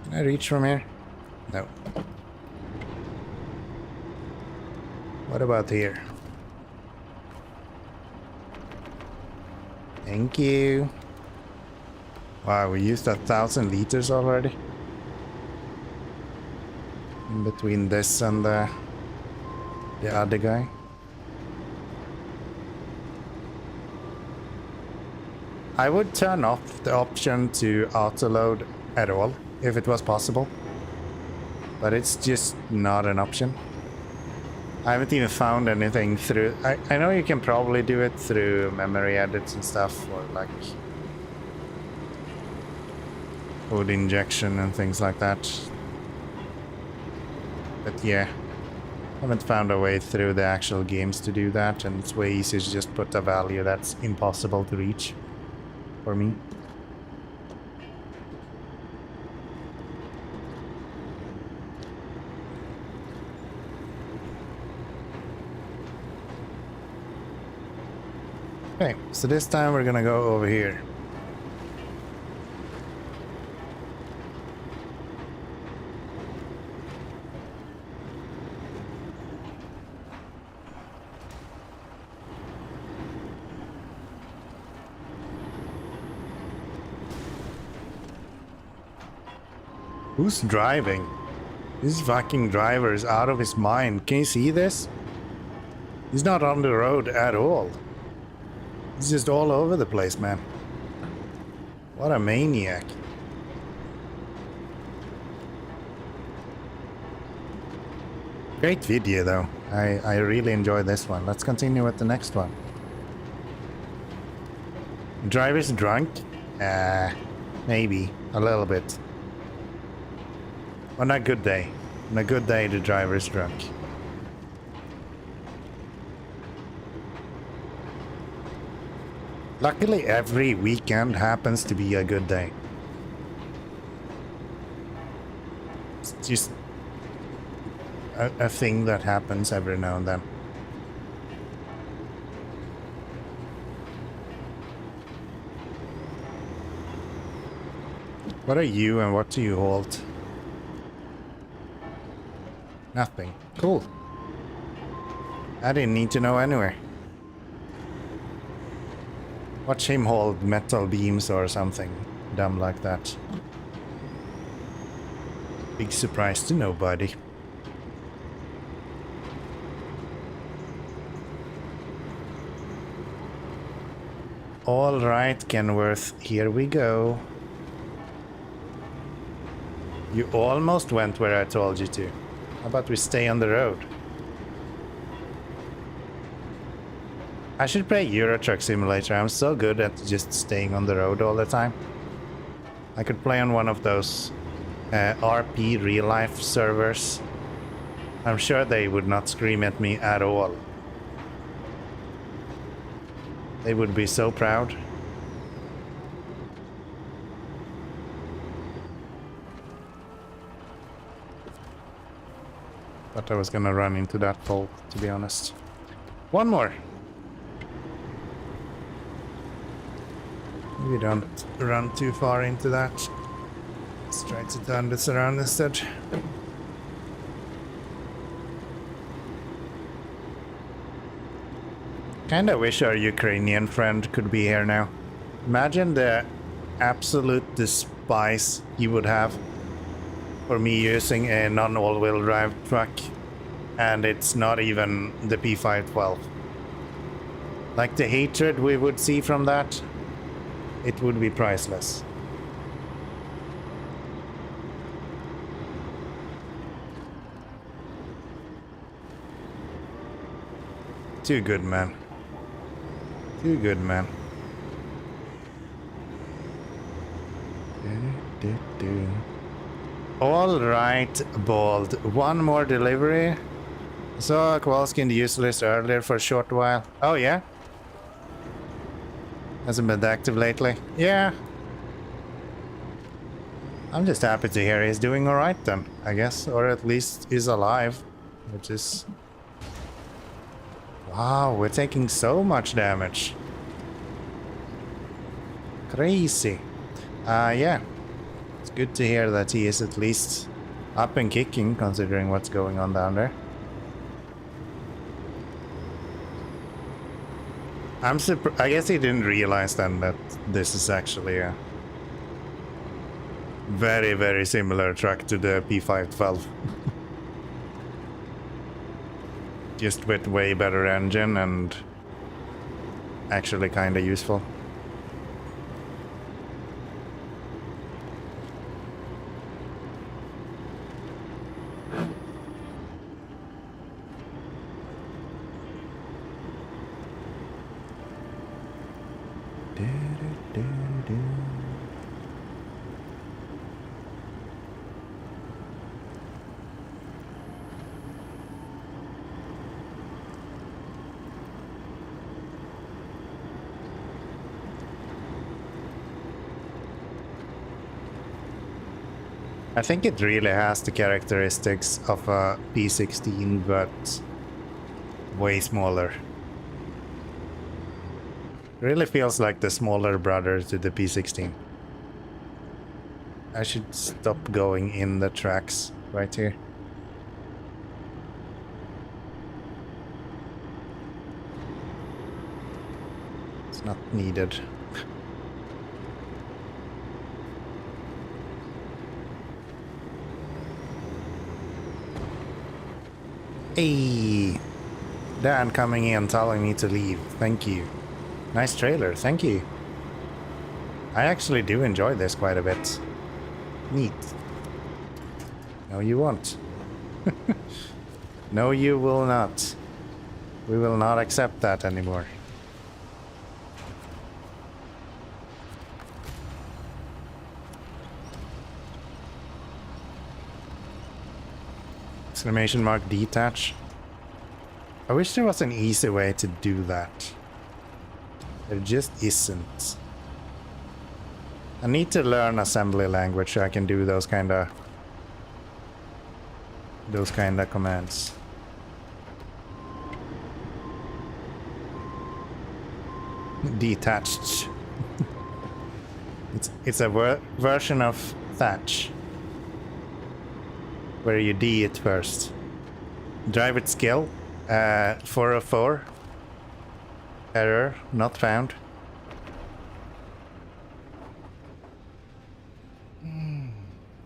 Can I reach from here? No. What about here? Thank you. Wow, we used 1,000 liters already. In between this and the other guy. I would turn off the option to auto-load at all, if it was possible. But it's just not an option. I haven't even found anything through... I know you can probably do it through memory edits and stuff, or like code injection and things like that. But yeah, I haven't found a way through the actual games to do that, and it's way easier to just put a value that's impossible to reach for me. Okay, so this time we're gonna go over here. Who's driving? This fucking driver is out of his mind. Can you see this? He's not on the road at all. He's just all over the place, man. What a maniac. Great video, though. I really enjoyed this one. Let's continue with the next one. Driver's drunk? Maybe. A little bit. On a good day. On a good day, the driver's drunk. Luckily, every weekend happens to be a good day. It's just a thing that happens every now and then. What are you and what do you hold? Nothing. Cool. I didn't need to know anyway. Watch him hold metal beams or something dumb like that. Big surprise to nobody. All right, Kenworth, here we go. You almost went where I told you to. How about we stay on the road? I should play Euro Truck Simulator. I'm so good at just staying on the road all the time. I could play on one of those RP real life servers. I'm sure they would not scream at me at all. They would be so proud. But I was gonna run into that pole, to be honest. One more. We don't run too far into that. Let's try to turn this around instead. Kinda wish our Ukrainian friend could be here now. Imagine the absolute despise he would have for me using a non-all-wheel drive truck, and it's not even the P512. Like the hatred we would see from that, it would be priceless. Too good, man. Too good, man. All right, Bald. One more delivery. Saw Kowalski in the user list earlier for a short while. Oh, yeah? Hasn't been active lately. Yeah. I'm just happy to hear he's doing alright then, I guess. Or at least is alive. Which is... Wow, we're taking so much damage. Crazy. Yeah. It's good to hear that he is at least up and kicking, considering what's going on down there. I'm surprised. I guess he didn't realize then that this is actually a very, very similar truck to the P512. Just with way better engine and actually kind of useful. I think it really has the characteristics of a P16, but way smaller. Really feels like the smaller brother to the P16. I should stop going in the tracks right here. It's not needed. Hey, Dan coming in telling me to leave. Thank you. Nice trailer, thank you. I actually do enjoy this quite a bit. Neat. No, you won't. No, you will not. We will not accept that anymore. Exclamation mark detach. I wish there was an easy way to do that. There just isn't. I need to learn assembly language so I can do those kind of commands. Detached. It's a version of Thatch. Where you D it first. Drive it skill. 404. Error not found.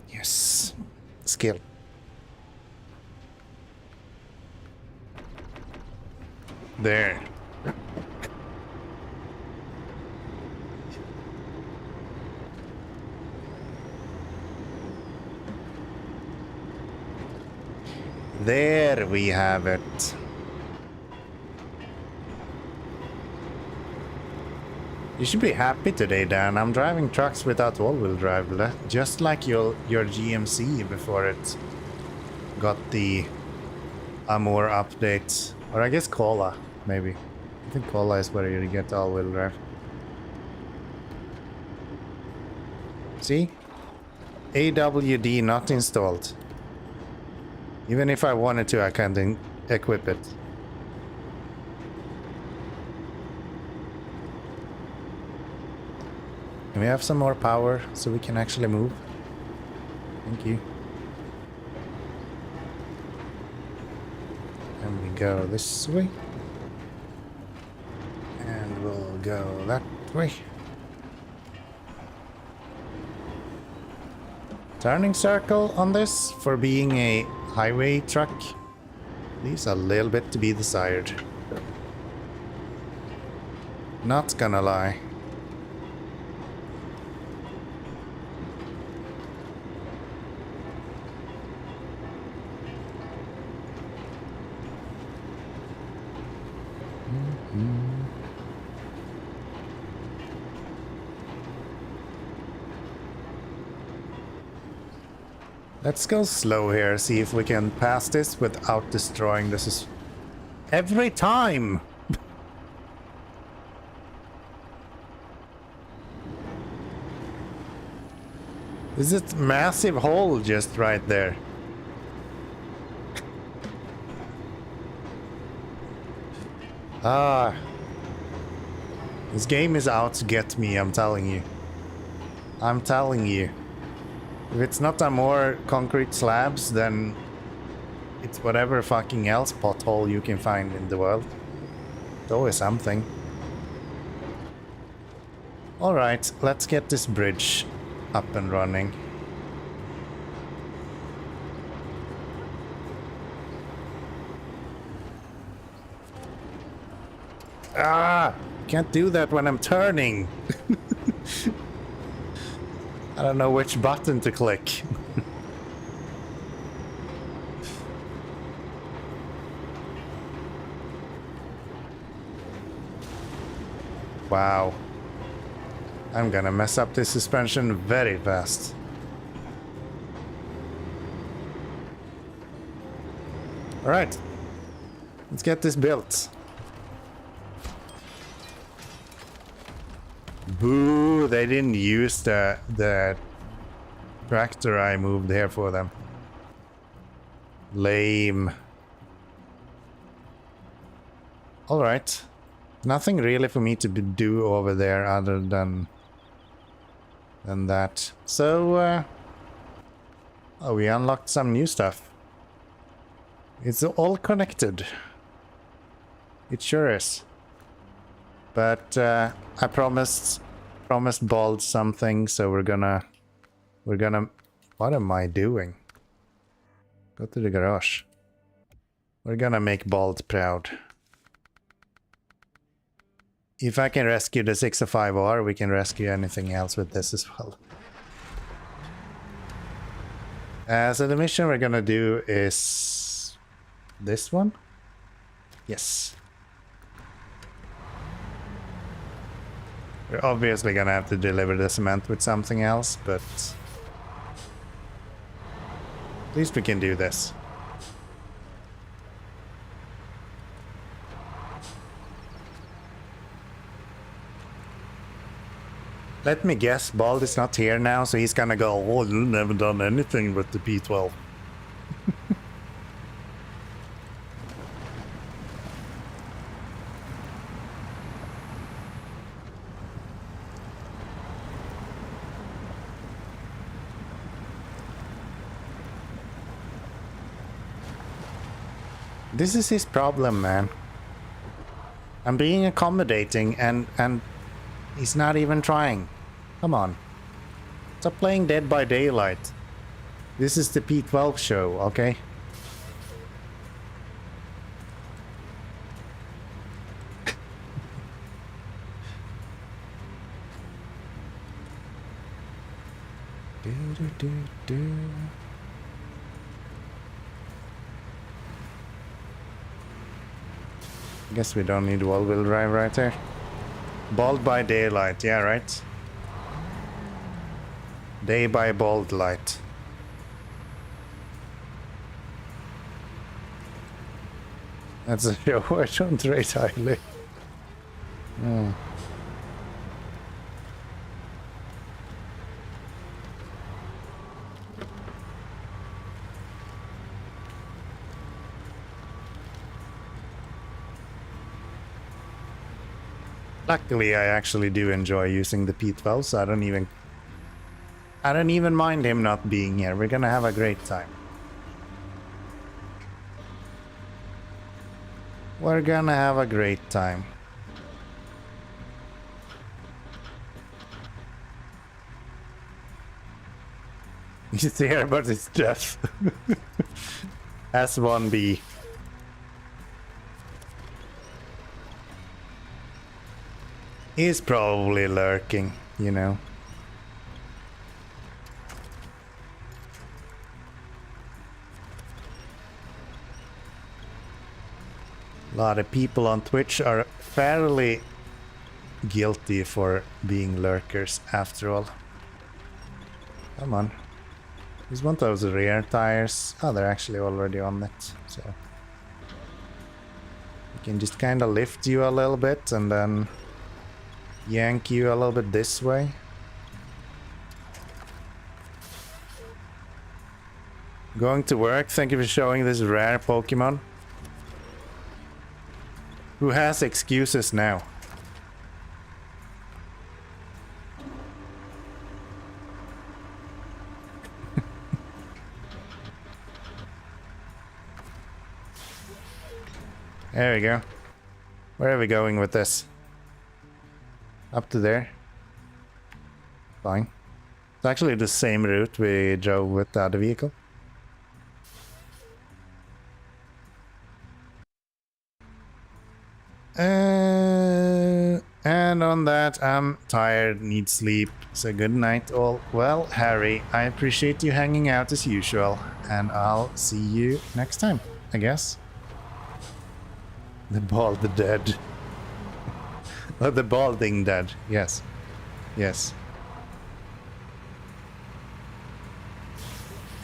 Yes. Skill. There. There we have it. You should be happy today, Dan. I'm driving trucks without all-wheel drive, just like your GMC before it got the Amur update. Or I guess Cola, maybe. I think Cola is where you get all-wheel drive. See? AWD not installed. Even if I wanted to, I can't equip it. Can we have some more power so we can actually move? Thank you. And we go this way. And we'll go that way. Turning circle on this for being a highway truck leaves a little bit to be desired. Not gonna lie. Let's go slow here, see if we can pass this without destroying this. Every time! Is it massive hole just right there? Ah. This game is out to get me, I'm telling you. I'm telling you. If it's not a more concrete slabs, then it's whatever fucking else pothole you can find in the world. It's always something. Alright, let's get this bridge up and running. Ah! Can't do that when I'm turning! I don't know which button to click. Wow. I'm gonna mess up this suspension very fast. Alright. Let's get this built. Boo, they didn't use the tractor I moved here for them. Lame. Alright. Nothing really for me to do over there other than that. So, oh, we unlocked some new stuff. It's all connected. It sure is. But I promised Bald something, so we're gonna. What am I doing? Go to the garage. We're gonna make Bald proud. If I can rescue the 605R, we can rescue anything else with this as well. So the mission we're gonna do is this one? Yes. We're obviously gonna have to deliver the cement with something else, but at least we can do this. Let me guess, Bald is not here now, so he's gonna go, oh, you've never done anything with the P12. This is his problem, man. I'm being accommodating and he's not even trying. Come on. Stop playing Dead by Daylight. This is the P12 show, okay? Guess we don't need wall-wheel drive right there. Bald by daylight, yeah, right? Day by bald light. That's a show I don't rate highly. Hmm. Luckily, I actually do enjoy using the P12, so I don't even mind him not being here. We're gonna have a great time. We're gonna have a great time. He's here, but it's death. S1B. He's probably lurking, you know. A lot of people on Twitch are fairly guilty for being lurkers after all. Come on. Just want those rear tires. Oh, they're actually already on it, so we can just kind of lift you a little bit and then yank you a little bit this way. Going to work. Thank you for showing this rare Pokemon. Who has excuses now? There we go. Where are we going with this? Up to there. Fine. It's actually the same route we drove with the other vehicle. And on that, I'm tired, need sleep, so good night all. Well, Harry, I appreciate you hanging out as usual, and I'll see you next time, I guess. The bald dead. Oh, the balding dead, yes. Yes.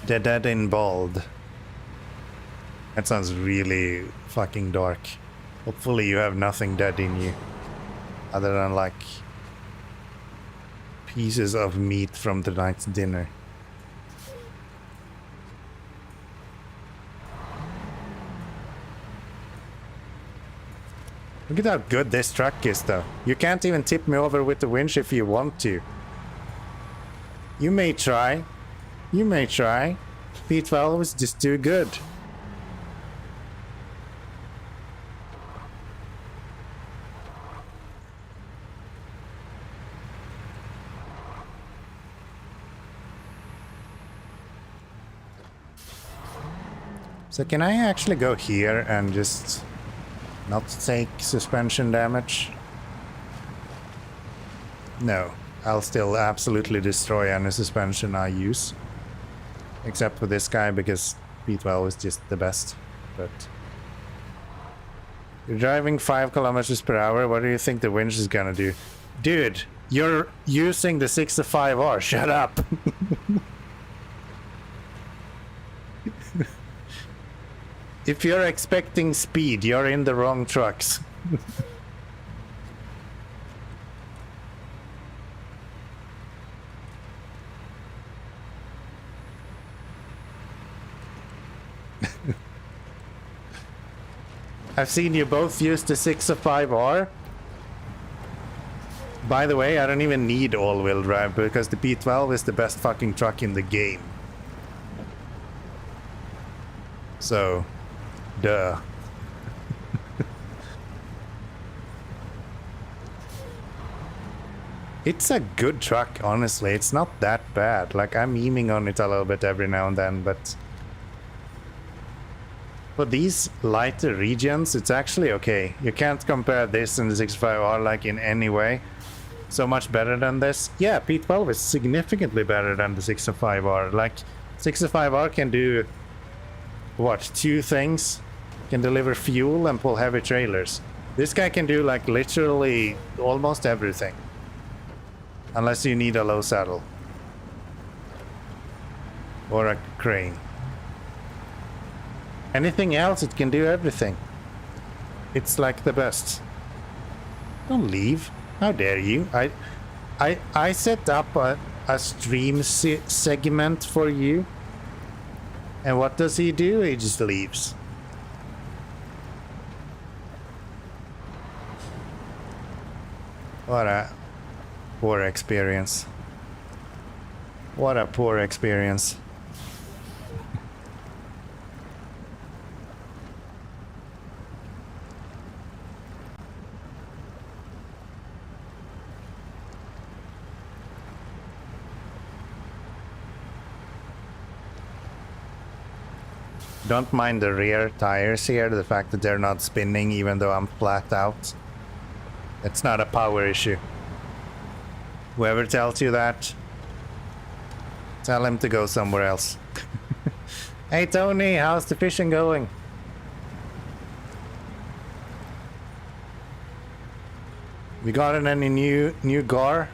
The dead in bald. That sounds really fucking dark. Hopefully you have nothing dead in you. Other than like pieces of meat from the night's dinner. Look at how good this truck is though. You can't even tip me over with the winch if you want to. You may try. You may try. P12 is just too good. So can I actually go here and just not take suspension damage? No, I'll still absolutely destroy any suspension I use. Except for this guy because P12 is just the best. But you're driving 5 kilometers per hour, what do you think the winch is gonna do? Dude, you're using the 65R, shut up! If you're expecting speed, you're in the wrong trucks. I've seen you both use the 605R. By the way, I don't even need all-wheel drive because the P12 is the best fucking truck in the game. So... duh. It's a good truck, honestly. It's not that bad. Like, I'm memeing on it a little bit every now and then, but... for these lighter regions, it's actually okay. You can't compare this and the 65R, like, in any way. So much better than this. Yeah, P12 is significantly better than the 65R. Like, 65R can do... what, 2 things? Can deliver fuel and pull heavy trailers. This guy can do like literally almost everything. Unless you need a low saddle. Or a crane. Anything else, it can do everything. It's like the best. Don't leave. How dare you? I set up a stream segment for you. And what does he do? He just leaves. What a poor experience. What a poor experience. Don't mind the rear tires here, the fact that they're not spinning even though I'm flat out. It's not a power issue. Whoever tells you that, tell him to go somewhere else. Hey Tony, how's the fishing going? We gotten any new gar?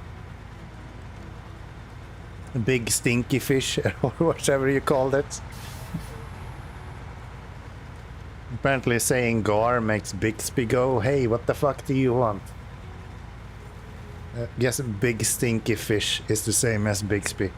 A big stinky fish or whatever you called it. Apparently saying gar makes Bixby go, hey, what the fuck do you want? Guess big stinky fish is the same as Bixby.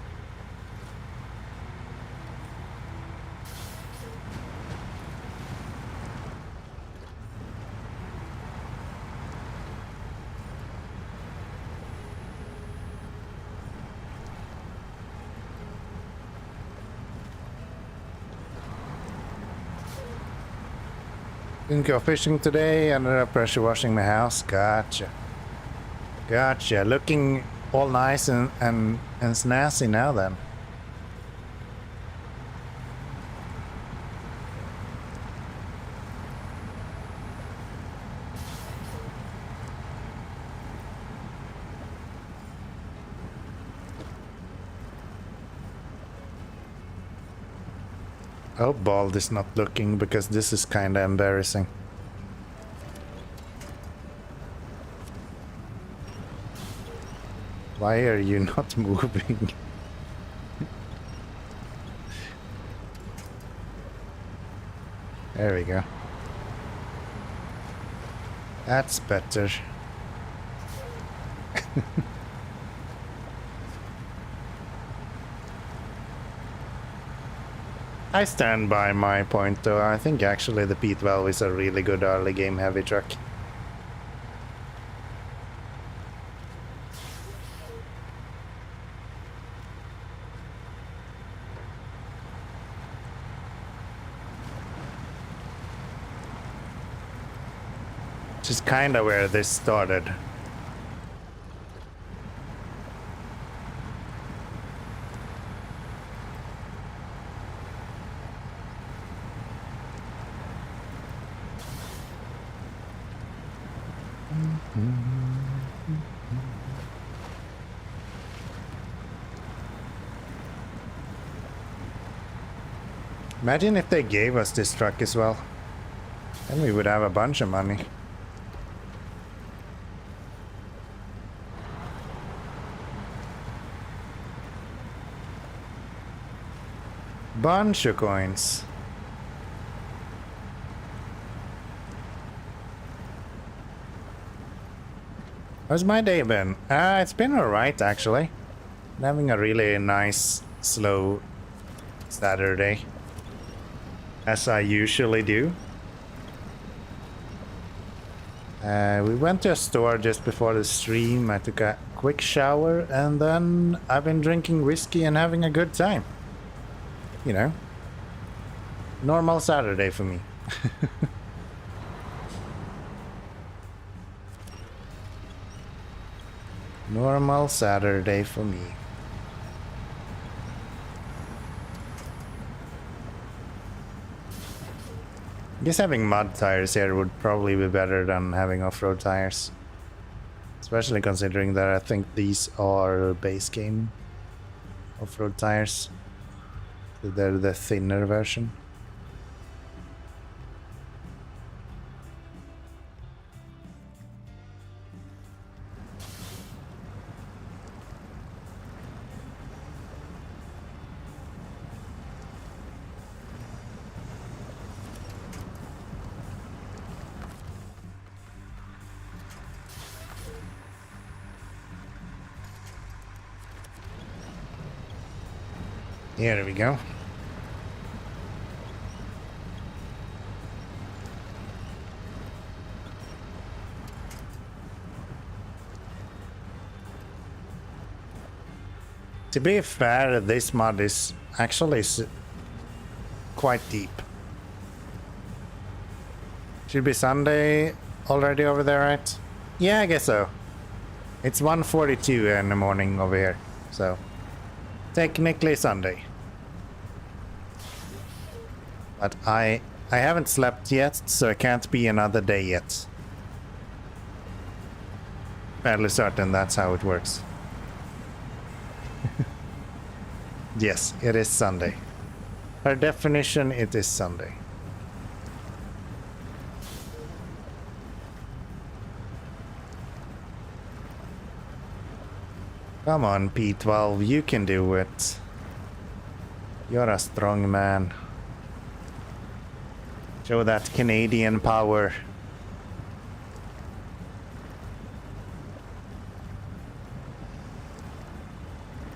Didn't go fishing today, ended up pressure washing my house. Gotcha. Gotcha. Looking all nice and snazzy now then. I hope Bald is not looking because this is kinda embarrassing. Why are you not moving? There we go. That's better. I stand by my point though. I think actually the P12 is a really good early game heavy truck. Which is kinda where this started. Imagine if they gave us this truck as well. Then we would have a bunch of money. Bunch of coins. How's my day been? It's been alright actually. I'm having a really nice, slow Saturday. As I usually do. We went to a store just before the stream. I took a quick shower and then I've been drinking whiskey and having a good time. You know, normal Saturday for me. Normal Saturday for me. I guess having mud tires here would probably be better than having off-road tires. Especially considering that I think these are base game off-road tires. They're the thinner version. Yeah, there we go. To be fair, this mod is actually quite deep. Should be Sunday already over there, right? Yeah, I guess so. It's 1:42 in the morning over here, so technically Sunday. But I haven't slept yet, so it can't be another day yet. Fairly certain that's how it works. Yes, it is Sunday. Per definition, it is Sunday. Come on, P12, you can do it. You're a strong man. Show that Canadian power.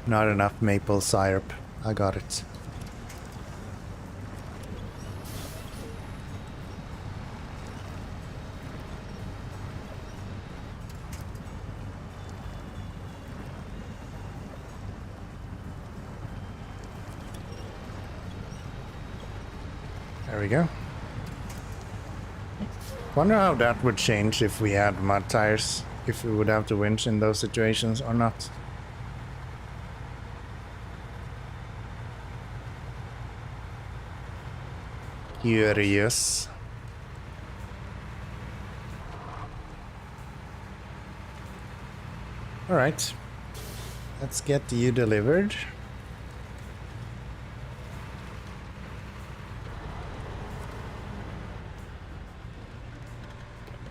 Not enough maple syrup. I got it. There we go. Wonder how that would change if we had mud tires. If we would have to winch in those situations or not. Curious. All right, let's get you delivered.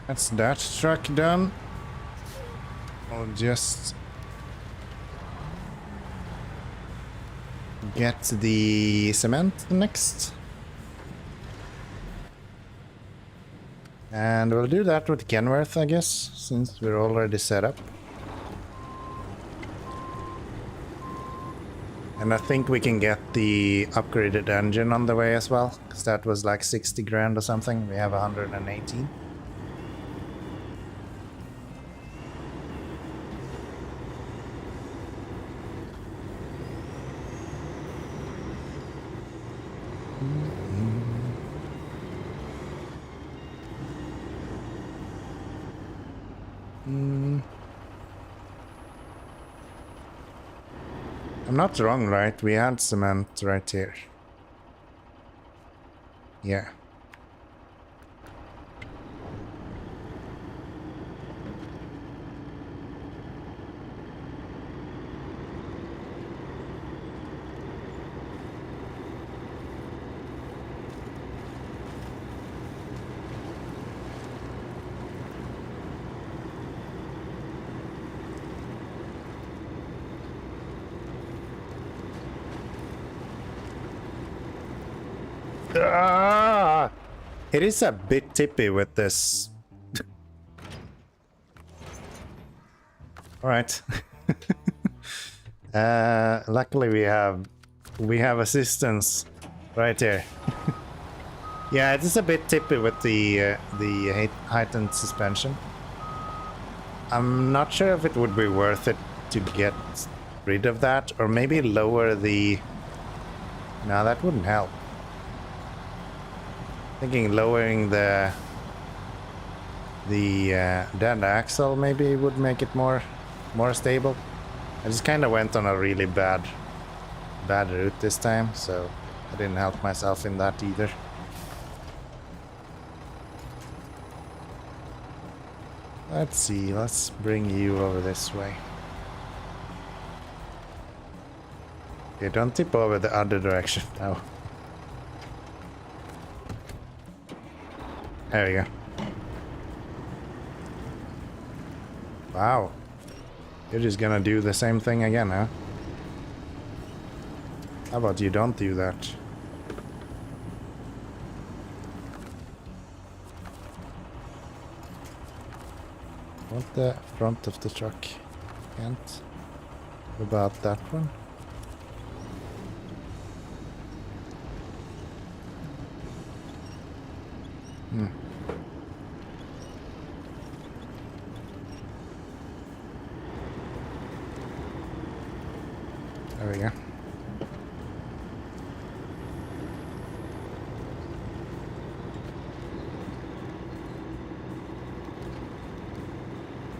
That's that truck done. I'll just get the cement next. And we'll do that with Kenworth, I guess, since we're already set up. And I think we can get the upgraded engine on the way as well, because that was like 60 grand or something. We have 118. I'm not wrong, right? We had cement right here. Yeah. It is a bit tippy with this. All right. Luckily we have assistance right here. Yeah, it is a bit tippy with the heightened suspension. I'm not sure if it would be worth it to get rid of that, or maybe lower the. No, that wouldn't help. Thinking lowering the dead axle maybe would make it more stable. I just kind of went on a really bad route this time, so I didn't help myself in that either. Let's see, let's bring you over this way. Okay, don't tip over the other direction now. There we go. Wow. You're just gonna do the same thing again, huh? How about you don't do that? Want the front of the truck? Can't. What about that one? There we go.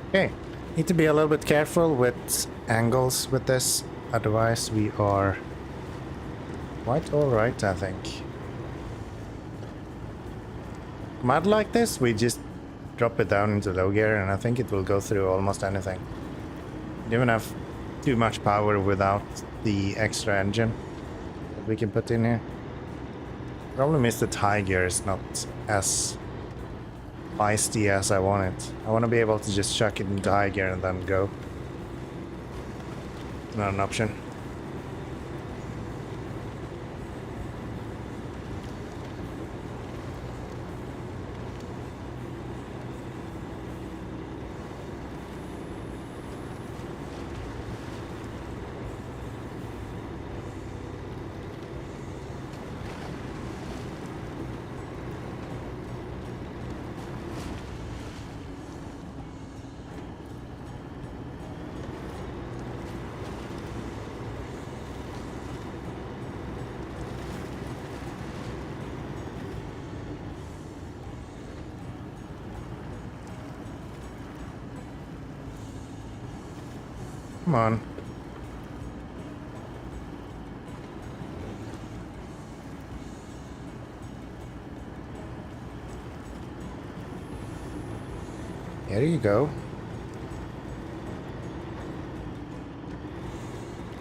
Okay, need to be a little bit careful with angles with this, otherwise we are quite alright, I think. Mud like this, we just drop it down into low gear and I think it will go through almost anything. You don't have too much power without the extra engine that we can put in here. Problem is that high gear is not as feisty as I want it. I want to be able to just chuck it into high gear and then go. Not an option. Come on. There you go.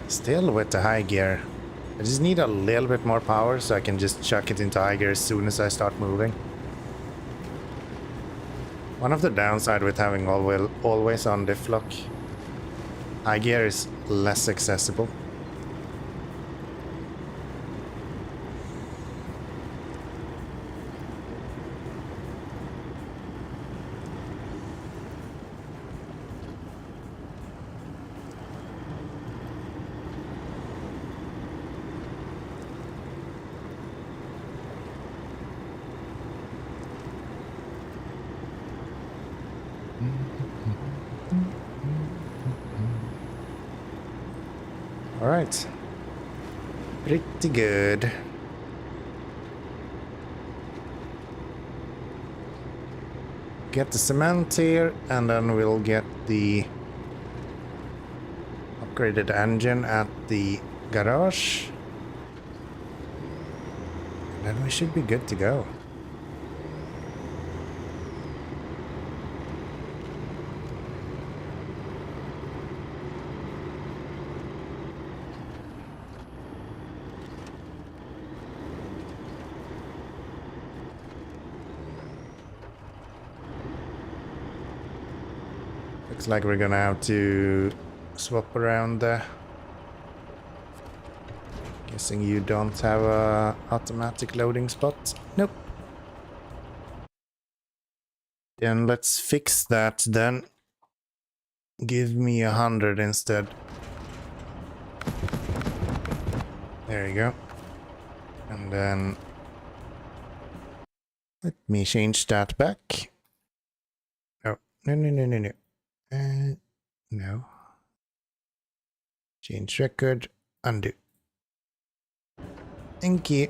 Still with the high gear. I just need a little bit more power so I can just chuck it into high gear as soon as I start moving. One of the downside with having always on diff lock, high gear is less accessible. All right, pretty good. Get the cement here, and then we'll get the upgraded engine at the garage. And then we should be good to go. Looks like we're gonna have to swap around there. Guessing you don't have a automatic loading spot. Nope. Then let's fix that then. Give me 100 instead. There you go. And then let me change that back. Oh, no. No. Change record, undo. Thank you.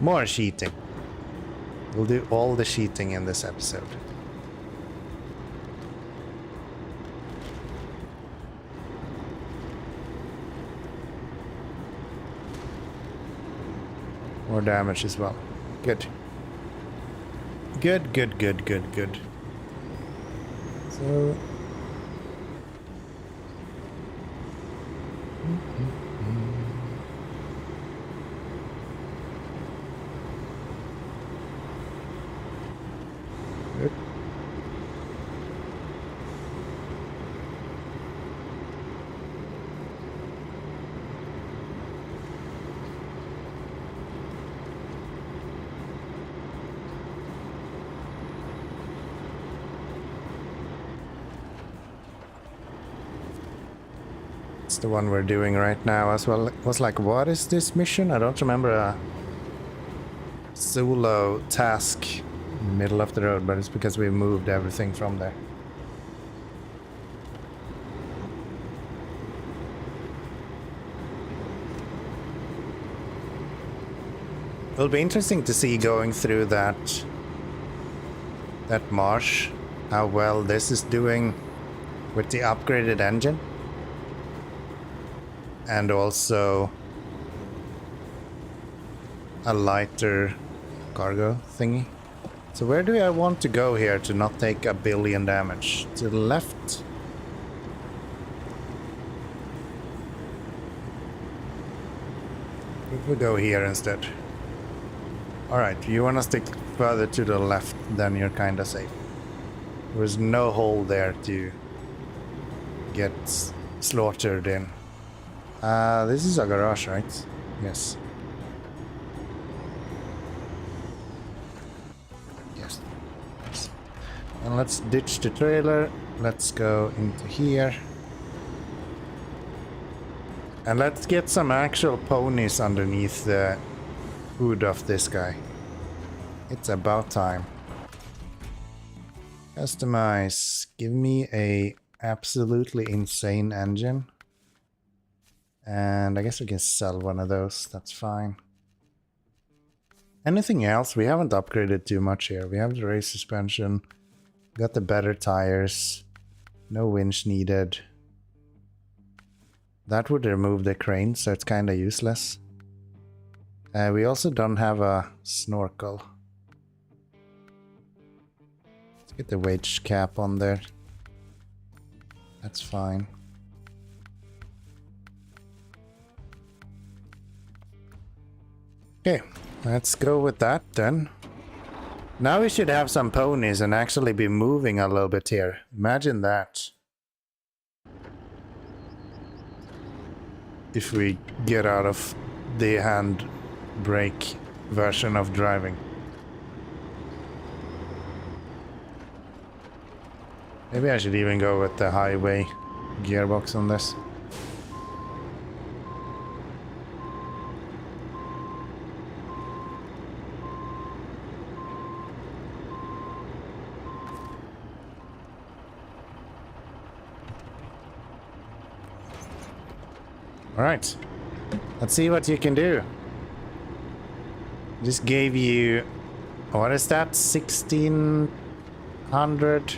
More cheating. We'll do all the cheating in this episode. More damage as well. Good. Good. So... Good. It's the one we're doing right now as well. It was like, what is this mission? I don't remember a solo task in the middle of the road, but it's because we moved everything from there. It'll be interesting to see going through that marsh, how well this is doing with the upgraded engine. And also a lighter cargo thingy. So where do I want to go here to not take 1 billion damage? To the left? If we go here instead. Alright, you want to stick further to the left, then you're kinda safe. There's no hole there to get slaughtered in. This is a garage, right? Yes. Yes. And let's ditch the trailer. Let's go into here. And let's get some actual ponies underneath the hood of this guy. It's about time. Customize. Give me a absolutely insane engine. And I guess we can sell one of those. That's fine. Anything else? We haven't upgraded too much here. We have the race suspension. Got the better tires. No winch needed. That would remove the crane, so it's kind of useless. We also don't have a snorkel. Let's get the wage cap on there. That's fine. Okay, let's go with that then. Now we should have some ponies and actually be moving a little bit here. Imagine that. If we get out of the handbrake version of driving. Maybe I should even go with the highway gearbox on this. Alright, let's see what you can do. Just gave you, what is that, 1600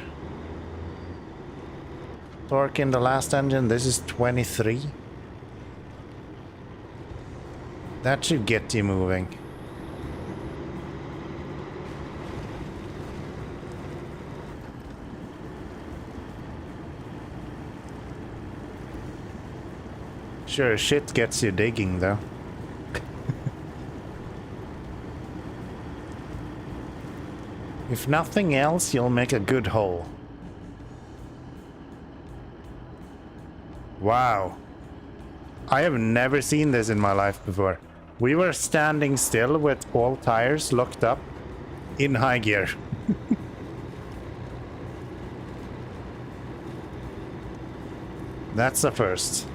torque in the last engine. This is 23. That should get you moving. Sure, shit gets you digging, though. If nothing else, you'll make a good hole. Wow. I have never seen this in my life before. We were standing still with all tires locked up in high gear. That's a first.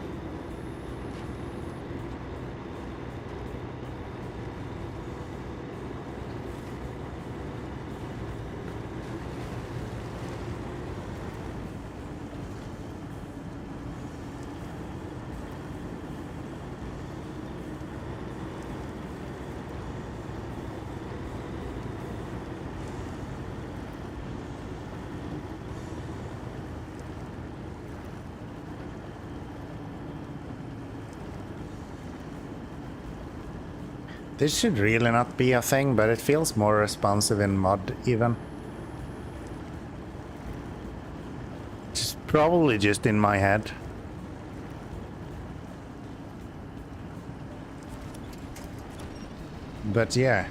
This should really not be a thing, but it feels more responsive in mod even. It's probably just in my head. But yeah,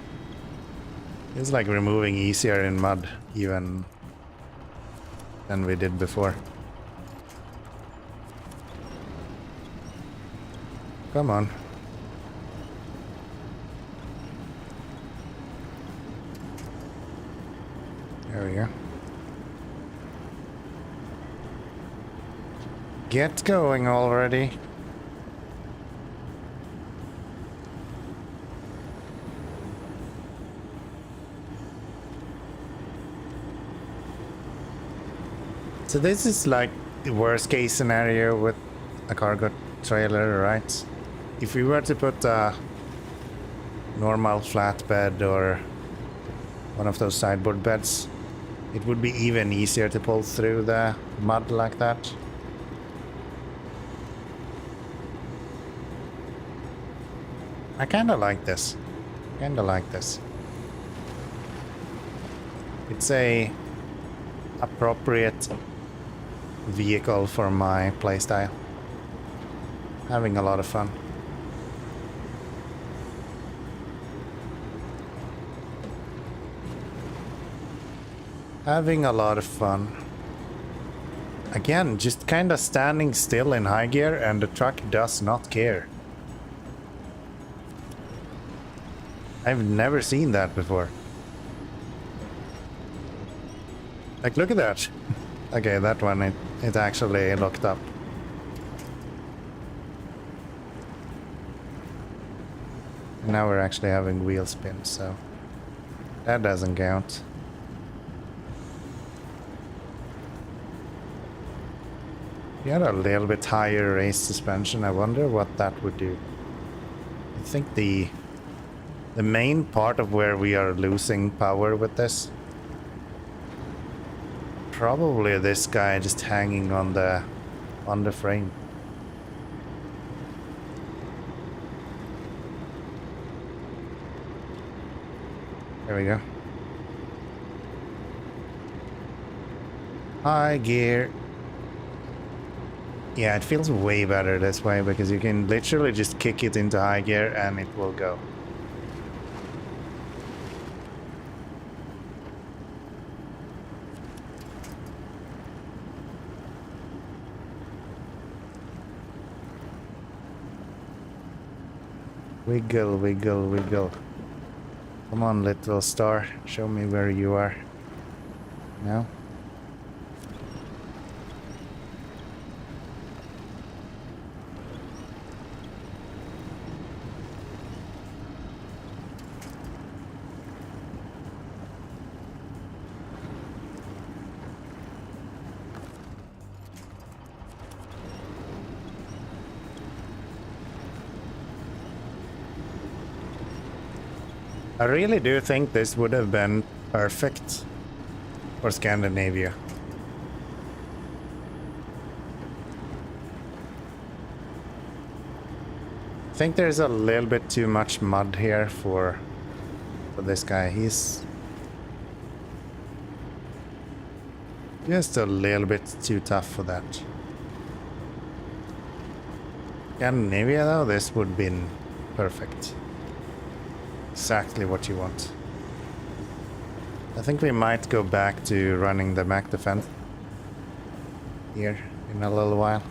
it's like removing easier in mud even than we did before. Come on. There we go. Get going already. So this is like the worst case scenario with a cargo trailer, right? If we were to put a normal flat bed or one of those sideboard beds, it would be even easier to pull through the mud like that. I kinda like this. Kinda like this. It's a appropriate vehicle for my playstyle. Having a lot of fun. Having a lot of fun. Again, just kinda standing still in high gear and the truck does not care. I've never seen that before. Like, look at that. Okay, that one, it actually locked up. And now we're actually having wheel spin, so that doesn't count. You had a little bit higher race suspension. I wonder what that would do. I think the main part of where we are losing power with this, probably this guy just hanging on the frame. There we go. High gear. Yeah, it feels way better this way because you can literally just kick it into high gear and it will go. Wiggle, wiggle, wiggle. Come on, little star. Show me where you are. No? I really do think this would have been perfect for Scandinavia. I think there's a little bit too much mud here for this guy. He's just a little bit too tough for that. Scandinavia though, this would have been perfect. Exactly what you want. I think we might go back to running the Mac Defense here in a little while.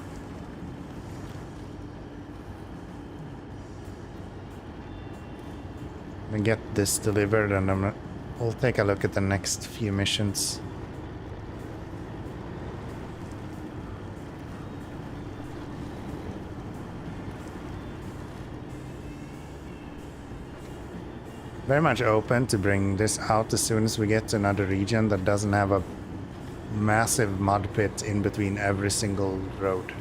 We get this delivered and we'll take a look at the next few missions. Very much open to bring this out as soon as we get to another region that doesn't have a massive mud pit in between every single road.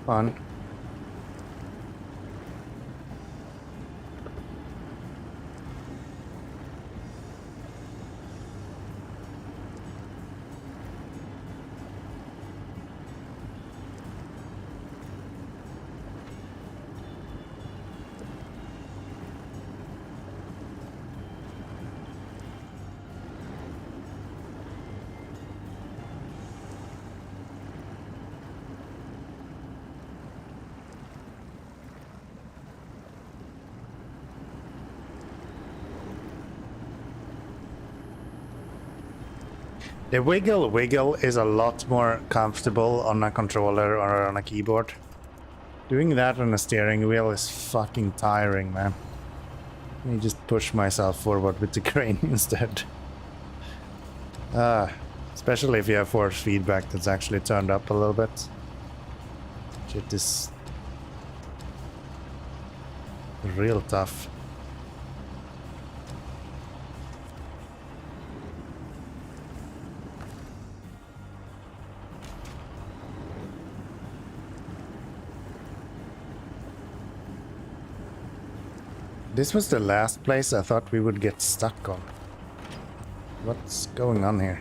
Fun. The wiggle is a lot more comfortable on a controller or on a keyboard. Doing that on a steering wheel is fucking tiring, man. Let me just push myself forward with the crane instead. Especially if you have force feedback that's actually turned up a little bit. Shit is real tough. This was the last place I thought we would get stuck on. What's going on here?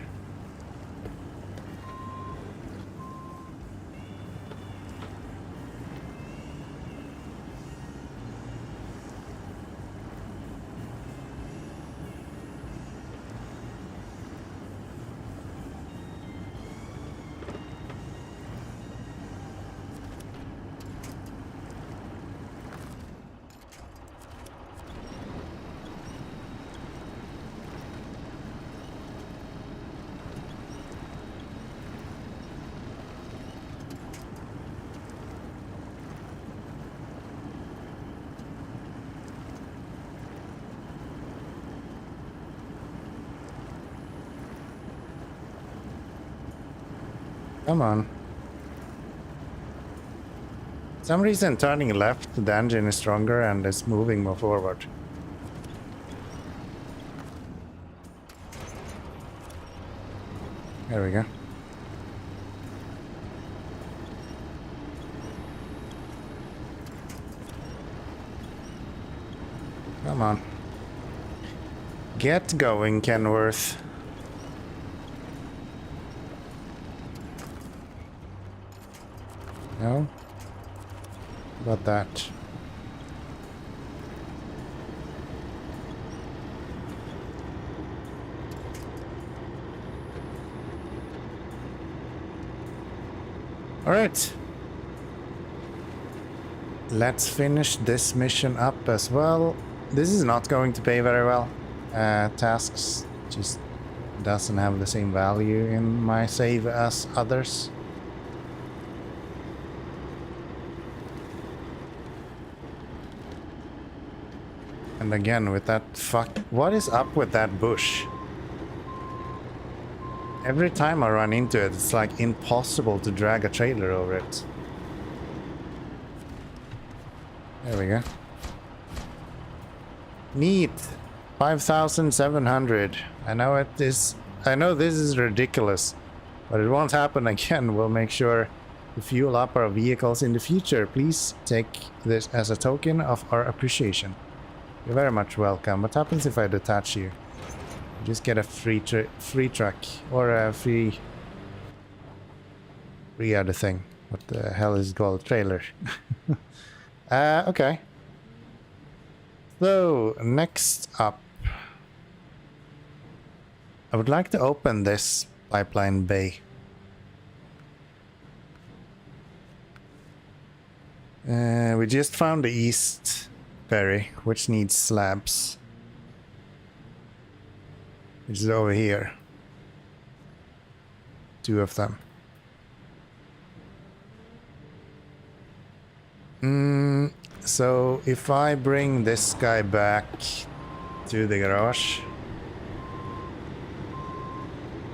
Come on. For some reason turning left, the engine is stronger and is moving more forward. There we go. Come on. Get going, Kenworth. No? How about that? Alright. Let's finish this mission up as well. This is not going to pay very well. Tasks just doesn't have the same value in my save as others. And again with that what is up with that bush? Every time I run into it, it's like impossible to drag a trailer over it. There we go. Neat. 5,700. I know this is ridiculous, but it won't happen again. We'll make sure to fuel up our vehicles in the future. Please take this as a token of our appreciation. You're very much welcome. What happens if I detach you? You just get a free truck or a free other thing. What the hell is it called? Trailer. Okay. So next up, I would like to open this pipeline bay. We just found the east ferry, which needs slabs. Which is over here. 2 of them. So if I bring this guy back to the garage,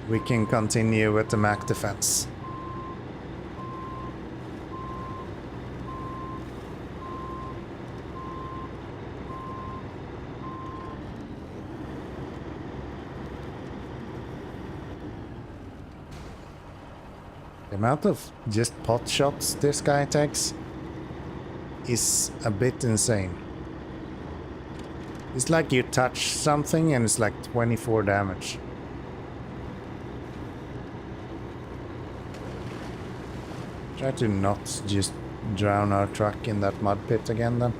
we can continue with the MAC defense. The amount of just pot shots this guy takes is a bit insane. It's like you touch something and it's like 24 damage. Try to not just drown our truck in that mud pit again then.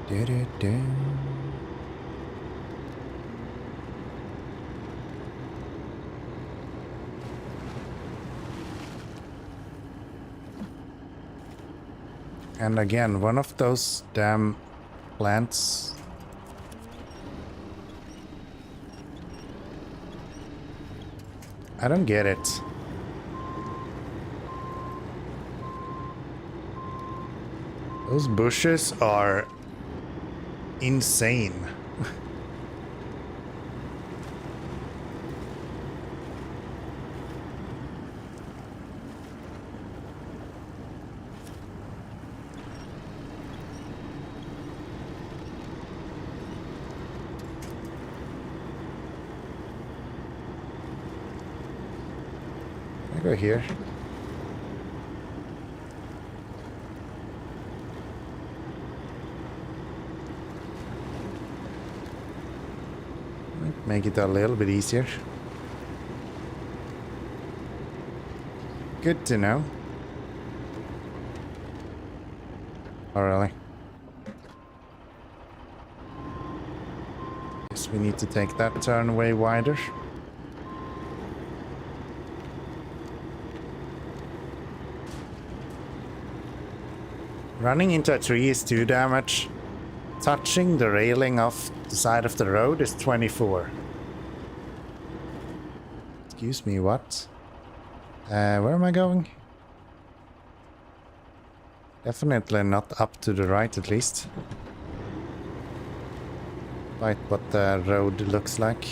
Da-da-da. And again, one of those damn plants. I don't get it. Those bushes are insane. I go here. Make it a little bit easier. Good to know. Oh, really? Guess we need to take that turn way wider. Running into a tree is 2 damage. Touching the railing off the side of the road is 24. Excuse me, what? Where am I going? Definitely not up to the right, at least. Despite what the road looks like.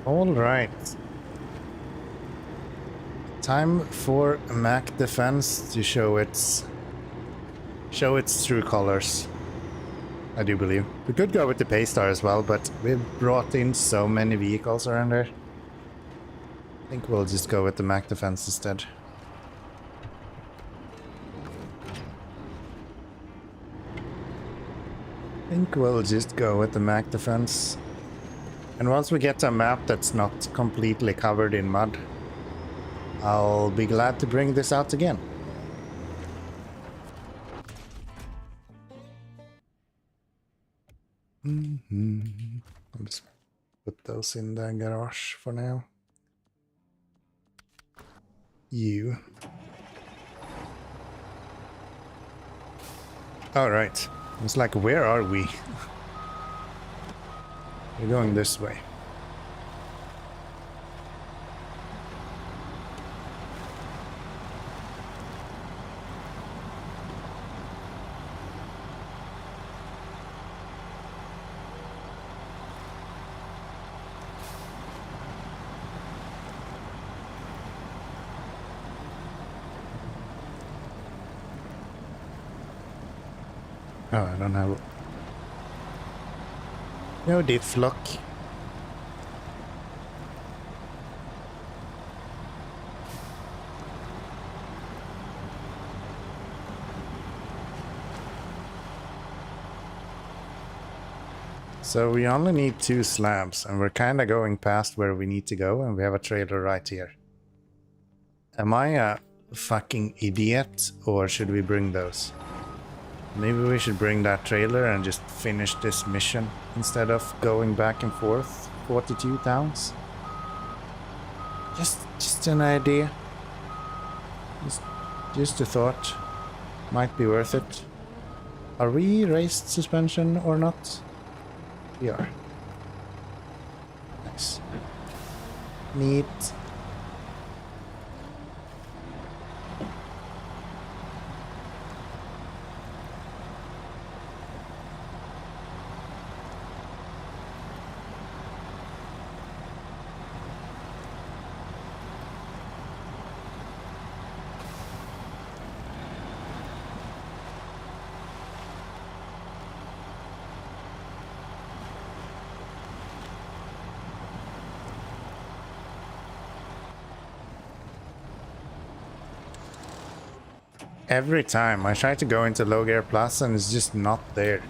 All right. Time for Mac Defense to show its true colors. I do believe. We could go with the Paystar as well, but we've brought in so many vehicles around there. I think we'll just go with the Mac Defense instead. I think we'll just go with the Mac Defense. And once we get a map that's not completely covered in mud, I'll be glad to bring this out again. I'll just put those in the garage for now. You. Alright. It's like, where are we? We're going this way. Oh, I don't have... No diff lock. So we only need 2 slabs, and we're kind of going past where we need to go, and we have a trailer right here. Am I a fucking idiot, or should we bring those? Maybe we should bring that trailer and just finish this mission instead of going back and forth 42 towns. Just an idea. Just a thought. Might be worth it. Are we raised suspension or not? We are. Nice. Neat. Every time I try to go into low gear plus and it's just not there.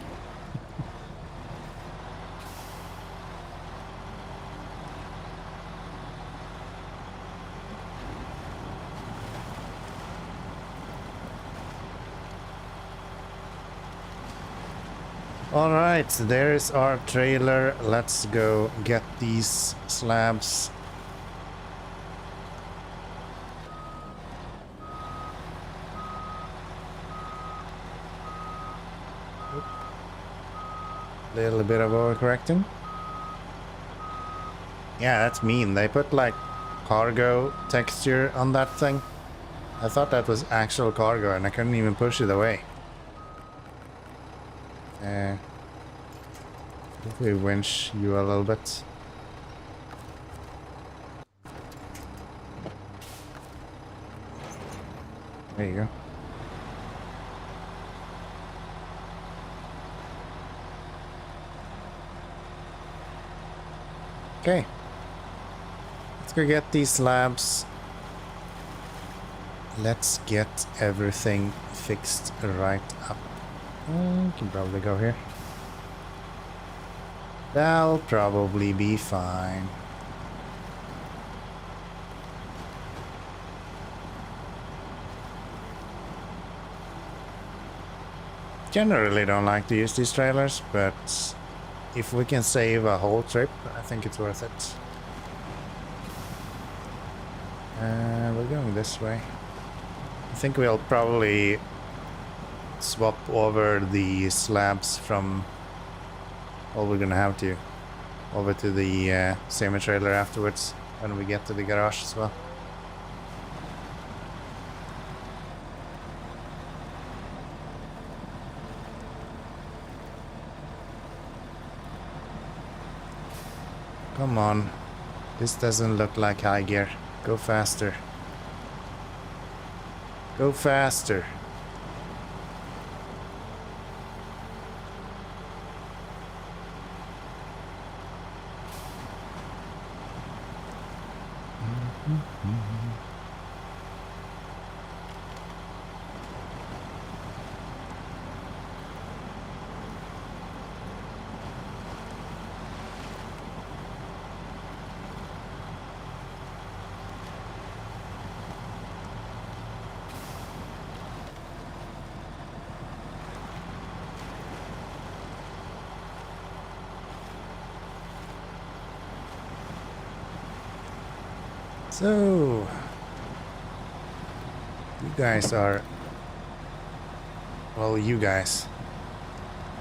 Alright, there's our trailer. Let's go get these slabs. Little bit of overcorrecting. Yeah, that's mean. They put like cargo texture on that thing. I thought that was actual cargo and I couldn't even push it away. If we winch you a little bit. There you go. Okay, let's go get these slabs. Let's get everything fixed right up. We can probably go here. That'll probably be fine. Generally don't like to use these trailers, but if we can save a whole trip, I think it's worth it. We're going this way. I think we'll probably swap over the slabs from... well, we're gonna have to. Over to the semi-trailer afterwards, when we get to the garage as well. Come on. This doesn't look like high gear. Go faster. Go faster. So, you guys are, well, you guys,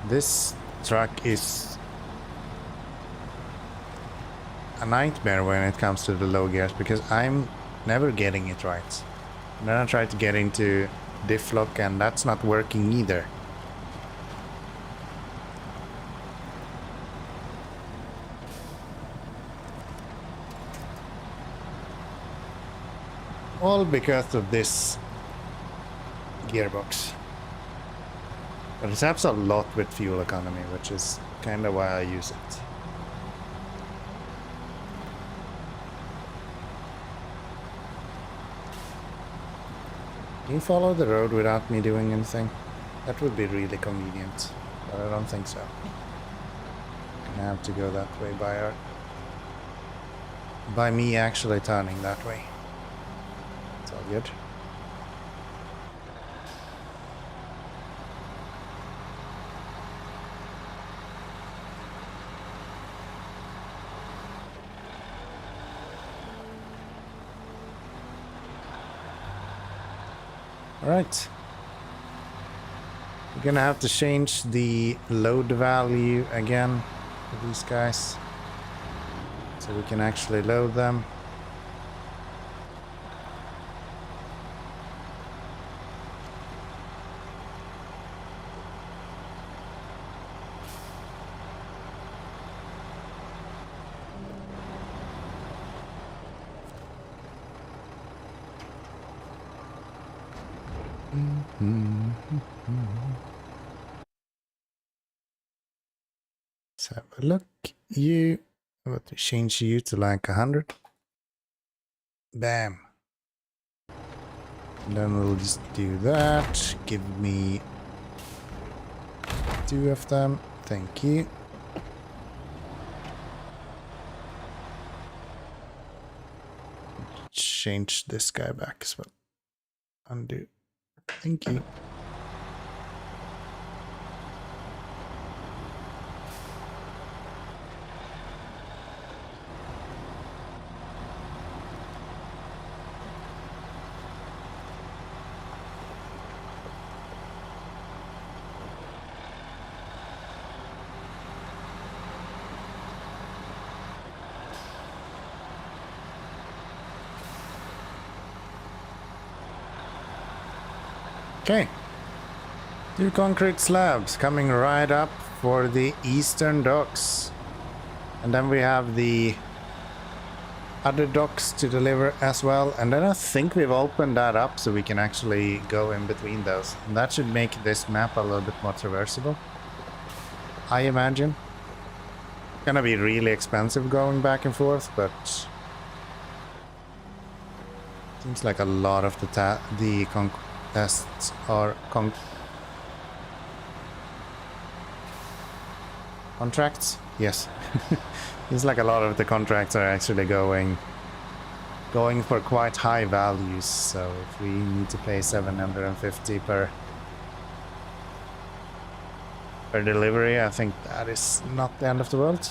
this truck is a nightmare when it comes to the low gears because I'm never getting it right. And then I try to get into diff lock and that's not working either. All because of this gearbox. But it helps a lot with fuel economy, which is kind of why I use it. Can you follow the road without me doing anything? That would be really convenient, but I don't think so. Gonna have to go that way by me actually turning that way. It's all good. Alright. We're gonna have to change the load value again for these guys, so we can actually load them. Let's have a look. I'm going to change you to like 100. Bam. And then we'll just do that. Give me 2 of them. Thank you. Change this guy back as well. Undo. Thank you. Okay, 2 concrete slabs coming right up for the eastern docks. And then we have the other docks to deliver as well. And then I think we've opened that up so we can actually go in between those. And that should make this map a little bit more traversable, I imagine. It's gonna be really expensive going back and forth, but seems like a lot of the tests are contracts. Yes. It's like a lot of the contracts are actually going for quite high values. So if we need to pay 750 per delivery, I think that is not the end of the world.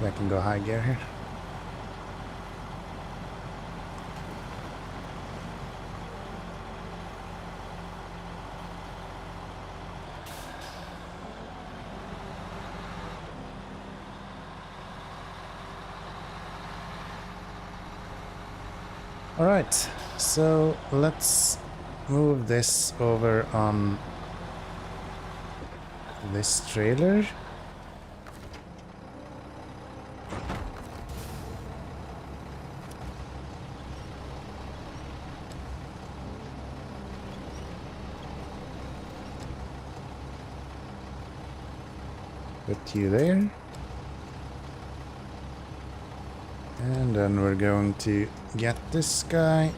I can go high gear here. All right, so let's move this over on this trailer. Put you there. And then we're going to get this guy.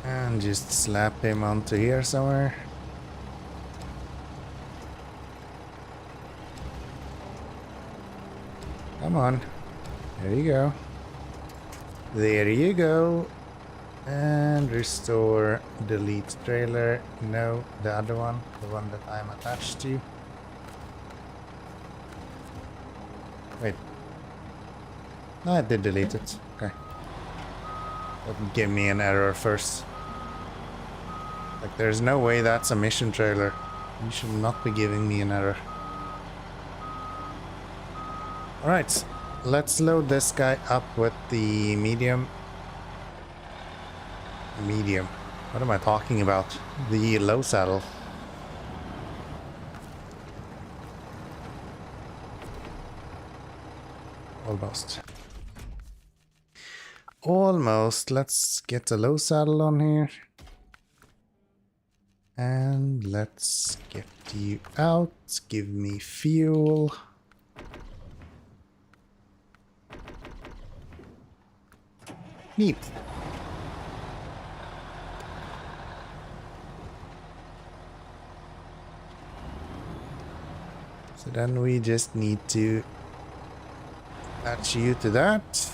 And just slap him onto here somewhere. Come on. There you go. There you go. And restore, delete trailer. No, the other one, the one that I'm attached to. Wait. No, I did delete it. Okay. That gave me an error first. Like, there's no way that's a mission trailer. You should not be giving me an error. Alright, let's load this guy up with the medium. What am I talking about? The low saddle. Almost. Almost. Let's get a low saddle on here. And let's get you out. Give me fuel. Neat. So then we just need to attach you to that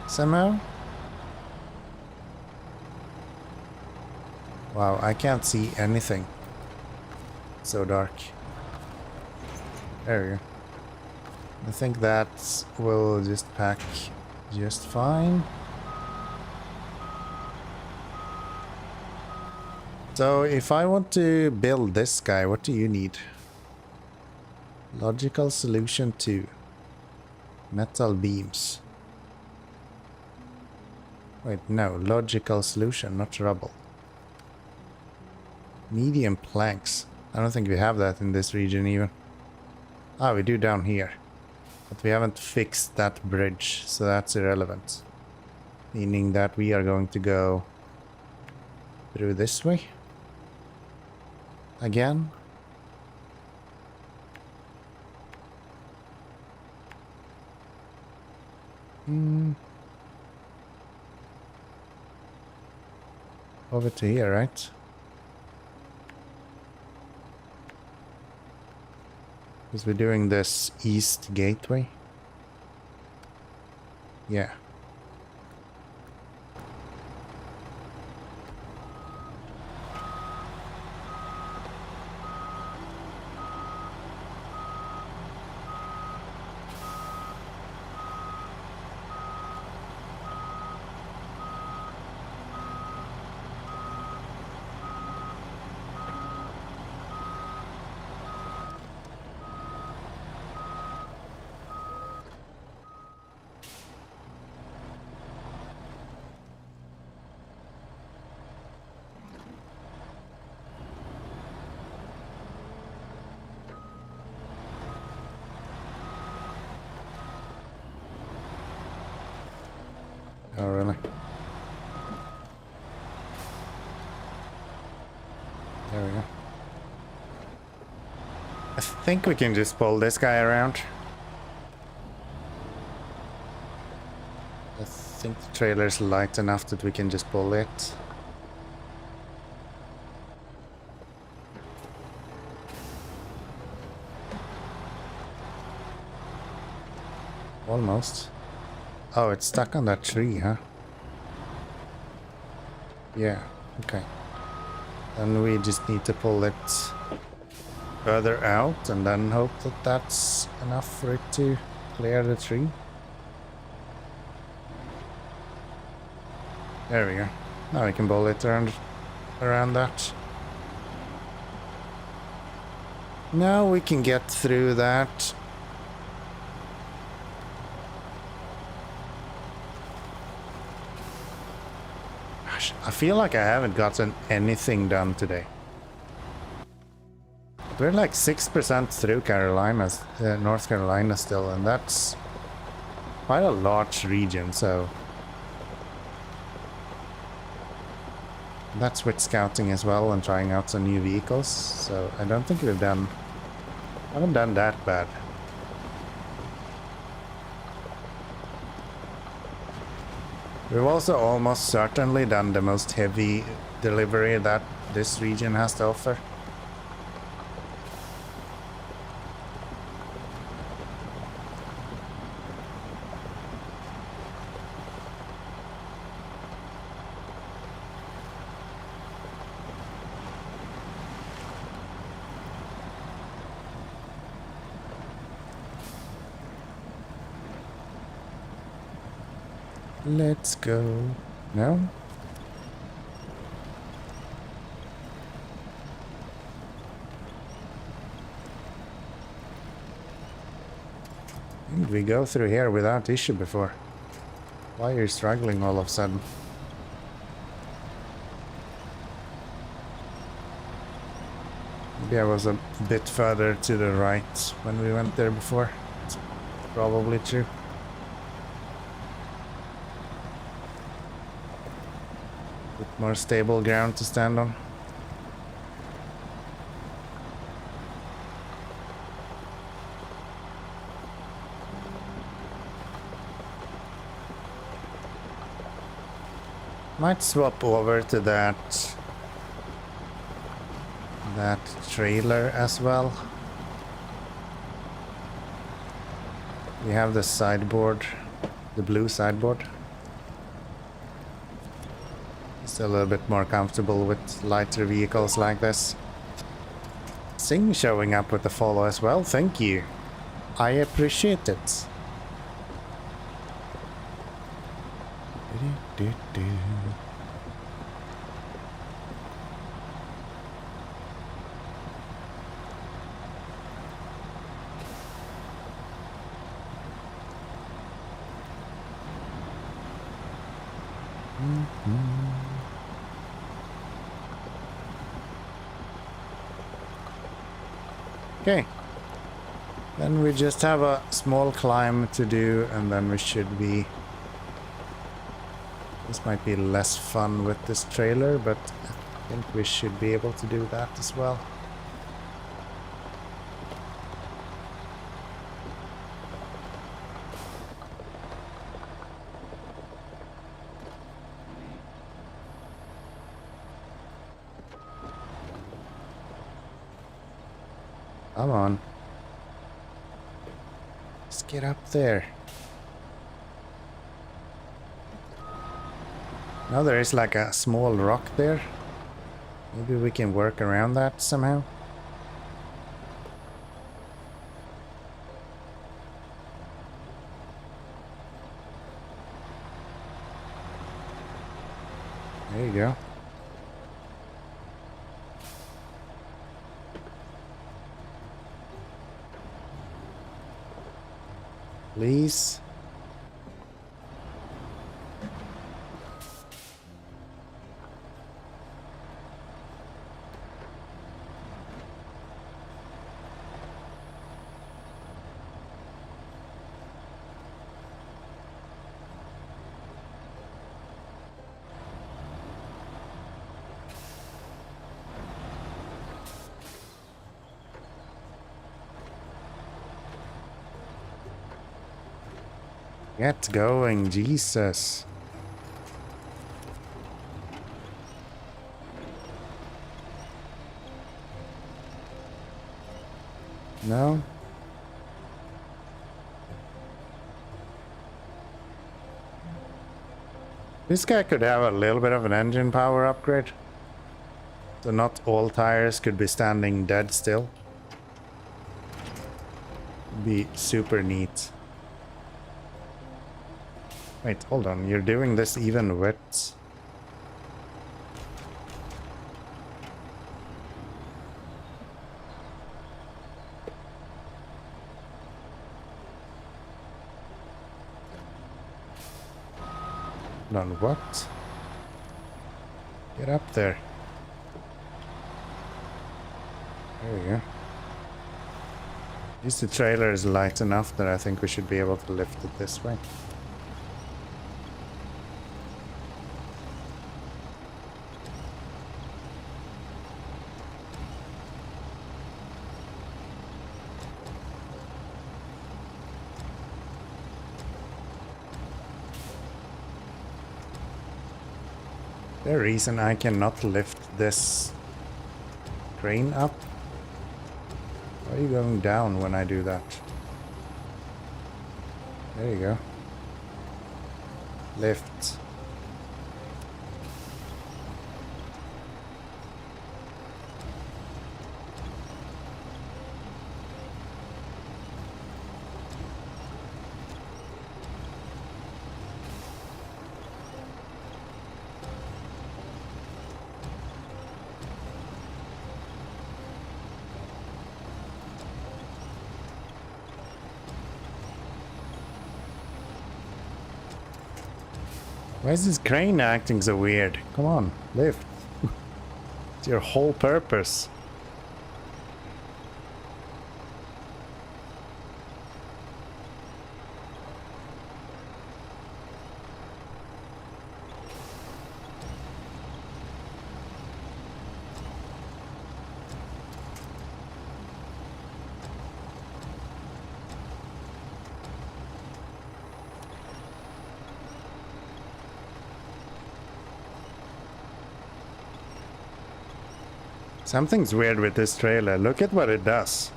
somehow. Wow, I can't see anything. So dark. There we go. I think that will just pack just fine. So if I want to build this guy, what do you need? Logical solution 2. Metal beams. Wait, no. Logical solution, not rubble. Medium planks. I don't think we have that in this region even. Ah, we do down here. But we haven't fixed that bridge, so that's irrelevant. Meaning that we are going to go through this way. Again. Over to here, right? Because we're doing this east gateway. Yeah. Oh, really? There we go. I think we can just pull this guy around. I think the trailer's light enough that we can just pull it. Almost. Oh, it's stuck on that tree, huh? Yeah, okay. Then we just need to pull it further out and then hope that that's enough for it to clear the tree. There we go. Now we can pull it around that. Now we can get through that. I feel like I haven't gotten anything done today. We're like 6% through Carolinas, North Carolina still, and that's quite a large region, so that's with scouting as well and trying out some new vehicles, so I don't think haven't done that bad. We've also almost certainly done the most heavy delivery that this region has to offer. Let's go. No? Didn't we go through here without issue before? Why are you struggling all of a sudden? Maybe I was a bit further to the right when we went there before. Probably true. Bit more stable ground to stand on. Might swap over to that trailer as well. We have the sideboard, the blue sideboard. It's a little bit more comfortable with lighter vehicles like this. Sing showing up with the follow as well, thank you. I appreciate it. Okay, then we just have a small climb to do and then we should be... This might be less fun with this trailer, but I think we should be able to do that as well. Come on. Let's get up there. Now there is like a small rock there. Maybe we can work around that somehow. There you go. Please. Get going, Jesus. No? This guy could have a little bit of an engine power upgrade. So not all tires could be standing dead still. Be super neat. Wait, hold on. You're doing this even with... Hold on, what? Get up there. There we go. At least the trailer is light enough that I think we should be able to lift it this way. The reason I cannot lift this crane up? Why are you going down when I do that? There you go. Lift. Why is this crane acting so weird? Come on, lift. It's your whole purpose. Something's weird with this trailer. Look at what it does.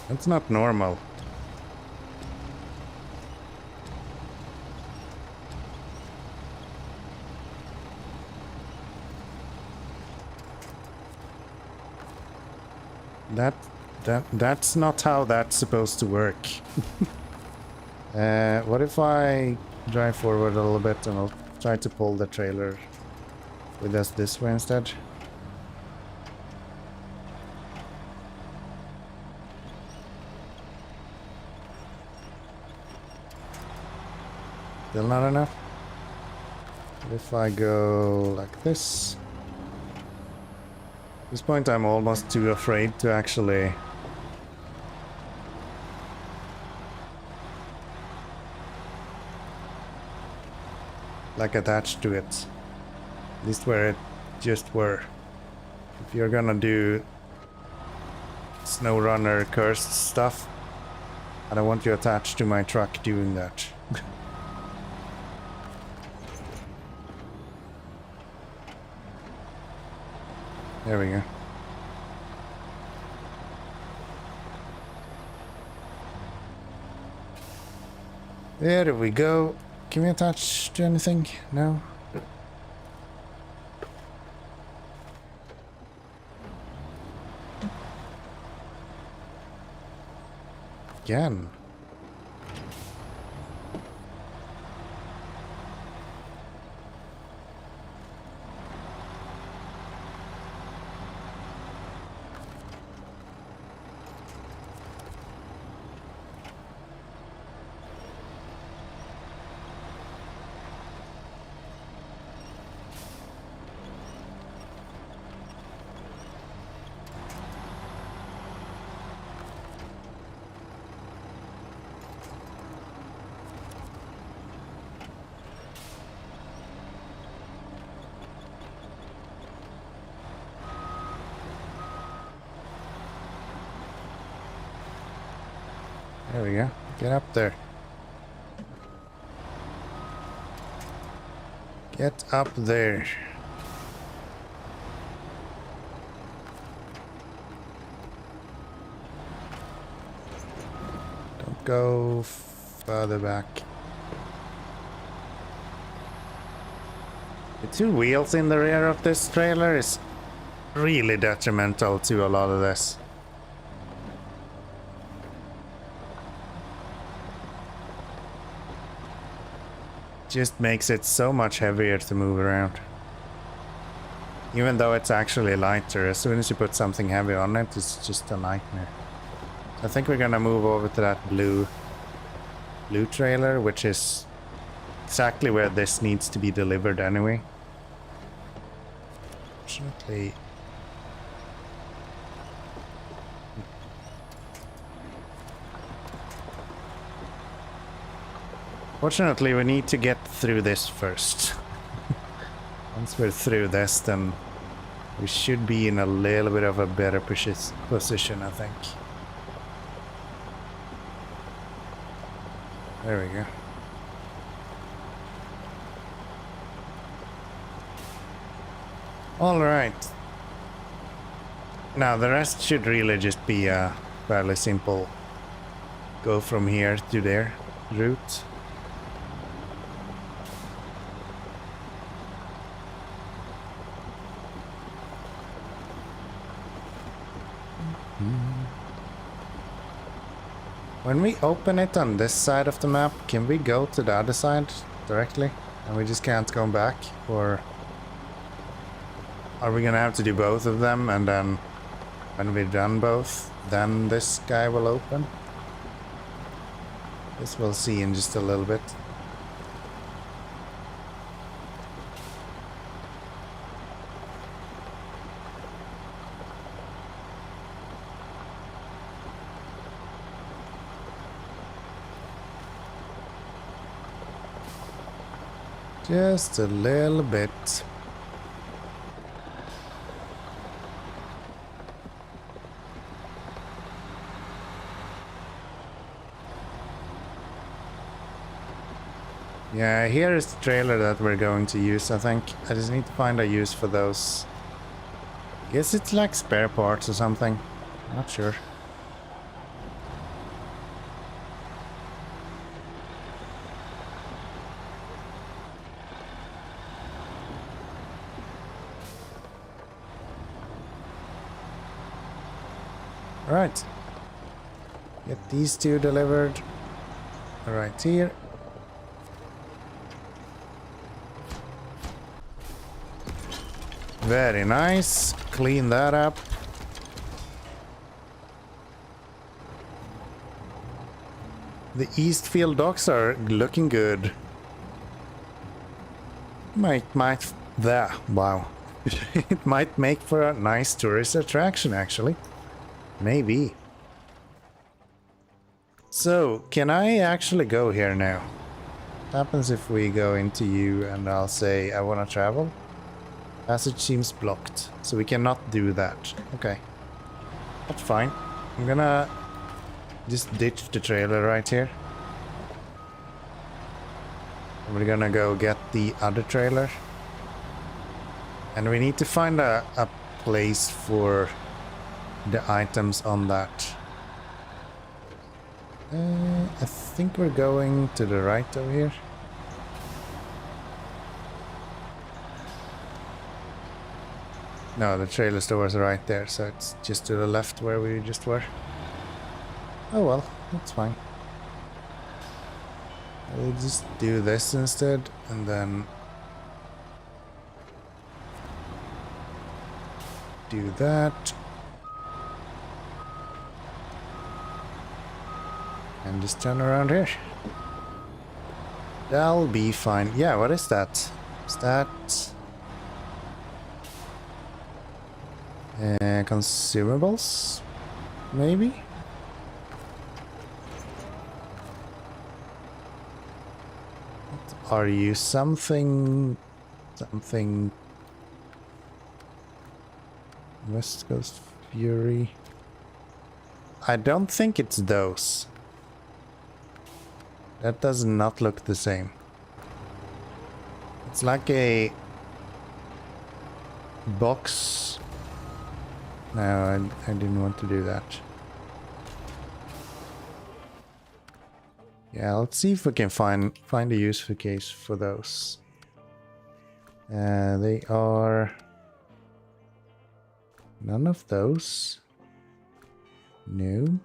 That's not normal. That's not how that's supposed to work. What if I drive forward a little bit and I'll try to pull the trailer with us this way instead? Still not enough? What if I go like this? At this point I'm almost too afraid to actually like attached to it. At least where it just were. If you're gonna do SnowRunner cursed stuff, I don't want you attached to my truck doing that. There we go. There we go. Can we attach to anything? No? Again. There we go. Get up there. Get up there. Don't go further back. The two wheels in the rear of this trailer is really detrimental to a lot of this. Just makes it so much heavier to move around. Even though it's actually lighter, as soon as you put something heavy on it, it's just a nightmare. I think we're gonna move over to that blue trailer, which is exactly where this needs to be delivered anyway. Fortunately, we need to get through this first. Once we're through this, then we should be in a little bit of a better position, I think. There we go. All right. Now the rest should really just be a fairly simple go from here to there route. When we open it on this side of the map, can we go to the other side directly? And we just can't go back? Or are we gonna have to do both of them, and then when we've done both, then this guy will open? This we'll see in just a little bit. Just a little bit. Yeah, here is the trailer that we're going to use, I think. I just need to find a use for those Guess it's like spare parts or something. Not sure. Alright. Get these two delivered right here. Very nice. Clean that up. The Eastfield docks are looking good. Wow. It might make for a nice tourist attraction, actually. Maybe. So, can I actually go here now? What happens if we go into you and I'll say I want to travel? Passage seems blocked, so we cannot do that. Okay. That's fine. I'm gonna just ditch the trailer right here. We're gonna go get the other trailer. And we need to find a place for the items on that. I think we're going to the right over here. No, the trailer store is right there, so it's just to the left where we just were. Oh well, that's fine. We'll just do this instead, and then do that. And just turn around here. That'll be fine. Yeah, what is that? Is that... consumables? Maybe? Are you something... West Coast Fury? I don't think it's those. That does not look the same. It's like a box. No, I didn't want to do that. Yeah, let's see if we can find a useful case for those. They are none of those. No.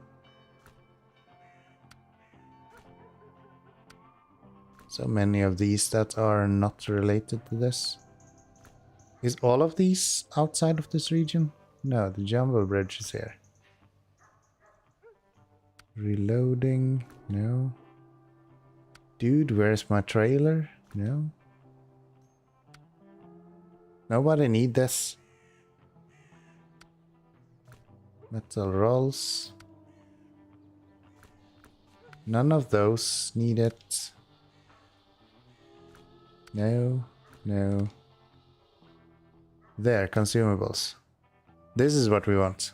So many of these that are not related to this. Is all of these outside of this region? No, the Jumbo Bridge is here. Reloading. No. Dude, where's my trailer? No. Nobody need this. Metal rolls. None of those need it. No, no. There, consumables. This is what we want.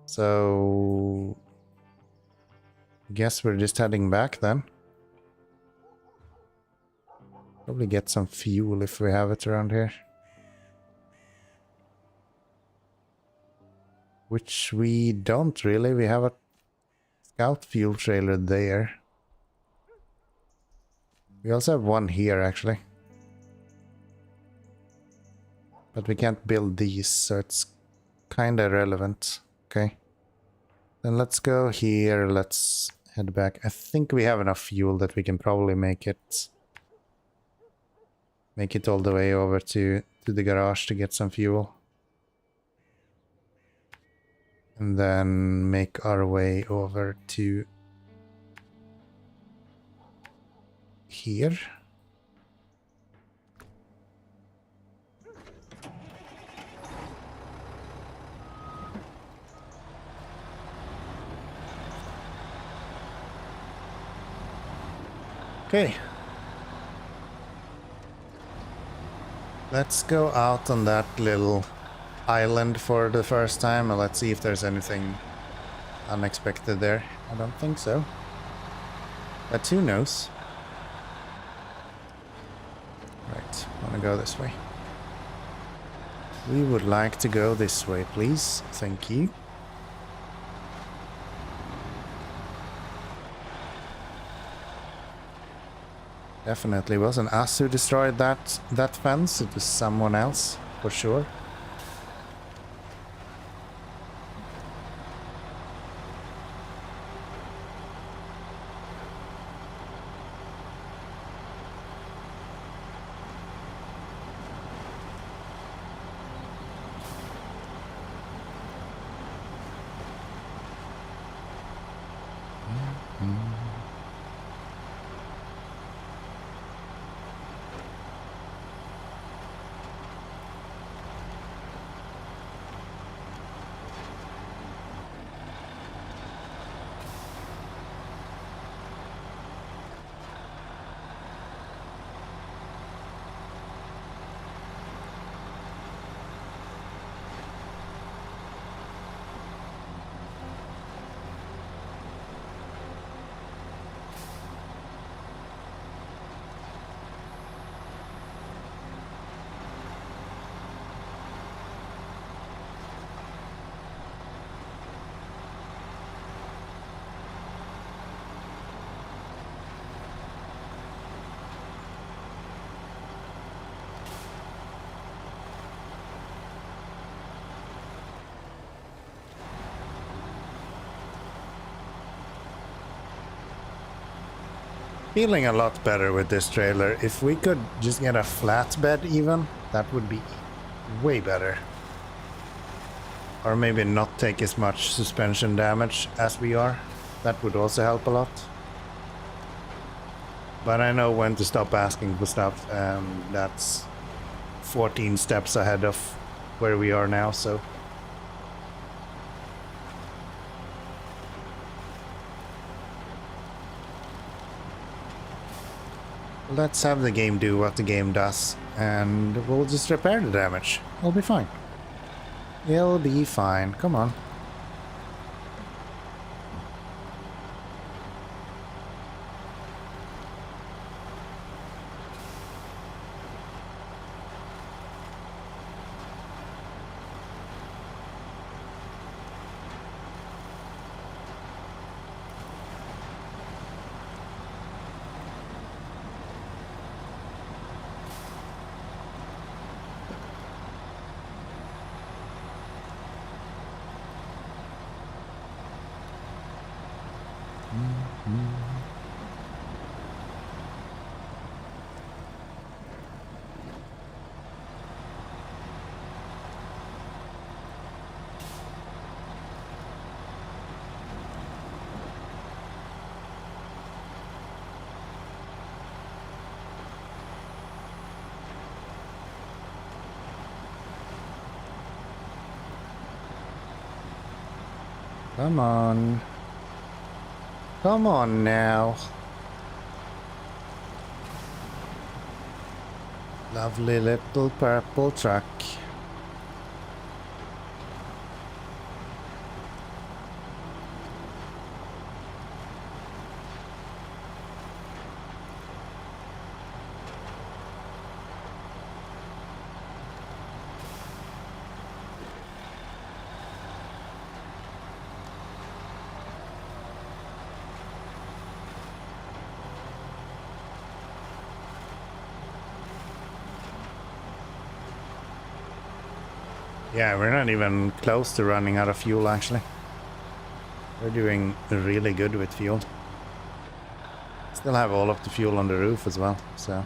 So... guess we're just heading back then. Probably get some fuel if we have it around here. Which we don't really. We have a scout fuel trailer there. We also have one here actually. But we can't build these, so it's kinda irrelevant. Okay. Then let's go here, let's head back. I think we have enough fuel that we can probably make it all the way over to the garage to get some fuel. And then make our way over to here. Okay. Let's go out on that little island for the first time and let's see if there's anything unexpected there. I don't think so. But who knows? Right, wanna go this way. We would like to go this way, please. Thank you. Definitely wasn't us who destroyed that fence. It was someone else, for sure. Feeling a lot better with this trailer. If we could just get a flatbed even, that would be way better. Or maybe not take as much suspension damage as we are. That would also help a lot. But I know when to stop asking for stuff. That's 14 steps ahead of where we are now, so... Let's have the game do what the game does, and we'll just repair the damage. It'll be fine. It'll be fine. Come on. Come on. Come on now. Lovely little purple truck. Yeah, we're not even close to running out of fuel, actually. We're doing really good with fuel. Still have all of the fuel on the roof as well, so...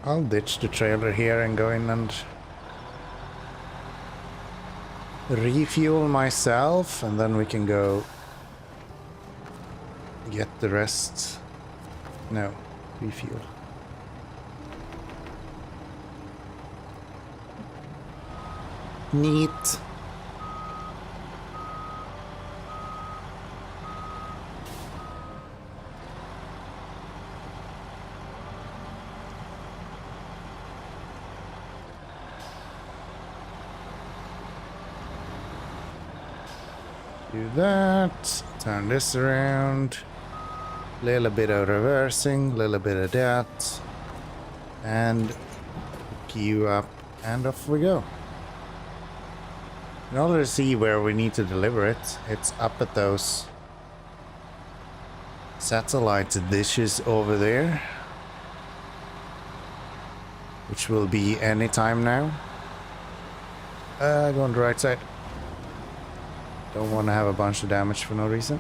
I'll ditch the trailer here and go in and... refuel myself, and then we can go... get the rest... No, refuel. Neat. Do that. Turn this around. Little bit of reversing, little bit of that. And hook you up, and off we go. In order to see where we need to deliver it, it's up at those satellite dishes over there, which will be any time now. Go on the right side. Don't want to have a bunch of damage for no reason.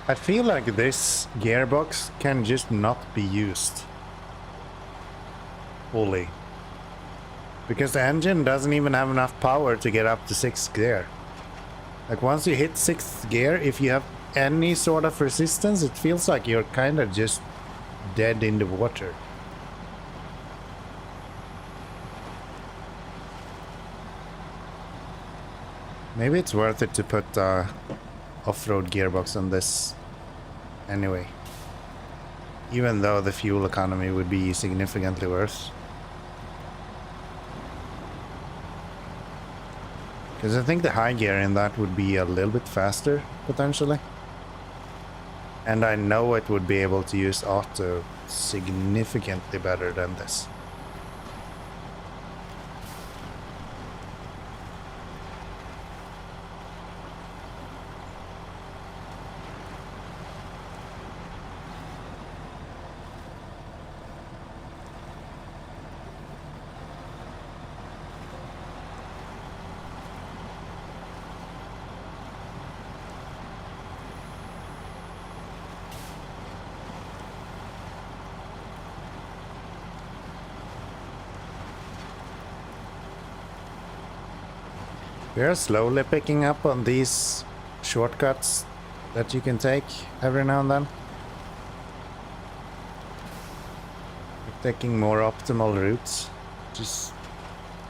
I feel like this gearbox can just not be used fully, because the engine doesn't even have enough power to get up to 6th gear. Like once you hit 6th gear, if you have any sort of resistance, it feels like you're kind of just dead in the water. Maybe it's worth it to put off-road gearbox on this anyway, even though the fuel economy would be significantly worse. Because I think the high gear in that would be a little bit faster potentially, and I know it would be able to use auto significantly better than this. We are slowly picking up on these shortcuts that you can take every now and then. We're taking more optimal routes, which is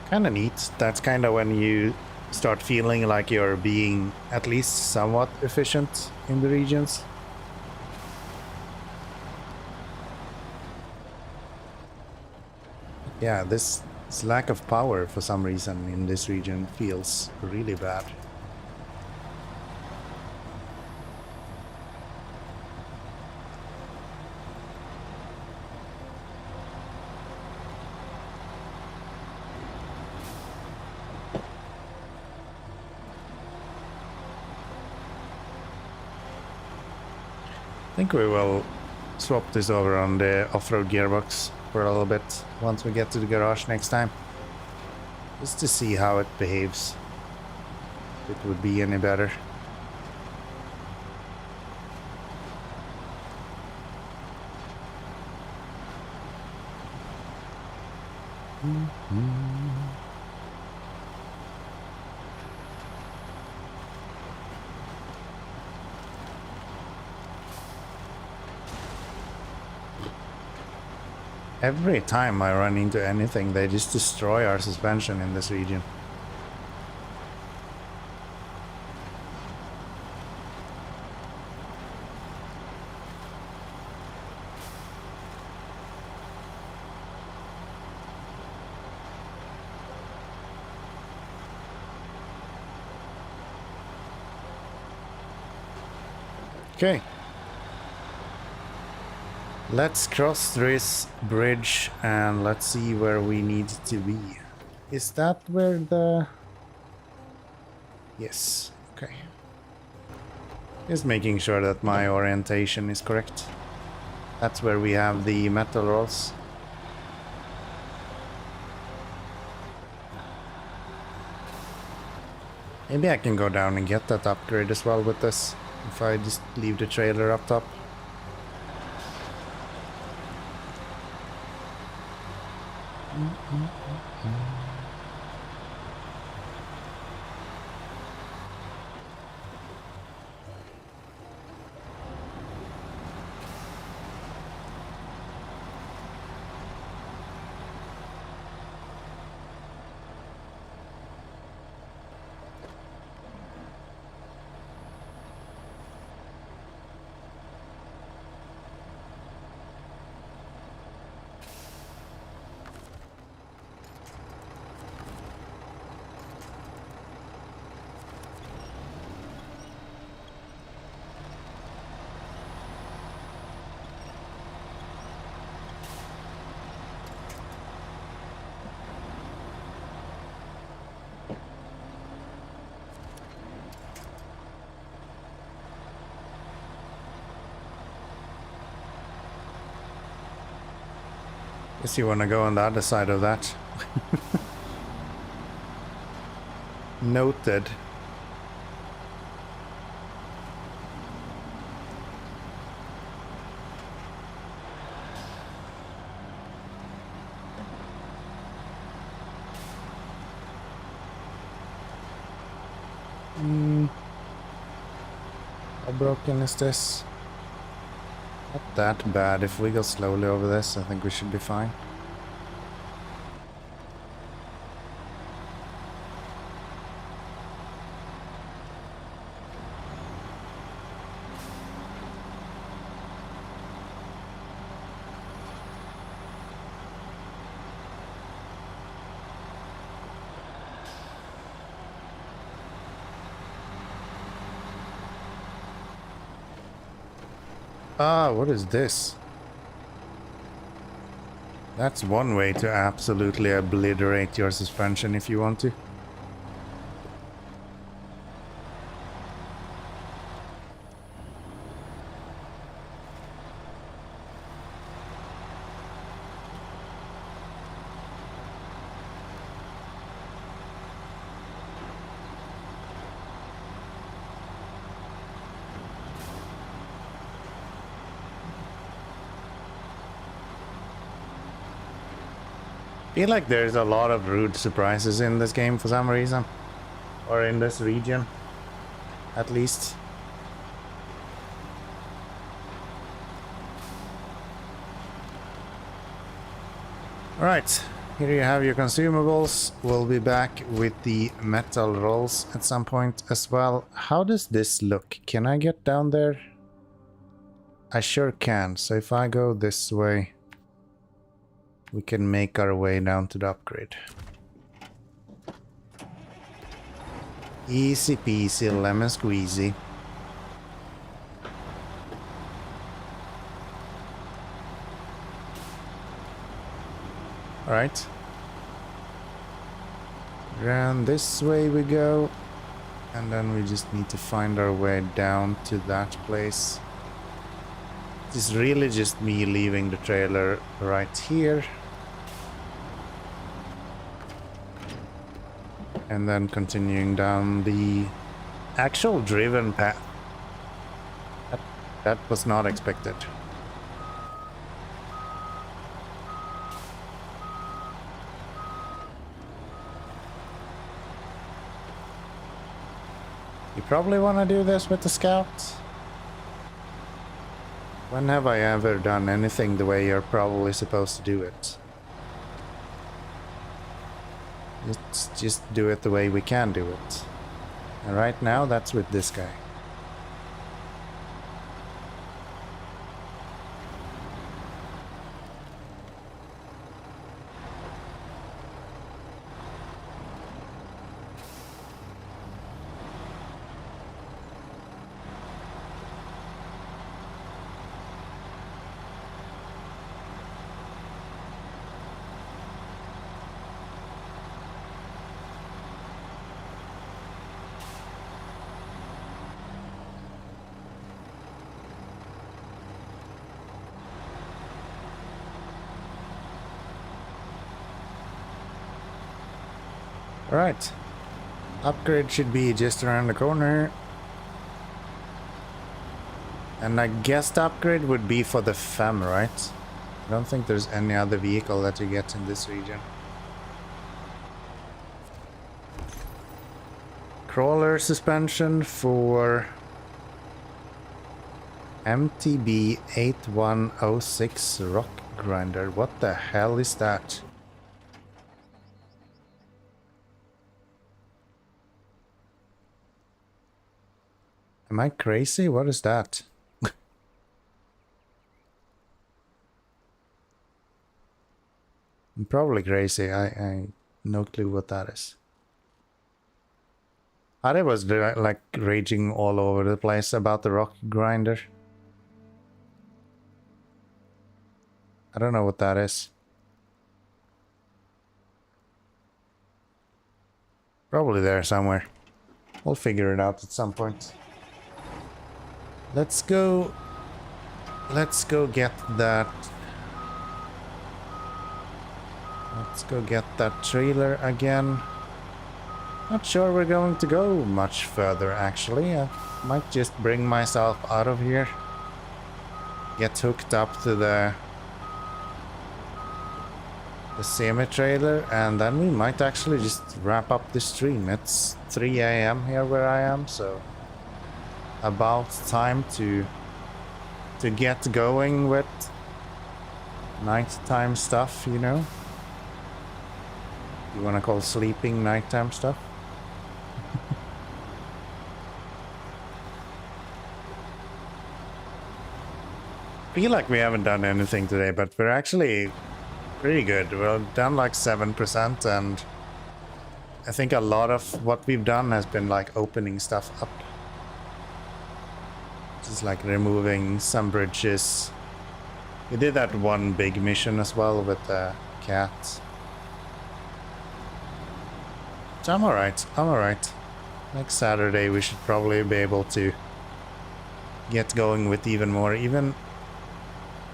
kind of neat. That's kind of when you start feeling like you're being at least somewhat efficient in the regions. Yeah, this lack of power for some reason in this region feels really bad. I think we will swap this over on the off-road gearbox for a little bit once we get to the garage next time, just to see how it behaves, if it would be any better. Every time I run into anything, they just destroy our suspension in this region. Okay. Let's cross this bridge and let's see where we need to be. Is that where the... Yes, okay. Just making sure that my orientation is correct. That's where we have the metal rolls. Maybe I can go down and get that upgrade as well with this, if I just leave the trailer up top. Guess you want to go on the other side of that. Noted. How broken is this? Not that bad. If we go slowly over this, I think we should be fine. Ah, what is this? That's one way to absolutely obliterate your suspension if you want to. I feel like there's a lot of rude surprises in this game for some reason. Or in this region, at least. Alright, here you have your consumables. We'll be back with the metal rolls at some point as well. How does this look? Can I get down there? I sure can. So if I go this way, we can make our way down to the upgrade. Easy peasy, lemon squeezy. Alright. Around this way we go. And then we just need to find our way down to that place. It's really just me leaving the trailer right here. And then continuing down the actual driven path. That was not expected. probably want to do this with the scout. When have I ever done anything the way you're probably supposed to do it? Let's just do it the way we can do it. And right now, that's with this guy. Alright. Upgrade should be just around the corner. And I guess the upgrade would be for the FEM, right? I don't think there's any other vehicle that you get in this region. Crawler suspension for MTB 8106 rock grinder. What the hell is that? Am I crazy? What is that? I'm probably crazy. I no clue what that is. Are was like raging all over the place about the rock grinder. I don't know what that is. Probably there somewhere. We'll figure it out at some point. Let's go get that. Let's go get that trailer again. Not sure we're going to go much further actually. I might just bring myself out of here. Get hooked up to the semi-trailer and then we might actually just wrap up the stream. It's 3 AM here where I am, so about time to get going with nighttime stuff, you know. You wanna call sleeping nighttime stuff? Feel like we haven't done anything today, but we're actually pretty good. We've done like 7% and I think a lot of what we've done has been like opening stuff up. Just like removing some bridges. We did that one big mission as well with the cat. So I'm alright, I'm alright. Next Saturday we should probably be able to get going with even more,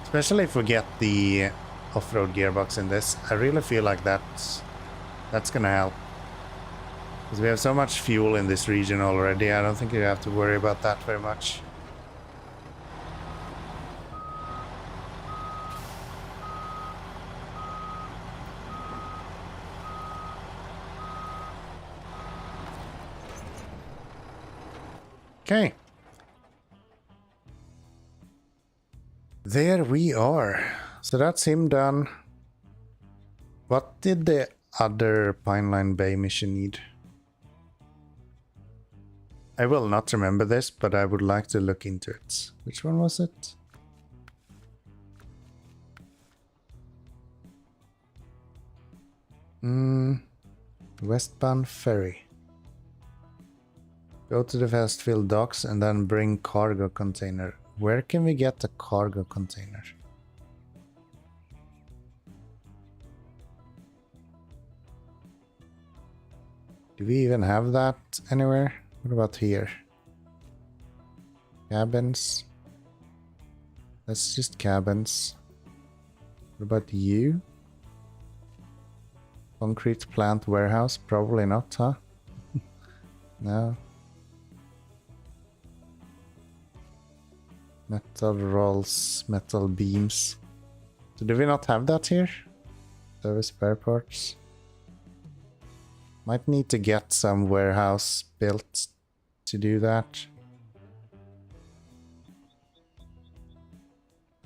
especially if we get the off-road gearbox in this. I really feel like that's gonna help. Because we have so much fuel in this region already, I don't think you have to worry about that very much. Okay. There we are. So that's him done. What did the other Pineline Bay mission need? I will not remember this, but I would like to look into it. Which one was it? Westbound ferry. Go to the Westfield docks and then bring cargo container. Where can we get a cargo container? Do we even have that anywhere? What about here? Cabins. That's just cabins. What about you? Concrete plant warehouse? Probably not, huh? No. Metal rolls, metal beams. So do we not have that here? Service spare parts. Might need to get some warehouse built to do that.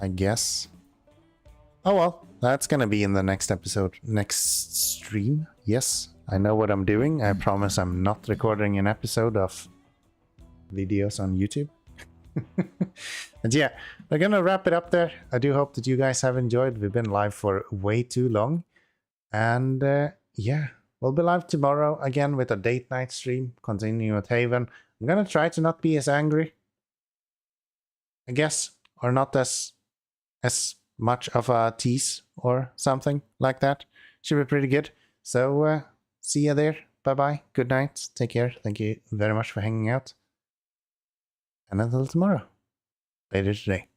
I guess. Oh well, that's gonna be in the next episode, next stream. Yes, I know what I'm doing. I promise I'm not recording an episode of videos on YouTube. And yeah, we're gonna wrap it up there. I do hope that you guys have enjoyed. We've been live for way too long. And yeah, we'll be live tomorrow again with a date night stream, continuing with Haven. I'm gonna try to not be as angry, I guess, or not as much of a tease or something like that. Should be pretty good. So see you there. Bye bye. Good night. Take care. Thank you very much for hanging out. And until tomorrow. Later today.